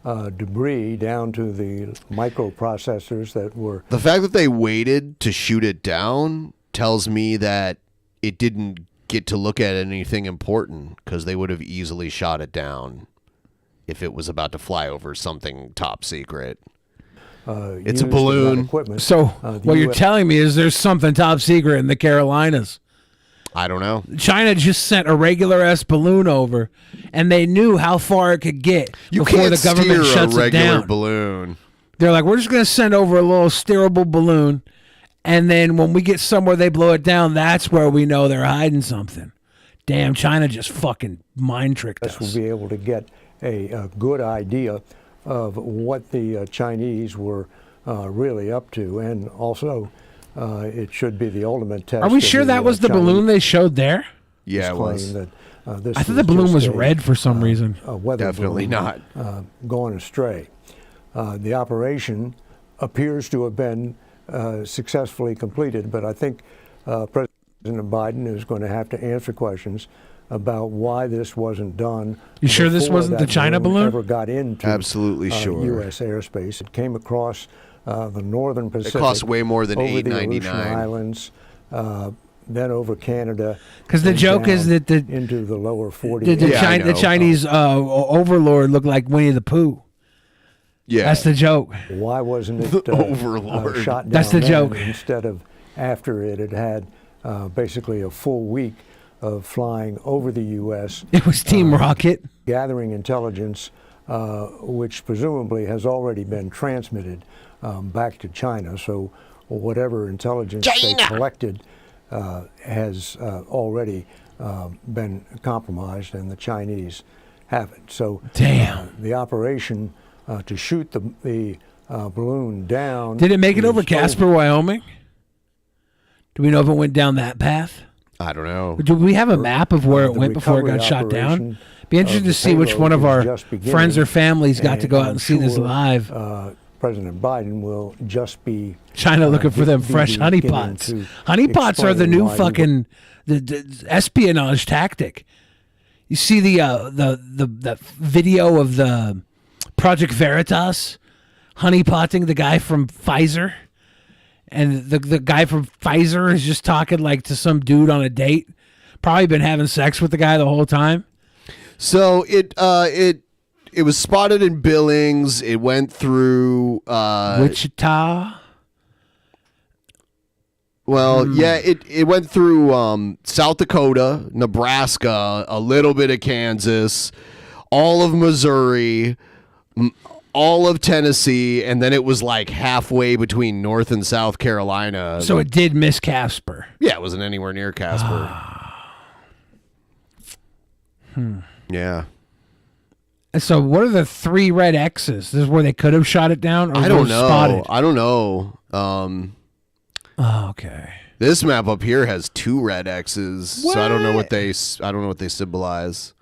Debris down to the microprocessors that were... The fact that they waited to shoot it down tells me that it didn't get to look at anything important, because they would have easily shot it down if it was about to fly over something top secret. It's a balloon. So what you're telling me is there's something top secret in the Carolinas. I don't know. China just sent a regular ass balloon over, and they knew how far it could get before the government shuts it down. Balloon. They're like, we're just going to send over a little steerable balloon, and then when we get somewhere they blow it down, that's where we know they're hiding something. Damn, China just fucking mind tricked us. We'll be able to get a good idea of what the Chinese were really up to, and also it should be the ultimate test. Are we sure that was the balloon they showed there? Yeah, it was. That, I thought the balloon was red for some reason. Definitely not. Going astray. The operation appears to have been successfully completed, but I think President Biden is going to have to answer questions about why this wasn't done. You sure this before wasn't the that China balloon? ever got into Absolutely sure. U.S. airspace. It came across the northern Pacific. It cost way more than over the $8.99. Aleutian Islands, then over Canada. Because the and joke is down that into the lower 40. the Chinese overlord looked like Winnie the Pooh. Yeah, that's the joke. Why wasn't it overlord? Shot down That's the then joke. instead of after it had basically a full week of flying over the U.S. It was Team Rocket. Gathering intelligence, which presumably has already been transmitted back to China. So whatever intelligence they collected has already been compromised, and the Chinese haven't. So the operation to shoot the balloon down. Did it make it over Casper, Wyoming? Do we know if it went down that path? I don't know. Do we have a map of where it went before it got shot down? Be interested to see which one of our friends or families got to go out and see this live. President Biden will just be China looking for them fresh honeypots. Honeypots are the new fucking the espionage tactic. You see the video of the Project Veritas honeypotting the guy from Pfizer, and the guy from Pfizer is just talking like to some dude on a date. Probably been having sex with the guy the whole time. So it was spotted in Billings. It went through Wichita. Well, yeah, it went through South Dakota, Nebraska, a little bit of Kansas, all of Missouri, all of Tennessee, and then it was like halfway between North and South Carolina. So it did miss Casper. Yeah, it wasn't anywhere near Casper. Yeah. So what are the 3 red X's? This is where they could have shot it down? Or I don't know. Spotted? I don't know. Okay. This map up here has 2 red X's, so I don't know what they symbolize.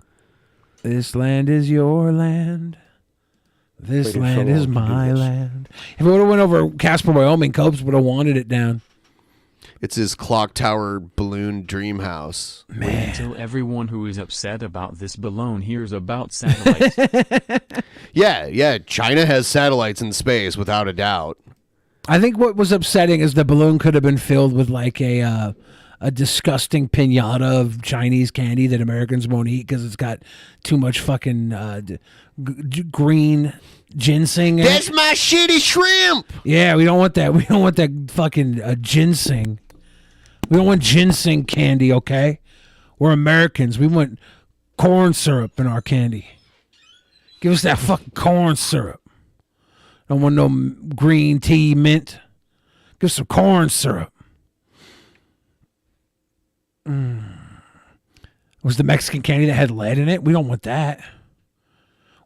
This land is your land. This land is my land. If it would have went over Casper, Wyoming, Cobes would have wanted it down. It's his clock tower balloon dream house. Wait until everyone who is upset about this balloon hears about satellites. Yeah. China has satellites in space, without a doubt. I think what was upsetting is the balloon could have been filled with like a disgusting piñata of Chinese candy that Americans won't eat because it's got too much fucking green ginseng in it. That's my shitty shrimp. Yeah, we don't want that. We don't want that fucking ginseng. We don't want ginseng candy, okay? We're Americans. We want corn syrup in our candy. Give us that fucking corn syrup. Don't want no green tea mint. Give us some corn syrup. Was the Mexican candy that had lead in it? We don't want that.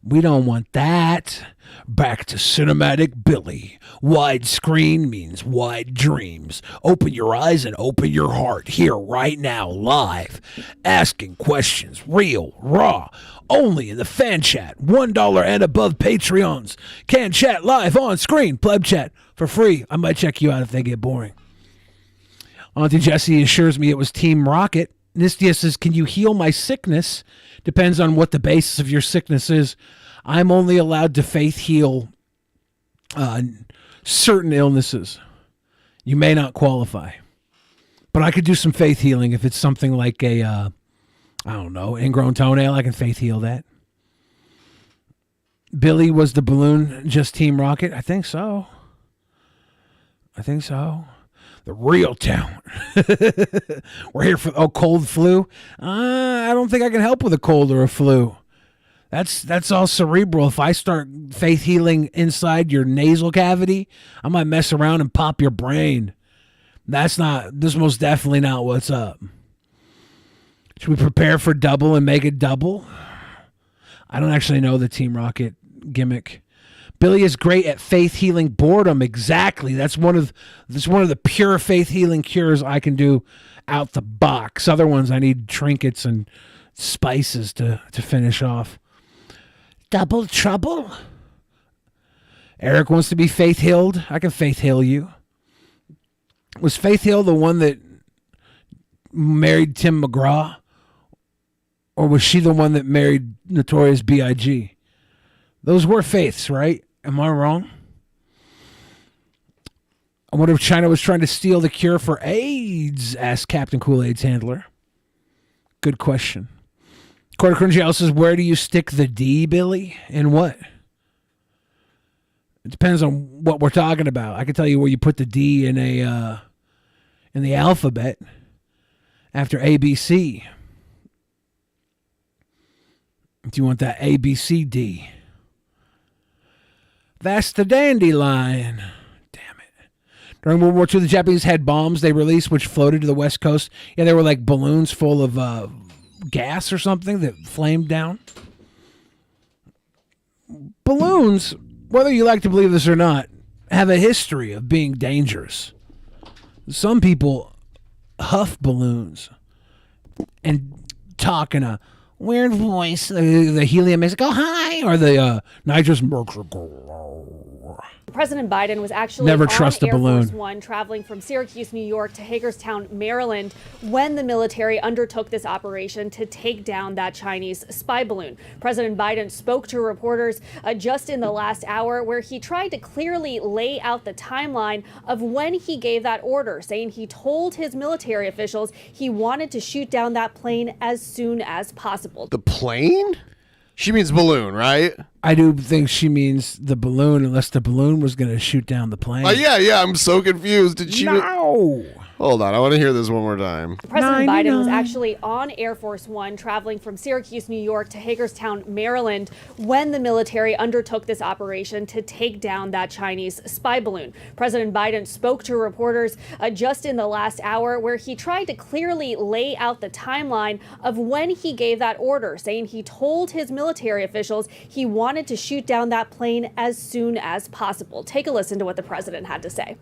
We don't want that. Back to Cinematic Billy. Widescreen means wide dreams. Open your eyes and open your heart. Here, right now, live. Asking questions. Real, raw. Only in the fan chat. $1 and above Patreons. Can chat live on screen. Pleb chat for free. I might check you out if they get boring. Auntie Jessie assures me it was Team Rocket. Nistia says, can you heal my sickness? Depends on what the basis of your sickness is. I'm only allowed to faith heal certain illnesses. You may not qualify. But I could do some faith healing if it's something like a, I don't know, ingrown toenail. I can faith heal that. Billy, was the balloon just Team Rocket? I think so. The real talent. We're here for cold flu. I don't think I can help with a cold or a flu. That's all cerebral. If I start faith healing inside your nasal cavity, I might mess around and pop your brain. This is most definitely not what's up. Should we prepare for double and make it double? I don't actually know the Team Rocket gimmick. Billy is great at faith healing boredom. Exactly. That's one of the pure faith healing cures I can do out the box. Other ones I need trinkets and spices to finish off. Double trouble? Eric wants to be faith healed. I can faith heal you. Was Faith Hill the one that married Tim McGraw? Or was she the one that married Notorious B.I.G.? Those were faiths, right? Am I wrong? I wonder if China was trying to steal the cure for AIDS, asked Captain Kool-Aid's handler. Good question. Quarter Cringe says, where do you stick the D, Billy? In what? It depends on what we're talking about. I can tell you where you put the D in the alphabet after ABC. Do you want that ABCD? That's the dandelion. Damn it. During World War II, the Japanese had bombs they released which floated to the West Coast. Yeah, they were like balloons full of gas or something that flamed down. Balloons, whether you like to believe this or not, have a history of being dangerous. Some people huff balloons and talk in a weird voice. The helium makes it go hi, or the nitrous makes it go. President Biden was actually Never on trust a Air balloon. Force One traveling from Syracuse, New York to Hagerstown, Maryland, when the military undertook this operation to take down that Chinese spy balloon. President Biden spoke to reporters just in the last hour, where he tried to clearly lay out the timeline of when he gave that order, saying he told his military officials he wanted to shoot down that plane as soon as possible. The plane? She means balloon, right? I do think she means the balloon, unless the balloon was going to shoot down the plane. Yeah, I'm so confused. Did she? No. Hold on, I want to hear this one more time. President Biden was actually on Air Force One traveling from Syracuse, New York to Hagerstown, Maryland, when the military undertook this operation to take down that Chinese spy balloon. President Biden spoke to reporters just in the last hour, where he tried to clearly lay out the timeline of when he gave that order, saying he told his military officials he wanted to shoot down that plane as soon as possible. Take a listen to what the president had to say.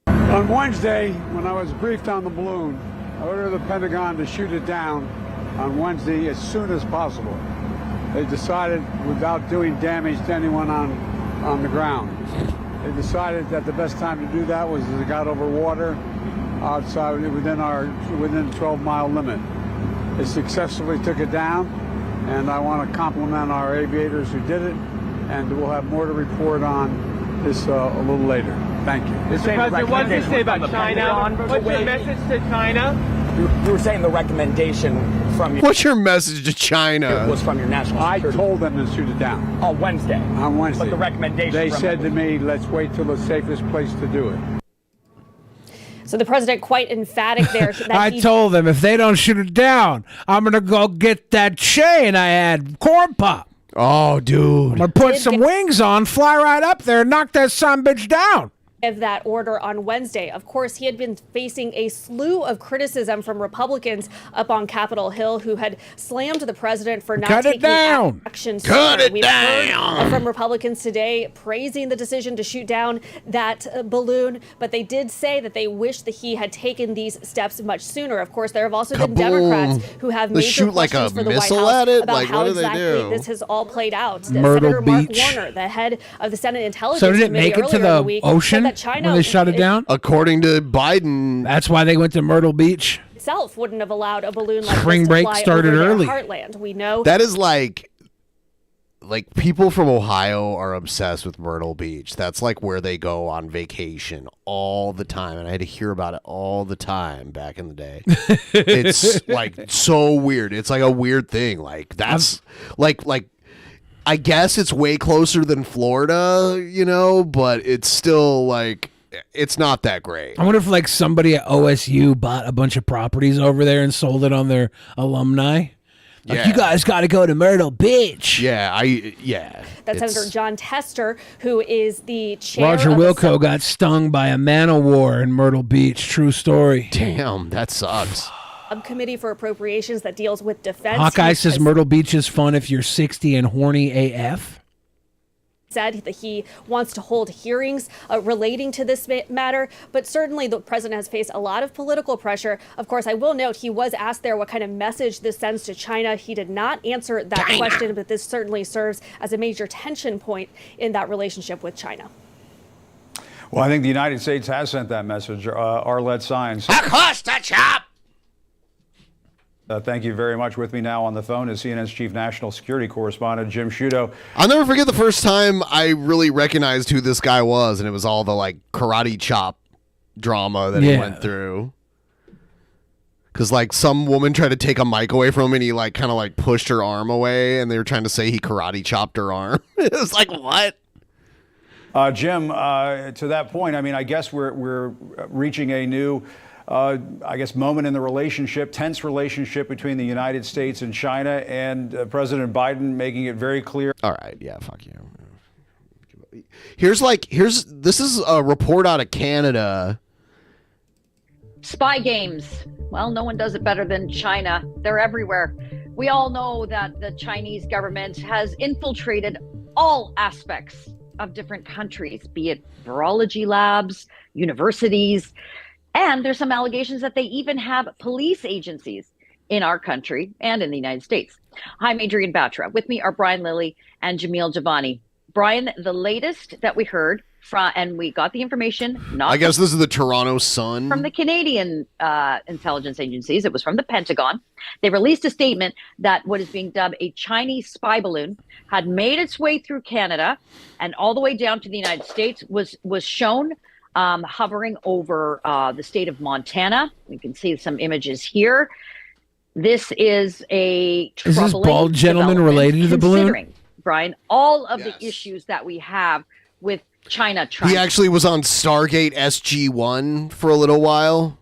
On Wednesday, when I was briefed on the balloon, I ordered the Pentagon to shoot it down on Wednesday as soon as possible. They decided, without doing damage to anyone on the ground, they decided that the best time to do that was as it got over water outside within the 12-mile limit. They successfully took it down, and I want to compliment our aviators who did it, and we'll have more to report on this a little later. Thank you. Mr. President, what did you say about China? What's your message to China? You were saying the recommendation from your... What's your message to China? ...was from your national security. I told them to shoot it down. On Wednesday. On Wednesday. But the recommendation They from said to me, let's wait till the safest place to do it. So the president quite emphatic there. I told them, if they don't shoot it down, I'm going to go get that chain I had, corn pop. Oh, dude. I'm going to put some wings on, fly right up there, and knock that son bitch down. Of that order on Wednesday. Of course, he had been facing a slew of criticism from Republicans up on Capitol Hill, who had slammed the president for not taking action sooner. Cut it We've down. heard from Republicans today praising the decision to shoot down that balloon, but they did say that they wish that he had taken these steps much sooner. Of course, there have also been Democrats who have They major shoot like questions a for the White missile House at it? about Like, how what do they exactly do? this has all played out. Myrtle Senator Mark Beach. Warner, the head of the Senate Intelligence So did it Committee make it to earlier in the the week, ocean said that China when they shot it down? According to Biden. That's why they went to Myrtle Beach. Itself wouldn't have allowed a balloon like Spring this to break fly started over early. their heartland. We know That is like people from Ohio are obsessed with Myrtle Beach. That's like where they go on vacation all the time. And I had to hear about it all the time back in the day. It's like so weird. It's like a weird thing. Like that's like I guess it's way closer than Florida, but it's still like it's not that great. I wonder if like somebody at OSU bought a bunch of properties over there and sold it on their alumni. Like, you guys got to go to Myrtle Beach. That's Senator John Tester, who is the chair Roger of the Wilco got stung by a man-o-war in Myrtle Beach. True story. Damn, that sucks. subcommittee for appropriations that deals with defense. Hawkeye says Myrtle Beach is fun if you're 60 and horny AF. Said that he wants to hold hearings relating to this matter, but certainly the president has faced a lot of political pressure. Of course, I will note he was asked there what kind of message this sends to China. He did not answer that question, but this certainly serves as a major tension point in that relationship with China. Well, I think the United States has sent that message. Arlette Sines. Across the chop. Thank you very much. With me now on the phone is CNN's chief national security correspondent, Jim Sciutto. I'll never forget the first time I really recognized who this guy was, and it was all the like karate chop drama that he went through. Because like some woman tried to take a mic away from him, and he like kind of like pushed her arm away, and they were trying to say he karate chopped her arm. It was like, what? Jim, to that point, I mean, I guess we're reaching a new moment in the relationship, tense relationship between the United States and China, and President Biden making it very clear. All right, yeah, fuck you. This is a report out of Canada. Spy games. Well, no one does it better than China. They're everywhere. We all know that the Chinese government has infiltrated all aspects of different countries, be it virology labs, universities. And there's some allegations that they even have police agencies in our country and in the United States. Hi, I'm Adrienne Batra. With me are Brian Lilly and Jamil Javani. Brian, the latest that we heard from, and we got the information, I guess this is the Toronto Sun. From the Canadian intelligence agencies. It was from the Pentagon. They released a statement that what is being dubbed a Chinese spy balloon had made its way through Canada and all the way down to the United States, was shown hovering over the state of Montana. You can see some images here. This is a troubling Is this bald gentleman related to the balloon? Brian, all of the issues that we have with China trying. He actually was on Stargate SG-1 for a little while.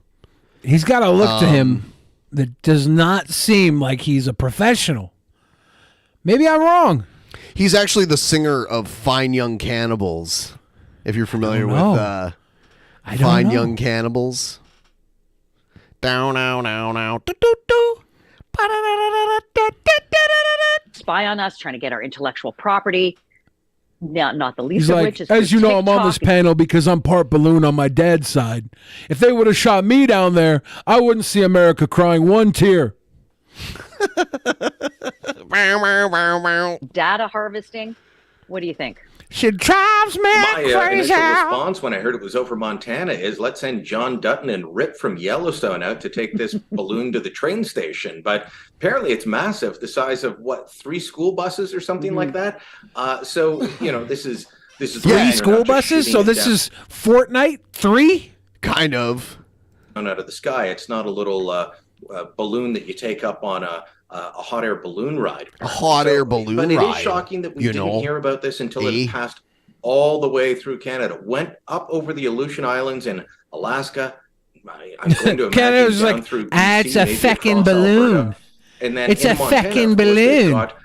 He's got a look to him that does not seem like he's a professional. Maybe I'm wrong. He's actually the singer of Fine Young Cannibals. If you're familiar with Fine Young Cannibals. Down, now, now, now. Spy on us, trying to get our intellectual property. Not the least He's of like, which is as you know, I'm on TikTok. this panel because I'm part balloon on my dad's side. If they would have shot me down there, I wouldn't see America crying one tear. Data harvesting. What do you think? She drives me My crazy. initial response when I heard it was over Montana is let's send John Dutton and Rip from Yellowstone out to take this balloon to the train station. But apparently it's massive, the size of what, 3 school buses or something like that. So this is 3 school buses. So this is Fortnite 3, kind of. Out of the sky. It's not a little balloon that you take up on a hot air balloon ride. A hot air balloon ride. But it is ride, shocking that we didn't hear about this until it passed all the way through Canada. Went up over the Aleutian Islands in Alaska. I'm going to Canada's imagine down like, through it's a BC, maybe feckin' across balloon. Alberta. And then It's in a Montana, feckin' of course, they've balloon. got,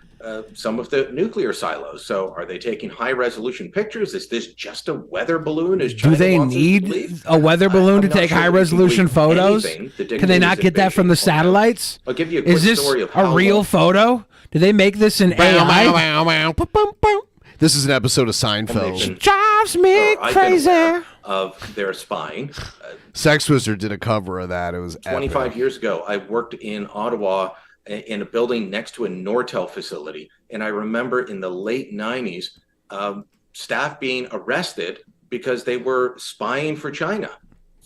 some of the nuclear silos. So are they taking high resolution pictures? Is this just a weather balloon? Is China Do they wants us to need believe? a weather balloon to I'm not take sure high that we can resolution believe photos? anything the Can they not dictators get that from the satellites? I'll give you a quick Is this story of a how real long- photo? Did they make this in AI? This is an episode of Seinfeld. Drives me I've been crazy. aware of their spying. Sex Wizard did a cover of that. It was 25 epic. years ago, I worked in Ottawa in a building next to a Nortel facility. And I remember in the late 90s, staff being arrested because they were spying for China.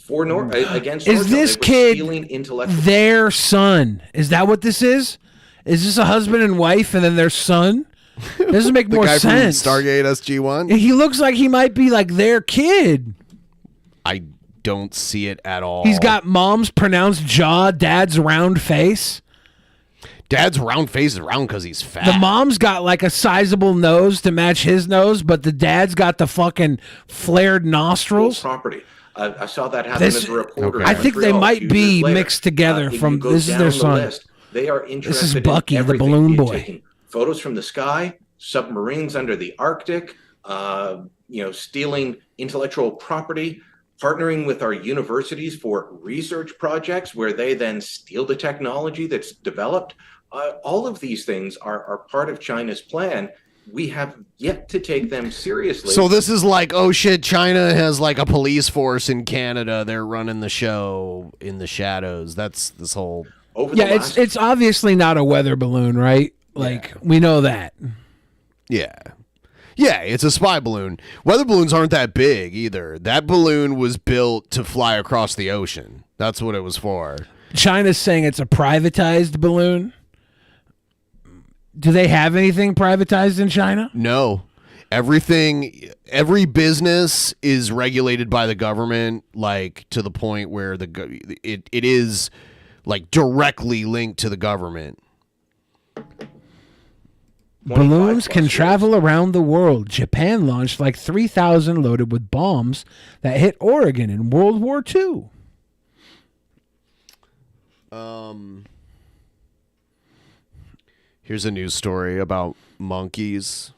Against Is Nortel. this They were kid stealing intellectual their son? Is that what this is? Is this a husband and wife and then their son? This would make The more guy sense. from Stargate SG-1? He looks like he might be like their kid. I don't see it at all. He's got mom's pronounced jaw, dad's round face. Dad's round face is round because he's fat. The mom's got like a sizable nose to match his nose, but the dad's got the fucking flared nostrils. property. I saw that happen as a reporter. I in think they Montreal a might few be years later. mixed together If you from go this is down their the son. list, they are interested Bucky, in the everything. balloon You're boy. taking photos from the sky, submarines under the Arctic, stealing intellectual property, partnering with our universities for research projects where they then steal the technology that's developed. All of these things are part of China's plan. We have yet to take them seriously. So this is like, oh shit, China has like a police force in Canada. They're running the show in the shadows. That's this whole... It's obviously not a weather balloon, right? Like, we know that. Yeah. Yeah, it's a spy balloon. Weather balloons aren't that big either. That balloon was built to fly across the ocean. That's what it was for. China's saying it's a privatized balloon. Do they have anything privatized in China? No. Every business is regulated by the government, like to the point where it is like directly linked to the government. Balloons can travel around the world. Japan launched like 3,000 loaded with bombs that hit Oregon in World War II. Here's a news story about monkeys.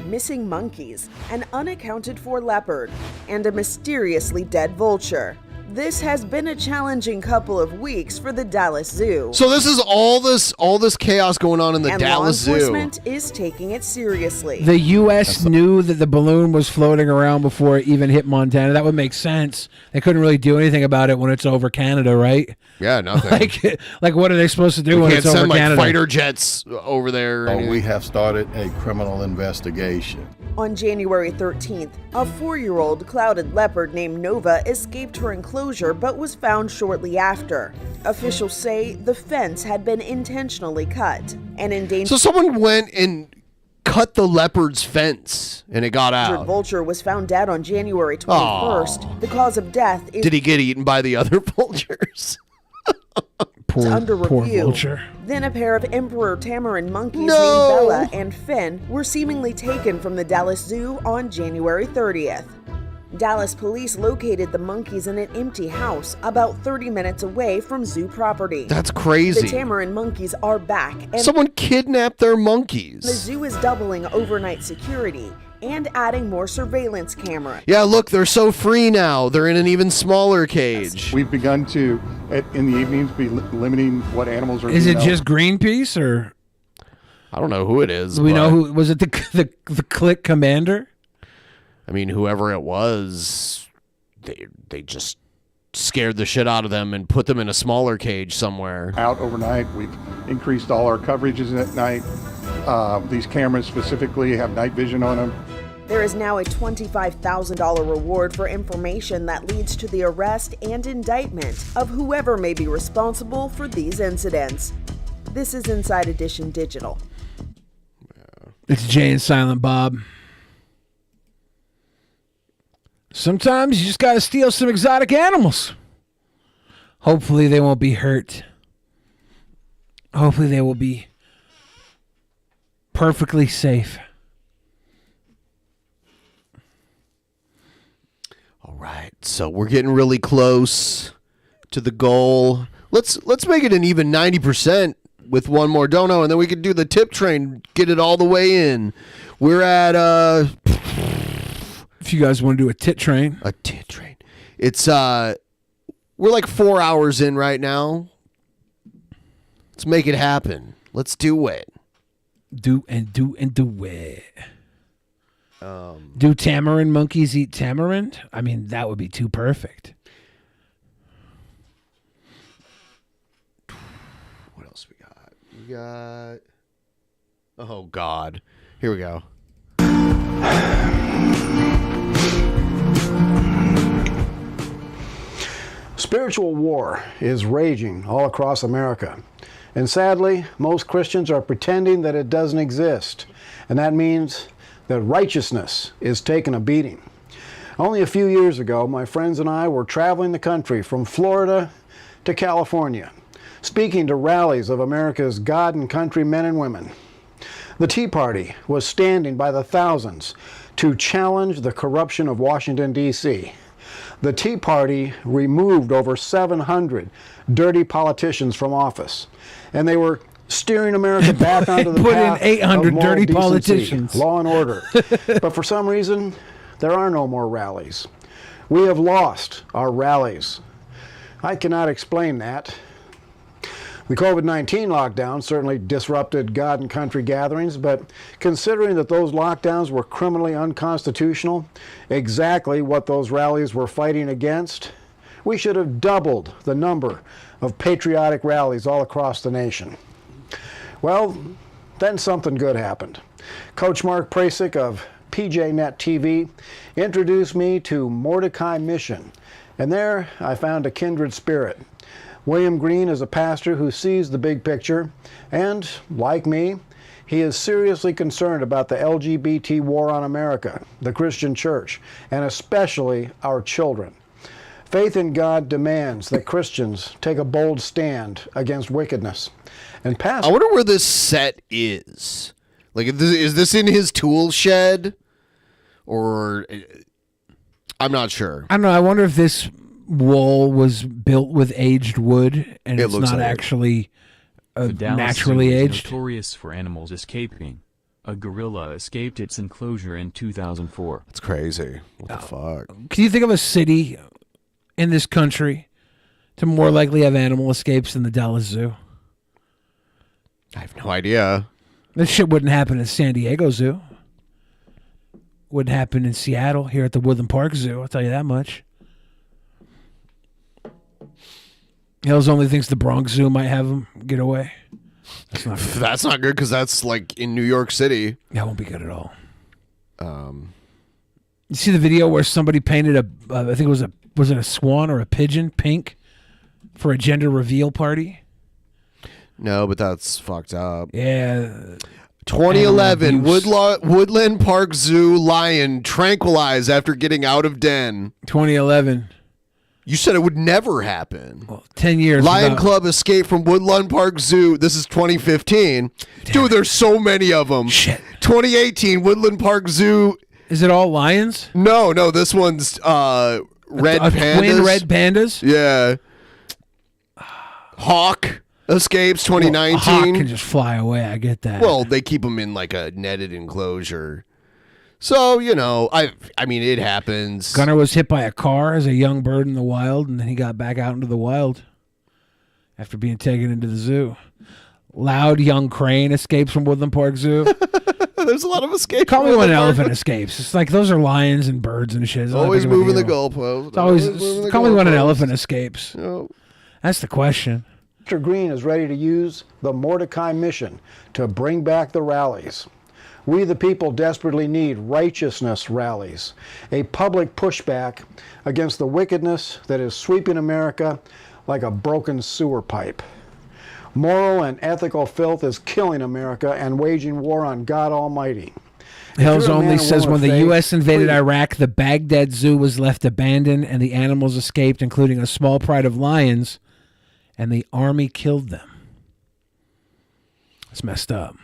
Missing monkeys, an unaccounted for leopard, and a mysteriously dead vulture. This has been a challenging couple of weeks for the Dallas Zoo. So this is all this chaos going on in the Dallas Zoo. Law enforcement is taking it seriously. The U.S. knew that the balloon was floating around before it even hit Montana. That would make sense. They couldn't really do anything about it when it's over Canada, right? Yeah, nothing. Like what are they supposed to do when it's over Canada? Canada? Fighter jets over there. We have started a criminal investigation. On January 13th, a 4-year-old clouded leopard named Nova escaped her enclosure but was found shortly after. Officials say the fence had been intentionally cut. An endangered So someone went and cut the leopard's fence and it got out. vulture was found dead on January 21st. The cause of death is Did he get eaten by the other vultures? under poor review. vulture. Then a pair of emperor tamarin monkeys named No! Bella and Finn were seemingly taken from the Dallas Zoo on January 30th. Dallas police located the monkeys in an empty house about 30 minutes away from zoo property. That's crazy. The tamarin monkeys are back, and Someone kidnapped their monkeys. the zoo is doubling overnight security and adding more surveillance cameras. Yeah, look, they're so free now. They're in an even smaller cage. We've begun to, in the evenings, be limiting what animals are. Is it being just Greenpeace or? I don't know who it is. Do we know but- who was it? The click commander? I mean, whoever it was, they just scared the shit out of them and put them in a smaller cage somewhere. out overnight. We've increased all our coverages at night. These cameras specifically have night vision on them. There is now a $25,000 reward for information that leads to the arrest and indictment of whoever may be responsible for these incidents. This is Inside Edition Digital. It's Jay and Silent Bob. Sometimes you just gotta steal some exotic animals. Hopefully they won't be hurt. Hopefully they will be perfectly safe. All right, so we're getting really close to the goal. Let's make it an even 90% with one more dono, and then we can do the tip train, get it all the way in. We're at if you guys want to do a tit train. A tit train. It's we're like 4 hours in right now. Let's make it happen. Let's do it. Do it. Do tamarind monkeys eat tamarind? I mean, that would be too perfect. What else we got? We got... Oh, God. Here we go. Spiritual war is raging all across America. And sadly, most Christians are pretending that it doesn't exist. And that means that righteousness is taking a beating. Only a few years ago, my friends and I were traveling the country from Florida to California, speaking to rallies of America's God and country men and women. The Tea Party was standing by the thousands to challenge the corruption of Washington, D.C. The Tea Party removed over 700 dirty politicians from office, and they were steering America back onto the Put in path 800 of moral dirty decency, politicians. law and order. But for some reason, there are no more rallies. We have lost our rallies. I cannot explain that. The COVID-19 lockdown certainly disrupted God and country gatherings, but considering that those lockdowns were criminally unconstitutional, exactly what those rallies were fighting against, we should have doubled the number of patriotic rallies all across the nation. Well, then something good happened. Coach Mark Prasic of PJNet TV introduced me to Mordecai Mission, and there I found a kindred spirit. William Green is a pastor who sees the big picture, and, like me, he is seriously concerned about the LGBT war on America, the Christian church, and especially our children. Faith in God demands that Christians take a bold stand against wickedness. And I wonder where this set is. Like, is this in his tool shed? Or I'm not sure. I don't know. I wonder if this wall was built with aged wood and it's not actually The Dallas naturally Zoo is aged. notorious for animals escaping. A gorilla escaped its enclosure in 2004. That's crazy. What the fuck? Can you think of a city in this country to more likely have animal escapes than the Dallas Zoo? I have no idea. This shit wouldn't happen at San Diego Zoo. Wouldn't happen in Seattle here at the Woodland Park Zoo. I'll tell you that much. Hills only thinks the Bronx Zoo might have them get away. That's not good. That's not good because that's like in New York City. That won't be good at all. You see the video where somebody painted I think it was it a swan or a pigeon pink for a gender reveal party? No, but that's fucked up. Yeah. 2011, Woodland Park Zoo lion tranquilized after getting out of den. 2011. You said it would never happen. Well, 10 years. Lion Club escaped from Woodland Park Zoo. This is 2015. Dude, there's so many of them. Shit. 2018, Woodland Park Zoo. Is it all lions? No, this one's red pandas. Twin red pandas? Yeah. Hawk escapes 2019. Well, a hawk can just fly away. I get that. Well, they keep them in like a netted enclosure. So, I mean, it happens. Gunnar was hit by a car as a young bird in the wild, and then he got back out into the wild after being taken into the zoo. Loud young crane escapes from Woodland Park Zoo. There's a lot of escapes. Call me when an elephant escapes. It's like those are lions and birds and shit. It's not Always that big of a moving the deal. goalpost. It's always moving the call me when an goalpost. elephant escapes. No. That's the question. Mr. Green is ready to use the Mordecai mission to bring back the rallies. We, the people, desperately need righteousness rallies, a public pushback against the wickedness that is sweeping America like a broken sewer pipe. Moral and ethical filth is killing America and waging war on God Almighty. Hell's you're a man Only or says woman when of the faith, U.S. invaded please. Iraq, the Baghdad Zoo was left abandoned and the animals escaped, including a small pride of lions, and the army killed them. It's messed up.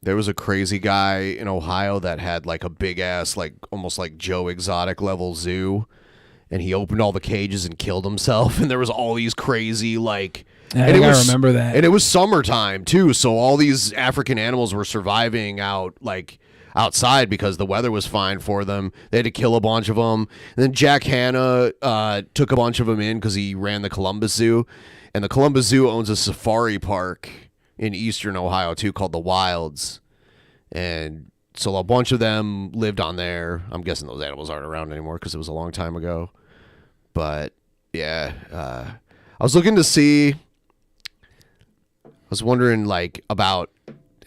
There was a crazy guy in Ohio that had like a big ass, like almost like Joe Exotic level zoo, and he opened all the cages and killed himself. And there was all these crazy like. I remember that. And it was summertime too, so all these African animals were surviving outside because the weather was fine for them. They had to kill a bunch of them. And then Jack Hanna took a bunch of them in because he ran the Columbus Zoo, and the Columbus Zoo owns a safari park in eastern Ohio too called the Wilds, and so a bunch of them lived on there. I'm guessing those animals aren't around anymore because it was a long time ago. But yeah, I was looking to see. I was wondering like about.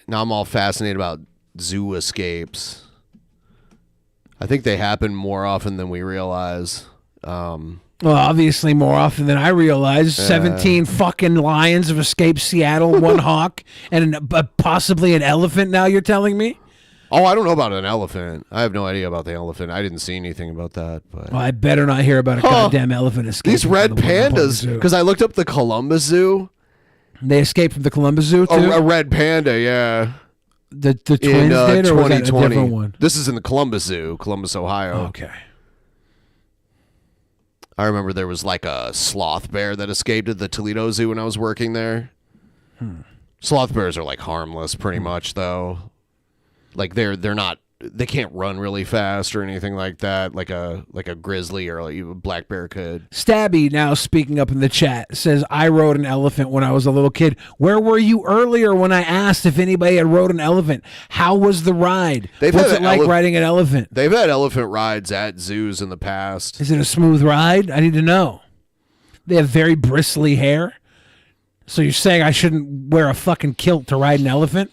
Now I'm all fascinated about zoo escapes. I think they happen more often than we realize. Well, obviously more often than I realized. 17 fucking lions have escaped Seattle, one hawk, and possibly an elephant now, you're telling me? Oh, I don't know about an elephant. I have no idea about the elephant. I didn't see anything about that. But Well, I better not hear about a goddamn elephant escaping. these red from the Woodland Park pandas, Zoo. because I looked up the Columbus Zoo. They escaped from the Columbus Zoo, too? A red panda, yeah. The twins did, or was that a different one? This is in the Columbus Zoo, Columbus, Ohio. Okay. I remember there was like a sloth bear that escaped at the Toledo Zoo when I was working there. Sloth bears are like harmless pretty much though. Like they're not, they can't run really fast or anything like that, like a grizzly or like a black bear could. Stabby, now speaking up in the chat, says, I rode an elephant when I was a little kid. Where were you earlier when I asked if anybody had rode an elephant? How was the ride? What's it like riding an elephant? They've had elephant rides at zoos in the past. Is it a smooth ride? I need to know. They have very bristly hair. So you're saying I shouldn't wear a fucking kilt to ride an elephant?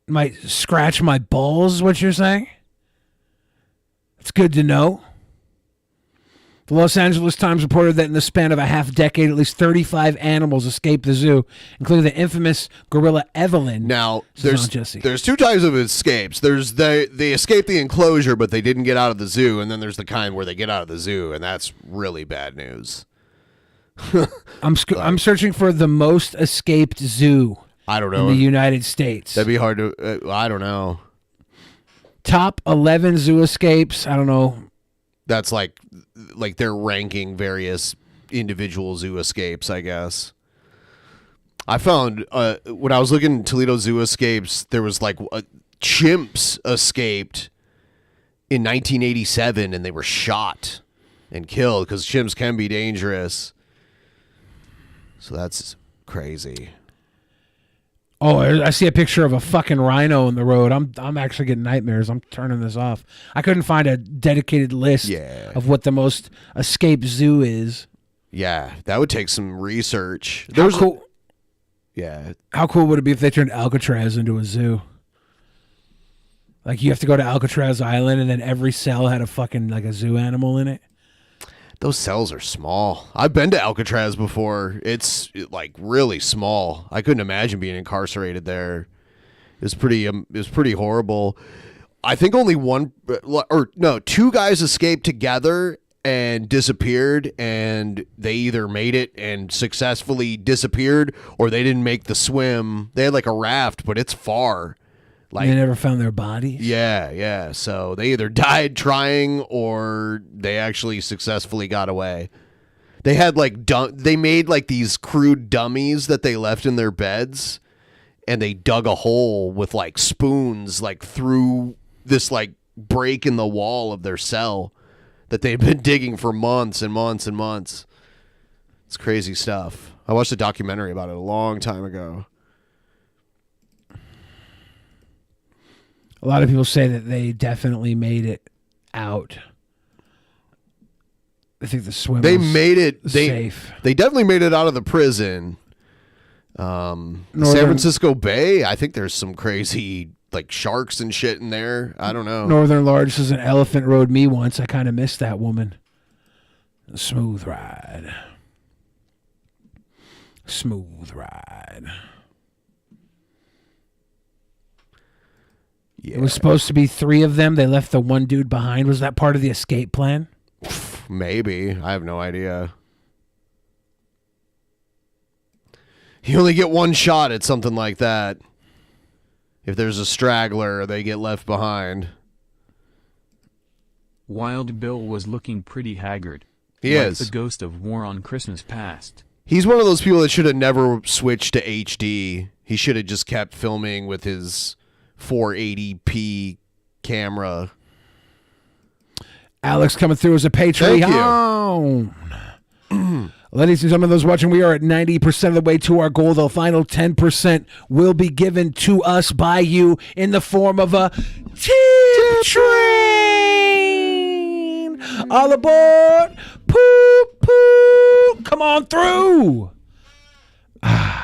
Might scratch my balls, is what you're saying? It's good to know. The Los Angeles Times reported that in the span of a half decade, at least 35 animals escaped the zoo, including the infamous gorilla Evelyn. Now, there's two types of escapes. There's they escape the enclosure, but they didn't get out of the zoo, and then there's the kind where they get out of the zoo, and that's really bad news. I'm searching for the most escaped zoo. I don't know. In the United States. That'd be hard to. I don't know. Top 11 zoo escapes. I don't know. That's like they're ranking various individual zoo escapes, I guess. I found when I was looking at Toledo Zoo escapes, there was like chimps escaped in 1987, and they were shot and killed because chimps can be dangerous. So that's crazy. Oh, I see a picture of a fucking rhino in the road. I'm actually getting nightmares. I'm turning this off. I couldn't find a dedicated list of what the most escaped zoo is. Yeah, that would take some research. How cool? Yeah. How cool would it be if they turned Alcatraz into a zoo? Like you have to go to Alcatraz Island, and then every cell had a fucking like a zoo animal in it. Those cells are small. I've been to Alcatraz before. It's like really small. I couldn't imagine being incarcerated there. It was pretty horrible. I think only two guys escaped together and disappeared, and they either made it and successfully disappeared, or they didn't make the swim. They had like a raft, but it's far. Like, they never found their bodies? Yeah. So they either died trying or they actually successfully got away. They had they made like these crude dummies that they left in their beds, and they dug a hole with like spoons like through this like break in the wall of their cell that they'd been digging for months and months and months. It's crazy stuff. I watched a documentary about it a long time ago. A lot of people say that they definitely made it out. I think the swim made it safe. They definitely made it out of the prison. San Francisco Bay, I think there's some crazy like sharks and shit in there. I don't know. Northern Large as an elephant rode me once. I kind of missed that woman. Smooth ride. Smooth ride. Yeah. It was supposed to be 3 of them. They left the one dude behind. Was that part of the escape plan? Maybe. I have no idea. You only get one shot at something like that. If there's a straggler, they get left behind. Wild Bill was looking pretty haggard. He is. The ghost of War on Christmas Past. He's one of those people that should have never switched to HD. He should have just kept filming with his 480p camera. Alex coming through as a Patreon. Ladies and gentlemen, those watching, we are at 90% of the way to our goal. The final 10% will be given to us by you in the form of a tip train. All aboard. Poop, poop. Come on through.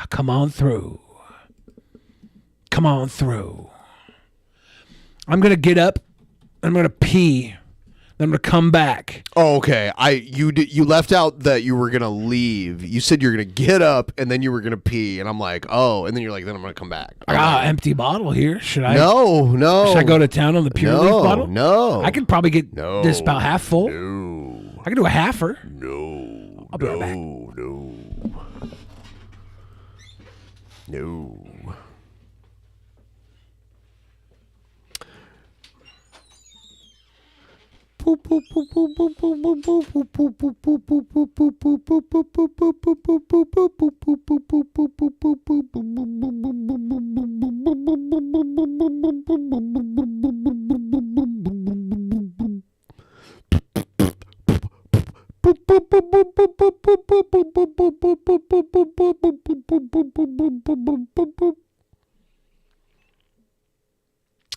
Come on through. Come on through. I'm going to get up. I'm going to pee. Then I'm going to come back. Oh, okay. You left out that you were going to leave. You said you were going to get up and then you were going to pee. And I'm like, oh. And then you're like, then I'm going to come back. I got an empty bottle here. Should I? No. Should I go to town on the Pure Leaf bottle? No. I could probably get this about half full. No. I can do a halfer. No. I'll be right back. No.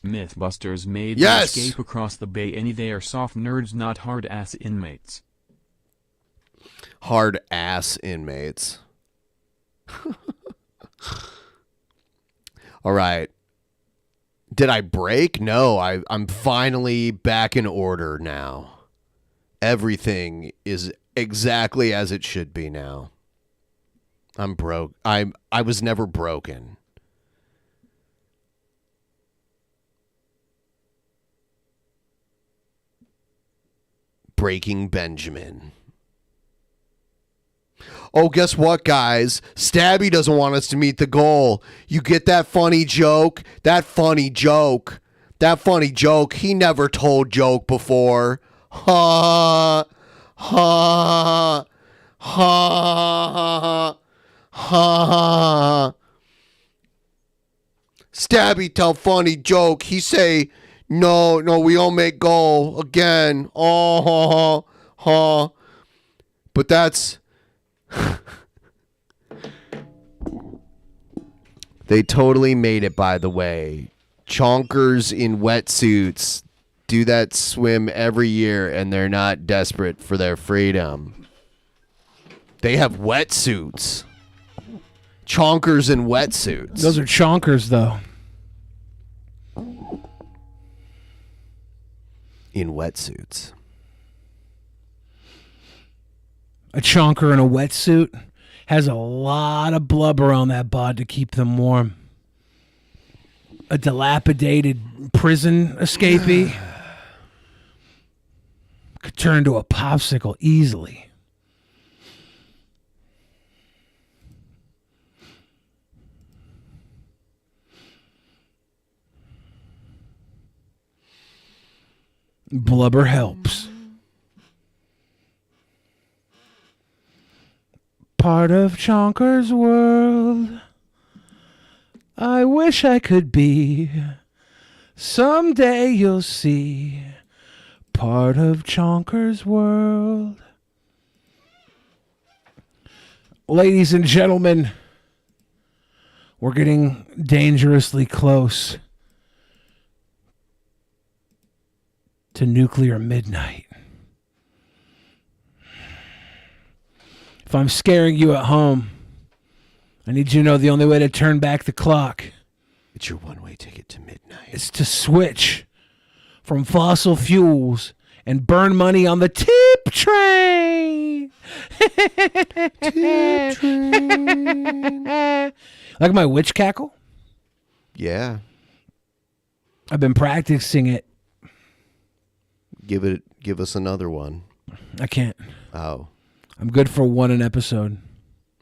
Mythbusters made the escape across the Bay NE. They are soft nerds, not hard-ass inmates. Hard-ass inmates. All right. Did I break? No, I'm finally back in order now. Everything is exactly as it should be now. I'm broke. I was never broken. Breaking Benjamin. Oh, guess what, guys? Stabby doesn't want us to meet the goal. You get that funny joke? That funny joke. That funny joke. He never told joke before. Ha. Ha. Ha. Ha. Stabby tell funny joke. He say, no, we don't make goal again. Oh, ha, ha. But that's... They totally made it, by the way. Chonkers in wetsuits do that swim every year, and they're not desperate for their freedom. They have wetsuits. Chonkers in wetsuits. Those are chonkers, though. In wetsuits. A chonker in a wetsuit has a lot of blubber on that bod to keep them warm. A dilapidated prison escapee could turn into a popsicle easily. Blubber helps. Part of Chonker's world I wish I could be. Someday you'll see. Part of Chonker's world. Ladies and gentlemen, we're getting dangerously close to nuclear midnight. If I'm scaring you at home, I need you to know the only way to turn back the clock. It's your one-way ticket to midnight. Is to switch from fossil fuels and burn money on the tip train. Tip train. Like my witch cackle? Yeah. I've been practicing it. Give us another one. I can't. Oh. I'm good for one an episode.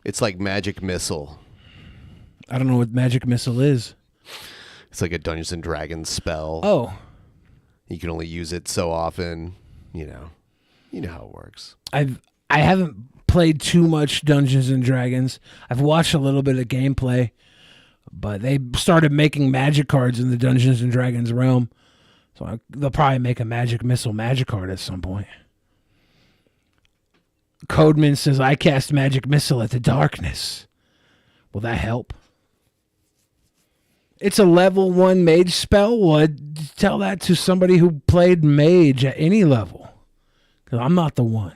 It's like Magic Missile. I don't know what Magic Missile is. It's like a Dungeons and Dragons spell. Oh. You can only use it so often. You know how it works. I haven't played too much Dungeons and Dragons. I've watched a little bit of gameplay, but they started making magic cards in the Dungeons and Dragons realm. So they'll probably make a Magic Missile magic card at some point. Codeman says, I cast Magic Missile at the darkness. Will that help? It's a level 1 mage spell. Well, I'd tell that to somebody who played mage at any level. Because I'm not the one.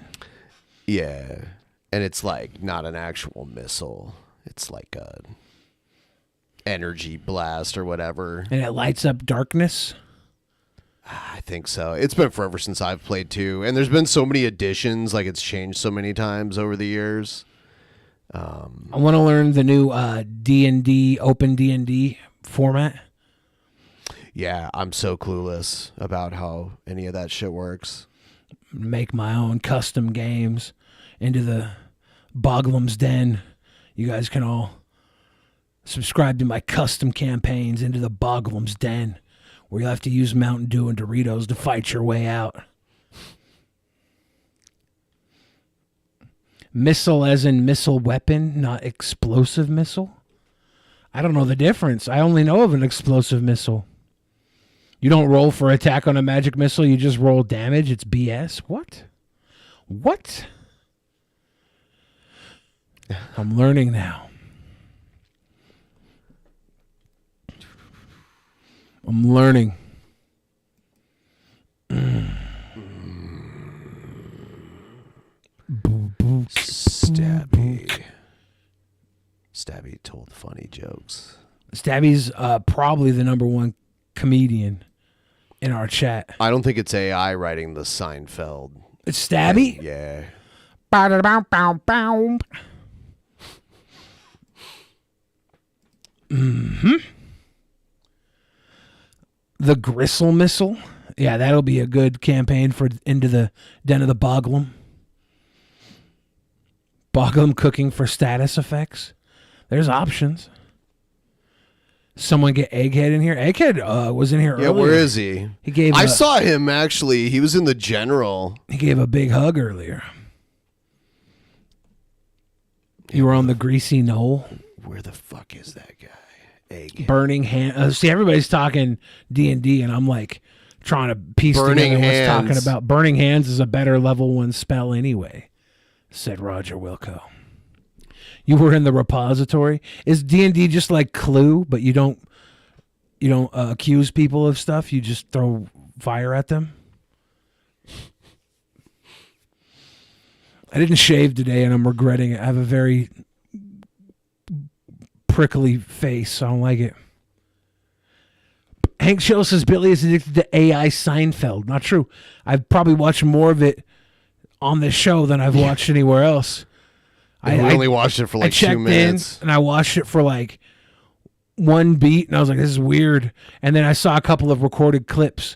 Yeah. And it's like not an actual missile. It's like a energy blast or whatever. And it lights up darkness? I think so. It's been forever since I've played too. And there's been so many additions. Like it's changed so many times over the years. I want to learn the new D&D, open D&D format. Yeah, I'm so clueless about how any of that shit works. Make my own custom games into the Boglam's Den. You guys can all subscribe to my custom campaigns into the Boglam's Den, where you'll have to use Mountain Dew and Doritos to fight your way out. Missile as in missile weapon, not explosive missile? I don't know the difference. I only know of an explosive missile. You don't roll for attack on a magic missile, you just roll damage. It's BS. What? I'm learning now. I'm learning. Stabby told funny jokes. Stabby's probably the number one comedian in our chat. I don't think it's AI writing the Seinfeld It's stabby? Yeah. Ba-da-bow-bow-bow. Mm-hmm. The Gristle Missile. Yeah, that'll be a good campaign for Into the Den of the Boglum. Boglum cooking for status effects. There's options. Someone get Egghead in here. Egghead was in here earlier. Yeah, where is he? I saw him, actually. He was in the general. He gave a big hug earlier. You were on the greasy knoll. Where the fuck is that guy? Egghead. Burning hand. See, everybody's talking D&D, and I'm like trying to piece Burning together Hands. what's talking about. Burning Hands is a better level 1 spell anyway, said Roger Wilco. You were in the repository. Is D&D just like Clue, but you don't accuse people of stuff? You just throw fire at them? I didn't shave today, and I'm regretting it. I have a very prickly face, so I don't like it. Hank Chill says Billy is addicted to AI Seinfeld. Not true. I've probably watched more of it on this show than I've watched anywhere else. I only watched it for like 2 minutes. And I watched it for like 1 beat, and I was like, this is weird. And then I saw a couple of recorded clips.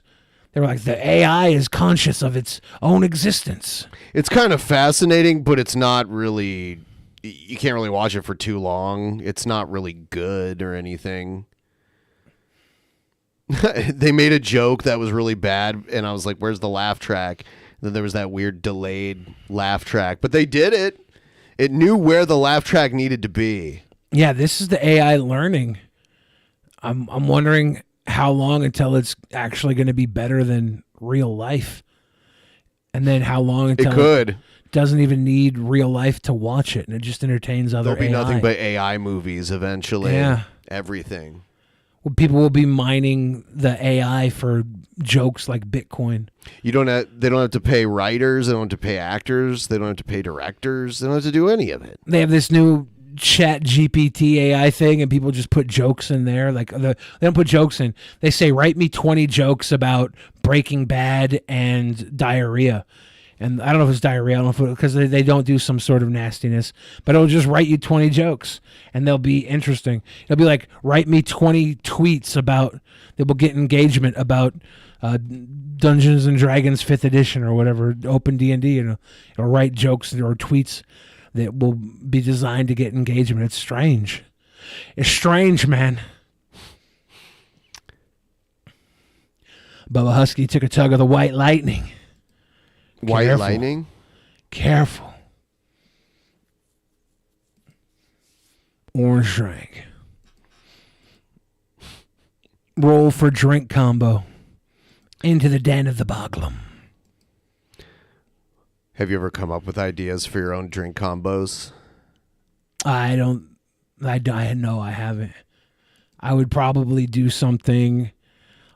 They were like, the AI is conscious of its own existence. It's kind of fascinating, but it's not really... You can't really watch it for too long. It's not really good or anything. They made a joke that was really bad, and I was like, where's the laugh track? And then there was that weird delayed laugh track. But they did it. It knew where the laugh track needed to be. Yeah, this is the AI learning. I'm wondering how long until it's actually going to be better than real life. And then how long until it doesn't even need real life to watch it, and it just entertains other There'll be AI. nothing but AI movies eventually. Yeah. Everything. Well, people will be mining the AI for jokes like Bitcoin. They don't have to pay writers, they don't have to pay actors, they don't have to pay directors, they don't have to do any of it. They have this new Chat GPT AI thing, and people just put jokes in there. Like they don't put jokes in. They say, write me 20 jokes about Breaking Bad and diarrhea. And I don't know if it's diarrhea, I don't know if because they don't do some sort of nastiness, but it'll just write you 20 jokes, and they'll be interesting. It'll be like, write me 20 tweets about, they will get engagement about Dungeons and Dragons 5th edition or whatever, Open D&D, and it'll write jokes or tweets that will be designed to get engagement. It's strange. It's strange, man. Bubba Husky took a tug of the White Lightning. White Lightning? Careful. Orange drink. Roll for drink combo. Into the den of the Boglum. Have you ever come up with ideas for your own drink combos? No, I haven't. I would probably do something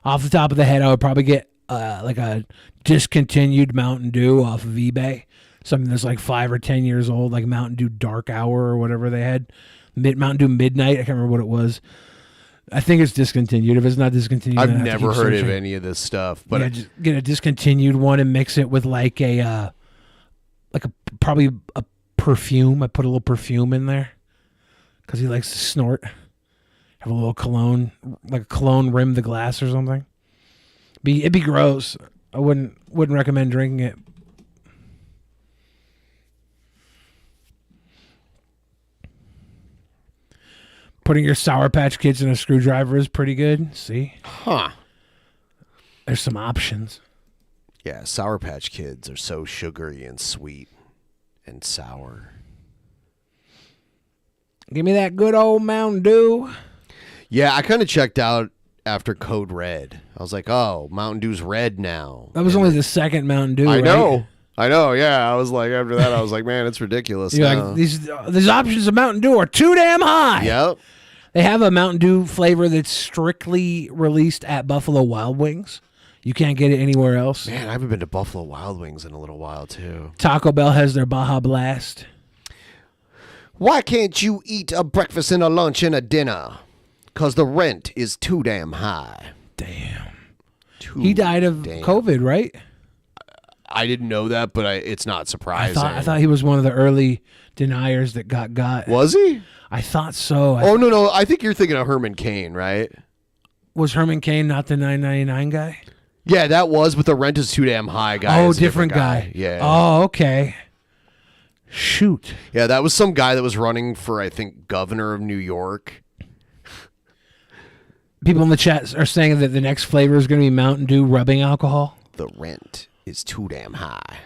off the top of the head. I would probably get like a discontinued Mountain Dew off of eBay. Something that's like 5 or 10 years old, like Mountain Dew Dark Hour or whatever they had. Mountain Dew Midnight. I can't remember what it was. I think it's discontinued. If it's not discontinued, I've never heard of any of this stuff. But yeah, just get a discontinued one and mix it with like probably a perfume. I put a little perfume in there because he likes to snort. Have a little cologne, like a cologne rim the glass or something. It'd be gross. I wouldn't recommend drinking it. Putting your Sour Patch Kids in a screwdriver is pretty good. See? Huh. There's some options. Yeah, Sour Patch Kids are so sugary and sweet and sour. Give me that good old Mountain Dew. Yeah, I kind of checked out after Code Red. I was like, oh, Mountain Dew's red now. That was only the second Mountain Dew, I right? know, yeah. I was like, after that, I was like, man, it's ridiculous. You're like, these options of Mountain Dew are too damn high. Yep. They have a Mountain Dew flavor that's strictly released at Buffalo Wild Wings. You can't get it anywhere else. Man, I haven't been to Buffalo Wild Wings in a little while, too. Taco Bell has their Baja Blast. Why can't you eat a breakfast and a lunch and a dinner? Because the rent is too damn high. Damn. He died of COVID, right? I didn't know that, but it's not surprising. I thought he was one of the early deniers that got. Was he? I thought so. No. I think you're thinking of Herman Cain, right? Was Herman Cain not the $9.99 guy? Yeah, that was, but the rent is too damn high, guy. Oh, is a different guy. Yeah. Oh, okay. Shoot. Yeah, that was some guy that was running for, I think, governor of New York. People in the chat are saying that the next flavor is going to be Mountain Dew rubbing alcohol. The rent is too damn high.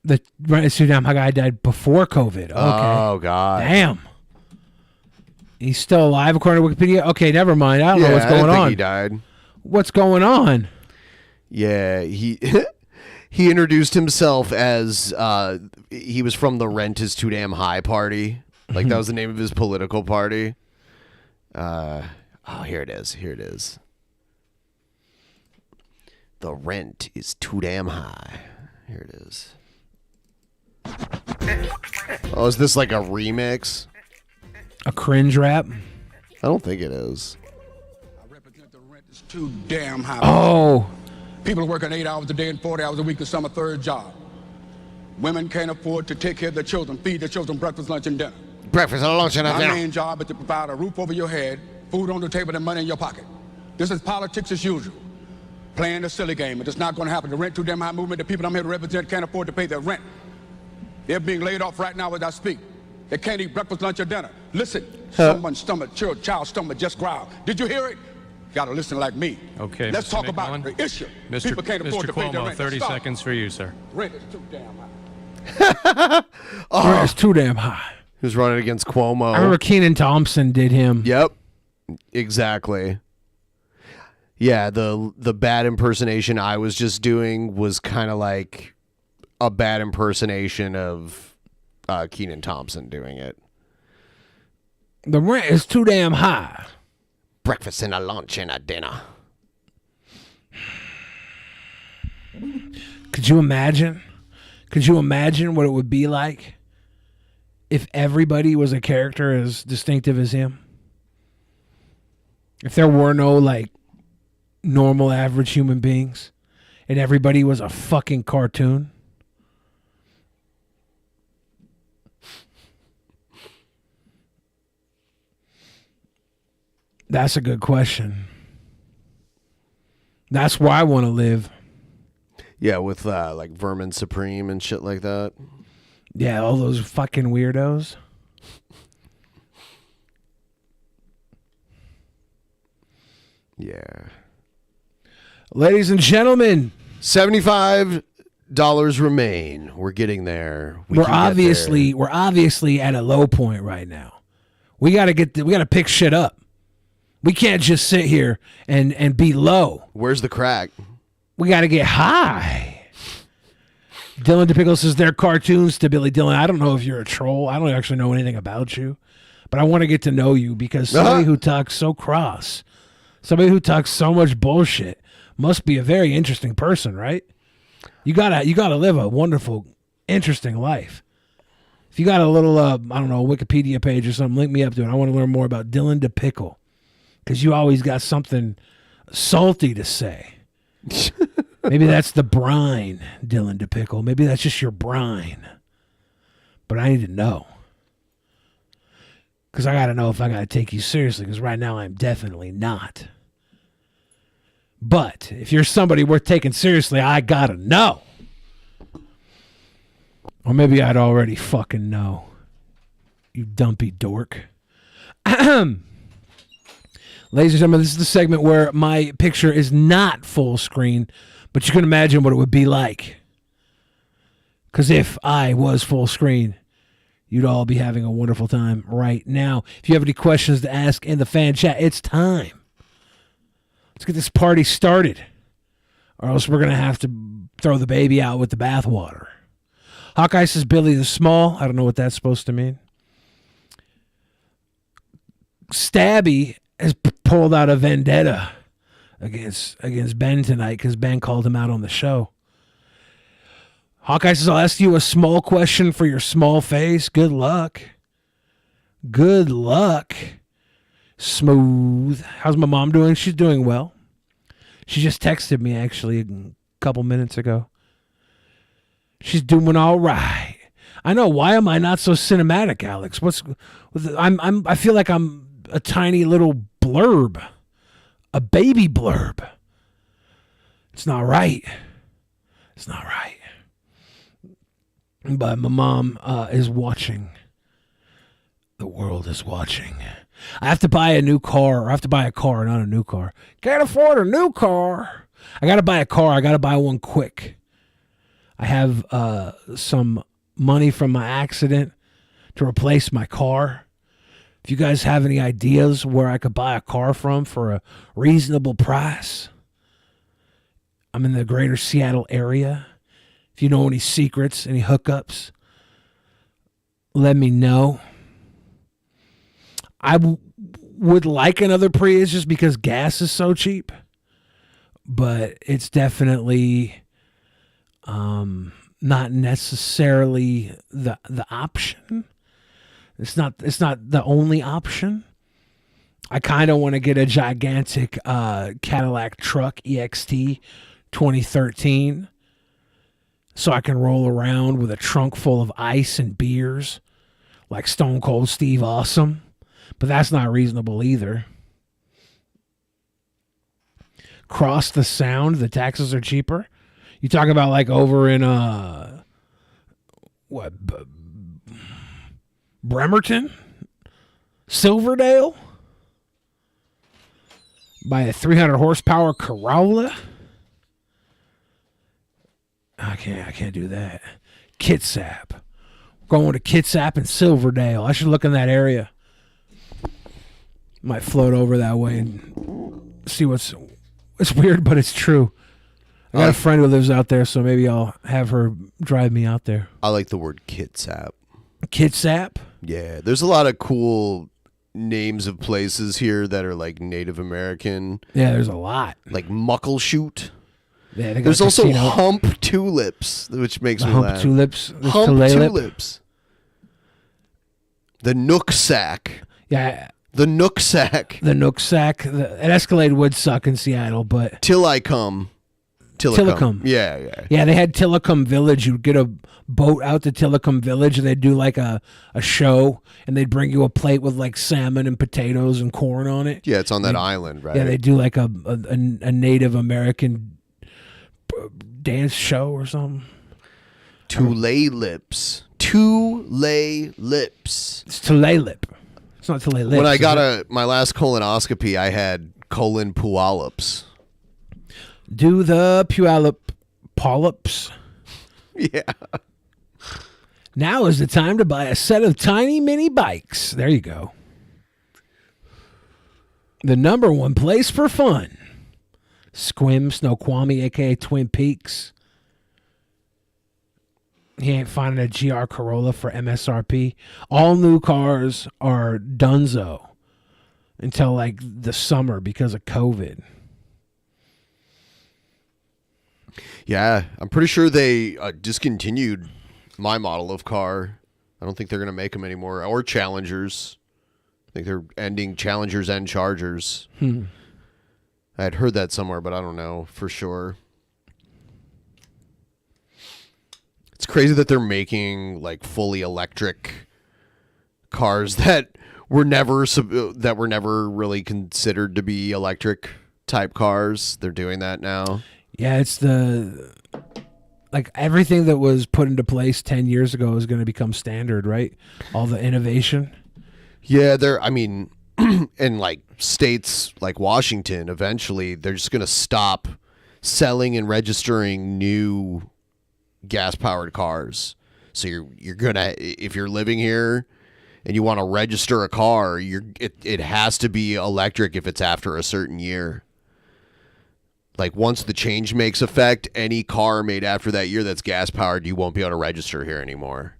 The rent is too damn high guy died before COVID. Okay. Oh, God. Damn. He's still alive according to Wikipedia? Okay, never mind. I don't know what's going I didn't on. think he died. What's going on? Yeah, he introduced himself as he was from the Rent is Too Damn High party. Like, that was the name of his political party. Here it is. The rent is too damn high. Here it is. Oh, is this like a remix? A cringe rap? I don't think it is. It's too damn high. Oh. People are working 8 hours a day and 40 hours a week to some a third job. Women can't afford to take care of their children, feed their children breakfast, lunch, and dinner. Breakfast, lunch, and My dinner. main job is to provide a roof over your head, food on the table, and money in your pocket. This is politics as usual. Playing a silly game. It's not going to happen. The rent too damn high movement, the people I'm here to represent can't afford to pay their rent. They're being laid off right now as I speak. They can't eat breakfast, lunch, or dinner. Listen, someone's stomach, child's stomach just growled. Did you hear it? You gotta listen like me. Okay, Let's Mr. talk McMillan. about the issue. People can't afford Mr. to pay their Cuomo, rent. 30 Stop. seconds for you, sir. Rent is too damn high. Rent is too damn high. Who's running against Cuomo? I remember Kenan Thompson did him. Yep. Exactly. Yeah, the bad impersonation I was just doing was kind of like a bad impersonation of Kenan Thompson doing it. The rent is too damn high. Breakfast and a lunch and a dinner. Could you imagine? Could you imagine what it would be like if everybody was a character as distinctive as him? If there were no, like, normal, average human beings and everybody was a fucking cartoon? That's a good question. That's where I want to live. Yeah, with like Vermin Supreme and shit like that. Yeah, all those fucking weirdos. Yeah. Ladies and gentlemen, $75 remain. We're getting there. We're obviously at a low point right now. We gotta pick shit up. We can't just sit here and be low. Where's the crack? We gotta get high. Dylan DePickle says they're cartoons to Billy Dylan. I don't know if you're a troll. I don't actually know anything about you. But I want to get to know you because somebody who talks so cross, somebody who talks so much bullshit must be a very interesting person, right? You gotta live a wonderful, interesting life. If you got a little, I don't know, Wikipedia page or something, link me up to it. I want to learn more about Dylan DePickle because you always got something salty to say. Maybe that's the brine, Dylan DePickle. Maybe that's just your brine. But I need to know. Because I got to know if I got to take you seriously, because right now I'm definitely not. But if you're somebody worth taking seriously, I got to know. Or maybe I'd already fucking know. You dumpy dork. Ladies and gentlemen, this is the segment where my picture is not full screen, but you can imagine what it would be like. Because if I was full screen, you'd all be having a wonderful time right now. If you have any questions to ask in the fan chat, it's time. Let's get this party started, or else we're going to have to throw the baby out with the bathwater. Hawkeye says Billy the Small. I don't know what that's supposed to mean. Stabby has pulled out a vendetta against Ben tonight because Ben called him out on the show. Hawkeye says, I'll ask you a small question for your small face. Good luck. Good luck. Smooth. How's my mom doing? She's doing well. She just texted me actually a couple minutes ago. She's doing all right. I know. Why am I not so cinematic, Alex? I feel like I'm a tiny little blurb, a baby blurb. It's not right. It's not right. But my mom is watching. The world is watching. I have to buy a new car, or I have to buy a car, not a new car. Can't afford a new car. I got to buy a car. I got to buy one quick. I have some money from my accident to replace my car. If you guys have any ideas where I could buy a car from for a reasonable price, I'm in the greater Seattle area. If you know any secrets, any hookups, let me know. I would like another Prius just because gas is so cheap, but it's definitely not necessarily the option. It's not the only option. I kind of want to get a gigantic Cadillac truck EXT 2013 so I can roll around with a trunk full of ice and beers like Stone Cold Steve Austin. But that's not reasonable either. Cross the Sound, the taxes are cheaper. You talk about like over in Bremerton, Silverdale, by a 300 horsepower Corolla. I can't do that. Kitsap, going to Kitsap and Silverdale. I should look in that area. Might float over that way and see it's weird, but it's true. I got a friend who lives out there, so maybe I'll have her drive me out there. I like the word Kitsap. Kitsap? Yeah, there's a lot of cool names of places here that are like Native American. Yeah, there's a lot. Like Muckleshoot. Yeah, they got there's a also casino. Hump Tulips, which makes me Hump laugh. Tulips. There's Hump Tulalip. Tulips. The Nooksack. Yeah. The Nooksack. The Nooksack. An Escalade would suck in Seattle, but... Till I Come. Tillicum. Yeah. Yeah, they had Tillicum Village. You'd get a boat out to Tillicum Village, and they'd do like a show, and they'd bring you a plate with like salmon and potatoes and corn on it. Yeah, it's on that island, right? Yeah, they do like a Native American dance show or something. Tulalip. Tulalip. It's Tulalip. It's not Tulalip. When I got my last colonoscopy, I had colon polyps. Do the polyps. Yeah. Now is the time to buy a set of tiny mini bikes. There you go. The number one place for fun. Squim Snoqualmie, a.k.a. Twin Peaks. He ain't finding a GR Corolla for MSRP. All new cars are donezo until like the summer because of COVID. Yeah, I'm pretty sure they discontinued my model of car. I don't think they're going to make them anymore. Or Challengers. I think they're ending Challengers and Chargers. I had heard that somewhere, but I don't know for sure. It's crazy that they're making like fully electric cars that were never really considered to be electric type cars. They're doing that now. Yeah, it's like everything that was put into place 10 years ago is going to become standard, right? All the innovation. Yeah, in like states like Washington, eventually they're just going to stop selling and registering new gas-powered cars. So you're going to, if you're living here and you want to register a car, it has to be electric if it's after a certain year. Like, once the change makes effect, any car made after that year that's gas-powered, you won't be able to register here anymore.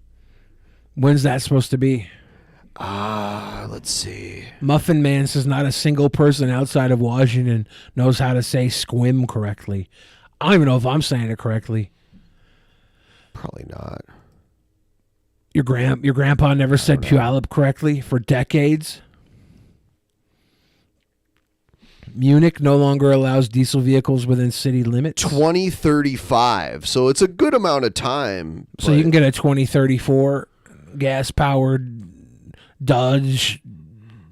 When's that supposed to be? Let's see. Muffin Man says not a single person outside of Washington knows how to say squim correctly. I don't even know if I'm saying it correctly. Probably not. Your grandpa never said Puyallup correctly for decades? Munich no longer allows diesel vehicles within city limits. 2035. So it's a good amount of time. So you can get a 2034 gas-powered Dodge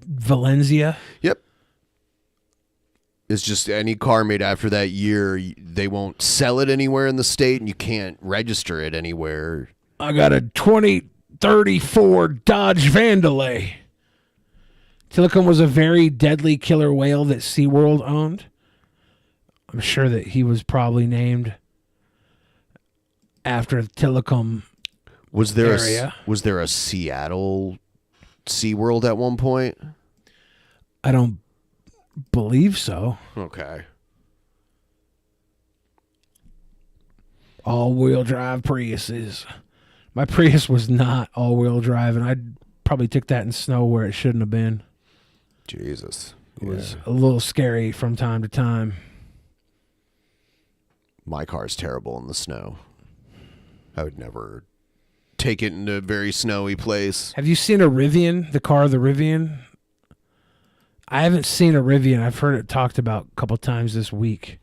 Valencia. Yep. It's just any car made after that year, they won't sell it anywhere in the state, and you can't register it anywhere. I got a 2034 Dodge Vandalay. Tilikum was a very deadly killer whale that SeaWorld owned. I'm sure that he was probably named after Tilikum area. Was there a Seattle SeaWorld at one point? I don't believe so. Okay. All-wheel drive Priuses. My Prius was not all-wheel drive, and I probably took that in snow where it shouldn't have been. Jesus. It was a little scary from time to time. My car's terrible in the snow. I would never take it into a very snowy place. Have you seen a Rivian, the car, the Rivian? I haven't seen a Rivian. I've heard it talked about a couple times this week.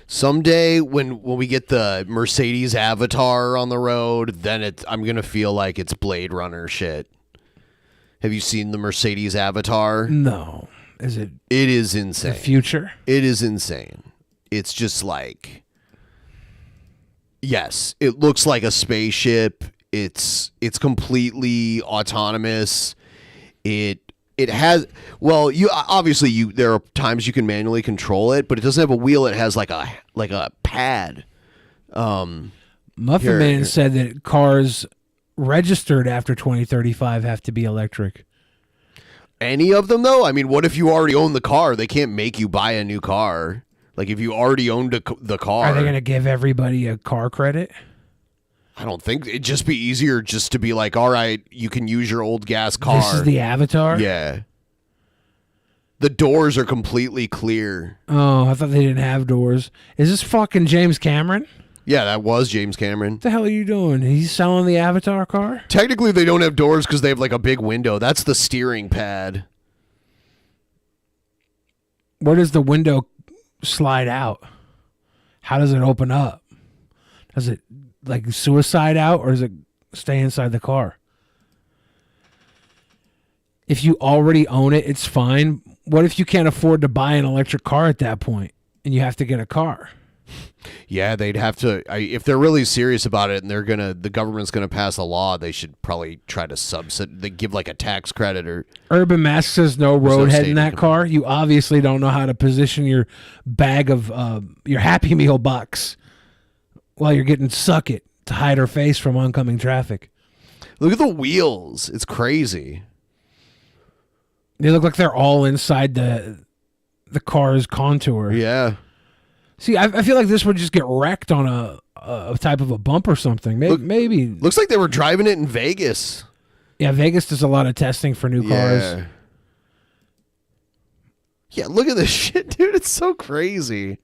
Someday when we get the Mercedes Avatar on the road, then I'm going to feel like it's Blade Runner shit. Have you seen the Mercedes Avatar? No. Is it? It is insane. The future? It is insane. It's just like, yes, it looks like a spaceship. It's completely autonomous. It has, well, there are times you can manually control it, but it doesn't have a wheel. It has like a pad. Muffin Man said that cars registered after 2035 have to be electric. Any of them, though? I mean, what if you already own the car? They can't make you buy a new car. Like, if you already owned the car. Are they going to give everybody a car credit? I don't think. It'd just be easier just to be like, all right, you can use your old gas car. This is the Avatar? Yeah. The doors are completely clear. Oh, I thought they didn't have doors. Is this fucking James Cameron? Yeah, that was James Cameron. What the hell are you doing? He's selling the Avatar car? Technically, they don't have doors because they have like a big window. That's the steering pad. Where does the window slide out? How does it open up? Does it like suicide out, or does it stay inside the car? If you already own it, it's fine. What if you can't afford to buy an electric car at that point and you have to get a car? Yeah, they'd have to. If they're really serious about it, and the government's gonna pass a law, they should probably try to They give like a tax credit or. Urban Mask says no roadhead in that car. You obviously don't know how to position your bag of your Happy Meal box while you're getting suck it to hide her face from oncoming traffic. Look at the wheels. It's crazy. They look like they're all inside the car's contour. Yeah. See, I feel like this would just get wrecked on a type of a bump or something. Maybe. Looks like they were driving it in Vegas. Yeah, Vegas does a lot of testing for new cars. Yeah, look at this shit, dude. It's so crazy.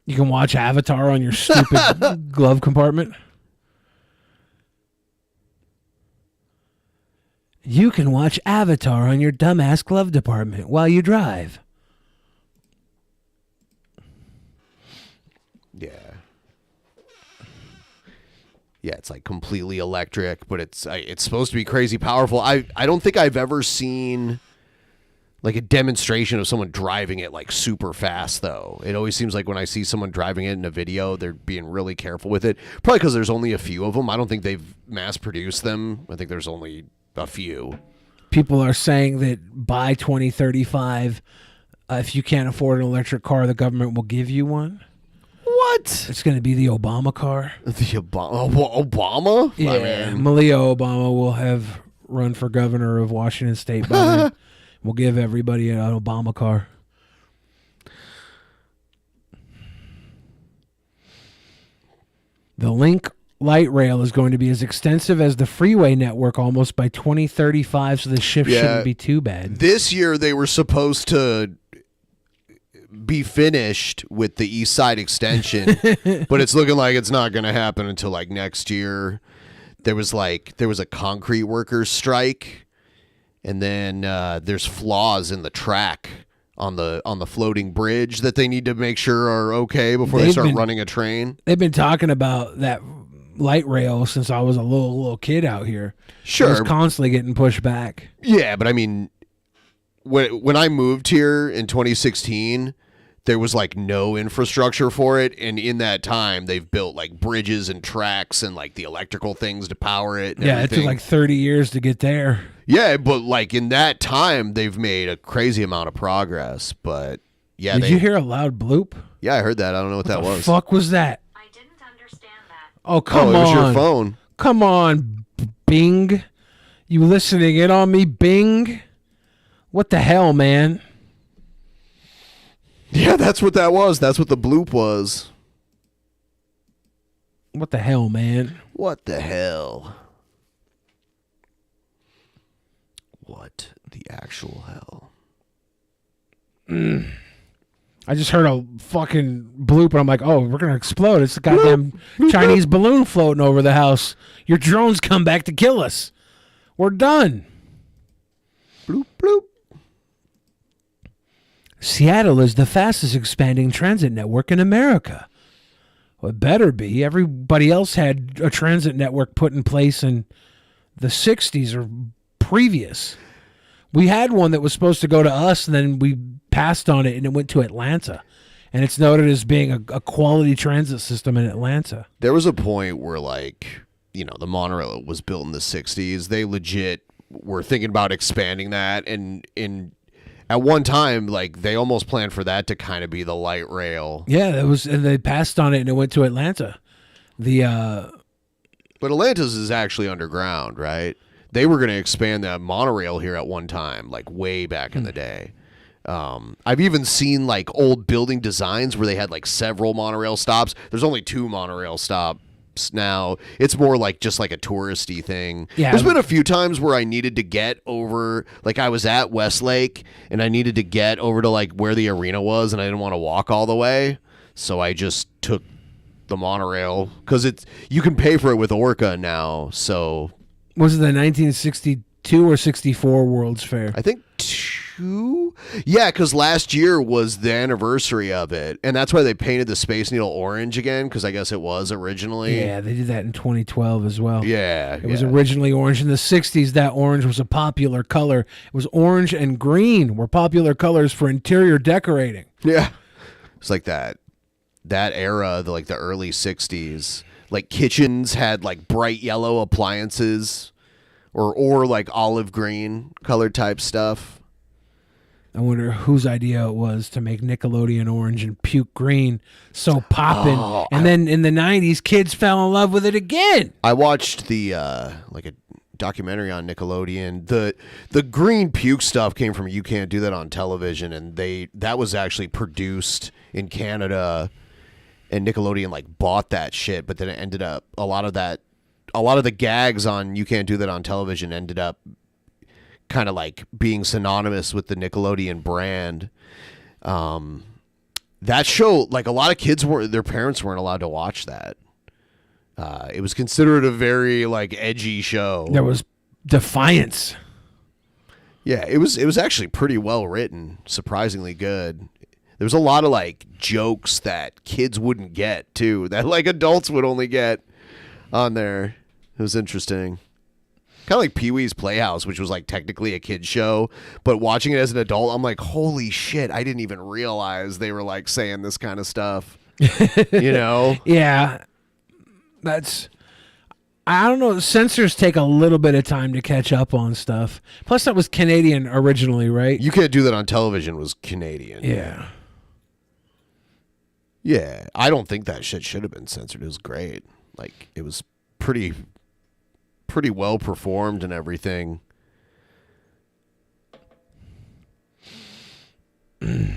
You can watch Avatar on your stupid glove compartment. You can watch Avatar on your dumbass glove department while you drive. Yeah. Yeah, it's like completely electric, but it's supposed to be crazy powerful. I don't think I've ever seen like a demonstration of someone driving it like super fast, though. It always seems like when I see someone driving it in a video, they're being really careful with it. Probably because there's only a few of them. I don't think they've mass-produced them. I think there's only a few. People are saying that by 2035, if you can't afford an electric car, the government will give you one. What? It's going to be the Obama car. The Obama? Yeah, Malia Obama will have run for governor of Washington State. We'll give everybody an Obama car. The Link light rail is going to be as extensive as the freeway network almost by 2035, so the shift shouldn't be too bad. This year they were supposed to be finished with the East Side extension, but it's looking like it's not going to happen until like next year. There was a concrete workers strike, and then there's flaws in the track on the floating bridge that they need to make sure are okay before they start running a train. They've been talking about that light rail since I was a little kid out here. Sure. It was constantly getting pushed back. Yeah, but I mean, when I moved here in 2016, there was like no infrastructure for it, and in that time they've built like bridges and tracks and like the electrical things to power it. And Yeah, everything. it took like 30 years to get there. Yeah, but like in that time they've made a crazy amount of progress. But yeah, Did you hear a loud bloop? Yeah, I heard that. I don't know what that was. Fuck was that? I didn't understand that. Oh, come on. It was your phone. Come on, Bing. You listening in on me, Bing? What the hell, man? Yeah, that's what that was. That's what the bloop was. What the hell, man? What the hell? What the actual hell? I just heard a fucking bloop, and I'm like, oh, we're going to explode. It's a goddamn Chinese balloon floating over the house. Your drones come back to kill us. We're done. Bloop, bloop. Seattle is the fastest expanding transit network in America. Well, it better be. Everybody else had a transit network put in place in the 60s or previous. We had one that was supposed to go to us, and then we passed on it, and it went to Atlanta. And it's noted as being a quality transit system in Atlanta. There was a point where, like, you know, the monorail was built in the 60s. They legit were thinking about expanding that, and at one time, like, they almost planned for that to kind of be the light rail. Yeah, and they passed on it, and it went to Atlanta. But Atlanta's is actually underground, right? They were going to expand that monorail here at one time, like way back in the day. I've even seen like old building designs where they had like several monorail stops. There's only 2 monorail stops now. It's more like just like a touristy thing. Yeah. There's been a few times where I needed to get over, like I was at Westlake and I needed to get over to like where the arena was, and I didn't want to walk all the way, so I just took the monorail because you can pay for it with Orca now. So was it the 1962 or 64 World's Fair? I think 2. Yeah, because last year was the anniversary of it, and that's why they painted the Space Needle orange again, because I guess it was originally. Yeah, they did that in 2012 as well. Yeah. It was originally orange. In the 60s, that orange was a popular color. It was orange and green were popular colors for interior decorating. Yeah. It's like that era, like the early 60s. Like kitchens had like bright yellow appliances or like olive green color type stuff. I wonder whose idea it was to make Nickelodeon orange and puke green so poppin'. And then in the 90s, kids fell in love with it again. I watched the like a documentary on Nickelodeon. The green puke stuff came from You Can't Do That on Television, and that was actually produced in Canada, and Nickelodeon like bought that shit, but then it ended up a lot of the gags on You Can't Do That on Television ended up kind of like being synonymous with the Nickelodeon brand. That show, like a lot of kids their parents weren't allowed to watch that. It was considered a very like edgy show. There was defiance. Yeah, it was actually pretty well written, surprisingly good. There was a lot of like jokes that kids wouldn't get too, that like adults would only get on there. It was interesting. Kind of like Pee-wee's Playhouse, which was like technically a kid's show, but watching it as an adult, I'm like, holy shit, I didn't even realize they were like saying this kind of stuff. You know? Yeah. I don't know. Censors take a little bit of time to catch up on stuff. Plus, that was Canadian originally, right? You Can't Do That on Television was Canadian. Yeah. Yeah. I don't think that shit should have been censored. It was great. Like, it was pretty well performed and everything. The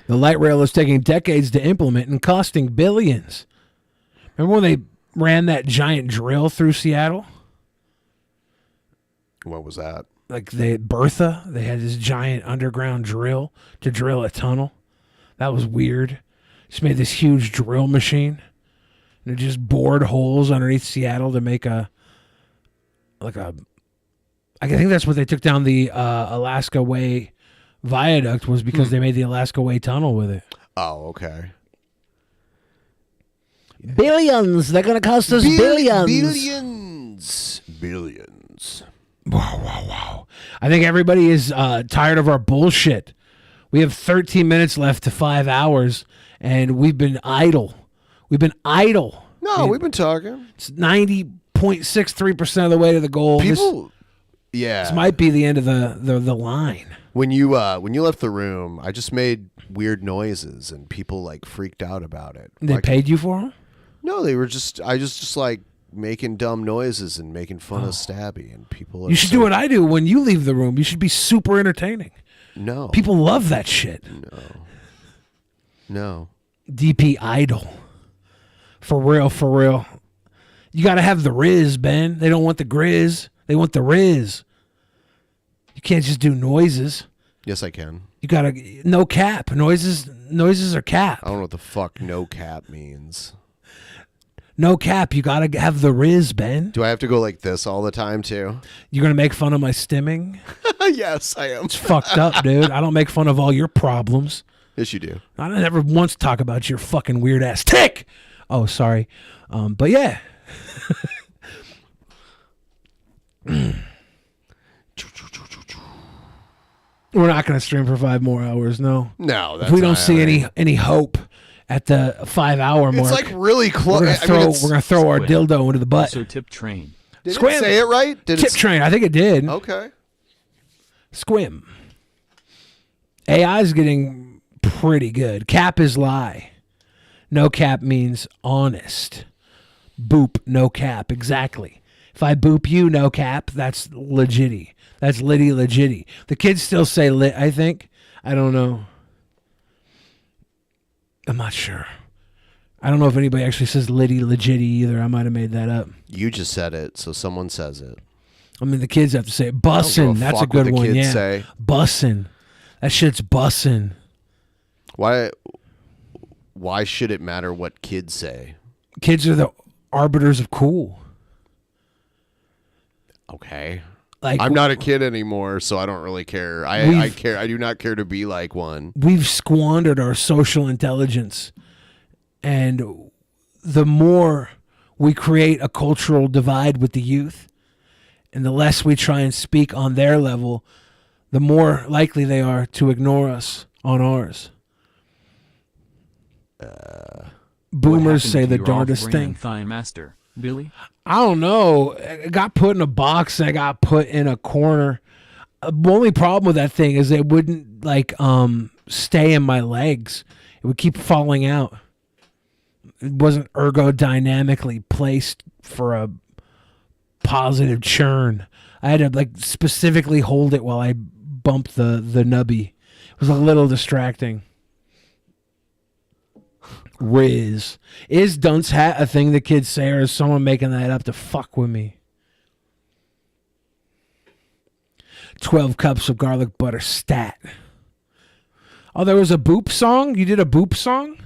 light rail is taking decades to implement and costing billions. Remember when they ran that giant drill through Seattle? What was that? Like Bertha, they had this giant underground drill to drill a tunnel. That was weird. Just made this huge drill machine. And it just bored holes underneath Seattle to make a I think that's what they took down the Alaska Way viaduct was because they made the Alaska Way tunnel with it. Oh, okay. Billions. They're going to cost us billions. Billions. Wow. I think everybody is tired of our bullshit. We have 13 minutes left to 5 hours, and we've been idle. We've been idle. No, we've been talking. It's 90.63% of the way to the goal. People, this might be the end of the line. When you left the room, I just made weird noises, and people like freaked out about it. They paid you for them? No, they were just. I just like making dumb noises and making fun of Stabby, and people. You should do what I do when you leave the room. You should be super entertaining. No, people love that shit. No. DP idle. For real. You got to have the Riz, Ben. They don't want the Grizz. They want the Riz. You can't just do noises. Yes, I can. You got to no cap. Noises are cap. I don't know what the fuck no cap means. No cap. You got to have the Riz, Ben. Do I have to go like this all the time too? You're going to make fun of my stimming? Yes, I am. It's fucked up, dude. I don't make fun of all your problems. Yes, you do. I don't ever once talk about your fucking weird ass tick. Oh, sorry. But yeah. We're not going to stream for 5 more hours, no. No, that's if we don't not see happening. any hope at the 5 hour mark. It's like really close. We're going to throw our dildo into the butt. Also tip train. Did Squim. it say it right? Tip train. I think it did. Okay. Squim. AI is getting pretty good. Cap is lie. No cap means honest. Boop, no cap. Exactly. If I boop you, no cap, that's legitty. That's litty legitty. The kids still say lit, I think. I don't know. I'm not sure. I don't know if anybody actually says litty legitty either. I might have made that up. You just said it, so someone says it. I mean, the kids have to say it. Bussin'. I don't give a That's a fuck what good the one. kids Yeah. say. Bussin'. That shit's bussin'. Why should it matter what kids say? Kids are the arbiters of cool. Okay. Like, I'm not a kid anymore, so I don't really care. I care. I do not care to be like one. We've squandered our social intelligence, and the more we create a cultural divide with the youth, and the less we try and speak on their level, the more likely they are to ignore us on ours. Boomers say the darndest thing. Thigh master, Billy? I don't know. It got put in a box and I got put in a corner. The only problem with that thing is it wouldn't stay in my legs. It would keep falling out. It wasn't ergodynamically placed for a positive churn. I had to specifically hold it while I bumped the nubby. It was a little distracting. Riz. Is dunce hat a thing the kids say, or is someone making that up to fuck with me? 12 cups of garlic butter stat. Oh, there was a boop song? You did a boop song?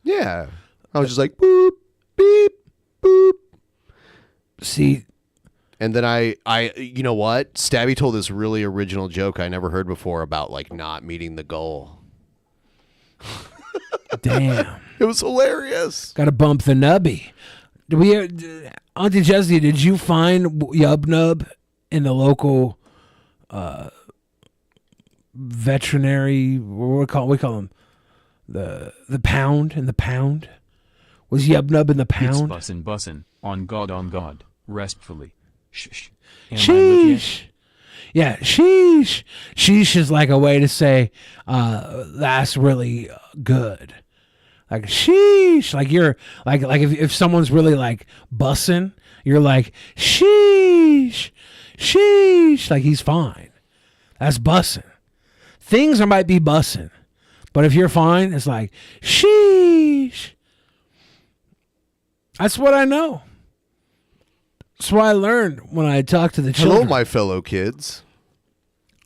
Yeah. I was just like, boop, beep, boop. See. And then I you know what? Stabby told this really original joke I never heard before about not meeting the goal. Damn. It was hilarious. Got to bump the nubby. Auntie Jessie, did you find Yub Nub in the local veterinary? What we call them? The pound in the pound. Was Yub Nub in the pound? It's bussin', on God, restfully. Shh. Sheesh. Yeah, sheesh. Sheesh is like a way to say that's really good. Like sheesh, like you're like if someone's really bussin', you're like sheesh, like he's fine. That's bussin'. Things might be bussin', but if you're fine, it's like sheesh. That's what I know. That's what I learned when I talked to the children. Hello, my fellow kids.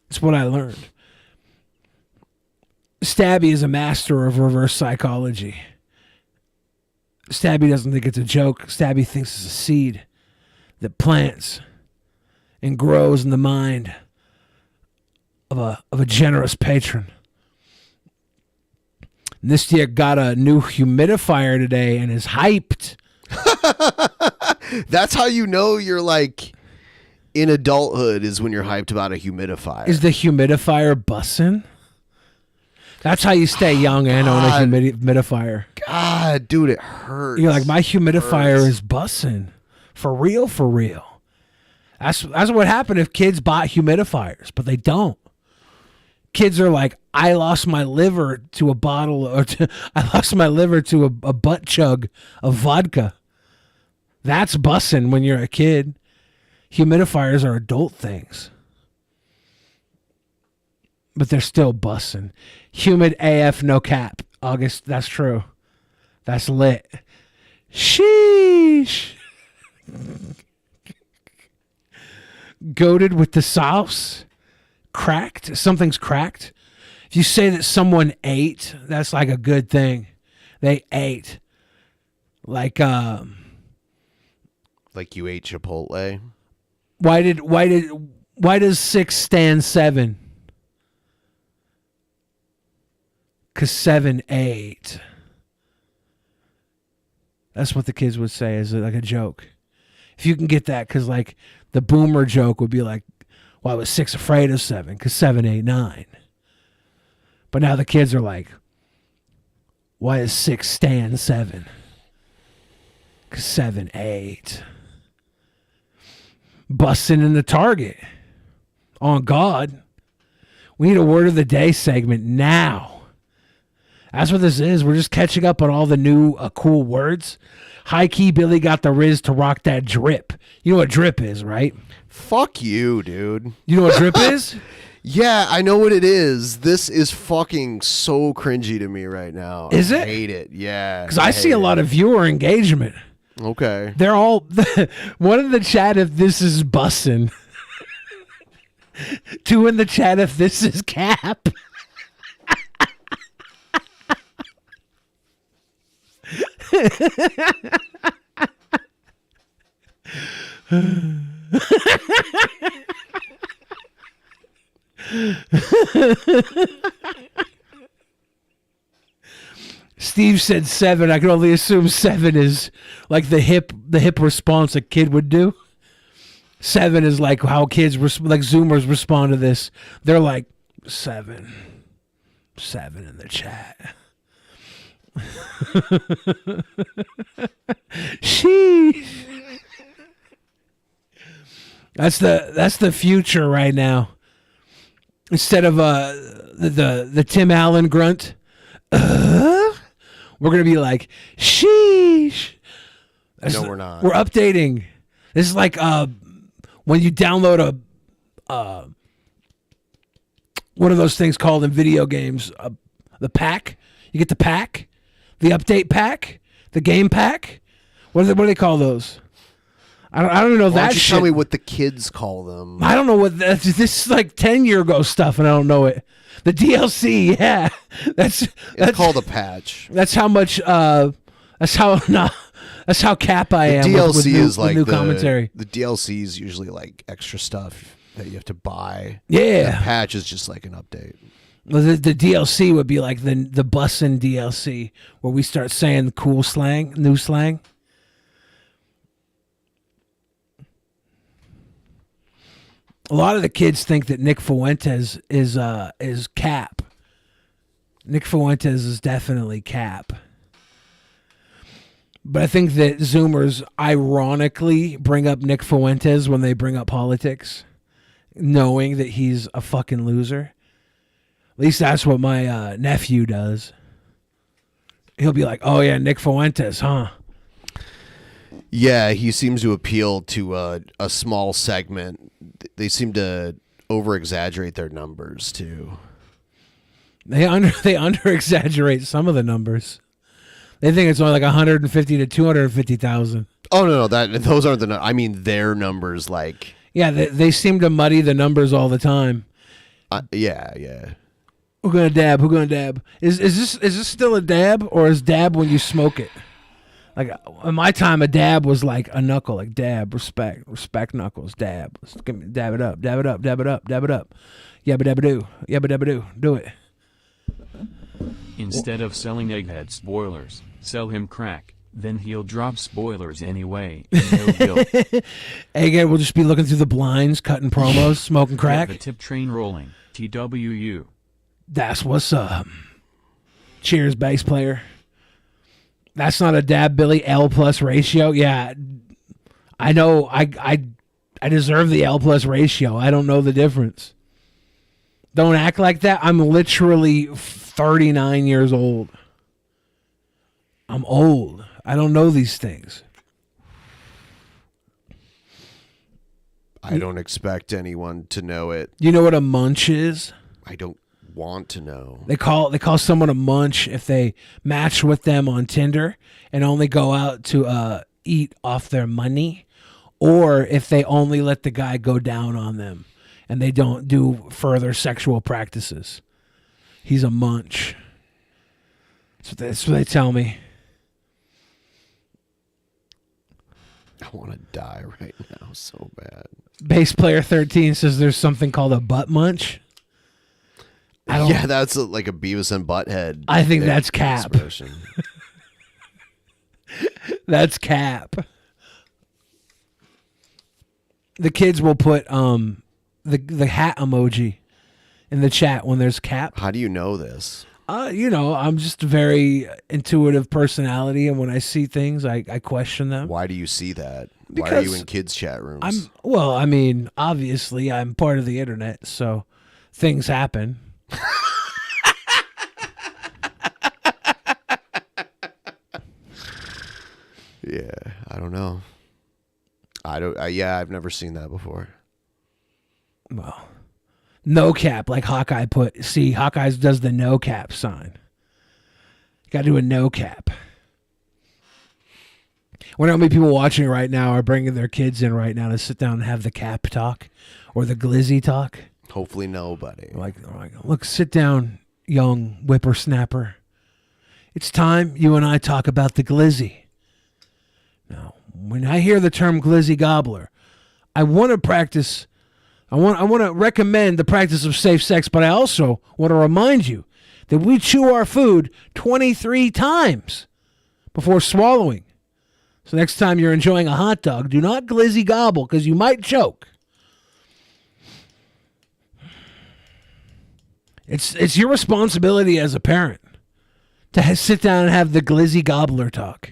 That's what I learned. Stabby is a master of reverse psychology. Stabby doesn't think it's a joke. Stabby thinks it's a seed that plants and grows in the mind of a generous patron. And this year got a new humidifier today and is hyped. That's how you know you're like in adulthood, is when you're hyped about a humidifier. Is the humidifier bussin'? That's how you stay young and own a humidifier. God, dude, it hurts. You're like, my humidifier is bussin'. For real, for real. That's what happened if kids bought humidifiers, but they don't. Kids are like, I lost my liver to a bottle, I lost my liver to a butt chug of vodka. That's bussin' when you're a kid. Humidifiers are adult things. But they're still bussin'. Humid AF, no cap. August, that's true. That's lit. Sheesh. Goated with the sauce. Cracked. Something's cracked. If you say that someone ate, that's like a good thing. They ate. Like you ate Chipotle. Why does 6 stand 7? 'Cause 7 ate. That's what the kids would say as like a joke. If you can get that, because like the boomer joke would be like, why was 6 afraid of 7? 'Cause 7 ate 9. But now the kids are like, why is 6 stand 7? 'Cause 7 ate. Busting in the Target. On God. We need a word of the day segment now. That's what this is. We're just catching up on all the new cool words. High key, Billy got the Riz to rock that drip. You know what drip is, right? Fuck you, dude. You know what drip is? Yeah, I know what it is. This is fucking so cringy to me right now. Is it? I hate it. Yeah. Because I see a lot of viewer engagement. Okay. They're all one in the chat if this is bussin'. 2 in the chat if this is cap. Steve said 7. I can only assume 7 is like the hip response a kid would do. 7 is like how kids like Zoomers respond to this. They're like 7 in the chat. Sheesh. That's the future right now. Instead of the Tim Allen grunt, we're gonna be like, sheesh. No, we're not. We're updating. This is like when you download a one of those things called in video games, the pack. You get the pack, the update pack, the game pack. What do they call those? I don't know. Why don't that you shit. tell me what the kids call them? I don't know what this is like 10 year ago stuff, and I don't know it. The DLC, yeah, that's called a patch. That's how much. That's how cap I am. The DLC with is like new commentary. The DLC is usually like extra stuff that you have to buy. Yeah. The patch is just like an update. Well, the DLC would be like the bussin' DLC, where we start saying the cool slang, new slang. A lot of the kids think that Nick Fuentes is cap. Nick Fuentes is definitely cap. But I think that Zoomers ironically bring up Nick Fuentes when they bring up politics, knowing that he's a fucking loser. At least that's what my nephew does. He'll be like, oh yeah, Nick Fuentes, huh? Yeah, he seems to appeal to a small segment. They seem to over-exaggerate their numbers, too. They under-exaggerate some of the numbers. They think it's only like 150 to 250,000. Oh, no, those aren't the I mean, their numbers, like... Yeah, they seem to muddy the numbers all the time. Yeah. Who gonna dab? Is this still a dab, or is dab when you smoke it? Like in my time, a dab was like a knuckle, like dab, respect knuckles, dab. Dab it up, dab it up, dab it up, dab it up. Yabba dabba do, yabba dabba do it. Instead of selling egghead spoilers, sell him crack. Then he'll drop spoilers anyway. No guilt. Egghead will just be looking through the blinds, cutting promos, smoking crack. Get the tip train rolling. TWU. That's what's up. Cheers, bass player. That's not a dab Billy L plus ratio. Yeah, I know. I deserve the L plus ratio. I don't know the difference. Don't act like that. I'm literally 39 years old. I'm old. I don't know these things. I don't expect anyone to know it. You know what a munch is? I don't want to know. They call someone a munch if they match with them on Tinder and only go out to eat off their money, or if they only let the guy go down on them and they don't do further sexual practices. He's a munch. So that's what they tell me. I want to die right now so bad. Bass player 13 says there's something called a butt munch. Yeah, that's like a Beavis and Butthead. I think that's cap. Expression. That's cap. The kids will put the hat emoji in the chat when there's cap. How do you know this? I'm just a very intuitive personality, and when I see things, I question them. Why do you see that? Why are Because you in kids' chat rooms? Obviously, I'm part of the internet, so things happen. Yeah, I don't know. I've never seen that before. Well, no cap, like Hawkeye put. See, Hawkeye does the no cap sign. Got to do a no cap. Wonder how many people watching right now are bringing their kids in right now to sit down and have the cap talk or the glizzy talk. Hopefully nobody. Like, look, sit down, young whippersnapper. It's time you and I talk about the glizzy. Now, when I hear the term glizzy gobbler, I want to practice. I want to recommend the practice of safe sex, but I also want to remind you that we chew our food 23 times before swallowing. So next time you're enjoying a hot dog, do not glizzy gobble because you might choke. It's your responsibility as a parent to sit down and have the glizzy gobbler talk.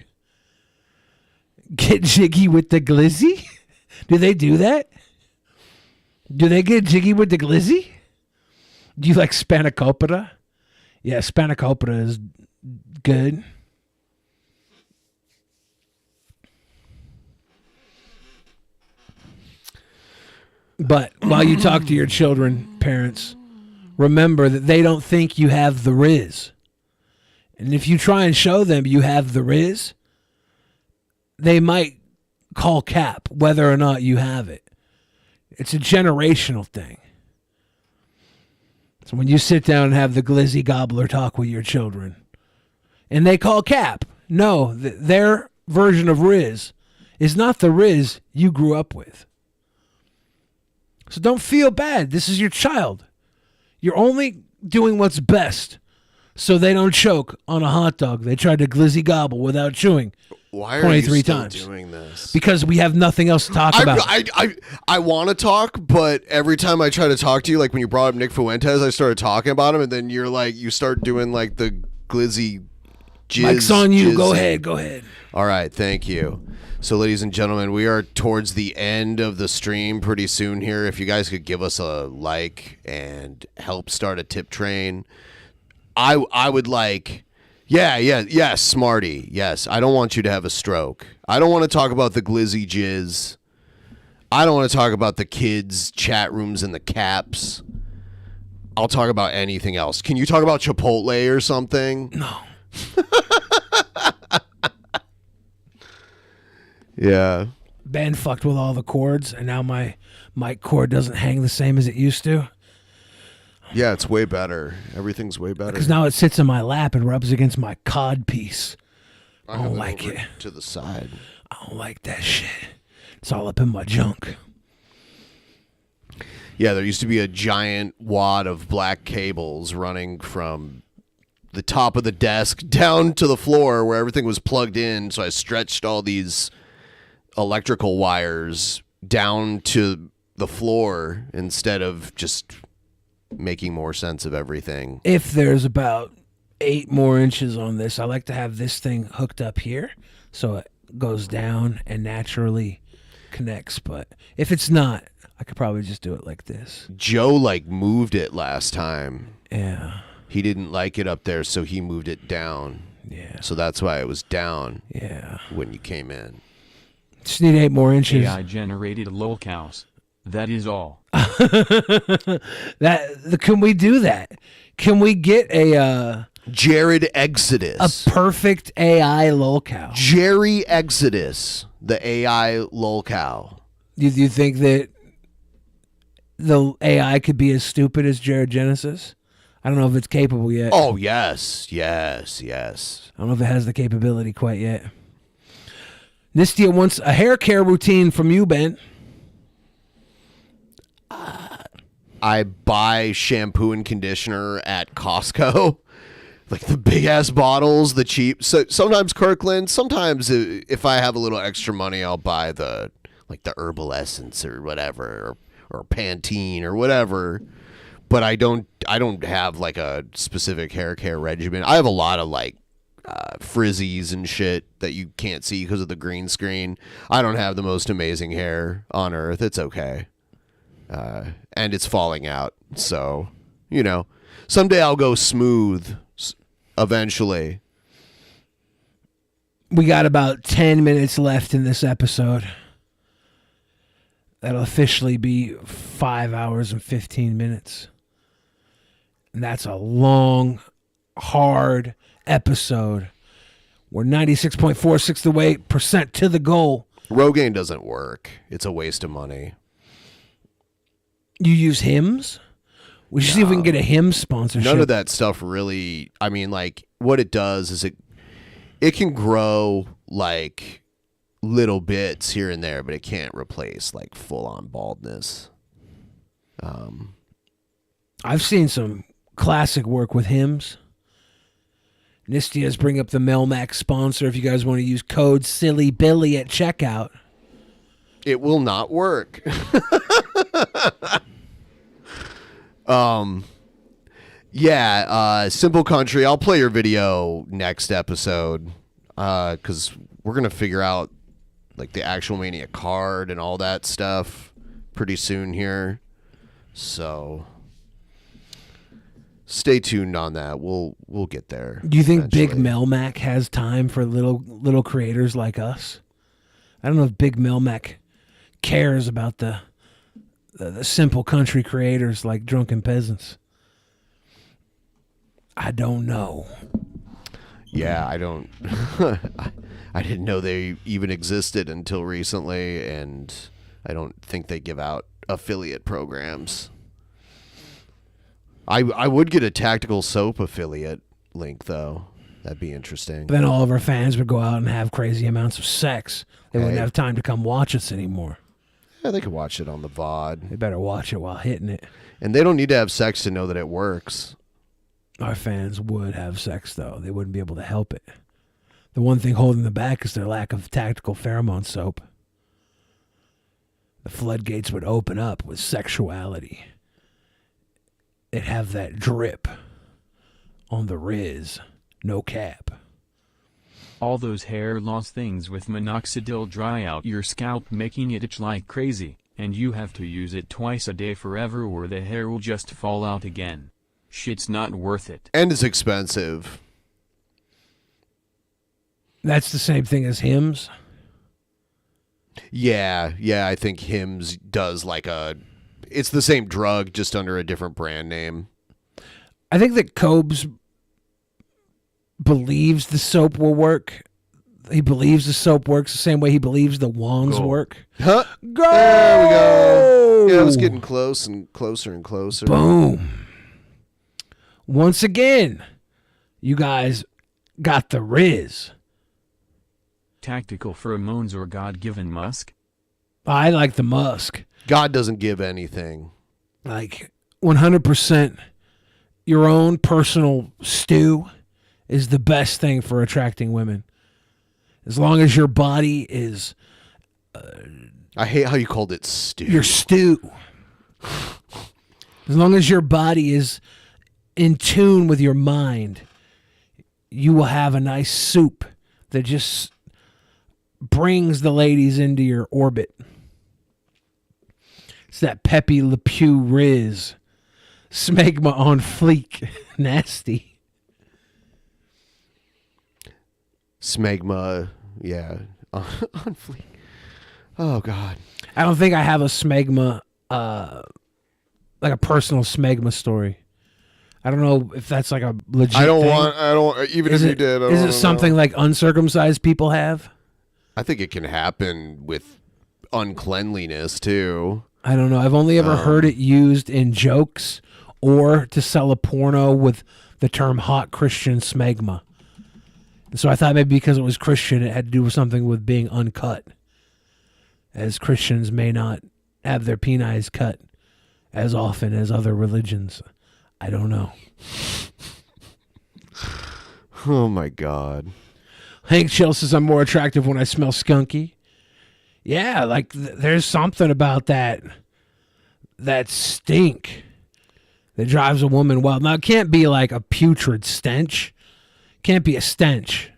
Get jiggy with the glizzy? Do they do that? Do they get jiggy with the glizzy? Do you like spanakopita? Yeah, spanakopita is good. But while you talk to your children, parents, remember that they don't think you have the riz. And if you try and show them you have the riz, they might call cap whether or not you have it. It's a generational thing. So when you sit down and have the glizzy gobbler talk with your children, and they call cap, no, their version of riz is not the riz you grew up with. So don't feel bad. This is your child. You're only doing what's best so they don't choke on a hot dog they tried to glizzy gobble without chewing. Why are 23 you still times. doing this? Because we have nothing else to talk about. I want to talk, but every time I try to talk to you, like when you brought up Nick Fuentes, I started talking about him, and then you're like, you start doing like the glizzy jizz. Mike's on you. Jizz. Go ahead. All right, thank you. So, ladies and gentlemen, we are towards the end of the stream pretty soon here. If you guys could give us a like and help start a tip train, I would like... Yes, Smarty. Yes, I don't want you to have a stroke. I don't want to talk about the glizzy jizz. I don't want to talk about the kids' chat rooms and the caps. I'll talk about anything else. Can you talk about Chipotle or something? No. Yeah. Ben fucked with all the cords, and now my mic cord doesn't hang the same as it used to. Yeah, it's way better. Everything's way better. Because now it sits in my lap and rubs against my cod piece. I don't like it. To the side. I don't like that shit. It's all up in my junk. Yeah, there used to be a giant wad of black cables running from the top of the desk down to the floor where everything was plugged in. So I stretched all these electrical wires down to the floor instead of just making more sense of everything. If there's about 8 more inches on this, I like to have this thing hooked up here so it goes down and naturally connects. But if it's not, I could probably just do it like this. Joe moved it last time. Yeah. He didn't like it up there, so he moved it down. Yeah. So that's why it was down. Yeah. When you came in. Just need 8 more inches. AI generated lolcows. That is all. Can we do that? Can we get a Jared Exodus, a perfect AI lolcow? Jerry Exodus, the AI lolcow. Do you think that the AI could be as stupid as Jared Genesis? I don't know if it's capable yet. Oh yes. I don't know if it has the capability quite yet. Nistia wants a hair care routine from you, Ben. I buy shampoo and conditioner at Costco, like the big ass bottles, the cheap. So sometimes Kirkland. Sometimes if I have a little extra money, I'll buy the herbal essence or whatever, or Pantene or whatever. But I don't have like a specific hair care regimen. I have a lot of frizzies and shit that you can't see because of the green screen. I don't have the most amazing hair on earth. It's okay. And it's falling out. So, someday I'll go smooth eventually. We got about 10 minutes left in this episode. That'll officially be 5 hours and 15 minutes. And that's a long, hard episode. We're 96.46 the way percent to the goal. Rogaine doesn't work. It's a waste of money. You use hymns? We should see if we can get a hymn sponsorship. None of that stuff really. I mean, what it does is it can grow little bits here and there, but it can't replace full on baldness. I've seen some classic work with hymns. Nistia's bring up the Melmac sponsor if you guys want to use code SILLYBILLY at checkout. It will not work. Simple Country. I'll play your video next episode because we're going to figure out the actual Mania card and all that stuff pretty soon here. So stay tuned on that. We'll get there. Do you think Big Melmac has time for little creators like us? I don't know if Big Melmac cares about the simple country creators like Drunken Peasants. I don't know. Yeah, I don't. I didn't know they even existed until recently, and I don't think they give out affiliate programs. I would get a Tactical Soap affiliate link, though. That'd be interesting. Then all of our fans would go out and have crazy amounts of sex. They wouldn't have time to come watch us anymore. Yeah, they could watch it on the VOD. They better watch it while hitting it. And they don't need to have sex to know that it works. Our fans would have sex, though. They wouldn't be able to help it. The one thing holding them back is their lack of tactical pheromone soap. The floodgates would open up with sexuality. They'd have that drip on the Riz. No cap. All those hair loss things with minoxidil dry out your scalp, making it itch like crazy, and you have to use it twice a day forever or the hair will just fall out again. Shit's not worth it. And it's expensive. That's the same thing as hymns? Yeah, I think Hims does it's the same drug, just under a different brand name. I think that Cobes believes the soap will work. He believes the soap works the same way he believes the wands work. Huh? Go! There we go. Yeah, it's getting close and closer and closer. Boom. Once again, you guys got the Riz. Tactical pheromones or God-given musk? I like the musk. God doesn't give anything. Like 100% your own personal stew is the best thing for attracting women. As long as your body is... I hate how you called it stew. Your stew. As long as your body is in tune with your mind, you will have a nice soup that just brings the ladies into your orbit. It's that Pepe Le Pew Riz. Smegma on fleek. Nasty. Smegma, yeah. On fleek. Oh, God. I don't think I have a smegma, like a personal smegma story. I don't know if that's like a legit thing. Even if you did. Is it something like uncircumcised people have? I think it can happen with uncleanliness, too. I don't know. I've only ever heard it used in jokes or to sell a porno with the term hot Christian smegma. And so I thought maybe because it was Christian, it had to do with something with being uncut. As Christians may not have their penis cut as often as other religions. I don't know. Oh, my God. Hank Chill says I'm more attractive when I smell skunky. Yeah, like there's something about that stink that drives a woman wild. Now, it can't be like a putrid stench. It can't be a stench.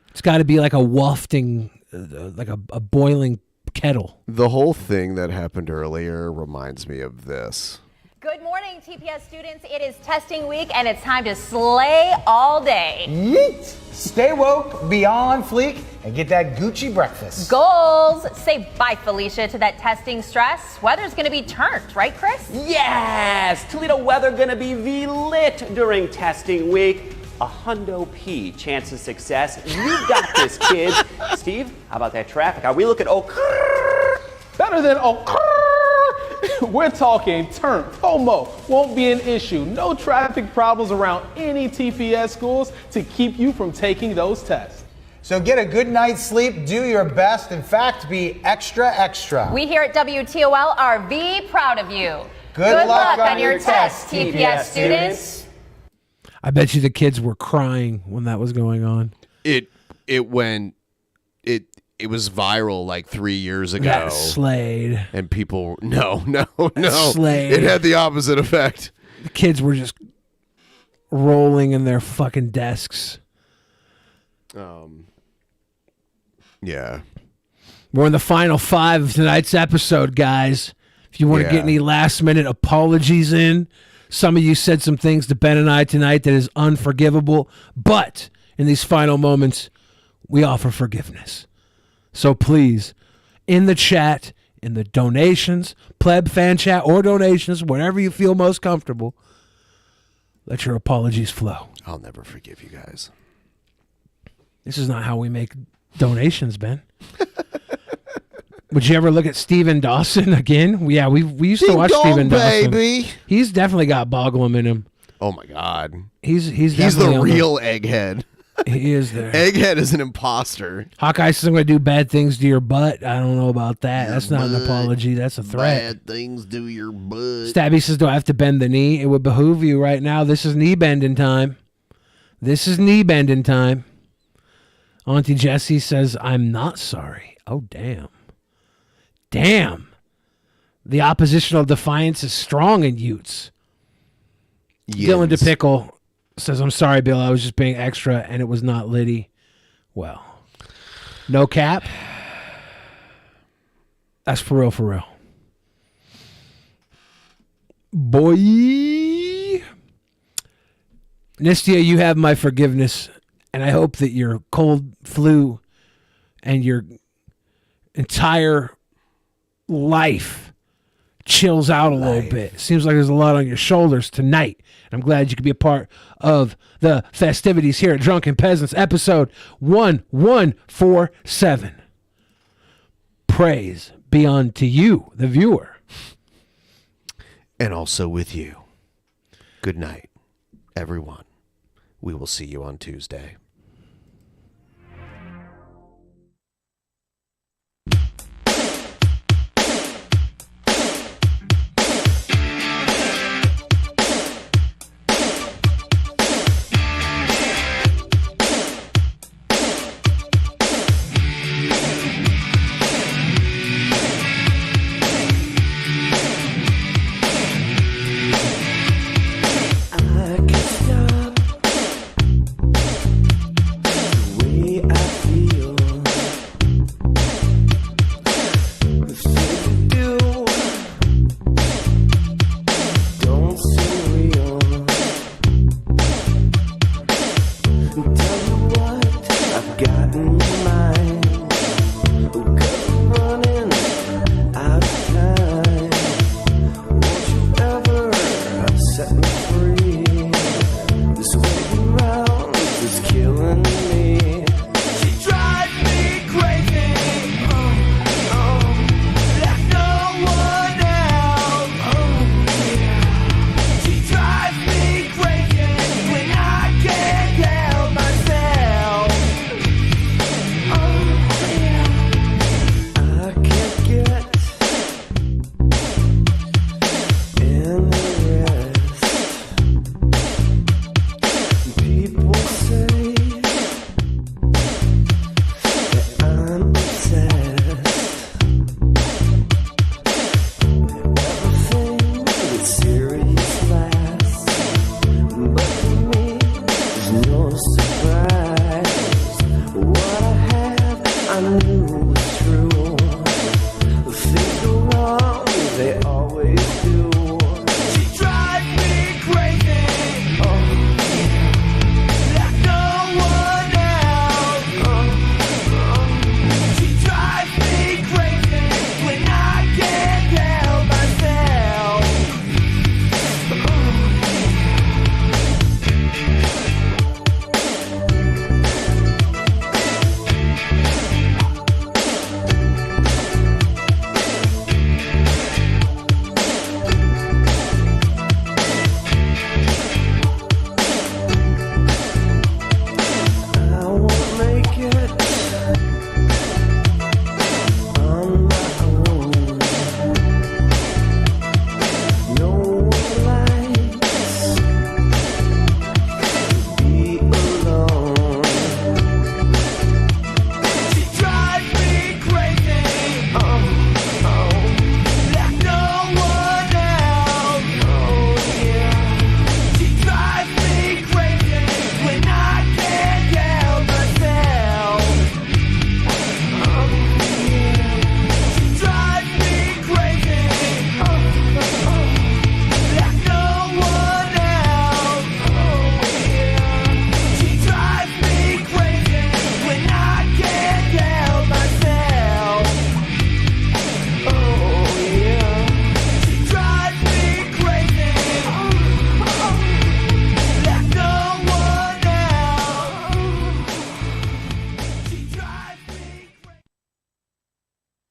It's got to be like a wafting, like a boiling kettle. The whole thing that happened earlier reminds me of this. Good morning, TPS students. It is testing week, and it's time to slay all day. Yeet! Stay woke, be on fleek, and get that Gucci breakfast. Goals. Say bye, Felicia, to that testing stress. Weather's going to be turned, right, Chris? Yes! Toledo weather going to be V-lit during testing week. A hundo P chance of success. You got this, kids. Steve, how about that traffic? Are we looking better than We're talking turn. FOMO won't be an issue. No traffic problems around any TPS schools to keep you from taking those tests. So get a good night's sleep, do your best. In fact, be extra, extra. We here at WTOL are V proud of you. Good luck on your test, TPS students. I bet you the kids were crying when that was going on. It was viral like 3 years ago. Got slayed. And people, no. Slayed. It had the opposite effect. The kids were just rolling in their fucking desks. Yeah. We're in the final 5 of tonight's episode, guys. If you want to get any last minute apologies in, some of you said some things to Ben and I tonight that is unforgivable, but in these final moments, we offer forgiveness. So please, in the chat, in the donations, pleb fan chat, or donations, wherever you feel most comfortable, let your apologies flow. I'll never forgive you guys. This is not how we make donations, Ben. Would you ever look at Steven Dawson again? Yeah, we used to watch Steven Dawson. Baby. He's definitely got Boglum in him. Oh my God. He's the real egghead. He is there. Egghead is an imposter. Hawkeye says I'm going to do bad things to your butt. I don't know about that. That's not an apology. That's a threat. Bad things to your butt. Stabby says, do I have to bend the knee? It would behoove you right now. This is knee bending time. Auntie Jessie says, I'm not sorry. Oh, damn. Damn. The oppositional defiance is strong in Utes. Yes. Dylan DePickle says, I'm sorry, Bill. I was just being extra, and it was not Liddy. Well, no cap. That's for real, for real. Boy. Nistia, you have my forgiveness, and I hope that your cold flu and your entire life chills out a little bit. Seems like there's a lot on your shoulders tonight. I'm glad you could be a part of the festivities here at Drunken Peasants, episode 1147. Praise be unto you, the viewer. And also with you. Good night, everyone. We will see you on Tuesday.